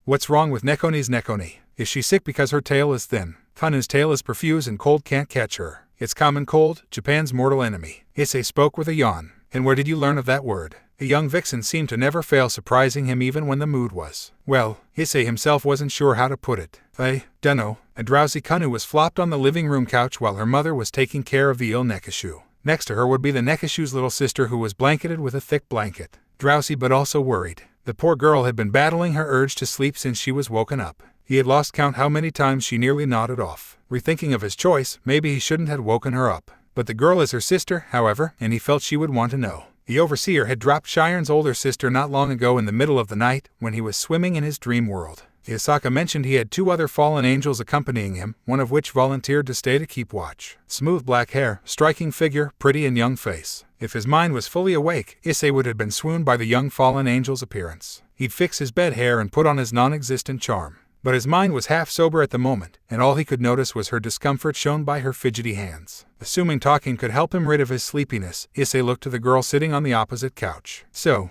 What's wrong with Nekoni's Nekoni? Is she sick because her tail is thin? Kanu's tail is profuse and cold can't catch her. It's common cold, Japan's mortal enemy. Issei spoke with a yawn. And where did you learn of that word? The young vixen seemed to never fail surprising him even when the mood was. Well, Issei himself wasn't sure how to put it. I dunno. A drowsy Kanu was flopped on the living room couch while her mother was taking care of the ill Nekishu. Next to her would be the Nekishu's little sister who was blanketed with a thick blanket. Drowsy but also worried. The poor girl had been battling her urge to sleep since she was woken up. He had lost count how many times she nearly nodded off. Rethinking of his choice, maybe he shouldn't have woken her up. But the girl is her sister, however, and he felt she would want to know. The overseer had dropped Shiren's older sister not long ago in the middle of the night when he was swimming in his dream world. Isaka mentioned he had 2 other fallen angels accompanying him, one of which volunteered to stay to keep watch. Smooth black hair, striking figure, pretty and young face. If his mind was fully awake, Issei would have been swooned by the young fallen angel's appearance. He'd fix his bed hair and put on his non-existent charm. But his mind was half sober at the moment, and all he could notice was her discomfort shown by her fidgety hands. Assuming talking could help him rid of his sleepiness, Issei looked to the girl sitting on the opposite couch. So,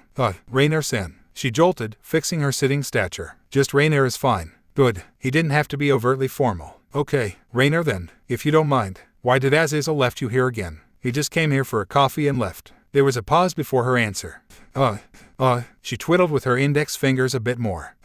Rainer-sen. She jolted, fixing her sitting stature. Just Rainer is fine. Good. He didn't have to be overtly formal. Okay, Rainer then, if you don't mind. Why did Azazel left you here again? He just came here for a coffee and left. There was a pause before her answer. She twiddled with her index fingers a bit more.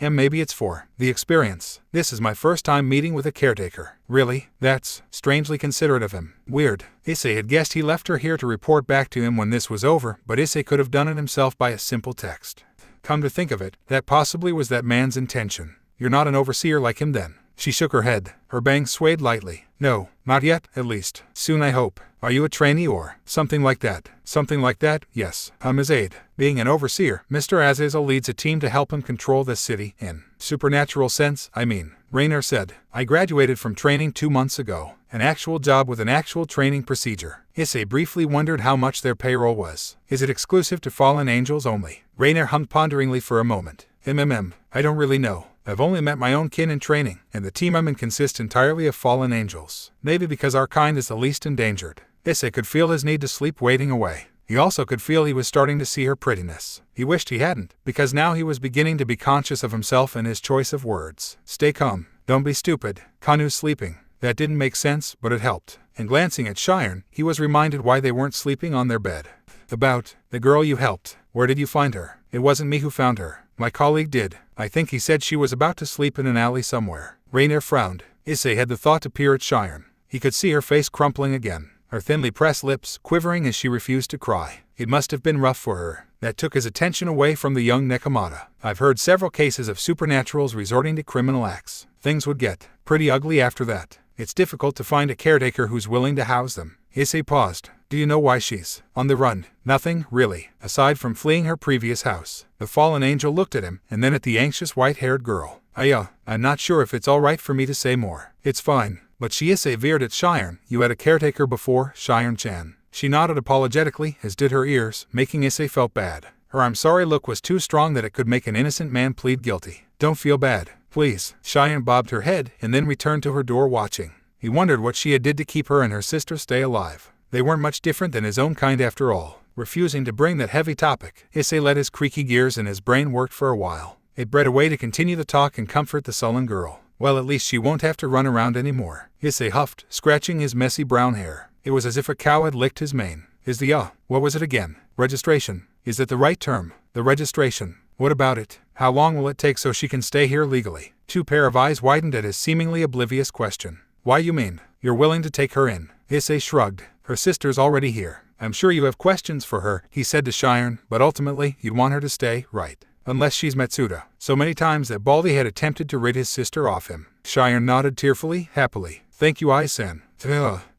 Maybe it's for the experience. This is my first time meeting with a caretaker. Really? That's strangely considerate of him. Weird. Issei had guessed he left her here to report back to him when this was over, but Issei could have done it himself by a simple text. Come to think of it, that possibly was that man's intention. You're not an overseer like him then. She shook her head. Her bangs swayed lightly. No, not yet, at least. Soon I hope. Are you a trainee or something like that? Something like that, yes. I'm his aide. Being an overseer, Mr. Azazel leads a team to help him control this city, in supernatural sense, I mean. Rainer said. I graduated from training 2 months ago. An actual job with an actual training procedure. Issei briefly wondered how much their payroll was. Is it exclusive to fallen angels only? Rainer hummed ponderingly for a moment. I don't really know. I've only met my own kin in training, and the team I'm in consists entirely of fallen angels. Maybe because our kind is the least endangered. Issei could feel his need to sleep waiting away. He also could feel he was starting to see her prettiness. He wished he hadn't, because now he was beginning to be conscious of himself and his choice of words. Stay calm. Don't be stupid. Kanu's sleeping. That didn't make sense, but it helped. And glancing at Shiren, he was reminded why they weren't sleeping on their bed. About the girl you helped. Where did you find her? It wasn't me who found her. My colleague did. I think he said she was about to sleep in an alley somewhere. Rainer frowned. Issei had the thought to peer at Shiren. He could see her face crumpling again, her thinly pressed lips quivering as she refused to cry. It must have been rough for her. That took his attention away from the young Nekomata. I've heard several cases of supernaturals resorting to criminal acts. Things would get pretty ugly after that. It's difficult to find a caretaker who's willing to house them. Issei paused. Do you know why she's on the run? Nothing, really, aside from fleeing her previous house. The fallen angel looked at him, and then at the anxious white-haired girl. I'm not sure if it's all right for me to say more. It's fine. But Issei veered at Shiren. You had a caretaker before, Shiren-chan. She nodded apologetically, as did her ears, making Issei felt bad. Her I'm sorry look was too strong that it could make an innocent man plead guilty. Don't feel bad, please. Shiren bobbed her head, and then returned to her door watching. He wondered what she had did to keep her and her sister stay alive. They weren't much different than his own kind after all. Refusing to bring that heavy topic, Issei let his creaky gears and his brain worked for a while. It bred a way to continue the talk and comfort the sullen girl. Well, at least she won't have to run around anymore. Issei huffed, scratching his messy brown hair. It was as if a cow had licked his mane. What was it again? Registration. Is that the right term? The registration. What about it? How long will it take so she can stay here legally? 2 pair of eyes widened at his seemingly oblivious question. Why you mean? You're willing to take her in? Issei shrugged. Her sister's already here. I'm sure you have questions for her, he said to Shiren, but ultimately, you'd want her to stay, right? Unless she's Matsuda. So many times that Baldy had attempted to rid his sister off him. Shiren nodded tearfully, happily. Thank you, Ai-san.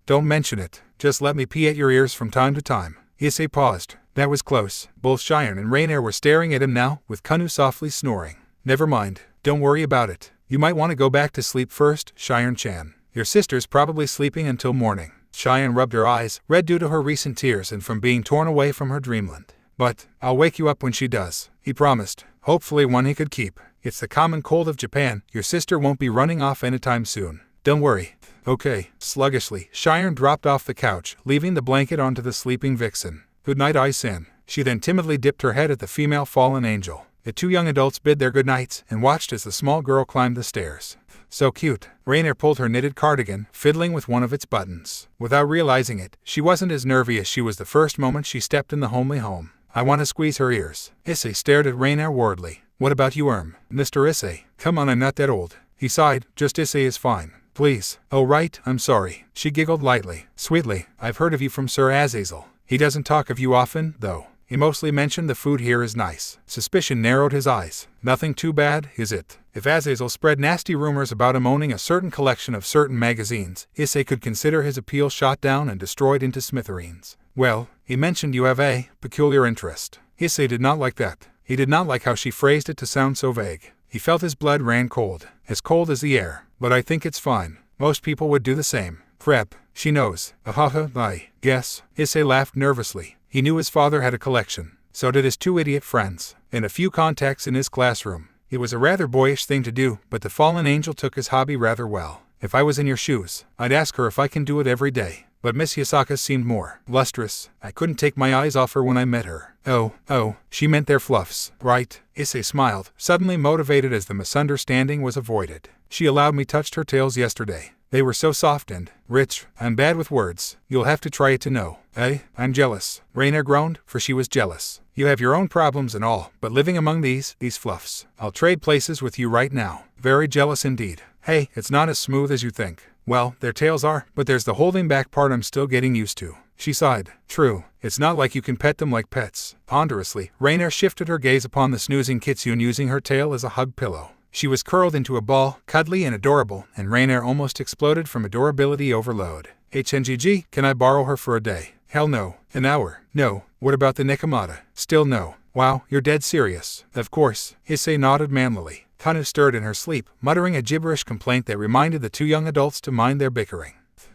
Don't mention it. Just let me pee at your ears from time to time. Issei paused. That was close. Both Shiren and Rainer were staring at him now, with Kanu softly snoring. Never mind. Don't worry about it. You might want to go back to sleep first, Shiren-chan. Your sister's probably sleeping until morning. Shiren rubbed her eyes, red due to her recent tears and from being torn away from her dreamland. But I'll wake you up when she does, he promised. Hopefully one he could keep. It's the common cold of Japan. Your sister won't be running off anytime soon. Don't worry. Okay. Sluggishly, Shiren dropped off the couch, leaving the blanket onto the sleeping vixen. Good night, Ai-san. She then timidly dipped her head at the female fallen angel. The two young adults bid their goodnights and watched as the small girl climbed the stairs. So cute. Rainer pulled her knitted cardigan, fiddling with one of its buttons. Without realizing it, she wasn't as nervy as she was the first moment she stepped in the homely home. I want to squeeze her ears. Issei stared at Rainer worriedly. What about you, Mr. Issei? Come on, I'm not that old. He sighed. Just Issei is fine. Please. Oh right, I'm sorry. She giggled lightly. Sweetly, I've heard of you from Sir Azazel. He doesn't talk of you often, though. He mostly mentioned the food here is nice. Suspicion narrowed his eyes. Nothing too bad, is it? If Azazel spread nasty rumors about him owning a certain collection of certain magazines, Issei could consider his appeal shot down and destroyed into smithereens. Well, he mentioned you have a peculiar interest. Issei did not like that. He did not like how she phrased it to sound so vague. He felt his blood ran cold as the air. But I think it's fine. Most people would do the same. Prep. She knows. I guess. Issei laughed nervously. He knew his father had a collection. So did his two idiot friends, and a few contacts in his classroom. It was a rather boyish thing to do, but the fallen angel took his hobby rather well. If I was in your shoes, I'd ask her if I can do it every day. But Miss Yasaka seemed more lustrous. I couldn't take my eyes off her when I met her. Oh, she meant their fluffs, right? Issei smiled, suddenly motivated as the misunderstanding was avoided. She allowed me touched her tails yesterday. They were so soft and rich. I'm bad with words. You'll have to try it to know. I'm jealous. Rainer groaned, for she was jealous. You have your own problems and all, but living among these fluffs. I'll trade places with you right now. Very jealous indeed. Hey, it's not as smooth as you think. Well, their tails are, but there's the holding back part I'm still getting used to. She sighed. True, it's not like you can pet them like pets. Ponderously, Rainer shifted her gaze upon the snoozing kitsune using her tail as a hug pillow. She was curled into a ball, cuddly and adorable, and Rainer almost exploded from adorability overload. HNGG, can I borrow her for a day? Hell no. An hour? No. What about the Nikomata? Still no. Wow, you're dead serious. Of course. Issei nodded manlily. Kanu stirred in her sleep, muttering a gibberish complaint that reminded the two young adults to mind their bickering.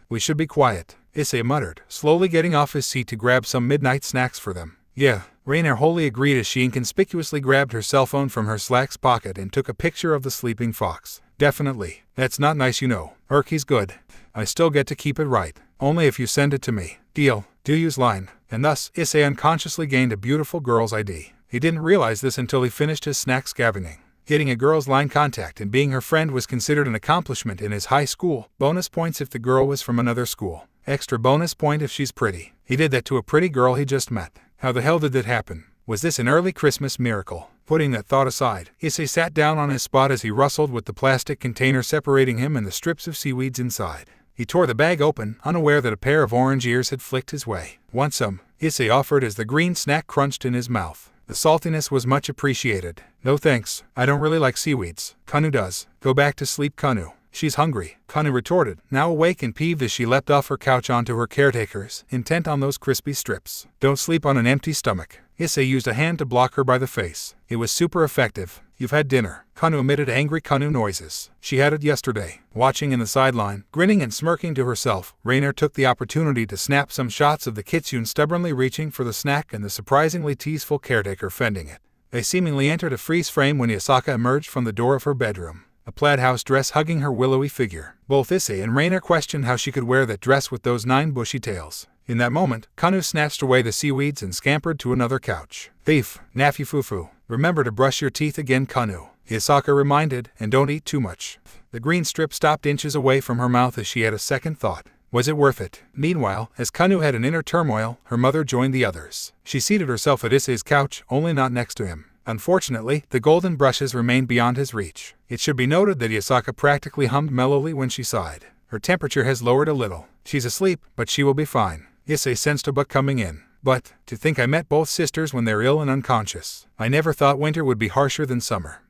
We should be quiet, Issei muttered, slowly getting off his seat to grab some midnight snacks for them. Yeah. Rainer wholly agreed as she inconspicuously grabbed her cell phone from her slacks pocket and took a picture of the sleeping fox. Definitely. That's not nice, you know. He's good. I still get to keep it right. Only if you send it to me. Deal. Do use line. And thus, Issei unconsciously gained a beautiful girl's ID. He didn't realize this until he finished his snack scavenging. Getting a girl's line contact and being her friend was considered an accomplishment in his high school. Bonus points if the girl was from another school. Extra bonus point if she's pretty. He did that to a pretty girl he just met. How the hell did that happen? Was this an early Christmas miracle? Putting that thought aside, Issei sat down on his spot as he rustled with the plastic container separating him and the strips of seaweeds inside. He tore the bag open, unaware that a pair of orange ears had flicked his way. Want some? Issei offered as the green snack crunched in his mouth. The saltiness was much appreciated. No thanks, I don't really like seaweeds. Kanu does. Go back to sleep, Kanu. She's hungry, Kanu retorted, now awake and peeved as she leapt off her couch onto her caretakers, intent on those crispy strips. Don't sleep on an empty stomach. Issei used a hand to block her by the face. It was super effective. You've had dinner. Kanu emitted angry Kanu noises. She had it yesterday. Watching in the sideline, grinning and smirking to herself, Rainer took the opportunity to snap some shots of the kitsune stubbornly reaching for the snack and the surprisingly teaseful caretaker fending it. They seemingly entered a freeze frame when Yasaka emerged from the door of her bedroom. A plaid house dress hugging her willowy figure. Both Issei and Rainer questioned how she could wear that dress with those 9 bushy tails. In that moment, Kanu snatched away the seaweeds and scampered to another couch. Thief, Nafufufu. Remember to brush your teeth again, Kanu. Yasaka reminded, and don't eat too much. The green strip stopped inches away from her mouth as she had a second thought. Was it worth it? Meanwhile, as Kanu had an inner turmoil, her mother joined the others. She seated herself at Issei's couch, only not next to him. Unfortunately, the golden brushes remained beyond his reach. It should be noted that Yasaka practically hummed mellowly when she sighed. Her temperature has lowered a little. She's asleep, but she will be fine. Issei sensed a buck coming in. But, to think I met both sisters when they're ill and unconscious. I never thought winter would be harsher than summer.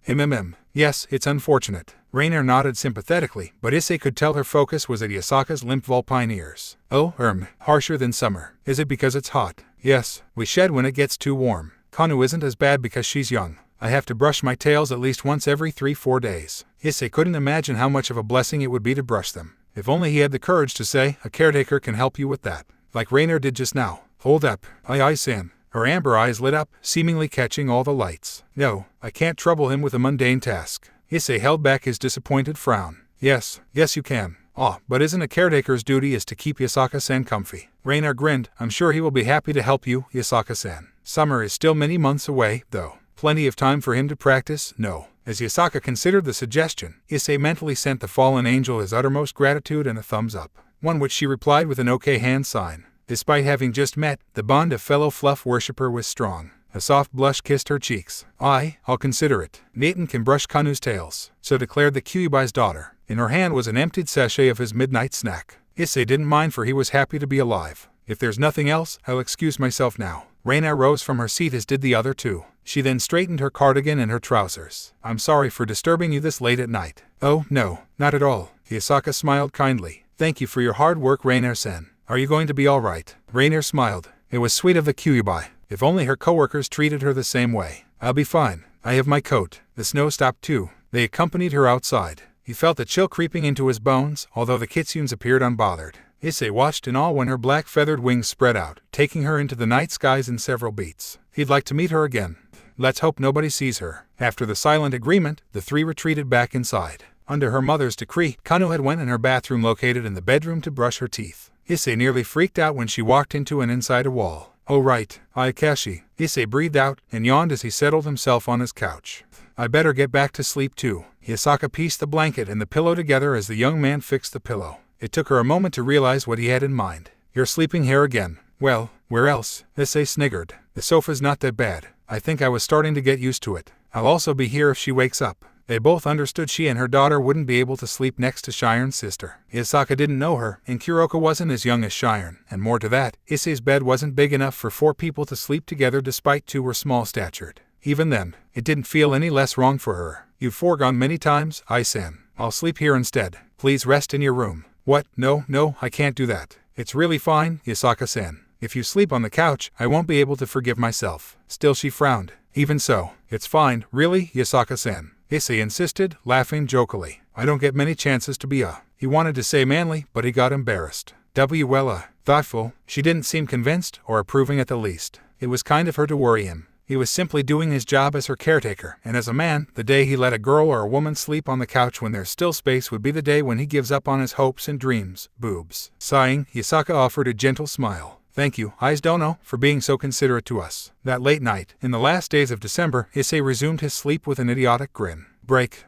Yes, it's unfortunate. Rainer nodded sympathetically, but Issei could tell her focus was at Yasaka's limp vulpine ears. Oh, harsher than summer. Is it because it's hot? Yes, we shed when it gets too warm. Kanu isn't as bad because she's young. I have to brush my tails at least once every 3-4 days. Issei couldn't imagine how much of a blessing it would be to brush them. If only he had the courage to say, a caretaker can help you with that. Like Rainer did just now. Hold up. Aye-san. Her amber eyes lit up, seemingly catching all the lights. No, I can't trouble him with a mundane task. Issei held back his disappointed frown. Yes you can. But isn't a caretaker's duty is to keep Yasaka-san comfy? Rainer grinned. I'm sure he will be happy to help you, Yasaka-san. Summer is still many months away, though. Plenty of time for him to practice? No. As Yasaka considered the suggestion, Issei mentally sent the fallen angel his uttermost gratitude and a thumbs up, one which she replied with an okay hand sign. Despite having just met, the bond of fellow fluff worshipper was strong. A soft blush kissed her cheeks. I'll consider it. Nathan can brush Kanu's tails, so declared the Kyubai's daughter. In her hand was an emptied sachet of his midnight snack. Issei didn't mind, for he was happy to be alive. If there's nothing else, I'll excuse myself now. Reina rose from her seat, as did the other two. She then straightened her cardigan and her trousers. I'm sorry for disturbing you this late at night. Oh, no, not at all. Yasaka smiled kindly. Thank you for your hard work, Rainier-sen. Are you going to be all right? Rainier smiled. It was sweet of the Kyubai. If only her coworkers treated her the same way. I'll be fine. I have my coat. The snow stopped too. They accompanied her outside. He felt a chill creeping into his bones, although the kitsunes appeared unbothered. Issei watched in awe when her black feathered wings spread out, taking her into the night skies in several beats. He'd like to meet her again. Let's hope nobody sees her. After the silent agreement, the three retreated back inside. Under her mother's decree, Kanu had went in her bathroom located in the bedroom to brush her teeth. Issei nearly freaked out when she walked into and inside a wall. Oh right, Ayakashi. Issei breathed out and yawned as he settled himself on his couch. I better get back to sleep too. Yasaka pieced the blanket and the pillow together as the young man fixed the pillow. It took her a moment to realize what he had in mind. You're sleeping here again. Well, where else? Issei sniggered. The sofa's not that bad. I think I was starting to get used to it. I'll also be here if she wakes up. They both understood she and her daughter wouldn't be able to sleep next to Shiren's sister. Yasaka didn't know her, and Kuroka wasn't as young as Shiren, and more to that, Issei's bed wasn't big enough for 4 people to sleep together despite 2 were small-statured. Even then, it didn't feel any less wrong for her. You've foregone many times, Ai-san. I'll sleep here instead. Please rest in your room. What? No, I can't do that. It's really fine, Yasaka-san. If you sleep on the couch, I won't be able to forgive myself. Still she frowned. Even so, it's fine, really, Yasaka-san. Issei insisted, laughing jokily. I don't get many chances to be He wanted to say manly, but he got embarrassed. Thoughtful. She didn't seem convinced or approving at the least. It was kind of her to worry him. He was simply doing his job as her caretaker, and as a man, the day he let a girl or a woman sleep on the couch when there's still space would be the day when he gives up on his hopes and dreams. Boobs. Sighing, Yasaka offered a gentle smile. Thank you, Aizono, for being so considerate to us. That late night, in the last days of December, Issei resumed his sleep with an idiotic grin.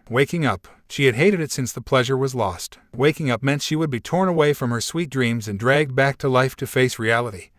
Waking up. She had hated it since the pleasure was lost. Waking up meant she would be torn away from her sweet dreams and dragged back to life to face reality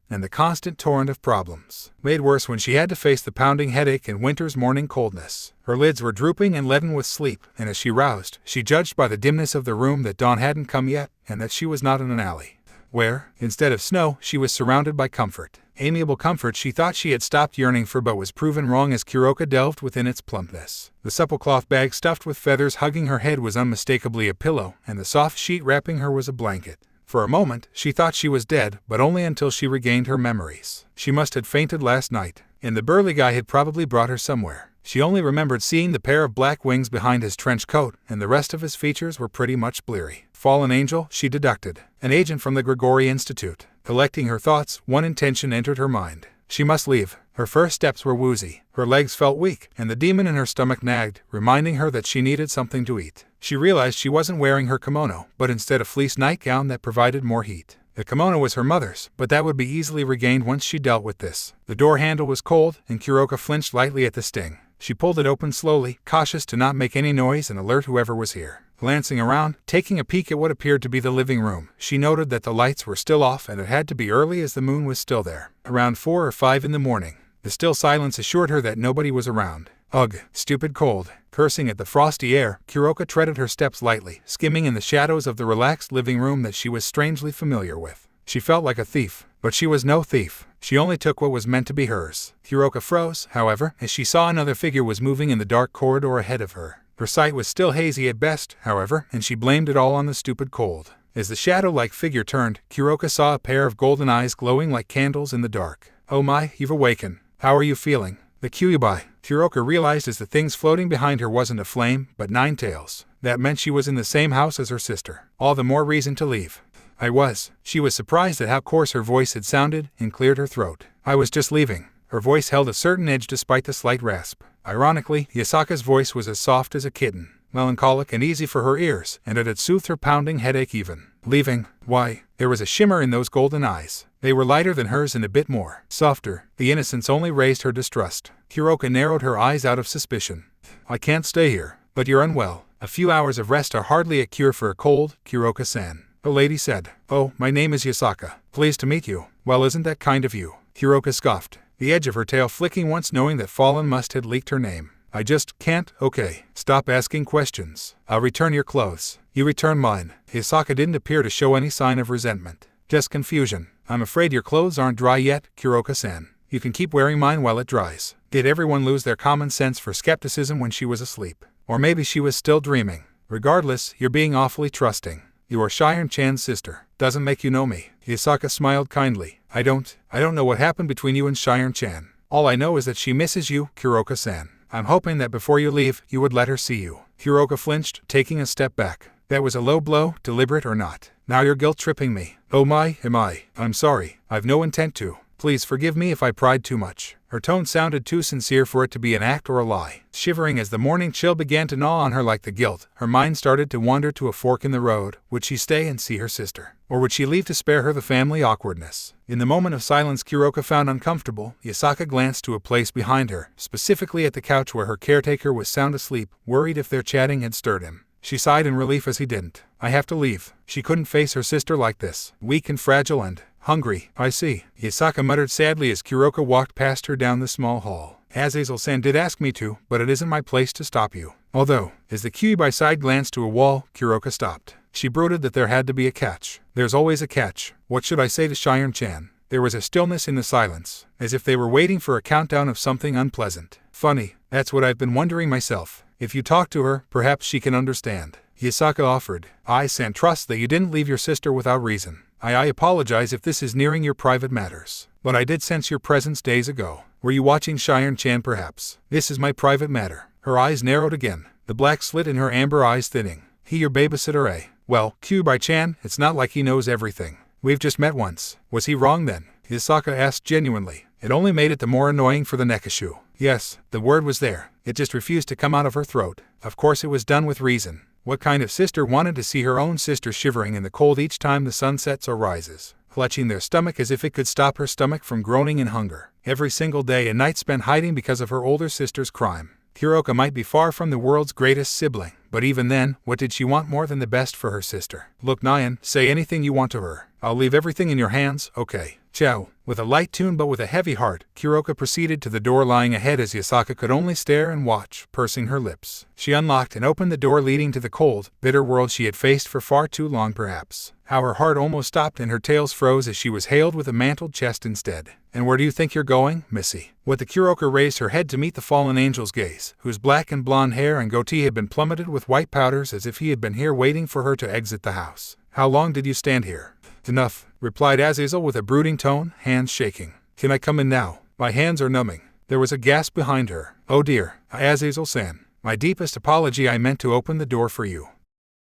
and the constant torrent of problems. Made worse when she had to face the pounding headache and winter's morning coldness. Her lids were drooping and leaden with sleep, and as she roused, she judged by the dimness of the room that dawn hadn't come yet, and that she was not in an alley, where, instead of snow, she was surrounded by comfort. Amiable comfort she thought she had stopped yearning for, but was proven wrong as Kuroka delved within its plumpness. The supple cloth bag stuffed with feathers hugging her head was unmistakably a pillow, and the soft sheet wrapping her was a blanket. For a moment, she thought she was dead, but only until she regained her memories. She must have fainted last night, and the burly guy had probably brought her somewhere. She only remembered seeing the pair of black wings behind his trench coat, and the rest of his features were pretty much bleary. Fallen angel, she deducted. An agent from the Grigori Institute. Collecting her thoughts, one intention entered her mind. She must leave. Her first steps were woozy. Her legs felt weak, and the demon in her stomach nagged, reminding her that she needed something to eat. She realized she wasn't wearing her kimono, but instead a fleece nightgown that provided more heat. The kimono was her mother's, but that would be easily regained once she dealt with this. The door handle was cold, and Kuroka flinched lightly at the sting. She pulled it open slowly, cautious to not make any noise and alert whoever was here. Glancing around, taking a peek at what appeared to be the living room, she noted that the lights were still off and it had to be early as the moon was still there. Around 4 or 5 in the morning. The still silence assured her that nobody was around. Ugh, stupid cold. Cursing at the frosty air, Kuroka treaded her steps lightly, skimming in the shadows of the relaxed living room that she was strangely familiar with. She felt like a thief, but she was no thief. She only took what was meant to be hers. Kuroka froze, however, as she saw another figure was moving in the dark corridor ahead of her. Her sight was still hazy at best, however, and she blamed it all on the stupid cold. As the shadow-like figure turned, Kuroka saw a pair of golden eyes glowing like candles in the dark. Oh my, you've awakened. How are you feeling? The Kyuubi. Kuroka realized as the things floating behind her wasn't a flame, but 9 tails. That meant she was in the same house as her sister. All the more reason to leave. I was. She was surprised at how coarse her voice had sounded, and cleared her throat. I was just leaving. Her voice held a certain edge despite the slight rasp. Ironically, Yasaka's voice was as soft as a kitten, melancholic and easy for her ears, and it had soothed her pounding headache even. Leaving? Why? There was a shimmer in those golden eyes. They were lighter than hers and a bit more softer. The innocence only raised her distrust. Kuroka narrowed her eyes out of suspicion. I can't stay here. But you're unwell. A few hours of rest are hardly a cure for a cold, Kuroka-san. The lady said. Oh, my name is Yasaka. Pleased to meet you. Well, isn't that kind of you? Kuroka scoffed, the edge of her tail flicking once knowing that Fallen must had leaked her name. I just can't. Okay, stop asking questions. I'll return your clothes. You return mine. Yasaka didn't appear to show any sign of resentment. Just confusion. I'm afraid your clothes aren't dry yet, Kuroka-san. You can keep wearing mine while it dries. Did everyone lose their common sense for skepticism when she was asleep? Or maybe she was still dreaming. Regardless, you're being awfully trusting. You are Shion-chan's sister. Doesn't make you know me. Yasaka smiled kindly. I don't know what happened between you and Shion-chan. All I know is that she misses you, Kuroka-san. I'm hoping that before you leave, you would let her see you. Kuroka flinched, taking a step back. That was a low blow, deliberate or not. Now you're guilt-tripping me. Oh my, am I? I'm sorry. I've no intent to. Please forgive me if I pried too much. Her tone sounded too sincere for it to be an act or a lie. Shivering as the morning chill began to gnaw on her like the guilt, her mind started to wander to a fork in the road. Would she stay and see her sister? Or would she leave to spare her the family awkwardness? In the moment of silence Kuroka found uncomfortable, Yasaka glanced to a place behind her, specifically at the couch where her caretaker was sound asleep, worried if their chatting had stirred him. She sighed in relief as he didn't. I have to leave. She couldn't face her sister like this. Weak and fragile and hungry. I see. Yasaka muttered sadly as Kuroka walked past her down the small hall. Azazel-san did ask me to, but it isn't my place to stop you. Although, as the Kyuubi side glanced to a wall, Kuroka stopped. She brooded that there had to be a catch. There's always a catch. What should I say to Shion-chan? There was a stillness in the silence, as if they were waiting for a countdown of something unpleasant. Funny, that's what I've been wondering myself. If you talk to her, perhaps she can understand. Yasaka offered. I-san trusts that you didn't leave your sister without reason. I apologize if this is nearing your private matters. But I did sense your presence days ago. Were you watching Shion-chan perhaps? This is my private matter. Her eyes narrowed again, the black slit in her amber eyes thinning. He your babysitter, eh? Well, Kyuubi-chan, it's not like he knows everything. We've just met once. Was he wrong then? Yasaka asked genuinely. It only made it the more annoying for the Nekashu. Yes, the word was there. It just refused to come out of her throat. Of course it was done with reason. What kind of sister wanted to see her own sister shivering in the cold each time the sun sets or rises, clutching their stomach as if it could stop her stomach from groaning in hunger, every single day and night spent hiding because of her older sister's crime? Kuroka might be far from the world's greatest sibling, but even then, what did she want more than the best for her sister? Look, Nyan, say anything you want to her. I'll leave everything in your hands, okay? Ciao. With a light tune but with a heavy heart, Kuroka proceeded to the door lying ahead as Yasaka could only stare and watch, pursing her lips. She unlocked and opened the door leading to the cold, bitter world she had faced for far too long perhaps. How her heart almost stopped and her tails froze as she was hailed with a mantled chest instead. And where do you think you're going, missy? With the Kuroka raised her head to meet the fallen angel's gaze, whose black and blonde hair and goatee had been plummeted with white powders as if he had been here waiting for her to exit the house. How long did you stand here? Enough, replied Azazel with a brooding tone, hands shaking. Can I come in now? My hands are numbing. There was a gasp behind her. Oh dear, Azazel-san. My deepest apology, I meant to open the door for you.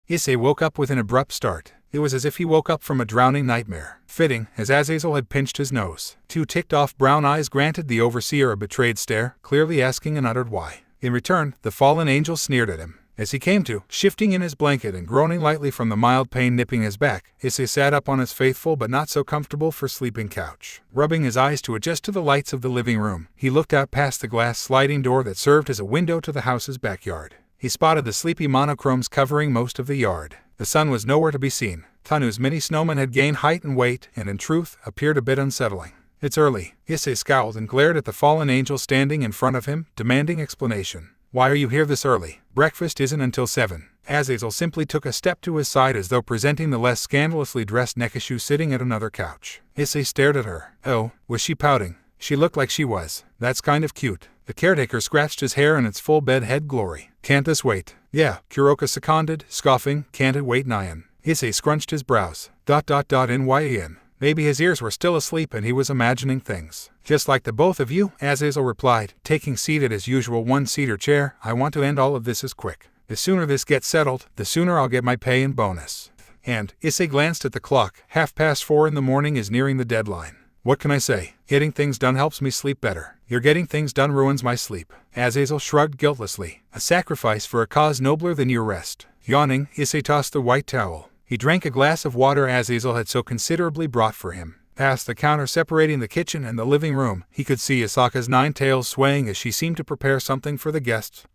Issei woke up with an abrupt start. It was as if he woke up from a drowning nightmare. Fitting, as Azazel had pinched his nose. Two ticked-off brown eyes granted the overseer a betrayed stare, clearly asking an uttered why. In return, the fallen angel sneered at him. As he came to, shifting in his blanket and groaning lightly from the mild pain nipping his back, Issei sat up on his faithful but not so comfortable for sleeping couch. Rubbing his eyes to adjust to the lights of the living room, he looked out past the glass sliding door that served as a window to the house's backyard. He spotted the sleepy monochromes covering most of the yard. The sun was nowhere to be seen. Tanu's mini snowman had gained height and weight, and in truth, appeared a bit unsettling. It's early. Issei scowled and glared at the fallen angel standing in front of him, demanding explanation. Why are you here this early? Breakfast isn't until 7. Azazel simply took a step to his side as though presenting the less scandalously dressed Nekashu sitting at another couch. Issei stared at her. Oh, was she pouting? She looked like she was. That's kind of cute. The caretaker scratched his hair in its full bed head glory. Can't this wait? Yeah, Kuroka seconded, scoffing. Can't it wait, Nyan? Issei scrunched his brows. Nyan. Maybe his ears were still asleep and he was imagining things. Just like the both of you, Azazel replied, taking seat at his usual one-seater chair. I want to end all of this as quick. The sooner this gets settled, the sooner I'll get my pay and bonus. And, Issei glanced at the clock. 4:30 in the morning is nearing the deadline. What can I say? Getting things done helps me sleep better. Your getting things done ruins my sleep. Azazel shrugged guiltlessly. A sacrifice for a cause nobler than your rest. Yawning, Issei tossed the white towel. He drank a glass of water Azazel had so considerately brought for him. Past the counter separating the kitchen and the living room, he could see Asaka's 9 tails swaying as she seemed to prepare something for the guests.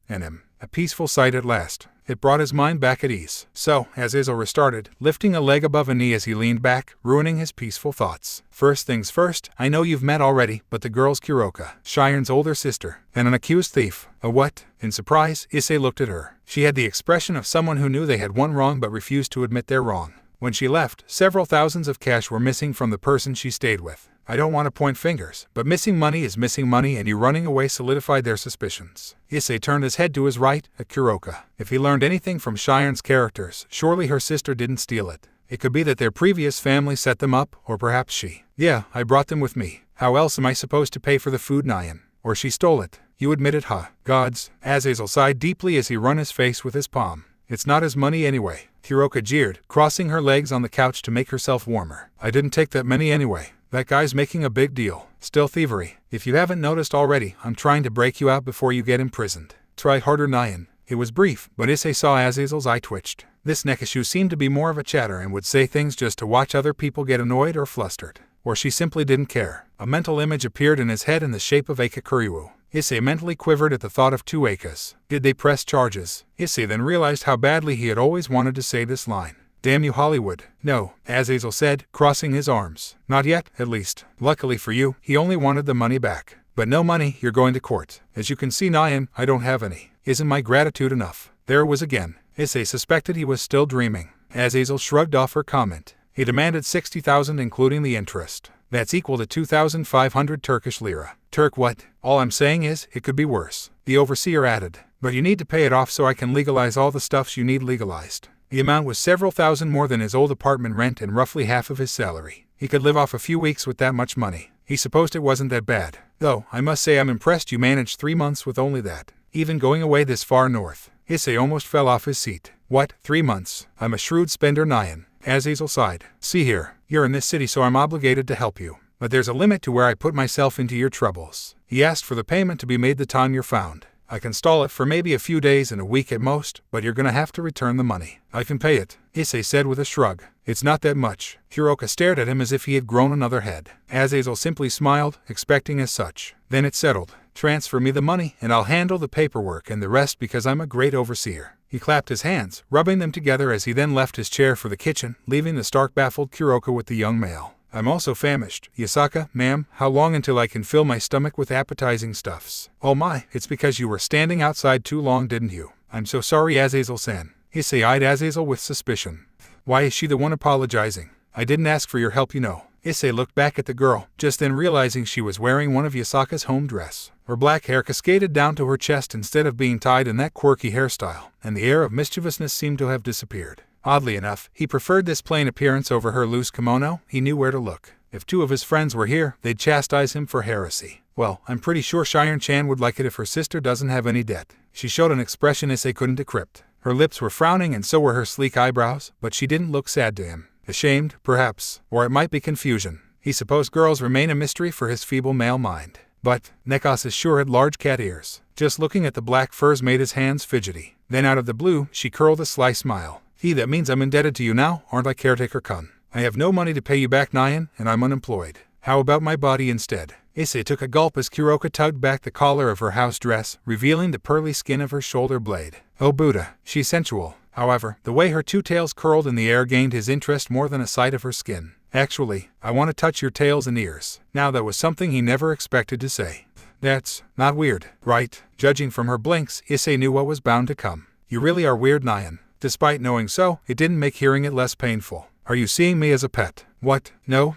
And him. A peaceful sight at last. It brought his mind back at ease. So, as Issei restarted, lifting a leg above a knee as he leaned back, ruining his peaceful thoughts. First things first, I know you've met already, but the girl's Kuroka, Shiren's older sister, and an accused thief. A what? In surprise, Issei looked at her. She had the expression of someone who knew they had one wrong but refused to admit they're wrong. When she left, several thousands of cash were missing from the person she stayed with. I don't want to point fingers, but missing money is missing money, and you running away solidified their suspicions. Issei turned his head to his right, at Kuroka. If he learned anything from Shiren's characters, surely her sister didn't steal it. It could be that their previous family set them up, or perhaps she. Yeah, I brought them with me. How else am I supposed to pay for the food, Nyan? Or she stole it. You admit it, huh? Gods. Azazel sighed deeply as he run his face with his palm. It's not his money anyway. Kuroka jeered, crossing her legs on the couch to make herself warmer. I didn't take that many anyway. That guy's making a big deal. Still thievery. If you haven't noticed already, I'm trying to break you out before you get imprisoned. Try harder, Nyan. It was brief, but Issei saw Azazel's eye twitched. This Nekishu seemed to be more of a chatter and would say things just to watch other people get annoyed or flustered. Or she simply didn't care. A mental image appeared in his head in the shape of Eika Kuryu. Issei mentally quivered at the thought of 2 Eikas. Did they press charges? Issei then realized how badly he had always wanted to say this line. Damn you, Hollywood. No, Azazel said, crossing his arms. Not yet, at least. Luckily for you, he only wanted the money back. But no money, you're going to court. As you can see, Nyan, I don't have any. Isn't my gratitude enough? There it was again. Issei suspected he was still dreaming. Azazel shrugged off her comment. He demanded 60,000 including the interest. That's equal to 2,500 Turkish lira. Turk what? All I'm saying is, it could be worse. The overseer added. But you need to pay it off so I can legalize all the stuffs you need legalized. The amount was several thousand more than his old apartment rent and roughly half of his salary. He could live off a few weeks with that much money. He supposed it wasn't that bad. Though, I must say I'm impressed you managed 3 months with only that. Even going away this far north. Issei almost fell off his seat. What, 3 months? I'm a shrewd spender, Nyan. Azazel sighed. See here, you're in this city so I'm obligated to help you. But there's a limit to where I put myself into your troubles. He asked for the payment to be made the time you're found. I can stall it for maybe a few days and a week at most, but you're gonna have to return the money. I can pay it, Issei said with a shrug. It's not that much. Kuroka stared at him as if he had grown another head. Azazel simply smiled, expecting as such. Then it settled. Transfer me the money, and I'll handle the paperwork and the rest because I'm a great overseer. He clapped his hands, rubbing them together as he then left his chair for the kitchen, leaving the stark baffled Kuroka with the young male. I'm also famished. Yasaka, ma'am, how long until I can fill my stomach with appetizing stuffs? Oh my, it's because you were standing outside too long, didn't you? I'm so sorry, Azazel-san. Issei eyed Azazel with suspicion. Why is she the one apologizing? I didn't ask for your help, you know. Issei looked back at the girl, just then realizing she was wearing one of Yasaka's home dress. Her black hair cascaded down to her chest instead of being tied in that quirky hairstyle, and the air of mischievousness seemed to have disappeared. Oddly enough, he preferred this plain appearance over her loose kimono. He knew where to look. If 2 of his friends were here, they'd chastise him for heresy. Well, I'm pretty sure Shiren-chan would like it if her sister doesn't have any debt. She showed an expression Issei couldn't decrypt. Her lips were frowning and so were her sleek eyebrows, but she didn't look sad to him. Ashamed, perhaps, or it might be confusion. He supposed girls remain a mystery for his feeble male mind. But, Nekas sure had large cat ears. Just looking at the black furs made his hands fidgety. Then out of the blue, she curled a sly smile. That means I'm indebted to you now, aren't I, caretaker-kun? I have no money to pay you back, Nyan, and I'm unemployed. How about my body instead? Issei took a gulp as Kuroka tugged back the collar of her house dress, revealing the pearly skin of her shoulder blade. Oh Buddha, she's sensual. However, the way her 2 tails curled in the air gained his interest more than a sight of her skin. Actually, I want to touch your tails and ears. Now that was something he never expected to say. That's not weird, right? Judging from her blinks, Issei knew what was bound to come. You really are weird, Nyan. Despite knowing so, it didn't make hearing it less painful. Are you seeing me as a pet? What? No,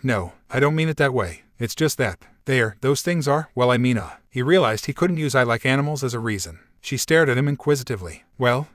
I don't mean it that way. It's just that. Those things are, well, I mean, He realized he couldn't use I like animals as a reason. She stared at him inquisitively. Well,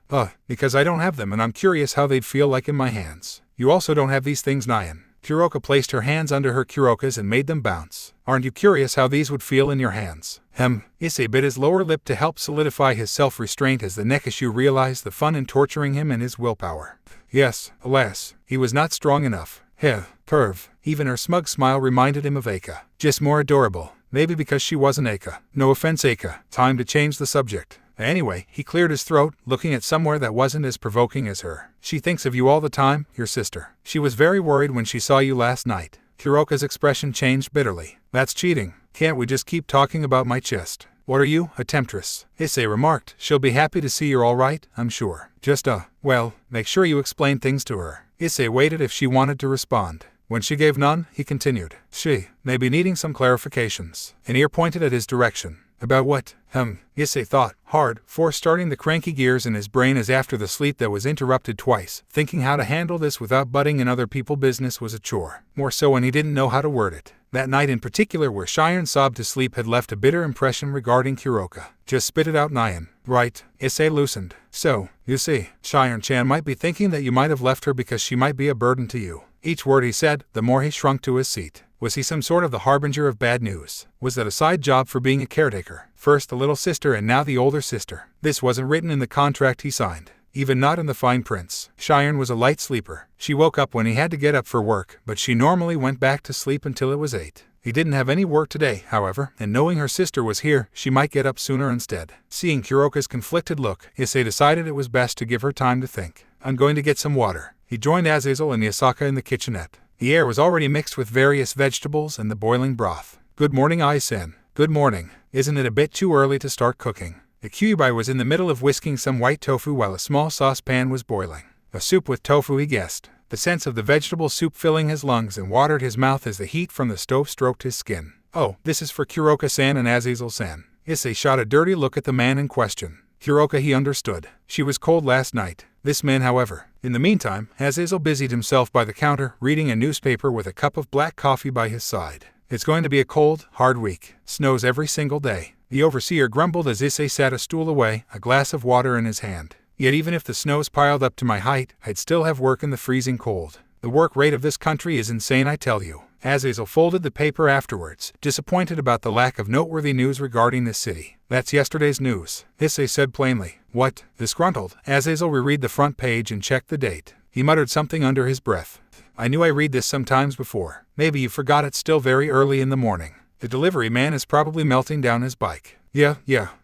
because I don't have them and I'm curious how they'd feel like in my hands. You also don't have these things, Nyan. Kuroka placed her hands under her Kurokas and made them bounce. Aren't you curious how these would feel in your hands? Issei bit his lower lip to help solidify his self-restraint as the Nekishu realized the fun in torturing him and his willpower. Yes, alas, he was not strong enough. Perv. Even her smug smile reminded him of Eika. Just more adorable. Maybe because she wasn't Eika. No offense, Eika. Time to change the subject. Anyway, he cleared his throat, looking at somewhere that wasn't as provoking as her. She thinks of you all the time, your sister. She was very worried when she saw you last night. Kuroka's expression changed bitterly. That's cheating. Can't we just keep talking about my chest? What are you, a temptress? Issei remarked. She'll be happy to see you're all right, I'm sure. Just well, make sure you explain things to her. Issei waited if she wanted to respond. When she gave none, he continued. She may be needing some clarifications. An ear pointed at his direction. About what? Issei thought, hard, for starting the cranky gears in his brain as after the sleep that was interrupted twice. Thinking how to handle this without butting in other people's business was a chore. More so when he didn't know how to word it. That night in particular where Cheyenne sobbed to sleep had left a bitter impression regarding Kuroka. Just spit it out, Nyan. Right, Issei loosened. So, you see, Cheyenne-chan might be thinking that you might have left her because she might be a burden to you. Each word he said, the more he shrunk to his seat. Was he some sort of the harbinger of bad news? Was that a side job for being a caretaker? First the little sister and now the older sister. This wasn't written in the contract he signed. Even not in the fine prints. Cheyenne was a light sleeper. She woke up when he had to get up for work, but she normally went back to sleep until it was 8. He didn't have any work today, however, and knowing her sister was here, she might get up sooner instead. Seeing Kuroka's conflicted look, Issei decided it was best to give her time to think. I'm going to get some water. He joined Azazel and Yasaka in the kitchenette. The air was already mixed with various vegetables and the boiling broth. Good morning, Ai-sen. Good morning. Isn't it a bit too early to start cooking? The Kyuubi was in the middle of whisking some white tofu while a small saucepan was boiling. A soup with tofu, he guessed. The sense of the vegetable soup filling his lungs and watered his mouth as the heat from the stove stroked his skin. Oh, this is for Kuroka-san and Azazel-san. Issei shot a dirty look at the man in question. Kuroka, he understood. She was cold last night. This man, however. In the meantime, Azazel busied himself by the counter, reading a newspaper with a cup of black coffee by his side. It's going to be a cold, hard week. Snows every single day. The overseer grumbled as Issei sat a stool away, a glass of water in his hand. Yet even if the snows piled up to my height, I'd still have work in the freezing cold. The work rate of this country is insane, I tell you. Azazel folded the paper afterwards, disappointed about the lack of noteworthy news regarding this city. That's yesterday's news, Issei said plainly. What? Disgruntled, Azazel reread the front page and checked the date. He muttered something under his breath. I knew I read this sometimes before. Maybe you forgot it's still very early in the morning. The delivery man is probably melting down his bike. Yeah.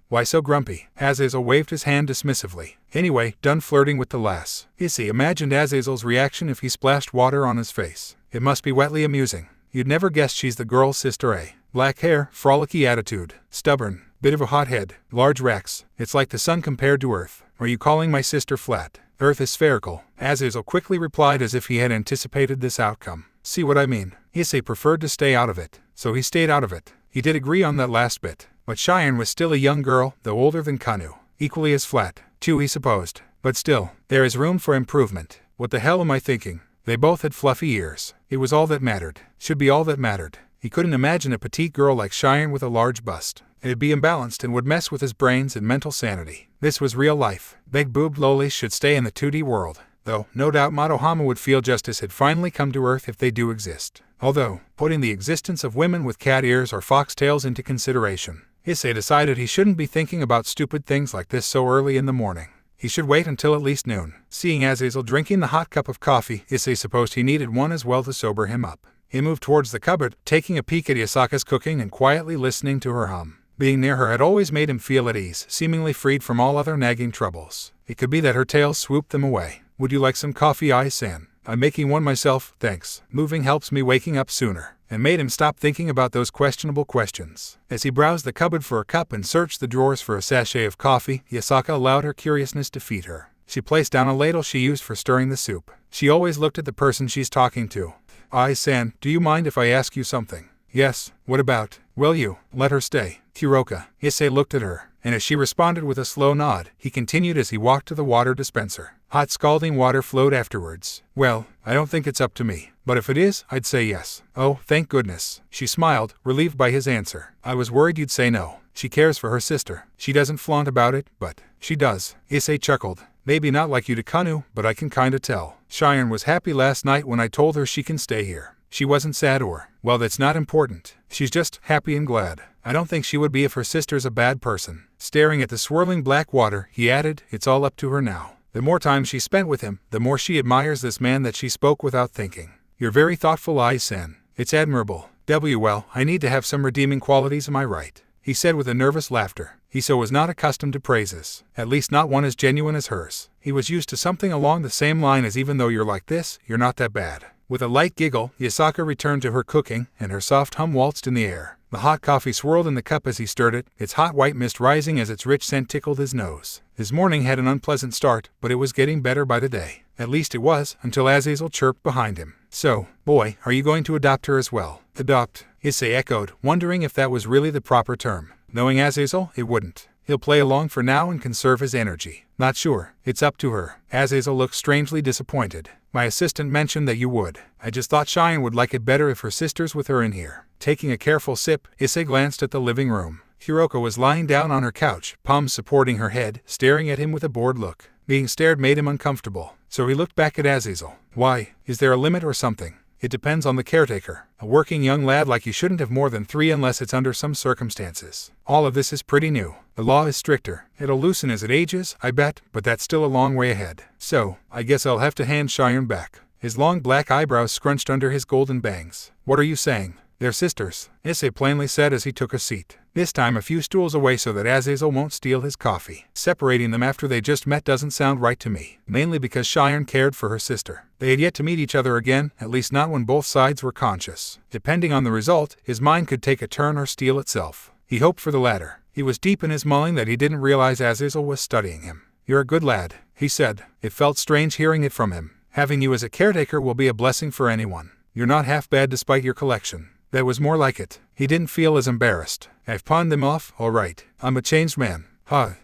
Why so grumpy? Azazel waved his hand dismissively. Anyway, done flirting with the lass. Issei imagined Azazel's reaction if he splashed water on his face. It must be wetly amusing. You'd never guess she's the girl's sister, eh? Black hair, frolicky attitude, stubborn, bit of a hothead, large racks. It's like the sun compared to Earth. Are you calling my sister flat? Earth is spherical, Azazel quickly replied as if he had anticipated this outcome. See what I mean? Issei preferred to stay out of it, so he stayed out of it. He did agree on that last bit. But Cheyenne was still a young girl, though older than Kanu. Equally as flat, too, he supposed. But still, there is room for improvement. What the hell am I thinking? They both had fluffy ears. It was all that mattered. Should be all that mattered. He couldn't imagine a petite girl like Cheyenne with a large bust. It'd be imbalanced and would mess with his brains and mental sanity. This was real life. Big-boobed lolis should stay in the 2D world. Though, no doubt Madohama would feel justice had finally come to Earth if they do exist. Although, putting the existence of women with cat ears or foxtails into consideration, Issei decided he shouldn't be thinking about stupid things like this so early in the morning. He should wait until at least noon. Seeing Azazel drinking the hot cup of coffee, Issei supposed he needed one as well to sober him up. He moved towards the cupboard, taking a peek at Yasaka's cooking and quietly listening to her hum. Being near her had always made him feel at ease, seemingly freed from all other nagging troubles. It could be that her tales swooped them away. Would you like some coffee, Ai-san? I'm making one myself, thanks. Moving helps me waking up sooner. And made him stop thinking about those questionable questions. As he browsed the cupboard for a cup and searched the drawers for a sachet of coffee, Yasaka allowed her curiousness to feed her. She placed down a ladle she used for stirring the soup. She always looked at the person she's talking to. Ai-san, do you mind if I ask you something? Yes, what about? Will you let her stay? Kuroka. Issei looked at her, and as she responded with a slow nod, he continued as he walked to the water dispenser. Hot scalding water flowed afterwards. Well, I don't think it's up to me. But if it is, I'd say yes. Oh, thank goodness. She smiled, relieved by his answer. I was worried you'd say no. She cares for her sister. She doesn't flaunt about it, but she does. Issei chuckled. Maybe not like you to Kanu, but I can kinda tell. Cheyenne was happy last night when I told her she can stay here. She wasn't sad or, well, that's not important. She's just happy and glad. I don't think she would be if her sister's a bad person. Staring at the swirling black water, he added, it's all up to her now. The more time she spent with him, the more she admires this man that she spoke without thinking. You're very thoughtful, Ai-san. It's admirable. Well, I need to have some redeeming qualities, am I right? He said with a nervous laughter. He so was not accustomed to praises, at least not one as genuine as hers. He was used to something along the same line as even though you're like this, you're not that bad. With a light giggle, Yasaka returned to her cooking, and her soft hum waltzed in the air. The hot coffee swirled in the cup as he stirred it, its hot white mist rising as its rich scent tickled his nose. His morning had an unpleasant start, but it was getting better by the day. At least it was, until Azazel chirped behind him. So, boy, are you going to adopt her as well? Adopt? Issei echoed, wondering if that was really the proper term. Knowing Azazel, it wouldn't. He'll play along for now and conserve his energy. Not sure. It's up to her. Azazel looked strangely disappointed. My assistant mentioned that you would. I just thought Cheyenne would like it better if her sister's with her in here. Taking a careful sip, Issei glanced at the living room. Hiroko was lying down on her couch, palms supporting her head, staring at him with a bored look. Being stared made him uncomfortable, so he looked back at Azazel. Why? Is there a limit or something? It depends on the caretaker. A working young lad like you shouldn't have more than 3 unless it's under some circumstances. All of this is pretty new. The law is stricter. It'll loosen as it ages, I bet, but that's still a long way ahead. So, I guess I'll have to hand Cheyenne back. His long black eyebrows scrunched under his golden bangs. What are you saying? They're sisters, Issei plainly said as he took a seat. This time a few stools away so that Azazel won't steal his coffee. Separating them after they just met doesn't sound right to me, mainly because Cheyenne cared for her sister. They had yet to meet each other again, at least not when both sides were conscious. Depending on the result, his mind could take a turn or steal itself. He hoped for the latter. He was deep in his mulling that he didn't realize Azazel was studying him. You're a good lad, he said. It felt strange hearing it from him. Having you as a caretaker will be a blessing for anyone. You're not half bad despite your collection. That was more like it. He didn't feel as embarrassed. I've pawned them off, all right. I'm a changed man.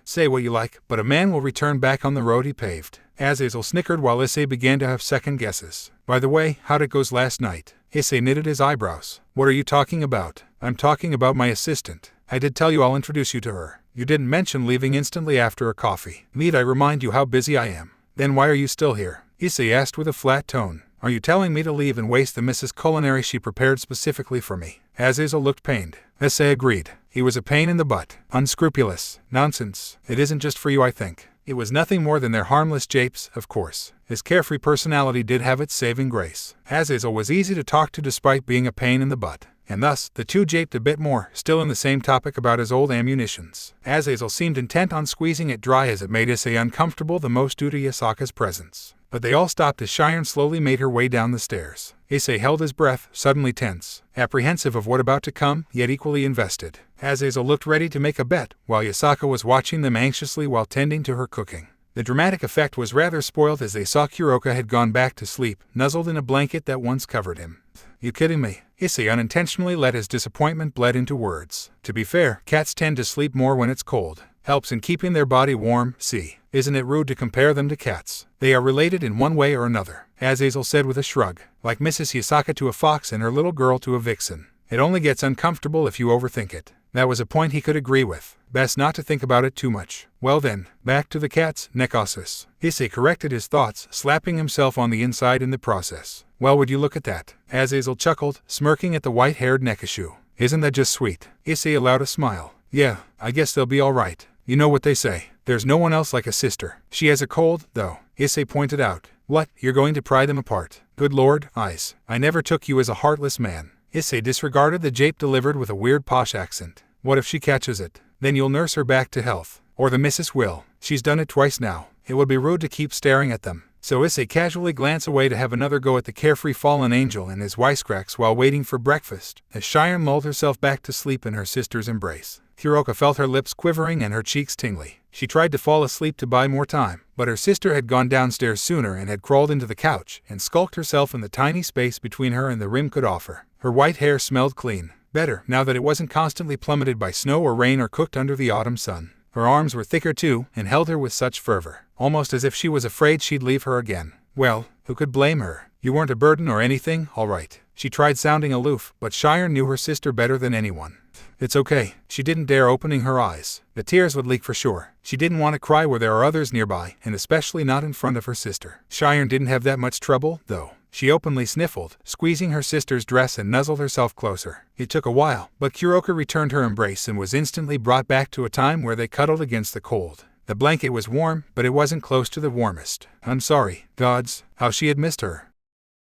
Say what you like, but a man will return back on the road he paved. Azazel snickered while Issei began to have second guesses. By the way, how'd it goes last night? Issei knitted his eyebrows. What are you talking about? I'm talking about my assistant. I did tell you I'll introduce you to her. You didn't mention leaving instantly after a coffee. Need I remind you how busy I am? Then why are you still here? Issei asked with a flat tone. Are you telling me to leave and waste the Mrs. Culinary she prepared specifically for me? Azazel looked pained. Issei agreed. He was a pain in the butt. Unscrupulous. Nonsense. It isn't just for you, I think. It was nothing more than their harmless japes, of course. His carefree personality did have its saving grace. Azazel was easy to talk to despite being a pain in the butt. And thus, the two japed a bit more, still in the same topic about his old ammunitions. Azazel seemed intent on squeezing it dry as it made Issei uncomfortable the most due to Yasaka's presence. But they all stopped as Cheyenne slowly made her way down the stairs. Issei held his breath, suddenly tense, apprehensive of what about to come, yet equally invested. Azazel looked ready to make a bet, while Yasaka was watching them anxiously while tending to her cooking. The dramatic effect was rather spoiled as they saw Kuroka had gone back to sleep, nuzzled in a blanket that once covered him. You kidding me? Issei unintentionally let his disappointment bled into words. To be fair, cats tend to sleep more when it's cold. Helps in keeping their body warm, see. Isn't it rude to compare them to cats? They are related in one way or another, Azazel said with a shrug. Like Mrs. Yasaka to a fox and her little girl to a vixen. It only gets uncomfortable if you overthink it. That was a point he could agree with. Best not to think about it too much. Well then, back to the cats, necrosis. Issei corrected his thoughts, slapping himself on the inside in the process. Well, would you look at that? Azazel chuckled, smirking at the white-haired Nekashu. Isn't that just sweet? Issei allowed a smile. Yeah, I guess they'll be all right. You know what they say. There's no one else like a sister. She has a cold, though, Issei pointed out. What, you're going to pry them apart? Good lord, Ice. I never took you as a heartless man. Issei disregarded the jape delivered with a weird posh accent. What if she catches it? Then you'll nurse her back to health. Or the missus will. She's done it twice now. It would be rude to keep staring at them. So Issei casually glanced away to have another go at the carefree fallen angel and his wisecracks while waiting for breakfast, as Cheyenne lulled herself back to sleep in her sister's embrace. Kuroka felt her lips quivering and her cheeks tingly. She tried to fall asleep to buy more time, but her sister had gone downstairs sooner and had crawled into the couch and skulked herself in the tiny space between her and the room could offer. Her white hair smelled clean. Better, now that it wasn't constantly plummeted by snow or rain or cooked under the autumn sun. Her arms were thicker too, and held her with such fervor, almost as if she was afraid she'd leave her again. Well, who could blame her? You weren't a burden or anything, all right. She tried sounding aloof, but Cheyenne knew her sister better than anyone. It's okay. She didn't dare opening her eyes. The tears would leak for sure. She didn't want to cry where there are others nearby, and especially not in front of her sister. Cheyenne didn't have that much trouble, though. She openly sniffled, squeezing her sister's dress and nuzzled herself closer. It took a while, but Kuroka returned her embrace and was instantly brought back to a time where they cuddled against the cold. The blanket was warm, but it wasn't close to the warmest. I'm sorry, gods, how she had missed her.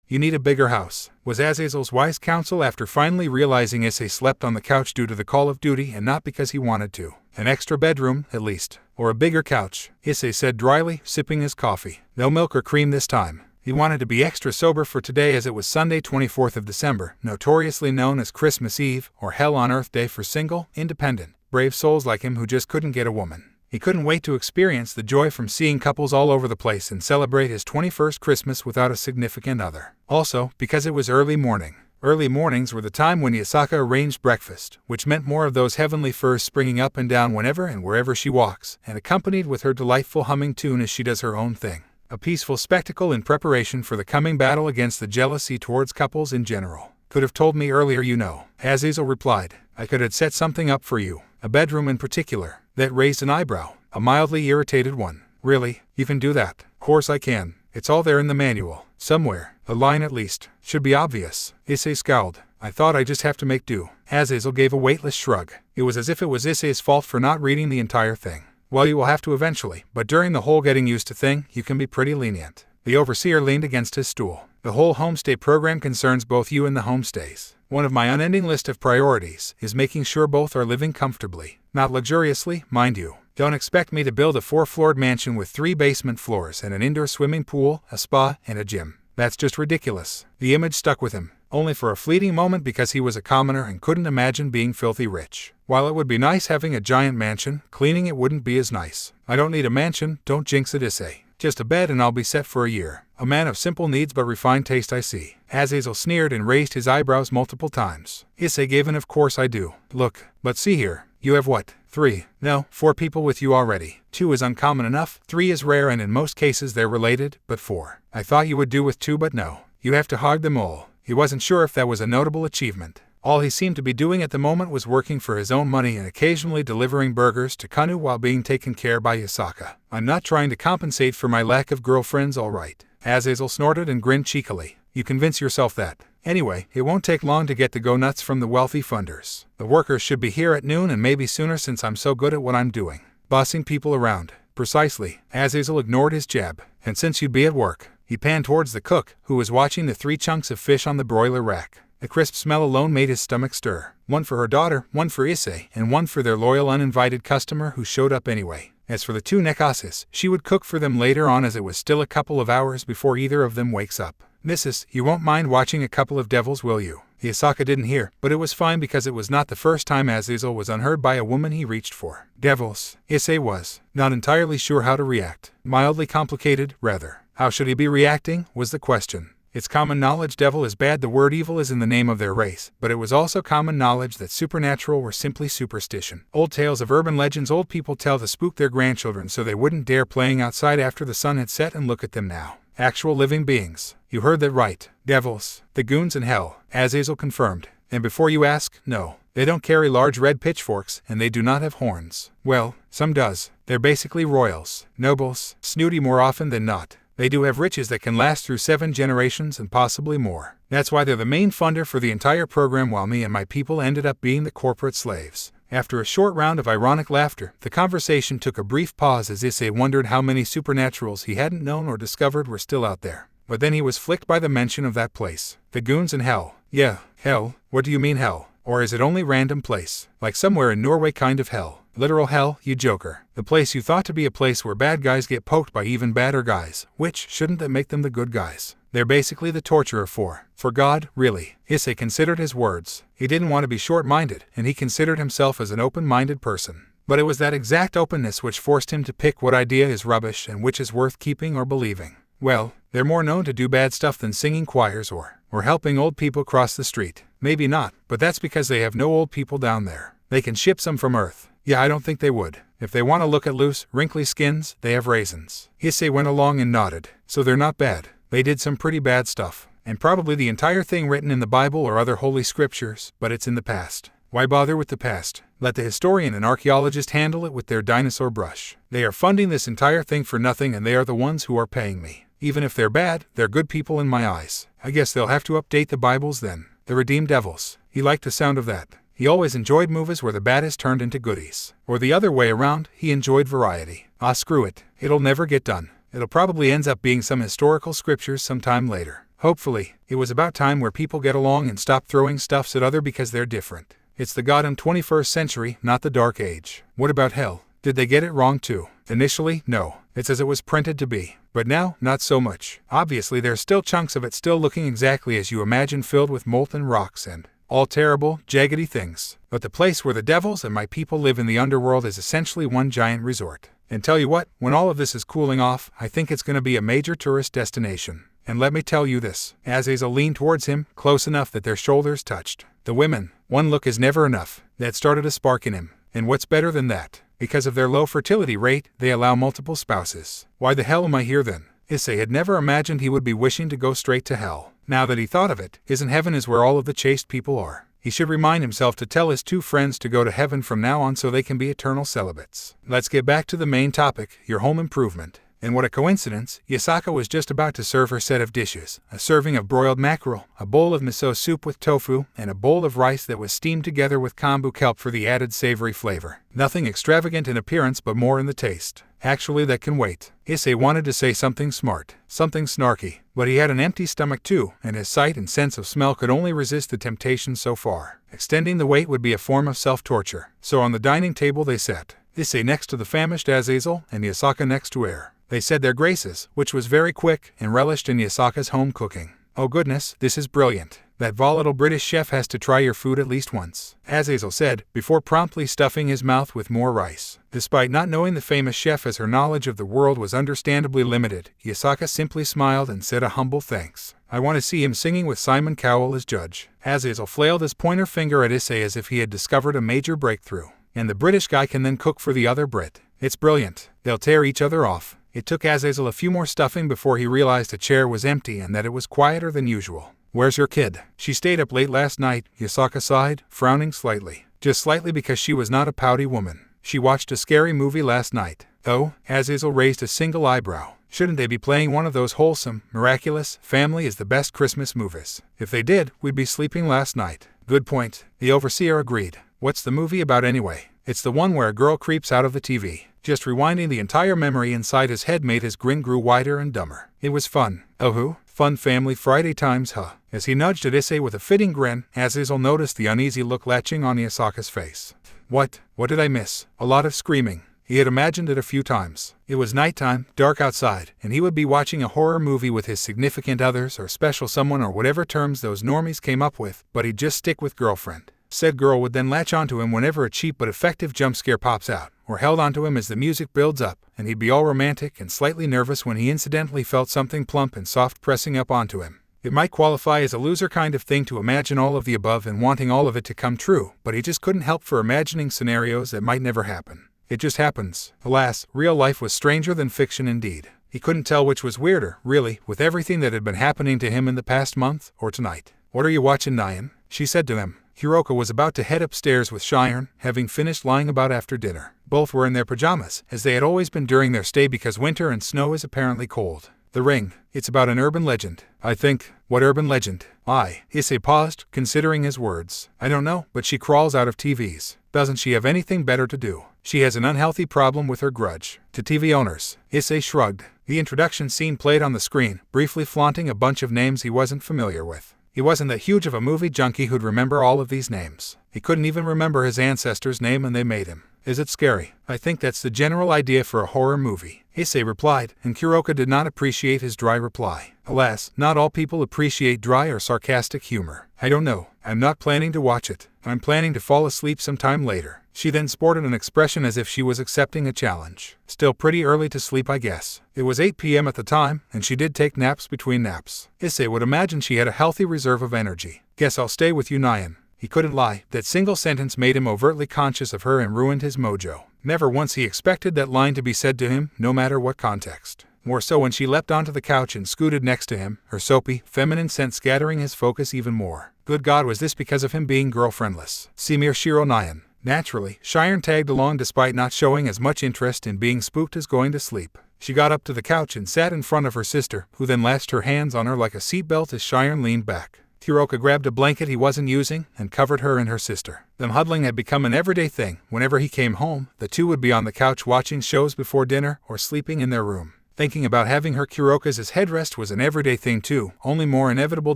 You need a bigger house, was Azazel's wise counsel after finally realizing Issei slept on the couch due to the call of duty and not because he wanted to. An extra bedroom, at least. Or a bigger couch, Issei said dryly, sipping his coffee. No milk or cream this time. He wanted to be extra sober for today as it was Sunday 24th of December, notoriously known as Christmas Eve or Hell on Earth Day for single, independent, brave souls like him who just couldn't get a woman. He couldn't wait to experience the joy from seeing couples all over the place and celebrate his 21st Christmas without a significant other. Also, because it was early morning. Early mornings were the time when Yasaka arranged breakfast, which meant more of those heavenly furs springing up and down whenever and wherever she walks, and accompanied with her delightful humming tune as she does her own thing. A peaceful spectacle in preparation for the coming battle against the jealousy towards couples in general. Could have told me earlier, you know. Azazel replied. I could have set something up for you. A bedroom in particular. That raised an eyebrow. A mildly irritated one. Really? You can do that? Of course I can. It's all there in the manual. Somewhere. A line at least. Should be obvious. Issei scowled. I thought I just have to make do. Azazel gave a weightless shrug. It was as if it was Issei's fault for not reading the entire thing. Well, you will have to eventually, but during the whole getting used to thing, you can be pretty lenient. The overseer leaned against his stool. The whole homestay program concerns both you and the homestays. One of my unending list of priorities is making sure both are living comfortably. Not luxuriously, mind you. Don't expect me to build a 4-floored mansion with 3 basement floors and an indoor swimming pool, a spa, and a gym. That's just ridiculous. The image stuck with him, only for a fleeting moment because he was a commoner and couldn't imagine being filthy rich. While it would be nice having a giant mansion, cleaning it wouldn't be as nice. I don't need a mansion, don't jinx it, Issei. Just a bed and I'll be set for a year. A man of simple needs but refined taste, I see. Azazel sneered and raised his eyebrows multiple times. Issei gave an of course I do. Look, but see here. You have what? 3. No, 4 people with you already. 2 is uncommon enough, 3 is rare and in most cases they're related, but 4. I thought you would do with 2 but no. You have to hog them all. He wasn't sure if that was a notable achievement. All he seemed to be doing at the moment was working for his own money and occasionally delivering burgers to Kanu while being taken care by Yasaka. I'm not trying to compensate for my lack of girlfriends, all right. Azazel snorted and grinned cheekily. You convince yourself that. Anyway, it won't take long to get the go-nuts from the wealthy funders. The workers should be here at noon and maybe sooner since I'm so good at what I'm doing. Bossing people around. Precisely. Azazel ignored his jab. And since you'd be at work, he panned towards the cook, who was watching the 3 chunks of fish on the broiler rack. The crisp smell alone made his stomach stir. 1 for her daughter, 1 for Issei, and 1 for their loyal uninvited customer who showed up anyway. As for the 2 nekases, she would cook for them later on as it was still a couple of hours before either of them wakes up. Mrs., you won't mind watching a couple of devils, will you? Yasaka didn't hear, but it was fine because it was not the first time Azazel was unheard by a woman he reached for. Devils. Issei was not entirely sure how to react. Mildly complicated, rather. How should he be reacting, was the question. It's common knowledge devil is bad, the word evil is in the name of their race, but it was also common knowledge that supernatural were simply superstition. Old tales of urban legends old people tell to spook their grandchildren so they wouldn't dare playing outside after the sun had set, and look at them now. Actual living beings. You heard that right. Devils. The goons in hell. Azazel confirmed. And before you ask, no. They don't carry large red pitchforks, and they do not have horns. Well, some does. They're basically royals. Nobles. Snooty more often than not. They do have riches that can last through 7 generations and possibly more. That's why they're the main funder for the entire program, while me and my people ended up being the corporate slaves. After a short round of ironic laughter, the conversation took a brief pause as Issei wondered how many supernaturals he hadn't known or discovered were still out there. But then he was flicked by the mention of that place. The goons in hell. Yeah, hell. What do you mean hell? Or is it only random place? Like somewhere in Norway kind of hell. Literal hell, you joker. The place you thought to be a place where bad guys get poked by even badder guys, which shouldn't that make them the good guys? They're basically the torturer for God, really. Issei considered his words. He didn't want to be short-minded, and he considered himself as an open-minded person. But it was that exact openness which forced him to pick what idea is rubbish and which is worth keeping or believing. Well, they're more known to do bad stuff than singing choirs or helping old people cross the street. Maybe not, but that's because they have no old people down there. They can ship some from Earth. Yeah, I don't think they would. If they want to look at loose, wrinkly skins, they have raisins. Issei went along and nodded. So they're not bad. They did some pretty bad stuff. And probably the entire thing written in the Bible or other holy scriptures, but it's in the past. Why bother with the past? Let the historian and archaeologist handle it with their dinosaur brush. They are funding this entire thing for nothing, and they are the ones who are paying me. Even if they're bad, they're good people in my eyes. I guess they'll have to update the Bibles then. The redeemed devils. He liked the sound of that. He always enjoyed movies where the baddies turned into goodies. Or the other way around, he enjoyed variety. Ah, screw it. It'll never get done. It'll probably ends up being some historical scriptures sometime later. Hopefully, it was about time where people get along and stop throwing stuffs at other because they're different. It's the goddamn 21st century, not the Dark Age. What about hell? Did they get it wrong too? Initially, no. It's as it was printed to be. But now, not so much. Obviously, there's still chunks of it still looking exactly as you imagine, filled with molten rocks and all terrible, jaggedy things. But the place where the devils and my people live in the underworld is essentially one giant resort. And tell you what, when all of this is cooling off, I think it's going to be a major tourist destination. And let me tell you this, Azazel leaned towards him, close enough that their shoulders touched. The women, one look is never enough. That started a spark in him. And what's better than that? Because of their low fertility rate, they allow multiple spouses. Why the hell am I here then? Issei had never imagined he would be wishing to go straight to hell. Now that he thought of it, isn't heaven is where all of the chaste people are. He should remind himself to tell his two friends to go to heaven from now on so they can be eternal celibates. Let's get back to the main topic, your home improvement. And what a coincidence, Yasaka was just about to serve her set of dishes, a serving of broiled mackerel, a bowl of miso soup with tofu, and a bowl of rice that was steamed together with kombu kelp for the added savory flavor. Nothing extravagant in appearance but more in the taste. Actually, that can wait. Issei wanted to say something smart, something snarky, but he had an empty stomach too, and his sight and sense of smell could only resist the temptation so far. Extending the wait would be a form of self-torture. So on the dining table they sat, Issei next to the famished Azazel and Yasaka next to Air. They said their graces, which was very quick, and relished in Yasaka's home cooking. Oh goodness, this is brilliant. That volatile British chef has to try your food at least once, Azazel said, before promptly stuffing his mouth with more rice. Despite not knowing the famous chef as her knowledge of the world was understandably limited, Yasaka simply smiled and said a humble thanks. I want to see him singing with Simon Cowell as judge. Azazel flailed his pointer finger at Issei as if he had discovered a major breakthrough. And the British guy can then cook for the other Brit. It's brilliant. They'll tear each other off. It took Azazel a few more stuffing before he realized the chair was empty and that it was quieter than usual. Where's your kid? She stayed up late last night, Yasaka sighed, frowning slightly. Just slightly because she was not a pouty woman. She watched a scary movie last night. Oh, Azazel raised a single eyebrow. Shouldn't they be playing one of those wholesome, miraculous, family is the best Christmas movies? If they did, we'd be sleeping last night. Good point. The overseer agreed. What's the movie about anyway? It's the one where a girl creeps out of the TV. Just rewinding the entire memory inside his head made his grin grew wider and dumber. It was fun. Oh who? Fun family Friday times, huh? As he nudged at Issei with a fitting grin, Azazel noticed the uneasy look latching on Yasaka's face. What? What did I miss? A lot of screaming. He had imagined it a few times. It was nighttime, dark outside, and he would be watching a horror movie with his significant others or special someone or whatever terms those normies came up with, but he'd just stick with girlfriend. Said girl would then latch onto him whenever a cheap but effective jump scare pops out, or held onto him as the music builds up, and he'd be all romantic and slightly nervous when he incidentally felt something plump and soft pressing up onto him. It might qualify as a loser kind of thing to imagine all of the above and wanting all of it to come true, but he just couldn't help for imagining scenarios that might never happen. It just happens. Alas, real life was stranger than fiction indeed. He couldn't tell which was weirder, really, with everything that had been happening to him in the past month, or tonight. What are you watching, Nyan? She said to them. Hiroka was about to head upstairs with Cheyenne, having finished lying about after dinner. Both were in their pajamas, as they had always been during their stay because winter and snow is apparently cold. The Ring. It's about an urban legend. I think. What urban legend? Issei paused, considering his words. I don't know, but she crawls out of TVs. Doesn't she have anything better to do? She has an unhealthy problem with her grudge. To TV owners. Issei shrugged. The introduction scene played on the screen, briefly flaunting a bunch of names he wasn't familiar with. He wasn't that huge of a movie junkie who'd remember all of these names. He couldn't even remember his ancestor's name and they made him. Is it scary? I think that's the general idea for a horror movie, Issei replied, and Kuroka did not appreciate his dry reply. Alas, not all people appreciate dry or sarcastic humor. I don't know. I'm not planning to watch it. I'm planning to fall asleep sometime later. She then sported an expression as if she was accepting a challenge. Still pretty early to sleep, I guess. It was 8 p.m. at the time, and she did take naps between naps. Issei would imagine she had a healthy reserve of energy. Guess I'll stay with you, Nyan. He couldn't lie. That single sentence made him overtly conscious of her and ruined his mojo. Never once he expected that line to be said to him, no matter what context. More so when she leapt onto the couch and scooted next to him, her soapy, feminine scent scattering his focus even more. Good God, was this because of him being girlfriendless? Simir Shiro Nyan. Naturally, Cheyenne tagged along despite not showing as much interest in being spooked as going to sleep. She got up to the couch and sat in front of her sister, who then lashed her hands on her like a seatbelt as Cheyenne leaned back. Kuroka grabbed a blanket he wasn't using and covered her and her sister. Them huddling had become an everyday thing. Whenever he came home, the two would be on the couch watching shows before dinner or sleeping in their room. Thinking about having her Kuroka's as headrest was an everyday thing too, only more inevitable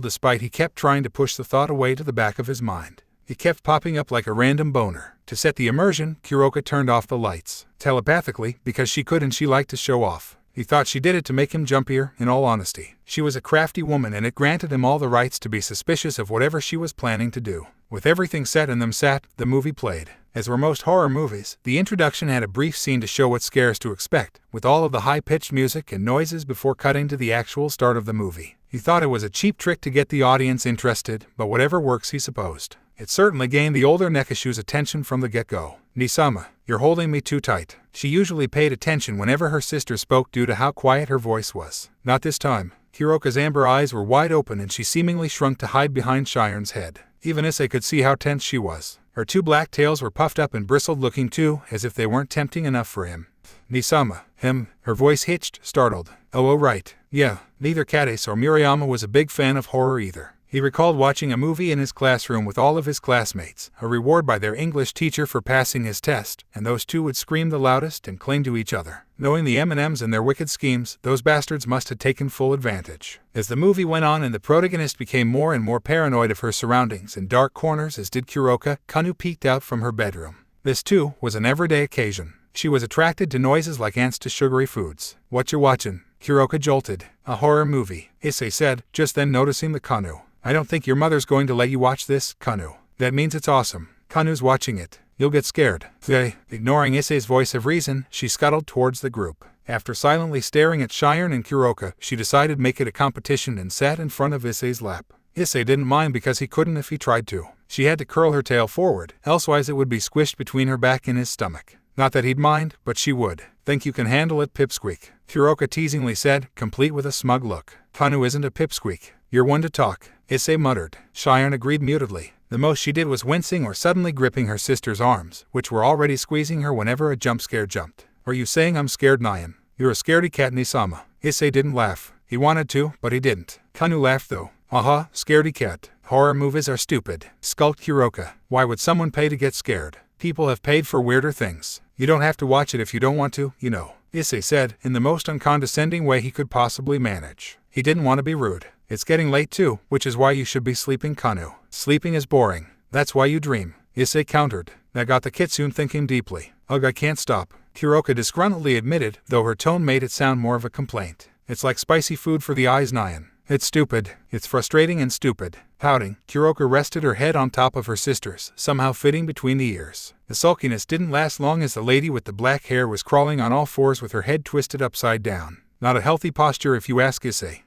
despite he kept trying to push the thought away to the back of his mind. It kept popping up like a random boner. To set the immersion, Kuroka turned off the lights. Telepathically, because she could and she liked to show off. He thought she did it to make him jumpier, in all honesty. She was a crafty woman and it granted him all the rights to be suspicious of whatever she was planning to do. With everything set and them sat, the movie played. As were most horror movies, the introduction had a brief scene to show what scares to expect, with all of the high-pitched music and noises before cutting to the actual start of the movie. He thought it was a cheap trick to get the audience interested, but whatever works, he supposed. It certainly gained the older Nekishu's attention from the get-go. "Nisama, you're holding me too tight." She usually paid attention whenever her sister spoke due to how quiet her voice was. Not this time. Kuroka's amber eyes were wide open and she seemingly shrunk to hide behind Shiren's head. Even Issei could see how tense she was. Her two black tails were puffed up and bristled, looking too, as if they weren't tempting enough for him. "Nisama, him." Her voice hitched, startled. "Oh right. Yeah." Neither Kades or Murayama was a big fan of horror either. He recalled watching a movie in his classroom with all of his classmates, a reward by their English teacher for passing his test, and those two would scream the loudest and cling to each other. Knowing the M&Ms and their wicked schemes, those bastards must have taken full advantage. As the movie went on and the protagonist became more and more paranoid of her surroundings and dark corners, as did Kuroka, Kanu peeked out from her bedroom. This too was an everyday occasion. She was attracted to noises like ants to sugary foods. "What you watchin'?" Kuroka jolted. "A horror movie," Issei said, just then noticing the Kanu. "I don't think your mother's going to let you watch this, Kanu." "That means it's awesome." "Kanu's watching it. You'll get scared." Ignoring Issei's voice of reason, she scuttled towards the group. After silently staring at Shiren and Kuroka, she decided to make it a competition and sat in front of Issei's lap. Issei didn't mind because he couldn't if he tried to. She had to curl her tail forward, elsewise it would be squished between her back and his stomach. Not that he'd mind, but she would. "Think you can handle it, pipsqueak?" Kuroka teasingly said, complete with a smug look. "Kanu isn't a pipsqueak. You're one to talk," Issei muttered. Shiren agreed mutedly. The most she did was wincing or suddenly gripping her sister's arms, which were already squeezing her whenever a jump scare jumped. "Are you saying I'm scared, Nyan? You're a scaredy cat, Nisama." Issei didn't laugh. He wanted to, but he didn't. Kanu laughed though. "Aha, scaredy cat. Horror movies are stupid," skulked Kuroka. "Why would someone pay to get scared? People have paid for weirder things. You don't have to watch it if you don't want to, you know," Issei said, in the most uncondescending way he could possibly manage. He didn't want to be rude. "It's getting late too, which is why you should be sleeping, Kanu." "Sleeping is boring. That's why you dream," Issei countered. That got the kitsune thinking deeply. "Ugh, I can't stop," Kuroka disgruntledly admitted, though her tone made it sound more of a complaint. "It's like spicy food for the eyes, Nyan. It's stupid. It's frustrating and stupid." Pouting, Kuroka rested her head on top of her sister's, somehow fitting between the ears. The sulkiness didn't last long as the lady with the black hair was crawling on all fours with her head twisted upside down. Not a healthy posture if you ask Issei.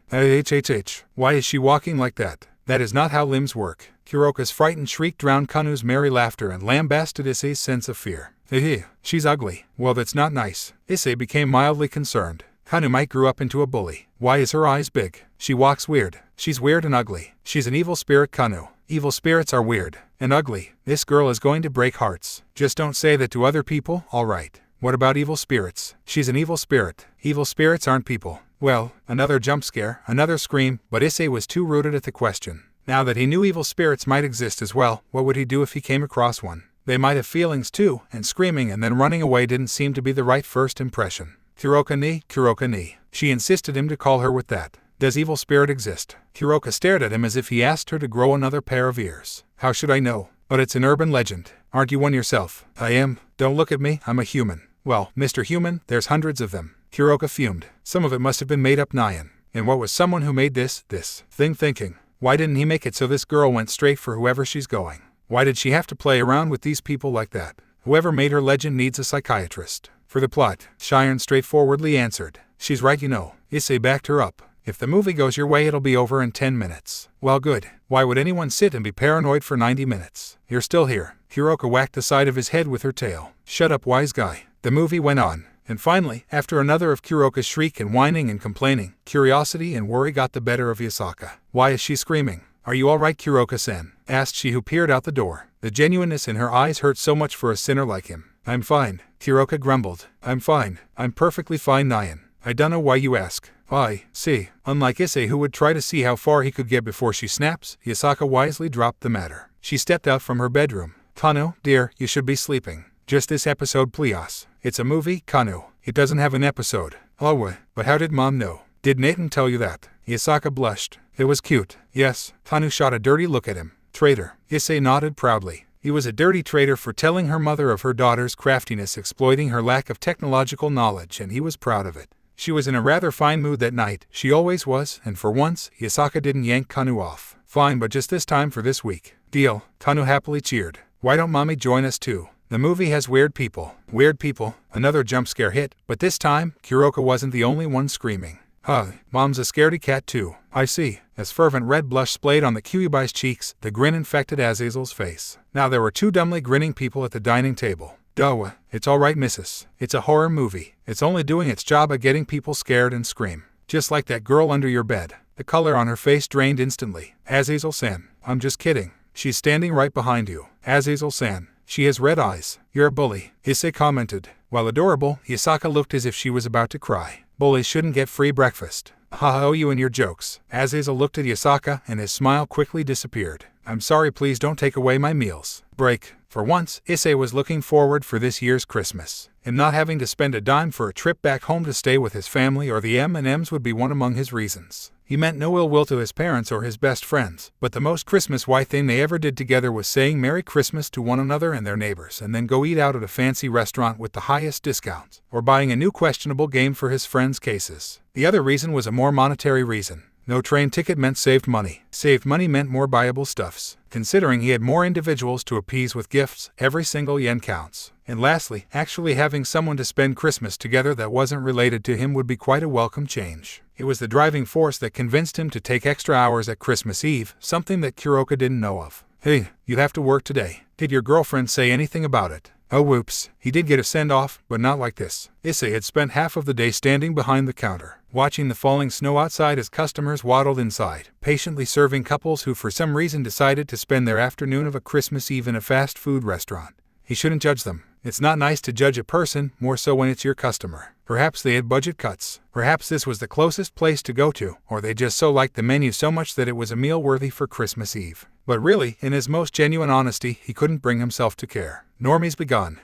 Why is she walking like that? That is not how limbs work." Kuroka's frightened shriek drowned Kanu's merry laughter and lambasted Issei's sense of fear. She's ugly." "Well, that's not nice." Issei became mildly concerned. "Kanu might grow up into a bully." "Why is her eyes big?" "She walks weird." "She's weird and ugly. She's an evil spirit, Kanu." "Evil spirits are weird and ugly. This girl is going to break hearts." "Just don't say that to other people, all right." "What about evil spirits?" "She's an evil spirit. Evil spirits aren't people." Well, another jump scare, another scream, but Issei was too rooted at the question. Now that he knew evil spirits might exist as well, what would he do if he came across one? They might have feelings too, and screaming and then running away didn't seem to be the right first impression. Kuroka ni. She insisted him to call her with that. "Does evil spirit exist?" Kuroka stared at him as if he asked her to grow another pair of ears. "How should I know? But it's an urban legend. Aren't you one yourself?" "I am. Don't look at me, I'm a human." "Well, Mr. Human, there's hundreds of them." Kuroka fumed. "Some of it must have been made up, Nyan. And what was someone who made this thing thinking? Why didn't he make it so this girl went straight for whoever she's going? Why did she have to play around with these people like that? Whoever made her legend needs a psychiatrist." "For the plot," Shiren straightforwardly answered. "She's right, you know." Issei backed her up. "If the movie goes your way, it'll be over in 10 minutes. "Well, good. Why would anyone sit and be paranoid for 90 minutes? You're still here." Kuroka whacked the side of his head with her tail. "Shut up, wise guy." The movie went on. And finally, after another of Kuroka's shriek and whining and complaining, curiosity and worry got the better of Yasaka. "Why is she screaming?" "Are you all right, Kuroka-san?" asked she who peered out the door. The genuineness in her eyes hurt so much for a sinner like him. "I'm fine," Kuroka grumbled. "I'm fine. I'm perfectly fine, Nyan. I dunno why you ask." "I see." Unlike Issei, who would try to see how far he could get before she snaps, Yasaka wisely dropped the matter. She stepped out from her bedroom. "Kanu, dear, you should be sleeping. Just this episode, please. It's a movie, Kanu. It doesn't have an episode." "Oh, but how did Mom know? Did Nathan tell you that?" Yasaka blushed. "It was cute." "Yes." Kanu shot a dirty look at him. Traitor. Issei nodded proudly. He was a dirty traitor for telling her mother of her daughter's craftiness, exploiting her lack of technological knowledge, and he was proud of it. She was in a rather fine mood that night. She always was, and for once, Yasaka didn't yank Kanu off. Fine, but just this time for this week. Deal. Kanu happily cheered. Why don't Mommy join us too? The movie has weird people. Weird people. Another jump scare hit, but this time, Kuroka wasn't the only one screaming. Huh, Mom's a scaredy cat too. I see. As fervent red blush splayed on the Kyubai's cheeks, the grin infected Azazel's face. Now there were two dumbly grinning people at the dining table. Duh, it's alright, missus. It's a horror movie. It's only doing its job at getting people scared and scream. Just like that girl under your bed. The color on her face drained instantly. Azazel-san, I'm just kidding. She's standing right behind you. Azazel-san, she has red eyes. You're a bully, Issei commented. While adorable, Yasaka looked as if she was about to cry. Bullies shouldn't get free breakfast. Ha, you and your jokes. Azazel looked at Yasaka and his smile quickly disappeared. I'm sorry, please don't take away my meals. Break. For once, Issei was looking forward for this year's Christmas, and not having to spend a dime for a trip back home to stay with his family or the M&Ms would be one among his reasons. He meant no ill will to his parents or his best friends, but the most Christmas-wise thing they ever did together was saying Merry Christmas to one another and their neighbors, and then go eat out at a fancy restaurant with the highest discounts, or buying a new questionable game for his friends' cases. The other reason was a more monetary reason. No train ticket meant saved money. Saved money meant more buyable stuffs. Considering he had more individuals to appease with gifts, every single yen counts. And lastly, actually having someone to spend Christmas together that wasn't related to him would be quite a welcome change. It was the driving force that convinced him to take extra hours at Christmas Eve, something that Kuroka didn't know of. Hey, you have to work today. Did your girlfriend say anything about it? Oh whoops, he did get a send-off, but not like this. Issei had spent half of the day standing behind the counter, watching the falling snow outside as customers waddled inside, patiently serving couples who for some reason decided to spend their afternoon of a Christmas Eve in a fast food restaurant. He shouldn't judge them. It's not nice to judge a person, more so when it's your customer. Perhaps they had budget cuts. Perhaps this was the closest place to go to, or they just so liked the menu so much that it was a meal worthy for Christmas Eve. But really, in his most genuine honesty, he couldn't bring himself to care. Normies begun.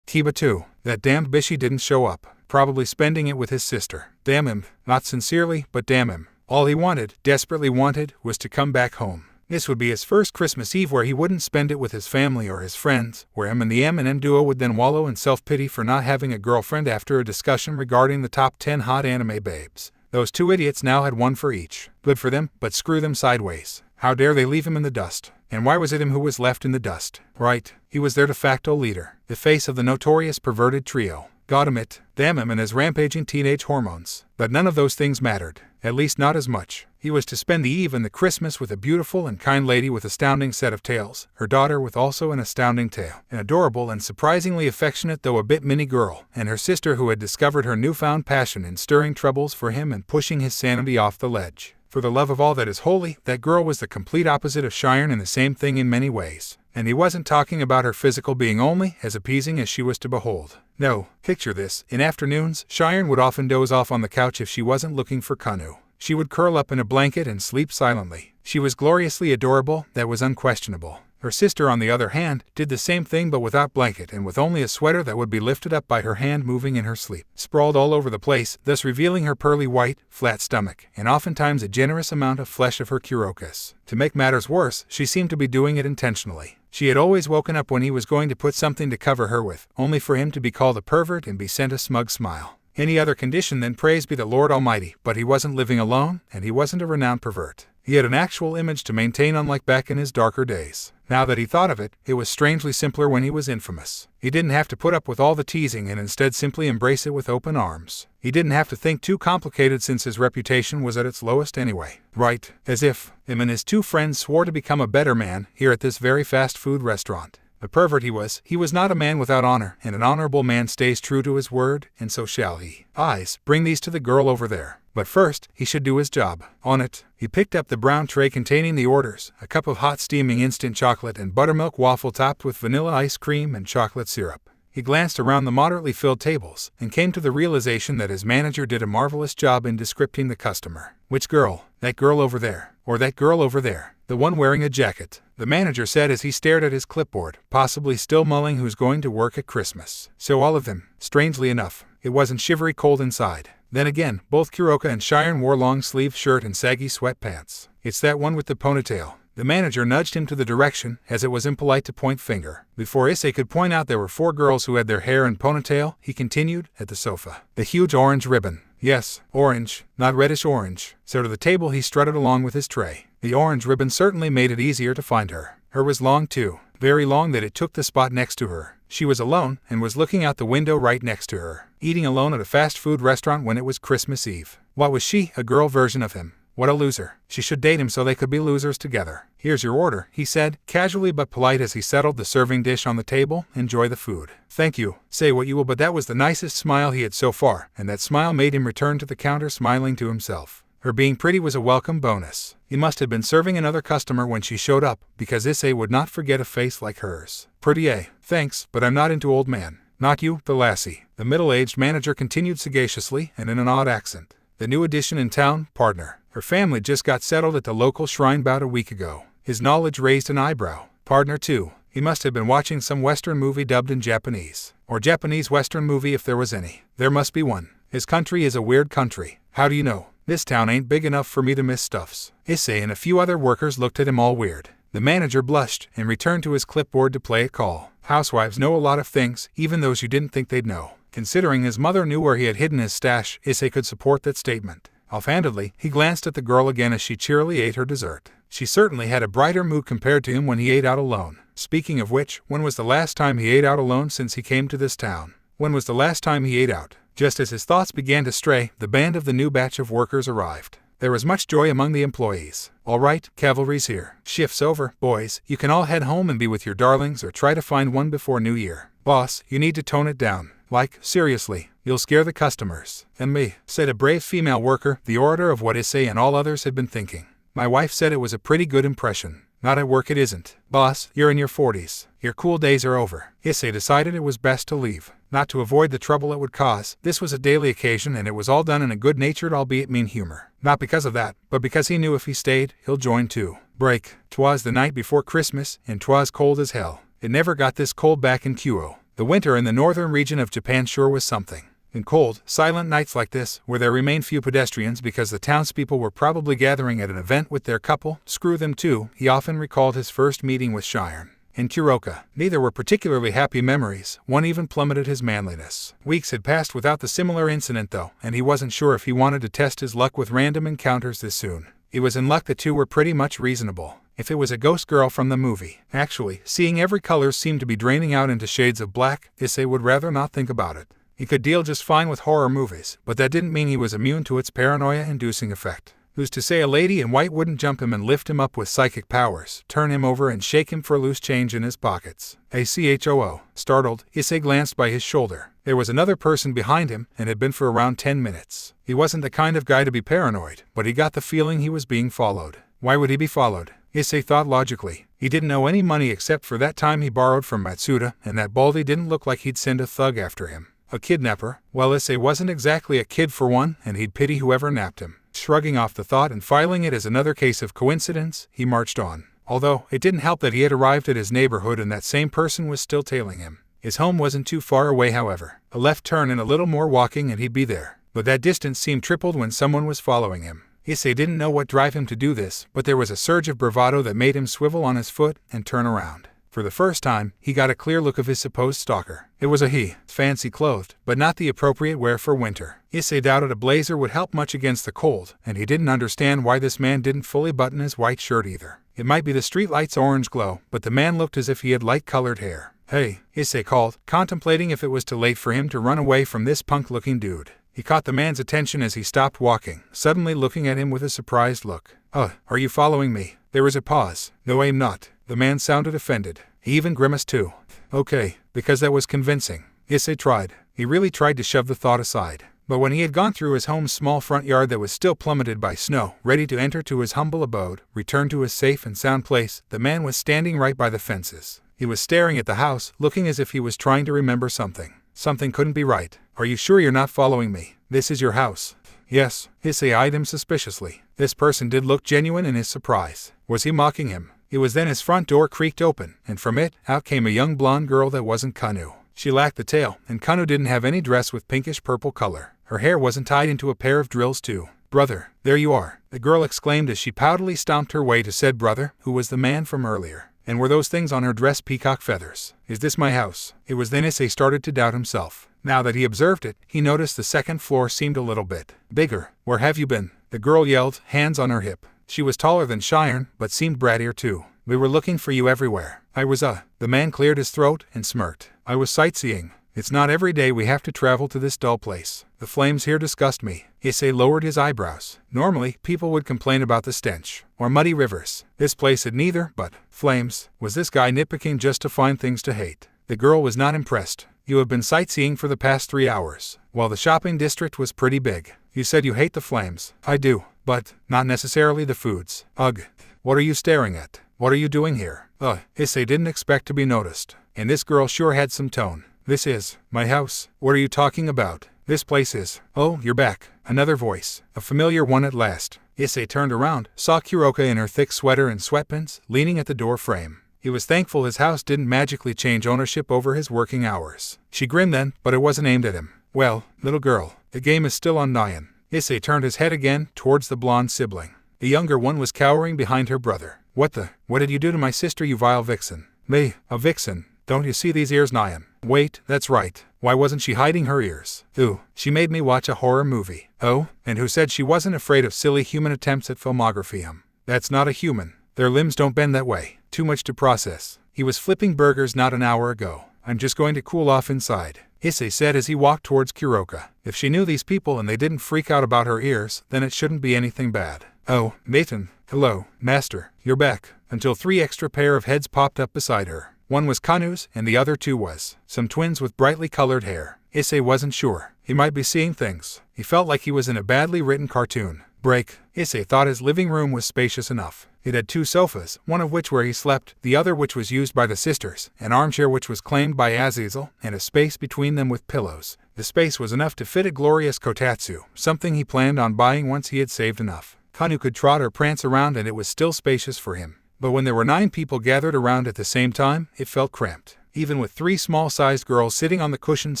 Kiba too. That damned Bishi didn't show up. Probably spending it with his sister. Damn him. Not sincerely, but damn him. All he wanted, desperately wanted, was to come back home. This would be his first Christmas Eve where he wouldn't spend it with his family or his friends, where him and the M&M duo would then wallow in self-pity for not having a girlfriend after a discussion regarding the top 10 hot anime babes. Those two idiots now had one for each. Good for them, but screw them sideways. How dare they leave him in the dust? And why was it him who was left in the dust? Right, he was their de facto leader, the face of the notorious perverted trio. Got him it. Damn him and his rampaging teenage hormones. But none of those things mattered. At least not as much. He was to spend the eve and the Christmas with a beautiful and kind lady with astounding set of tails, her daughter with also an astounding tail, an adorable and surprisingly affectionate though a bit mini girl, and her sister who had discovered her newfound passion in stirring troubles for him and pushing his sanity off the ledge. For the love of all that is holy, that girl was the complete opposite of Cheyenne and the same thing in many ways. And he wasn't talking about her physical being only, as appeasing as she was to behold. No, picture this. In afternoons, Cheyenne would often doze off on the couch if she wasn't looking for Kanu. She would curl up in a blanket and sleep silently. She was gloriously adorable, that was unquestionable. Her sister, on the other hand, did the same thing but without blanket and with only a sweater that would be lifted up by her hand moving in her sleep, sprawled all over the place, thus revealing her pearly white, flat stomach, and oftentimes a generous amount of flesh of her Kurokas. To make matters worse, she seemed to be doing it intentionally. She had always woken up when he was going to put something to cover her with, only for him to be called a pervert and be sent a smug smile. Any other condition than praise be the Lord Almighty, but he wasn't living alone, and he wasn't a renowned pervert. He had an actual image to maintain, unlike back in his darker days. Now that he thought of it, it was strangely simpler when he was infamous. He didn't have to put up with all the teasing and instead simply embrace it with open arms. He didn't have to think too complicated since his reputation was at its lowest anyway. Right, as if him and his two friends swore to become a better man here at this very fast food restaurant. The pervert he was not a man without honor, and an honorable man stays true to his word, and so shall he. Eyes, bring these to the girl over there. But first, he should do his job. On it, he picked up the brown tray containing the orders, a cup of hot steaming instant chocolate and buttermilk waffle topped with vanilla ice cream and chocolate syrup. He glanced around the moderately filled tables, and came to the realization that his manager did a marvelous job in descripting the customer. Which girl? That girl over there. Or that girl over there. The one wearing a jacket, the manager said as he stared at his clipboard, possibly still mulling who's going to work at Christmas. So all of them, strangely enough, it wasn't shivery cold inside. Then again, both Kuroka and Cheyenne wore long-sleeved shirt and saggy sweatpants. It's that one with the ponytail. The manager nudged him to the direction, as it was impolite to point finger. Before Issei could point out there were 4 girls who had their hair in ponytail, he continued, at the sofa. The huge orange ribbon. Yes, orange, not reddish orange. So to the table he strutted along with his tray. The orange ribbon certainly made it easier to find her. Her was long too, very long that it took the spot next to her. She was alone, and was looking out the window right next to her, eating alone at a fast food restaurant when it was Christmas Eve. What was she, a girl version of him? What a loser. She should date him so they could be losers together. Here's your order, he said, casually but polite as he settled the serving dish on the table. Enjoy the food. Thank you. Say what you will, but that was the nicest smile he had so far, and that smile made him return to the counter smiling to himself. Her being pretty was a welcome bonus. He must have been serving another customer when she showed up, because Issei would not forget a face like hers. Pretty, eh? Thanks, but I'm not into old man. Not you, the lassie. The middle-aged manager continued sagaciously and in an odd accent. The new addition in town, partner. Her family just got settled at the local shrine about a week ago. His knowledge raised an eyebrow. Partner too. He must have been watching some Western movie dubbed in Japanese. Or Japanese Western movie if there was any. There must be one. His country is a weird country. How do you know? This town ain't big enough for me to miss stuffs. Issei and a few other workers looked at him all weird. The manager blushed and returned to his clipboard to play a call. Housewives know a lot of things, even those you didn't think they'd know. Considering his mother knew where he had hidden his stash, Issei could support that statement. Offhandedly, he glanced at the girl again as she cheerily ate her dessert. She certainly had a brighter mood compared to him when he ate out alone. Speaking of which, when was the last time he ate out alone since he came to this town? When was the last time he ate out? Just as his thoughts began to stray, the band of the new batch of workers arrived. There was much joy among the employees. All right, cavalry's here. Shift's over, boys. You can all head home and be with your darlings or try to find one before New Year. Boss, you need to tone it down. Like, seriously, you'll scare the customers. And me, said a brave female worker, the orator of what Issei and all others had been thinking. My wife said it was a pretty good impression. Not at work it isn't. Boss, you're in your 40s. Your cool days are over. Issei decided it was best to leave. Not to avoid the trouble it would cause. This was a daily occasion and it was all done in a good-natured albeit mean humor. Not because of that, but because he knew if he stayed, he'll join too. Break. 'Twas the night before Christmas, and 'twas cold as hell. It never got this cold back in Kyoto. The winter in the northern region of Japan sure was something. In cold, silent nights like this, where there remained few pedestrians because the townspeople were probably gathering at an event with their couple, screw them too, he often recalled his first meeting with Shiren. In Kuroka, neither were particularly happy memories, one even plummeted his manliness. Weeks had passed without the similar incident though, and he wasn't sure if he wanted to test his luck with random encounters this soon. He was in luck the two were pretty much reasonable. If it was a ghost girl from the movie. Actually, seeing every color seemed to be draining out into shades of black, Issei would rather not think about it. He could deal just fine with horror movies, but that didn't mean he was immune to its paranoia-inducing effect. Who's to say a lady in white wouldn't jump him and lift him up with psychic powers, turn him over and shake him for loose change in his pockets? Achoo. Startled, Issei glanced by his shoulder. There was another person behind him, and had been for around 10 minutes. He wasn't the kind of guy to be paranoid, but he got the feeling he was being followed. Why would he be followed? Issei thought logically. He didn't owe any money except for that time he borrowed from Matsuda, and that Baldy didn't look like he'd send a thug after him. A kidnapper? Well, Issei wasn't exactly a kid for one, and he'd pity whoever napped him. Shrugging off the thought and filing it as another case of coincidence, he marched on. Although, it didn't help that he had arrived at his neighborhood and that same person was still tailing him. His home wasn't too far away, however. A left turn and a little more walking and he'd be there. But that distance seemed tripled when someone was following him. Issei didn't know what drove him to do this, but there was a surge of bravado that made him swivel on his foot and turn around. For the first time, he got a clear look of his supposed stalker. It was a he, fancy clothed, but not the appropriate wear for winter. Issei doubted a blazer would help much against the cold, and he didn't understand why this man didn't fully button his white shirt either. It might be the streetlight's orange glow, but the man looked as if he had light-colored hair. Hey, Issei called, contemplating if it was too late for him to run away from this punk-looking dude. He caught the man's attention as he stopped walking, suddenly looking at him with a surprised look. Are you following me? There was a pause. No, I'm not. The man sounded offended. He even grimaced too. Okay, because that was convincing. Issei tried. He really tried to shove the thought aside. But when he had gone through his home's small front yard that was still plummeted by snow, ready to enter to his humble abode, return to his safe and sound place, the man was standing right by the fences. He was staring at the house, looking as if he was trying to remember something. Something couldn't be right. Are you sure you're not following me? This is your house. Yes. Issei eyed him suspiciously. This person did look genuine in his surprise. Was he mocking him? It was then his front door creaked open, and from it, out came a young blonde girl that wasn't Kanu. She lacked the tail, and Kanu didn't have any dress with pinkish-purple color. Her hair wasn't tied into a pair of drills too. Brother, there you are, the girl exclaimed as she poutily stomped her way to said brother, who was the man from earlier. And were those things on her dress peacock feathers? Is this my house? It was then Issei started to doubt himself. Now that he observed it, he noticed the second floor seemed a little bit bigger. Where have you been? The girl yelled, hands on her hip. She was taller than Cheyenne, but seemed brattier too. We were looking for you everywhere. The man cleared his throat and smirked. I was sightseeing. It's not every day we have to travel to this dull place. The flames here disgust me. Issei lowered his eyebrows. Normally, people would complain about the stench, or muddy rivers. This place had neither, but flames. Was this guy nitpicking just to find things to hate? The girl was not impressed. You have been sightseeing for the past 3 hours. Well, the shopping district was pretty big. You said you hate the flames. I do, but not necessarily the foods. Ugh. What are you staring at? What are you doing here? Issei didn't expect to be noticed. And this girl sure had some tone. This is my house. What are you talking about? This place is. Oh, you're back. Another voice. A familiar one at last. Issei turned around, saw Kuroka in her thick sweater and sweatpants, leaning at the door frame. He was thankful his house didn't magically change ownership over his working hours. She grinned then, but it wasn't aimed at him. Well, little girl, the game is still on Nyan. Issei turned his head again towards the blonde sibling. The younger one was cowering behind her brother. What did you do to my sister, you vile vixen? Me, a vixen? Don't you see these ears, Nyan? Wait, that's right. Why wasn't she hiding her ears? Ooh, she made me watch a horror movie. Oh, and who said she wasn't afraid of silly human attempts at filmography? That's not a human. Their limbs don't bend that way. Too much to process. He was flipping burgers not an hour ago. I'm just going to cool off inside, Issei said as he walked towards Kuroka. If she knew these people and they didn't freak out about her ears, then it shouldn't be anything bad. Oh, Nathan. Hello, Master. You're back. Until 3 extra pair of heads popped up beside her. One was Kanu's, and the other 2 was some twins with brightly colored hair. Issei wasn't sure. He might be seeing things. He felt like he was in a badly written cartoon. Break. Issei thought his living room was spacious enough. It had 2 sofas, one of which where he slept, the other which was used by the sisters, an armchair which was claimed by Azazel, and a space between them with pillows. The space was enough to fit a glorious kotatsu, something he planned on buying once he had saved enough. Kanu could trot or prance around and it was still spacious for him. But when there were 9 people gathered around at the same time, it felt cramped. Even with 3 small-sized girls sitting on the cushions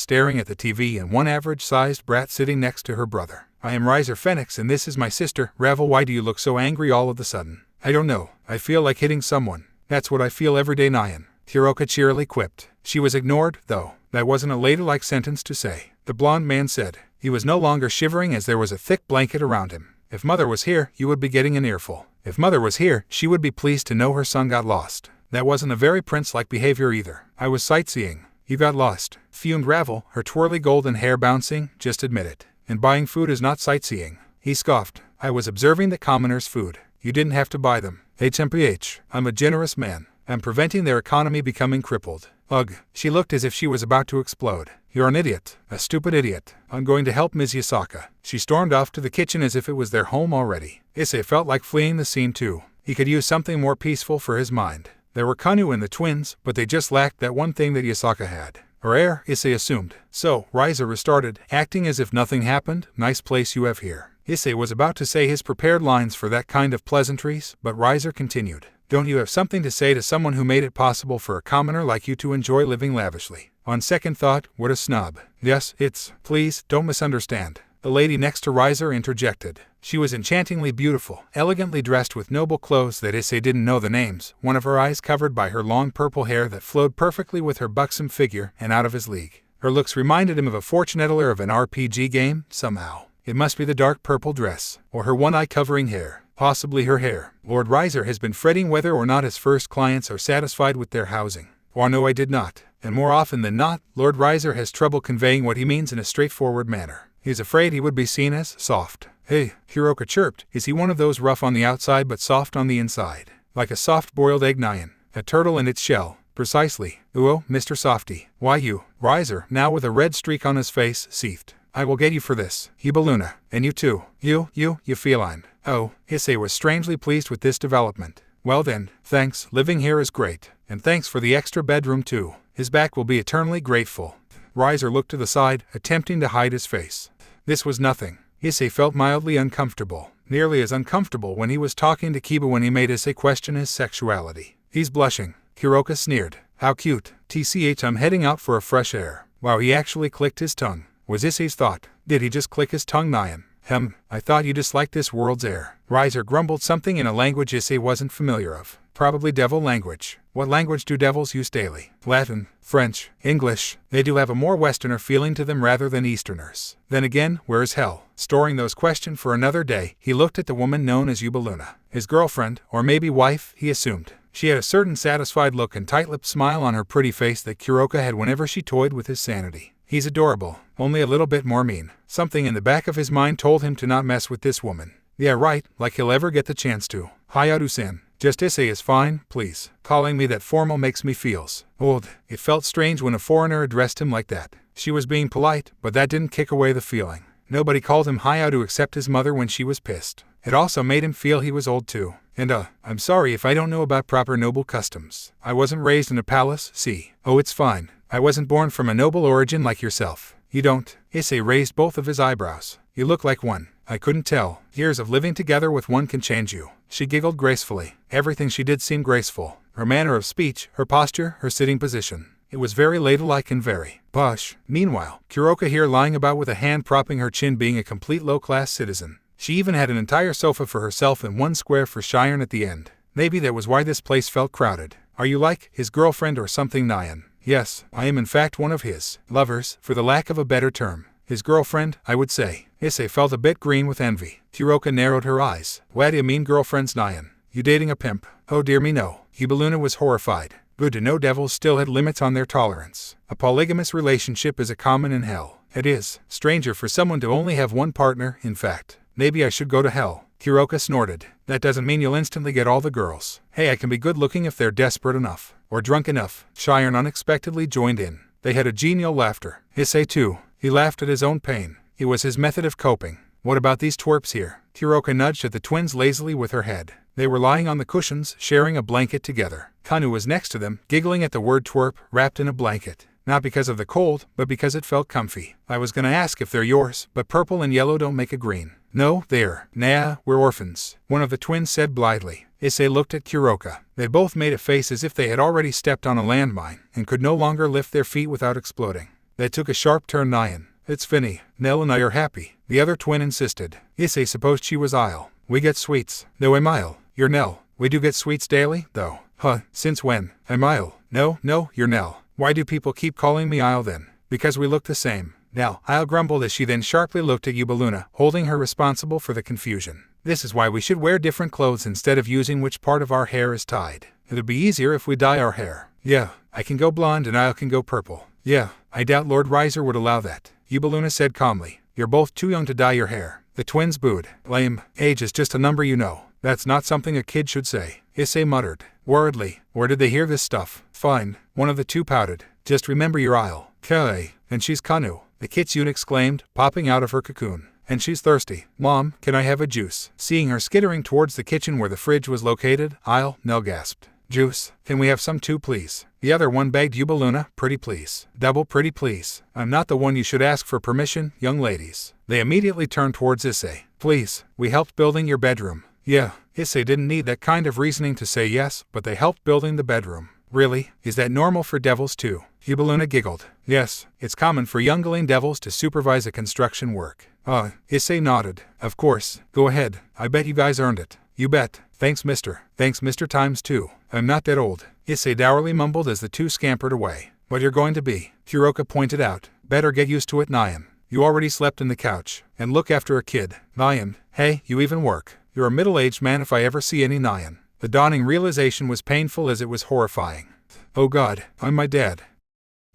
staring at the TV and 1 average-sized brat sitting next to her brother. I am Riser Phoenix and this is my sister, Ravel. Why do you look so angry all of a sudden? I don't know. I feel like hitting someone. That's what I feel every day, Nyan. Kuroka cheerily quipped. She was ignored, though. That wasn't a ladylike sentence to say. The blonde man said. He was no longer shivering as there was a thick blanket around him. If Mother was here, you would be getting an earful. If Mother was here, she would be pleased to know her son got lost. That wasn't a very prince-like behavior either. I was sightseeing. You got lost, fumed Ravel, her twirly golden hair bouncing. Just admit it. And buying food is not sightseeing. He scoffed. I was observing the commoners' food. You didn't have to buy them. HMPH. I'm a generous man. I'm preventing their economy becoming crippled. Ugh. She looked as if she was about to explode. You're an idiot. A stupid idiot. I'm going to help Ms. Yasaka. She stormed off to the kitchen as if it was their home already. Issei felt like fleeing the scene too. He could use something more peaceful for his mind. There were Kanu and the twins, but they just lacked that one thing that Yasaka had. Or air, Issei assumed. So, Riser restarted, acting as if nothing happened. Nice place you have here. Issei was about to say his prepared lines for that kind of pleasantries, but Riser continued. Don't you have something to say to someone who made it possible for a commoner like you to enjoy living lavishly? On second thought, what a snub. Yes, it's. Please, don't misunderstand. The lady next to Riser interjected. She was enchantingly beautiful, elegantly dressed with noble clothes that Issei didn't know the names, one of her eyes covered by her long purple hair that flowed perfectly with her buxom figure and out of his league. Her looks reminded him of a fortune teller of an RPG game, somehow. It must be the dark purple dress, or her one eye covering hair. Possibly her hair. Lord Riser has been fretting whether or not his first clients are satisfied with their housing. Or no, I did not. And more often than not, Lord Riser has trouble conveying what he means in a straightforward manner. He's afraid he would be seen as soft. Hey, Kuroka chirped. Is he one of those rough on the outside but soft on the inside? Like a soft-boiled egg, Nyan. A turtle in its shell. Precisely. Uo, Mr. Softy. Why you? Riser, now with a red streak on his face, seethed. I will get you for this. Balloona. And you too. You feline. Oh, Issei was strangely pleased with this development. Well then, thanks, living here is great. And thanks for the extra bedroom too. His back will be eternally grateful. Riser looked to the side, attempting to hide his face. This was nothing. Issei felt mildly uncomfortable. Nearly as uncomfortable when he was talking to Kiba when he made Issei question his sexuality. He's blushing. Kuroka sneered. How cute. TCH, I'm heading out for a fresh air. Wow, he actually clicked his tongue. Was Issei's thought. Did he just click his tongue, Nyan? I thought you disliked this world's air. Riser grumbled something in a language Issei wasn't familiar of. Probably devil language. What language do devils use daily? Latin, French, English. They do have a more Westerner feeling to them rather than Easterners. Then again, where is hell? Storing those questions for another day, he looked at the woman known as Hyoudou. His girlfriend, or maybe wife, he assumed. She had a certain satisfied look and tight-lipped smile on her pretty face that Kuroka had whenever she toyed with his sanity. He's adorable, only a little bit more mean. Something in the back of his mind told him to not mess with this woman. Yeah, right, like he'll ever get the chance to. Hyoudou-san, just Issei is fine, please. Calling me that formal makes me feels old. It felt strange when a foreigner addressed him like that. She was being polite, but that didn't kick away the feeling. Nobody called him Hyoudou except his mother when she was pissed. It also made him feel he was old too. And I'm sorry if I don't know about proper noble customs. I wasn't raised in a palace, see. Oh, it's fine. I wasn't born from a noble origin like yourself. You don't. Issei raised both of his eyebrows. You look like one. I couldn't tell. Years of living together with one can change you. She giggled gracefully. Everything she did seemed graceful. Her manner of speech, her posture, her sitting position. It was very ladylike and very posh. Meanwhile, Kuroka here lying about with a hand propping her chin being a complete low-class citizen. She even had an entire sofa for herself and one square for Cheyenne at the end. Maybe that was why this place felt crowded. Are you like his girlfriend or something, Nyan? Yes, I am in fact one of his lovers, for the lack of a better term. His girlfriend, I would say. Issei felt a bit green with envy. Kuroka narrowed her eyes. What do you mean girlfriends, Nyan? You dating a pimp? Oh dear me no. Hyoudou was horrified. Good to know devils still had limits on their tolerance. A polygamous relationship is a common in hell. It is stranger for someone to only have one partner, in fact. Maybe I should go to hell. Kuroka snorted. That doesn't mean you'll instantly get all the girls. Hey, I can be good looking if they're desperate enough. Or drunk enough. Cheyenne unexpectedly joined in. They had a genial laughter. Issei too. He laughed at his own pain. It was his method of coping. What about these twerps here? Kuroka nudged at the twins lazily with her head. They were lying on the cushions, sharing a blanket together. Kanu was next to them, giggling at the word twerp, wrapped in a blanket. Not because of the cold, but because it felt comfy. I was gonna ask if they're yours, but purple and yellow don't make a green. No, they're. Nah, we're orphans. One of the twins said blithely. Issei looked at Kuroka. They both made a face as if they had already stepped on a landmine, and could no longer lift their feet without exploding. They took a sharp turn. Nyan. It's Finny. Nell and I are happy. The other twin insisted. Issei supposed she was Isle. We get sweets. Though I'm Isle. You're Nell. We do get sweets daily, though. Huh, since when? I'm Isle. No, you're Nell. Why do people keep calling me Isle then? Because we look the same. Nell, Isle grumbled as she then sharply looked at Hyoudou, holding her responsible for the confusion. This is why we should wear different clothes instead of using which part of our hair is tied. It'd be easier if we dye our hair. Yeah, I can go blonde and Isle can go purple. Yeah, I doubt Lord Riser would allow that. Hyoudou said calmly. You're both too young to dye your hair. The twins booed. Lame. Age is just a number, you know. That's not something a kid should say. Issei muttered. Worriedly. Where did they hear this stuff? Fine. One of the two pouted. Just remember your Isle. Kei. And she's Kanu. The kitsune exclaimed, popping out of her cocoon. And she's thirsty. Mom, can I have a juice? Seeing her skittering towards the kitchen where the fridge was located, Isle, Nell gasped. Juice. Can we have some too, please? The other one begged Hyoudou, pretty please. Double pretty please. I'm not the one you should ask for permission, young ladies. They immediately turned towards Issei. Please, we helped building your bedroom. Yeah, Issei didn't need that kind of reasoning to say yes, but they helped building the bedroom. Really? Is that normal for devils too? Hyoudou giggled. Yes, it's common for youngling devils to supervise a construction work. Issei nodded. Of course. Go ahead. I bet you guys earned it. You bet. Thanks, mister. Thanks, Mr. Times 2. I'm not that old. Issei dourly mumbled as the two scampered away. But you're going to be. Kuroka pointed out. Better get used to it, Nyan. You already slept in the couch. And look after a kid. Nyan. Hey, you even work. You're a middle-aged man if I ever see any, Nyan. The dawning realization was painful as it was horrifying. Oh God, I'm my dad.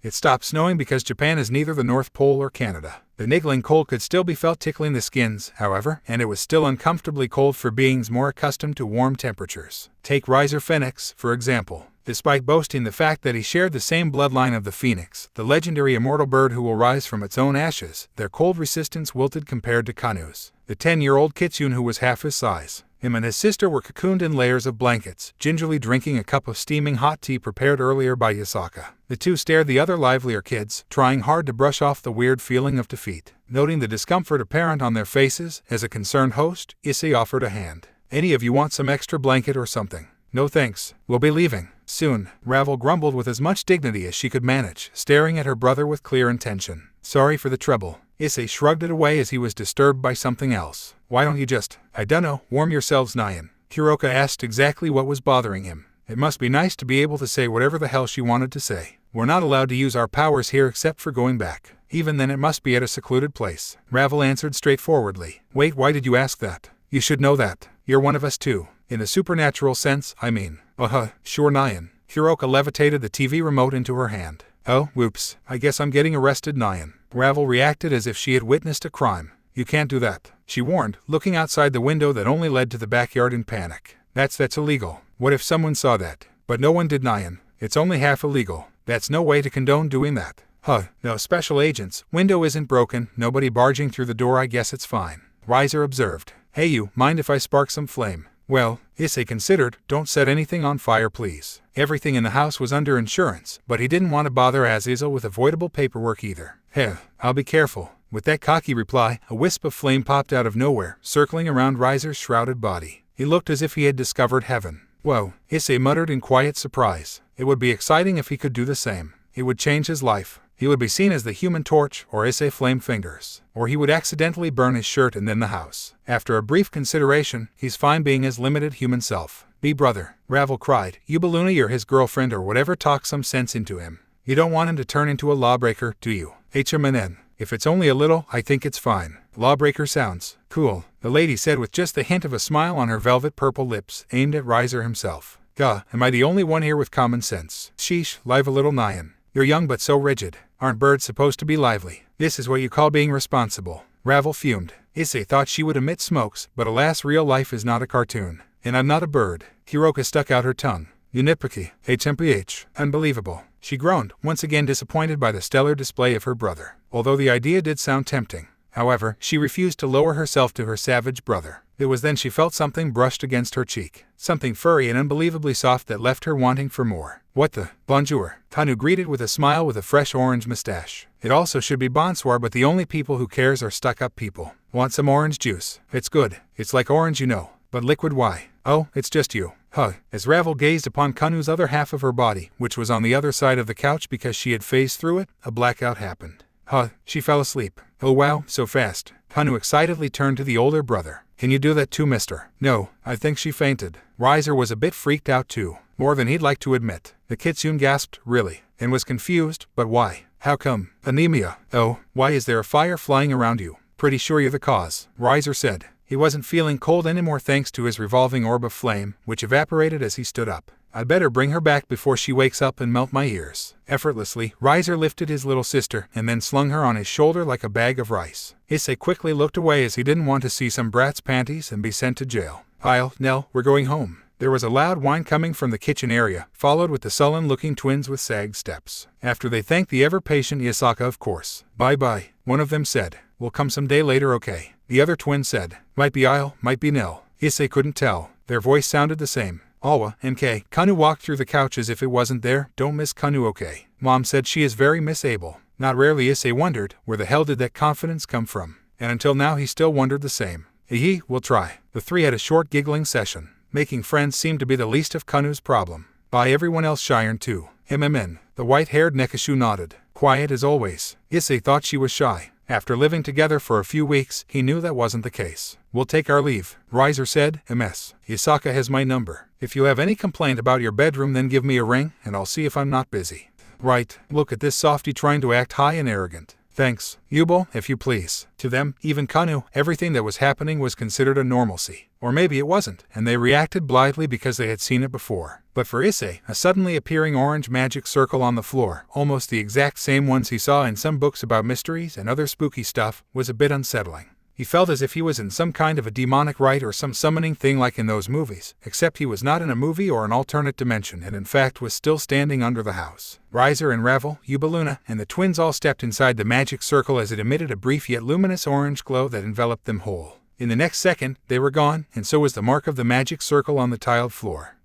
It stopped snowing because Japan is neither the North Pole or Canada. The niggling cold could still be felt tickling the skins, however, and it was still uncomfortably cold for beings more accustomed to warm temperatures. Take Riser Phoenix, for example. Despite boasting the fact that he shared the same bloodline of the phoenix, the legendary immortal bird who will rise from its own ashes, their cold resistance wilted compared to Kanu's. The 10-year-old kitsune who was half his size. Him and his sister were cocooned in layers of blankets, gingerly drinking a cup of steaming hot tea prepared earlier by Yasaka. The two stared the other livelier kids, trying hard to brush off the weird feeling of defeat. Noting the discomfort apparent on their faces, as a concerned host, Issei offered a hand. Any of you want some extra blanket or something? No thanks. We'll be leaving soon. Ravel grumbled with as much dignity as she could manage, staring at her brother with clear intention. Sorry for the trouble. Issei shrugged it away as he was disturbed by something else. Why don't you just, I dunno, warm yourselves, Nyan? Hiroka asked exactly what was bothering him. It must be nice to be able to say whatever the hell she wanted to say. We're not allowed to use our powers here except for going back. Even then it must be at a secluded place. Ravel answered straightforwardly. Wait, why did you ask that? You should know that. You're one of us too. In a supernatural sense, I mean. Sure, Nyan. Hiroka levitated the TV remote into her hand. Oh, whoops. I guess I'm getting arrested, Nyan. Ravel reacted as if she had witnessed a crime. You can't do that, she warned, looking outside the window that only led to the backyard in panic. That's illegal. What if someone saw that? But no one did, Nyan. It's only half illegal. That's no way to condone doing that. No, special agents. Window isn't broken. Nobody barging through the door. I guess it's fine. Riser observed. Hey, you, mind if I spark some flame? Well, Issei considered. Don't set anything on fire, please. Everything in the house was under insurance, but he didn't want to bother Azazel with avoidable paperwork either. I'll be careful. With that cocky reply, a wisp of flame popped out of nowhere, circling around Riser's shrouded body. He looked as if he had discovered heaven. Whoa, Issei muttered in quiet surprise. It would be exciting if he could do the same. It would change his life. He would be seen as the Human Torch, or Issei Flame Fingers. Or he would accidentally burn his shirt and then the house. After a brief consideration, he's fine being his limited human self. Be brother, Ravel cried. You Baluna, you're his girlfriend or whatever, talk some sense into him. You don't want him to turn into a lawbreaker, do you? HMNN. If it's only a little, I think it's fine. Lawbreaker sounds cool, the lady said with just the hint of a smile on her velvet purple lips, aimed at Riser himself. Gah, am I the only one here with common sense? Sheesh, live a little, Nyan. You're young but so rigid. Aren't birds supposed to be lively? This is what you call being responsible. Ravel fumed. Issei thought she would emit smokes, but alas, real life is not a cartoon. And I'm not a bird. Hiroka stuck out her tongue. Unipaki, HMPH. Unbelievable. She groaned, once again disappointed by the stellar display of her brother. Although the idea did sound tempting. However, she refused to lower herself to her savage brother. It was then she felt something brushed against her cheek. Something furry and unbelievably soft that left her wanting for more. What the? Bonjour. Kanu greeted with a smile with a fresh orange mustache. It also should be bonsoir, but the only people who cares are stuck-up people. Want some orange juice? It's good. It's like orange, you know. But liquid, why? Oh, it's just you. As Ravel gazed upon Kanu's other half of her body, which was on the other side of the couch because she had phased through it, a blackout happened. She fell asleep. Oh wow, so fast. Kanu excitedly turned to the older brother. Can you do that too, mister? No, I think she fainted. Riser was a bit freaked out too. More than he'd like to admit. The kitsune gasped, really, and was confused, but why? How come? Anemia. Oh, why is there a fire flying around you? Pretty sure you're the cause, Riser said. He wasn't feeling cold anymore thanks to his revolving orb of flame, which evaporated as he stood up. I'd better bring her back before she wakes up and melt my ears. Effortlessly, Riser lifted his little sister and then slung her on his shoulder like a bag of rice. Issei quickly looked away as he didn't want to see some brat's panties and be sent to jail. Nell, we're going home. There was a loud whine coming from the kitchen area, followed with the sullen-looking twins with sagged steps. After they thanked the ever-patient Yasaka, of course. Bye-bye, one of them said. We'll come some day later, okay? The other twin said. Might be Isle, might be Nell. Issei couldn't tell. Their voice sounded the same. Alwa, MK. Kanu walked through the couch as if it wasn't there. Don't miss Kanu, okay? Mom said she is very misable. Not rarely Issei wondered, where the hell did that confidence come from? And until now he still wondered the same. We'll try. The three had a short giggling session. Making friends seemed to be the least of Kanu's problem. By everyone else Shiren too. MMN. The white-haired Nekashu nodded. Quiet as always. Issei thought she was shy. After living together for a few weeks, he knew that wasn't the case. We'll take our leave, Riser said. MS. Yasaka has my number. If you have any complaint about your bedroom, then give me a ring, and I'll see if I'm not busy. Right. Look at this softy trying to act high and arrogant. Thanks, Yubo, if you please. To them, even Kanu, everything that was happening was considered a normalcy. Or maybe it wasn't, and they reacted blithely because they had seen it before. But for Issei, a suddenly appearing orange magic circle on the floor, almost the exact same ones he saw in some books about mysteries and other spooky stuff, was a bit unsettling. He felt as if he was in some kind of a demonic rite or some summoning thing like in those movies, except he was not in a movie or an alternate dimension and in fact was still standing under the house. Riser and Ravel, Yubaluna, and the twins all stepped inside the magic circle as it emitted a brief yet luminous orange glow that enveloped them whole. In the next second, they were gone, and so was the mark of the magic circle on the tiled floor.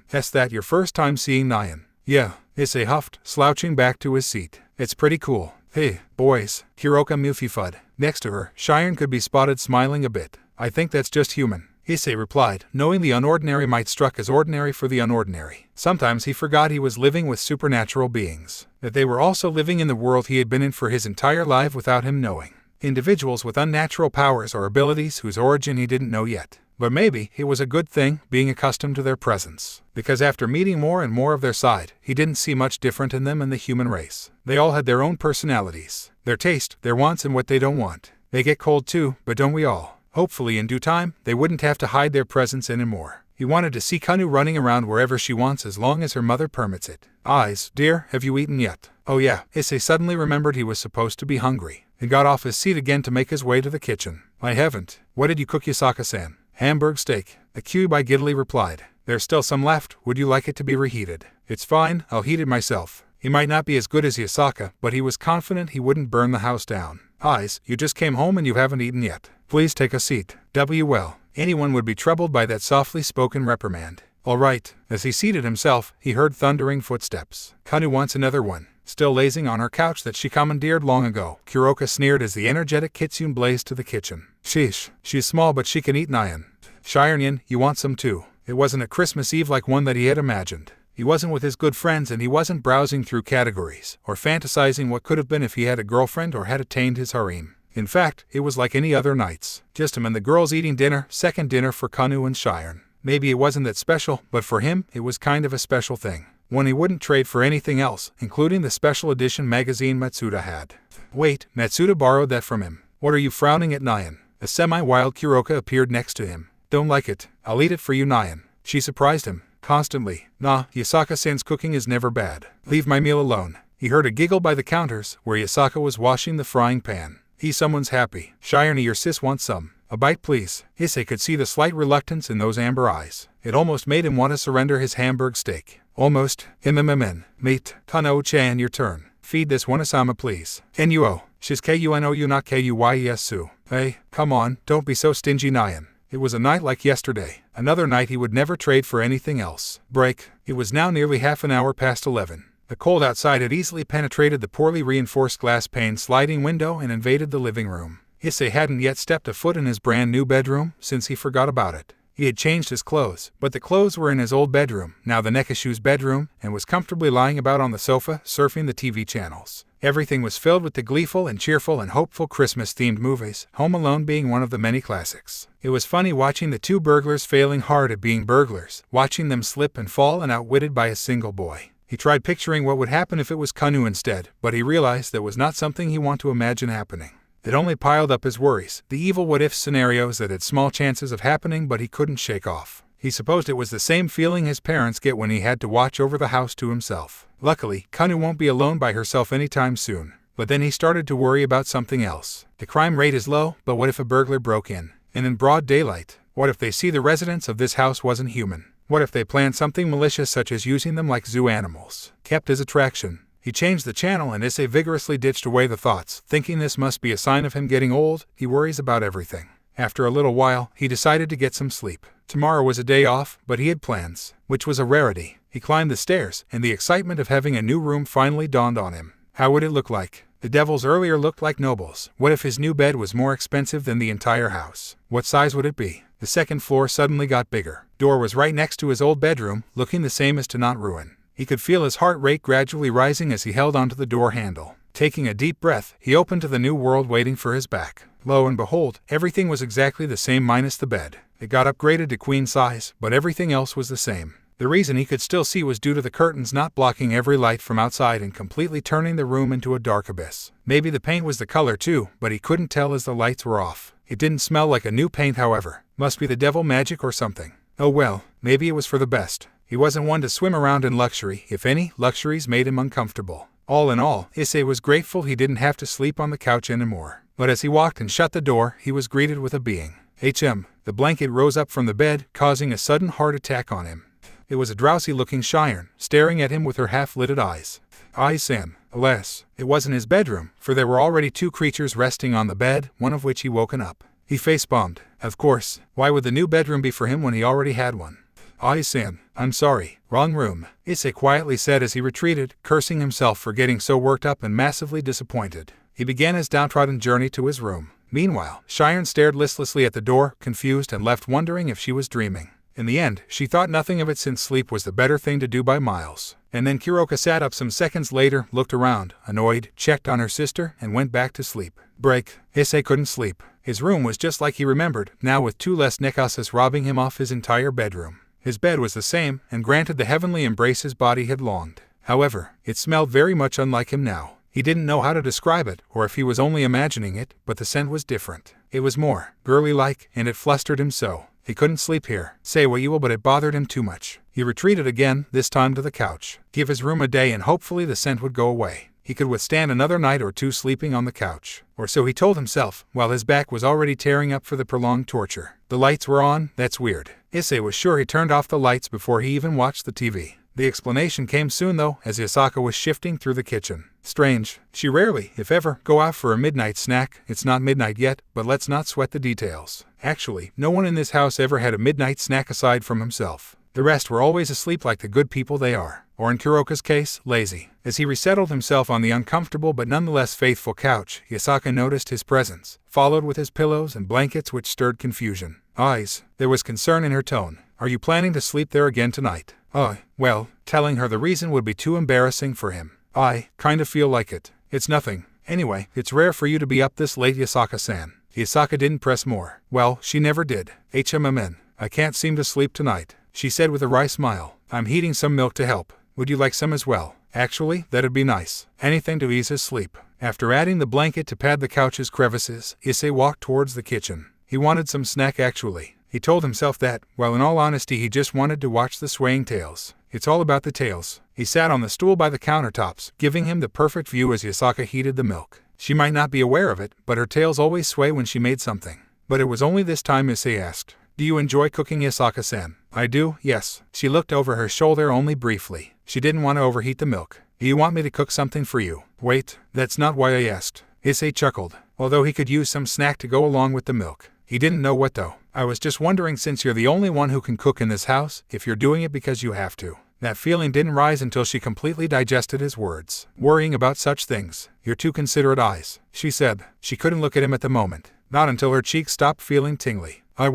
That's that your first time seeing Nyan? Yeah, Issei huffed, slouching back to his seat. It's pretty cool. Hey, boys, Hiroka Mufifud. Next to her, Shiren could be spotted smiling a bit. I think that's just human, Issei replied, knowing the unordinary might struck as ordinary for the unordinary. Sometimes he forgot he was living with supernatural beings, that they were also living in the world he had been in for his entire life without him knowing. individuals with unnatural powers or abilities whose origin he didn't know yet. But maybe it was a good thing being accustomed to their presence, because after meeting more and more of their side, he didn't see much different in them and the human race. They all had their own personalities, their taste, their wants, and what they don't want. They get cold too, but don't we all? Hopefully in due time, they wouldn't have to hide their presence anymore. He wanted to see Kanu running around wherever she wants as long as her mother permits it. Eyes, dear, have you eaten yet? Oh yeah, Issei suddenly remembered he was supposed to be hungry, and got off his seat again to make his way to the kitchen. I haven't. What did you cook, Yasaka-san? Hamburg steak, the Kyubei giddily replied. There's still some left, would you like it to be reheated? It's fine, I'll heat it myself. He might not be as good as Yasaka, but he was confident he wouldn't burn the house down. Eyes, you just came home and you haven't eaten yet. Please take a seat. Well, anyone would be troubled by that softly spoken reprimand. All right. As he seated himself, he heard thundering footsteps. Kanu wants another one. Still lazing on her couch that she commandeered long ago, Kuroka sneered as the energetic Kitsune blazed to the kitchen. Sheesh, she's small but she can eat Nyan. Shirenyan, you want some too. It wasn't a Christmas Eve like one that he had imagined. He wasn't with his good friends and he wasn't browsing through categories, or fantasizing what could have been if he had a girlfriend or had attained his harem. In fact, it was like any other nights. Just him and the girls eating dinner, second dinner for Kanu and Shiren. Maybe it wasn't that special, but for him, it was kind of a special thing. One he wouldn't trade for anything else, including the special edition magazine Matsuda had. Wait, Matsuda borrowed that from him. What are you frowning at, Nyan? A semi-wild Kuroka appeared next to him. Don't like it. I'll eat it for you, Nyan. She surprised him. Constantly. Nah, Yasaka-san's cooking is never bad. Leave my meal alone. He heard a giggle by the counters, where Yasaka was washing the frying pan. Someone's happy. Shiren, your sis wants some. A bite, please. Issei could see the slight reluctance in those amber eyes. It almost made him want to surrender his Hamburg steak. Almost. Meat. Kano-chan, your turn. Feed this one Asama, please. Nuo. Shiz Kunou not Kuyes. Hey, come on, don't be so stingy, Nyan. It was a night like yesterday. Another night he would never trade for anything else. Break. It was now nearly half an hour past 11. The cold outside had easily penetrated the poorly reinforced glass pane sliding window and invaded the living room. Issei hadn't yet stepped a foot in his brand new bedroom since he forgot about it. He had changed his clothes, but the clothes were in his old bedroom, now the Nekishu's bedroom, and was comfortably lying about on the sofa, surfing the TV channels. Everything was filled with the gleeful and cheerful and hopeful Christmas-themed movies, Home Alone being one of the many classics. It was funny watching the two burglars failing hard at being burglars, watching them slip and fall and outwitted by a single boy. He tried picturing what would happen if it was Kanu instead, but he realized that was not something he wanted to imagine happening. It only piled up his worries, the evil what-if scenarios that had small chances of happening but he couldn't shake off. He supposed it was the same feeling his parents get when he had to watch over the house to himself. Luckily, Kanu won't be alone by herself anytime soon. But then he started to worry about something else. The crime rate is low, but what if a burglar broke in? And in broad daylight? What if they see the residents of this house wasn't human? What if they planned something malicious such as using them like zoo animals? Kept his attraction. He changed the channel and Issei vigorously ditched away the thoughts, thinking this must be a sign of him getting old. He worries about everything. After a little while, he decided to get some sleep. Tomorrow was a day off, but he had plans, which was a rarity. He climbed the stairs, and the excitement of having a new room finally dawned on him. How would it look like? The devils earlier looked like nobles. What if his new bed was more expensive than the entire house? What size would it be? The second floor suddenly got bigger. Door was right next to his old bedroom, looking the same as to not ruin. He could feel his heart rate gradually rising as he held onto the door handle. Taking a deep breath, he opened to the new world waiting for his back. Lo and behold, everything was exactly the same minus the bed. It got upgraded to queen size, but everything else was the same. The reason he could still see was due to the curtains not blocking every light from outside and completely turning the room into a dark abyss. Maybe the paint was the color too, but he couldn't tell as the lights were off. It didn't smell like a new paint, however. Must be the devil magic or something. Oh well, maybe it was for the best. He wasn't one to swim around in luxury. If any, luxuries made him uncomfortable. All in all, Issei was grateful he didn't have to sleep on the couch anymore. But as he walked and shut the door, he was greeted with a being. The blanket rose up from the bed, causing a sudden heart attack on him. It was a drowsy-looking Shiren, staring at him with her half-lidded eyes. Sam. Alas, it wasn't his bedroom, for there were already two creatures resting on the bed, one of which he woken up. He face-bombed. Of course, why would the new bedroom be for him when he already had one? Sam, I'm sorry, wrong room, Issei quietly said as he retreated, cursing himself for getting so worked up and massively disappointed. He began his downtrodden journey to his room. Meanwhile, Shiren stared listlessly at the door, confused and left wondering if she was dreaming. In the end, she thought nothing of it since sleep was the better thing to do by miles. And then Kuroka sat up some seconds later, looked around, annoyed, checked on her sister, and went back to sleep. Break. Issei couldn't sleep. His room was just like he remembered, now with 2 less nekasas robbing him off his entire bedroom. His bed was the same, and granted the heavenly embrace his body had longed. However, it smelled very much unlike him now. He didn't know how to describe it, or if he was only imagining it, but the scent was different. It was more girly-like, and it flustered him so. He couldn't sleep here. Say what you will, but it bothered him too much. He retreated again, this time to the couch. Give his room a day and hopefully the scent would go away. He could withstand another night or 2 sleeping on the couch. Or so he told himself, while his back was already tearing up for the prolonged torture. The lights were on, that's weird. Issei was sure he turned off the lights before he even watched the TV. The explanation came soon though, as Hisaka was shifting through the kitchen. Strange. She rarely, if ever, go out for a midnight snack. It's not midnight yet, but let's not sweat the details. Actually, no one in this house ever had a midnight snack aside from himself. The rest were always asleep like the good people they are. Or in Kuroka's case, lazy. As he resettled himself on the uncomfortable but nonetheless faithful couch, Hisaka noticed his presence, followed with his pillows and blankets which stirred confusion. Eyes. There was concern in her tone. Are you planning to sleep there again tonight? Well, telling her the reason would be too embarrassing for him. I kind of feel like it. It's nothing. Anyway, it's rare for you to be up this late, Hisaka-san. Hisaka didn't press more. Well, she never did. I can't seem to sleep tonight, she said with a wry smile. I'm heating some milk to help. Would you like some as well? Actually, that'd be nice. Anything to ease his sleep. After adding the blanket to pad the couch's crevices, Issei walked towards the kitchen. He wanted some snack actually. He told himself that, while in all honesty he just wanted to watch the swaying tails. It's all about the tails. He sat on the stool by the countertops, giving him the perfect view as Hisaka heated the milk. She might not be aware of it, but her tails always sway when she made something. But it was only this time Issei asked, "Do you enjoy cooking, Hisaka-san?" I do, yes. She looked over her shoulder only briefly. She didn't want to overheat the milk. Do you want me to cook something for you? Wait, that's not why I asked. Issei chuckled, although he could use some snack to go along with the milk. He didn't know what though. I was just wondering, since you're the only one who can cook in this house, if you're doing it because you have to. That feeling didn't rise until she completely digested his words. Worrying about such things. You're too considerate, Eyes, she said. She couldn't look at him at the moment. Not until her cheeks stopped feeling tingly. I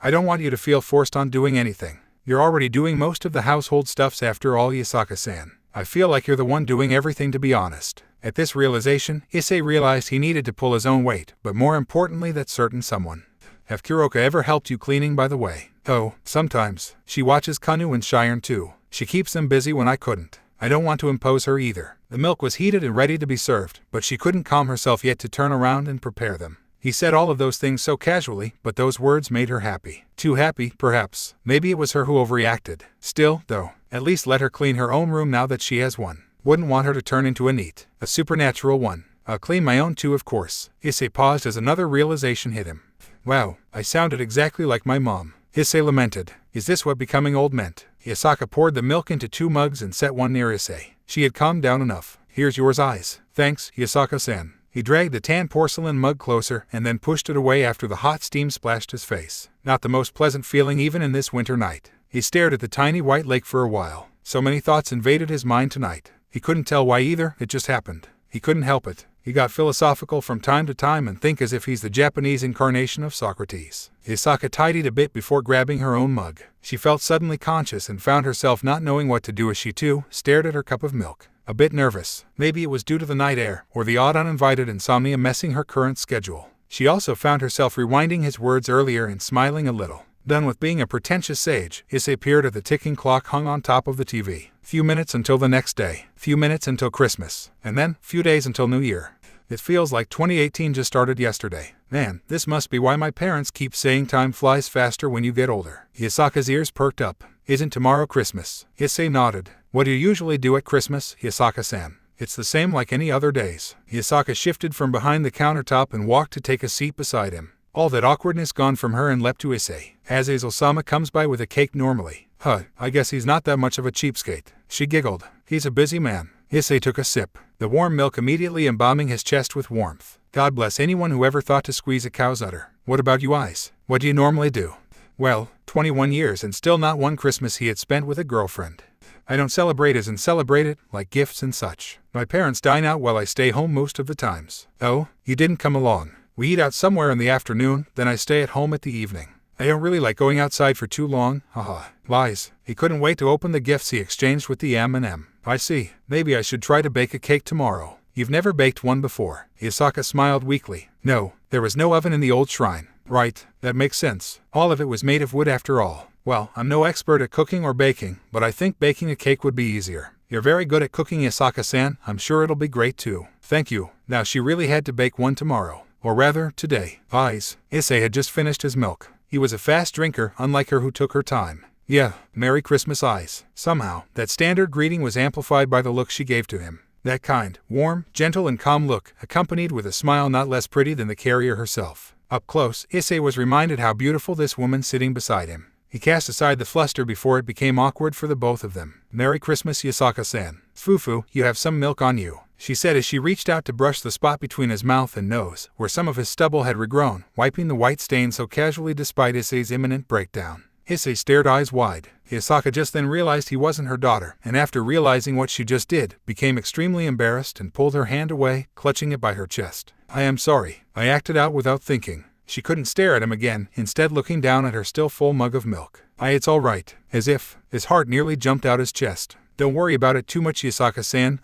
don't want you to feel forced on doing anything. You're already doing most of the household stuffs after all, Hisaka-san. I feel like you're the one doing everything, to be honest. At this realization, Issei realized he needed to pull his own weight, but more importantly that certain someone. Have Kuroka ever helped you cleaning, by the way? Oh, sometimes. She watches Kanu and Shiren too. She keeps them busy when I couldn't. I don't want to impose her either. The milk was heated and ready to be served, but she couldn't calm herself yet to turn around and prepare them. He said all of those things so casually, but those words made her happy. Too happy, perhaps. Maybe it was her who overreacted. Still, though, at least let her clean her own room now that she has one. Wouldn't want her to turn into a supernatural one. I'll clean my own too, of course. Issei paused as another realization hit him. Wow, I sounded exactly like my mom. Issei lamented. Is this what becoming old meant? Hisaka poured the milk into 2 mugs and set one near Issei. She had calmed down enough. Here's yours, Eyes. Thanks, Hisaka-san. He dragged the tan porcelain mug closer and then pushed it away after the hot steam splashed his face. Not the most pleasant feeling even in this winter night. He stared at the tiny white lake for a while. So many thoughts invaded his mind tonight. He couldn't tell why either, it just happened. He couldn't help it. He got philosophical from time to time and think as if he's the Japanese incarnation of Socrates. Hisaka tidied a bit before grabbing her own mug. She felt suddenly conscious and found herself not knowing what to do as she too stared at her cup of milk. A bit nervous. Maybe it was due to the night air, or the odd uninvited insomnia messing her current schedule. She also found herself rewinding his words earlier and smiling a little. Done with being a pretentious sage, Issei peered at the ticking clock hung on top of the TV. Few minutes until the next day. Few minutes until Christmas. And then, few days until New Year. It feels like 2018 just started yesterday. Man, this must be why my parents keep saying time flies faster when you get older. Hisaka's ears perked up. Isn't tomorrow Christmas? Issei nodded. What do you usually do at Christmas, Hisaka-san? It's the same like any other days. Hisaka shifted from behind the countertop and walked to take a seat beside him. All that awkwardness gone from her and leapt to Issei. Azazel-sama comes by with a cake normally. I guess he's not that much of a cheapskate. She giggled. He's a busy man. Issei took a sip, the warm milk immediately embalming his chest with warmth. God bless anyone who ever thought to squeeze a cow's udder. What about you, Eyes? What do you normally do? Well, 21 years and still not one Christmas he had spent with a girlfriend. I don't celebrate as in celebrate it, like gifts and such. My parents dine out while I stay home most of the times. Oh, you didn't come along. We eat out somewhere in the afternoon, then I stay at home at the evening. I don't really like going outside for too long, haha. Lies. He couldn't wait to open the gifts he exchanged with the M&M. I see. Maybe I should try to bake a cake tomorrow. You've never baked one before. Yasaka smiled weakly. No, there was no oven in the old shrine. Right, that makes sense. All of it was made of wood after all. Well, I'm no expert at cooking or baking, but I think baking a cake would be easier. You're very good at cooking, Yasaka-san. I'm sure it'll be great too. Thank you. Now she really had to bake one tomorrow. Or rather, today. Eyes. Issei had just finished his milk. He was a fast drinker, unlike her who took her time. Yeah, Merry Christmas, Eyes. Somehow, that standard greeting was amplified by the look she gave to him. That kind, warm, gentle and calm look, accompanied with a smile not less pretty than the carrier herself. Up close, Issei was reminded how beautiful this woman sitting beside him. He cast aside the fluster before it became awkward for the both of them. Merry Christmas, Yasaka-san. Fufu, you have some milk on you, she said as she reached out to brush the spot between his mouth and nose, where some of his stubble had regrown, wiping the white stain so casually despite Issei's imminent breakdown. Issei stared eyes wide. Yasaka just then realized he wasn't her daughter, and after realizing what she just did, became extremely embarrassed and pulled her hand away, clutching it by her chest. I am sorry. I acted out without thinking. She couldn't stare at him again, instead looking down at her still full mug of milk. It's all right. As if his heart nearly jumped out his chest. Don't worry about it too much, Yasaka-san.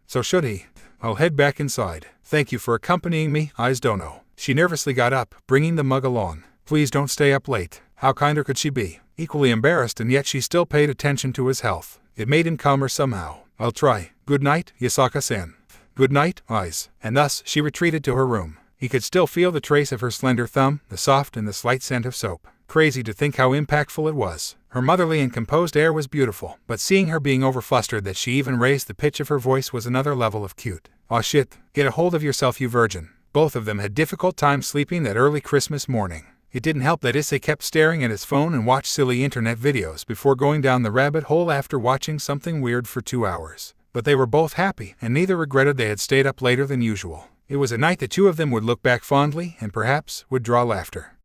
So should he? I'll head back inside. Thank you for accompanying me, Eyes Dono. She nervously got up, bringing the mug along. Please don't stay up late. How kinder could she be? Equally embarrassed, and yet she still paid attention to his health. It made him calmer somehow. I'll try. Good night, Yasaka-san. Good night, Eyes. And thus, she retreated to her room. He could still feel the trace of her slender thumb, the soft and the slight scent of soap. Crazy to think how impactful it was. Her motherly and composed air was beautiful, but seeing her being overflustered that she even raised the pitch of her voice was another level of cute. Aw shit, get a hold of yourself, you virgin. Both of them had difficult time sleeping that early Christmas morning. It didn't help that Issei kept staring at his phone and watched silly internet videos before going down the rabbit hole after watching something weird for 2 hours. But they were both happy, and neither regretted they had stayed up later than usual. It was a night the two of them would look back fondly and perhaps would draw laughter.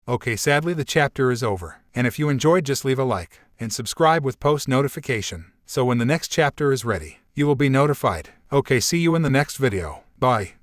Okay, sadly the chapter is over, and if you enjoyed, just leave a like and subscribe with post notification, so when the next chapter is ready, you will be notified. Okay, see you in the next video. Bye.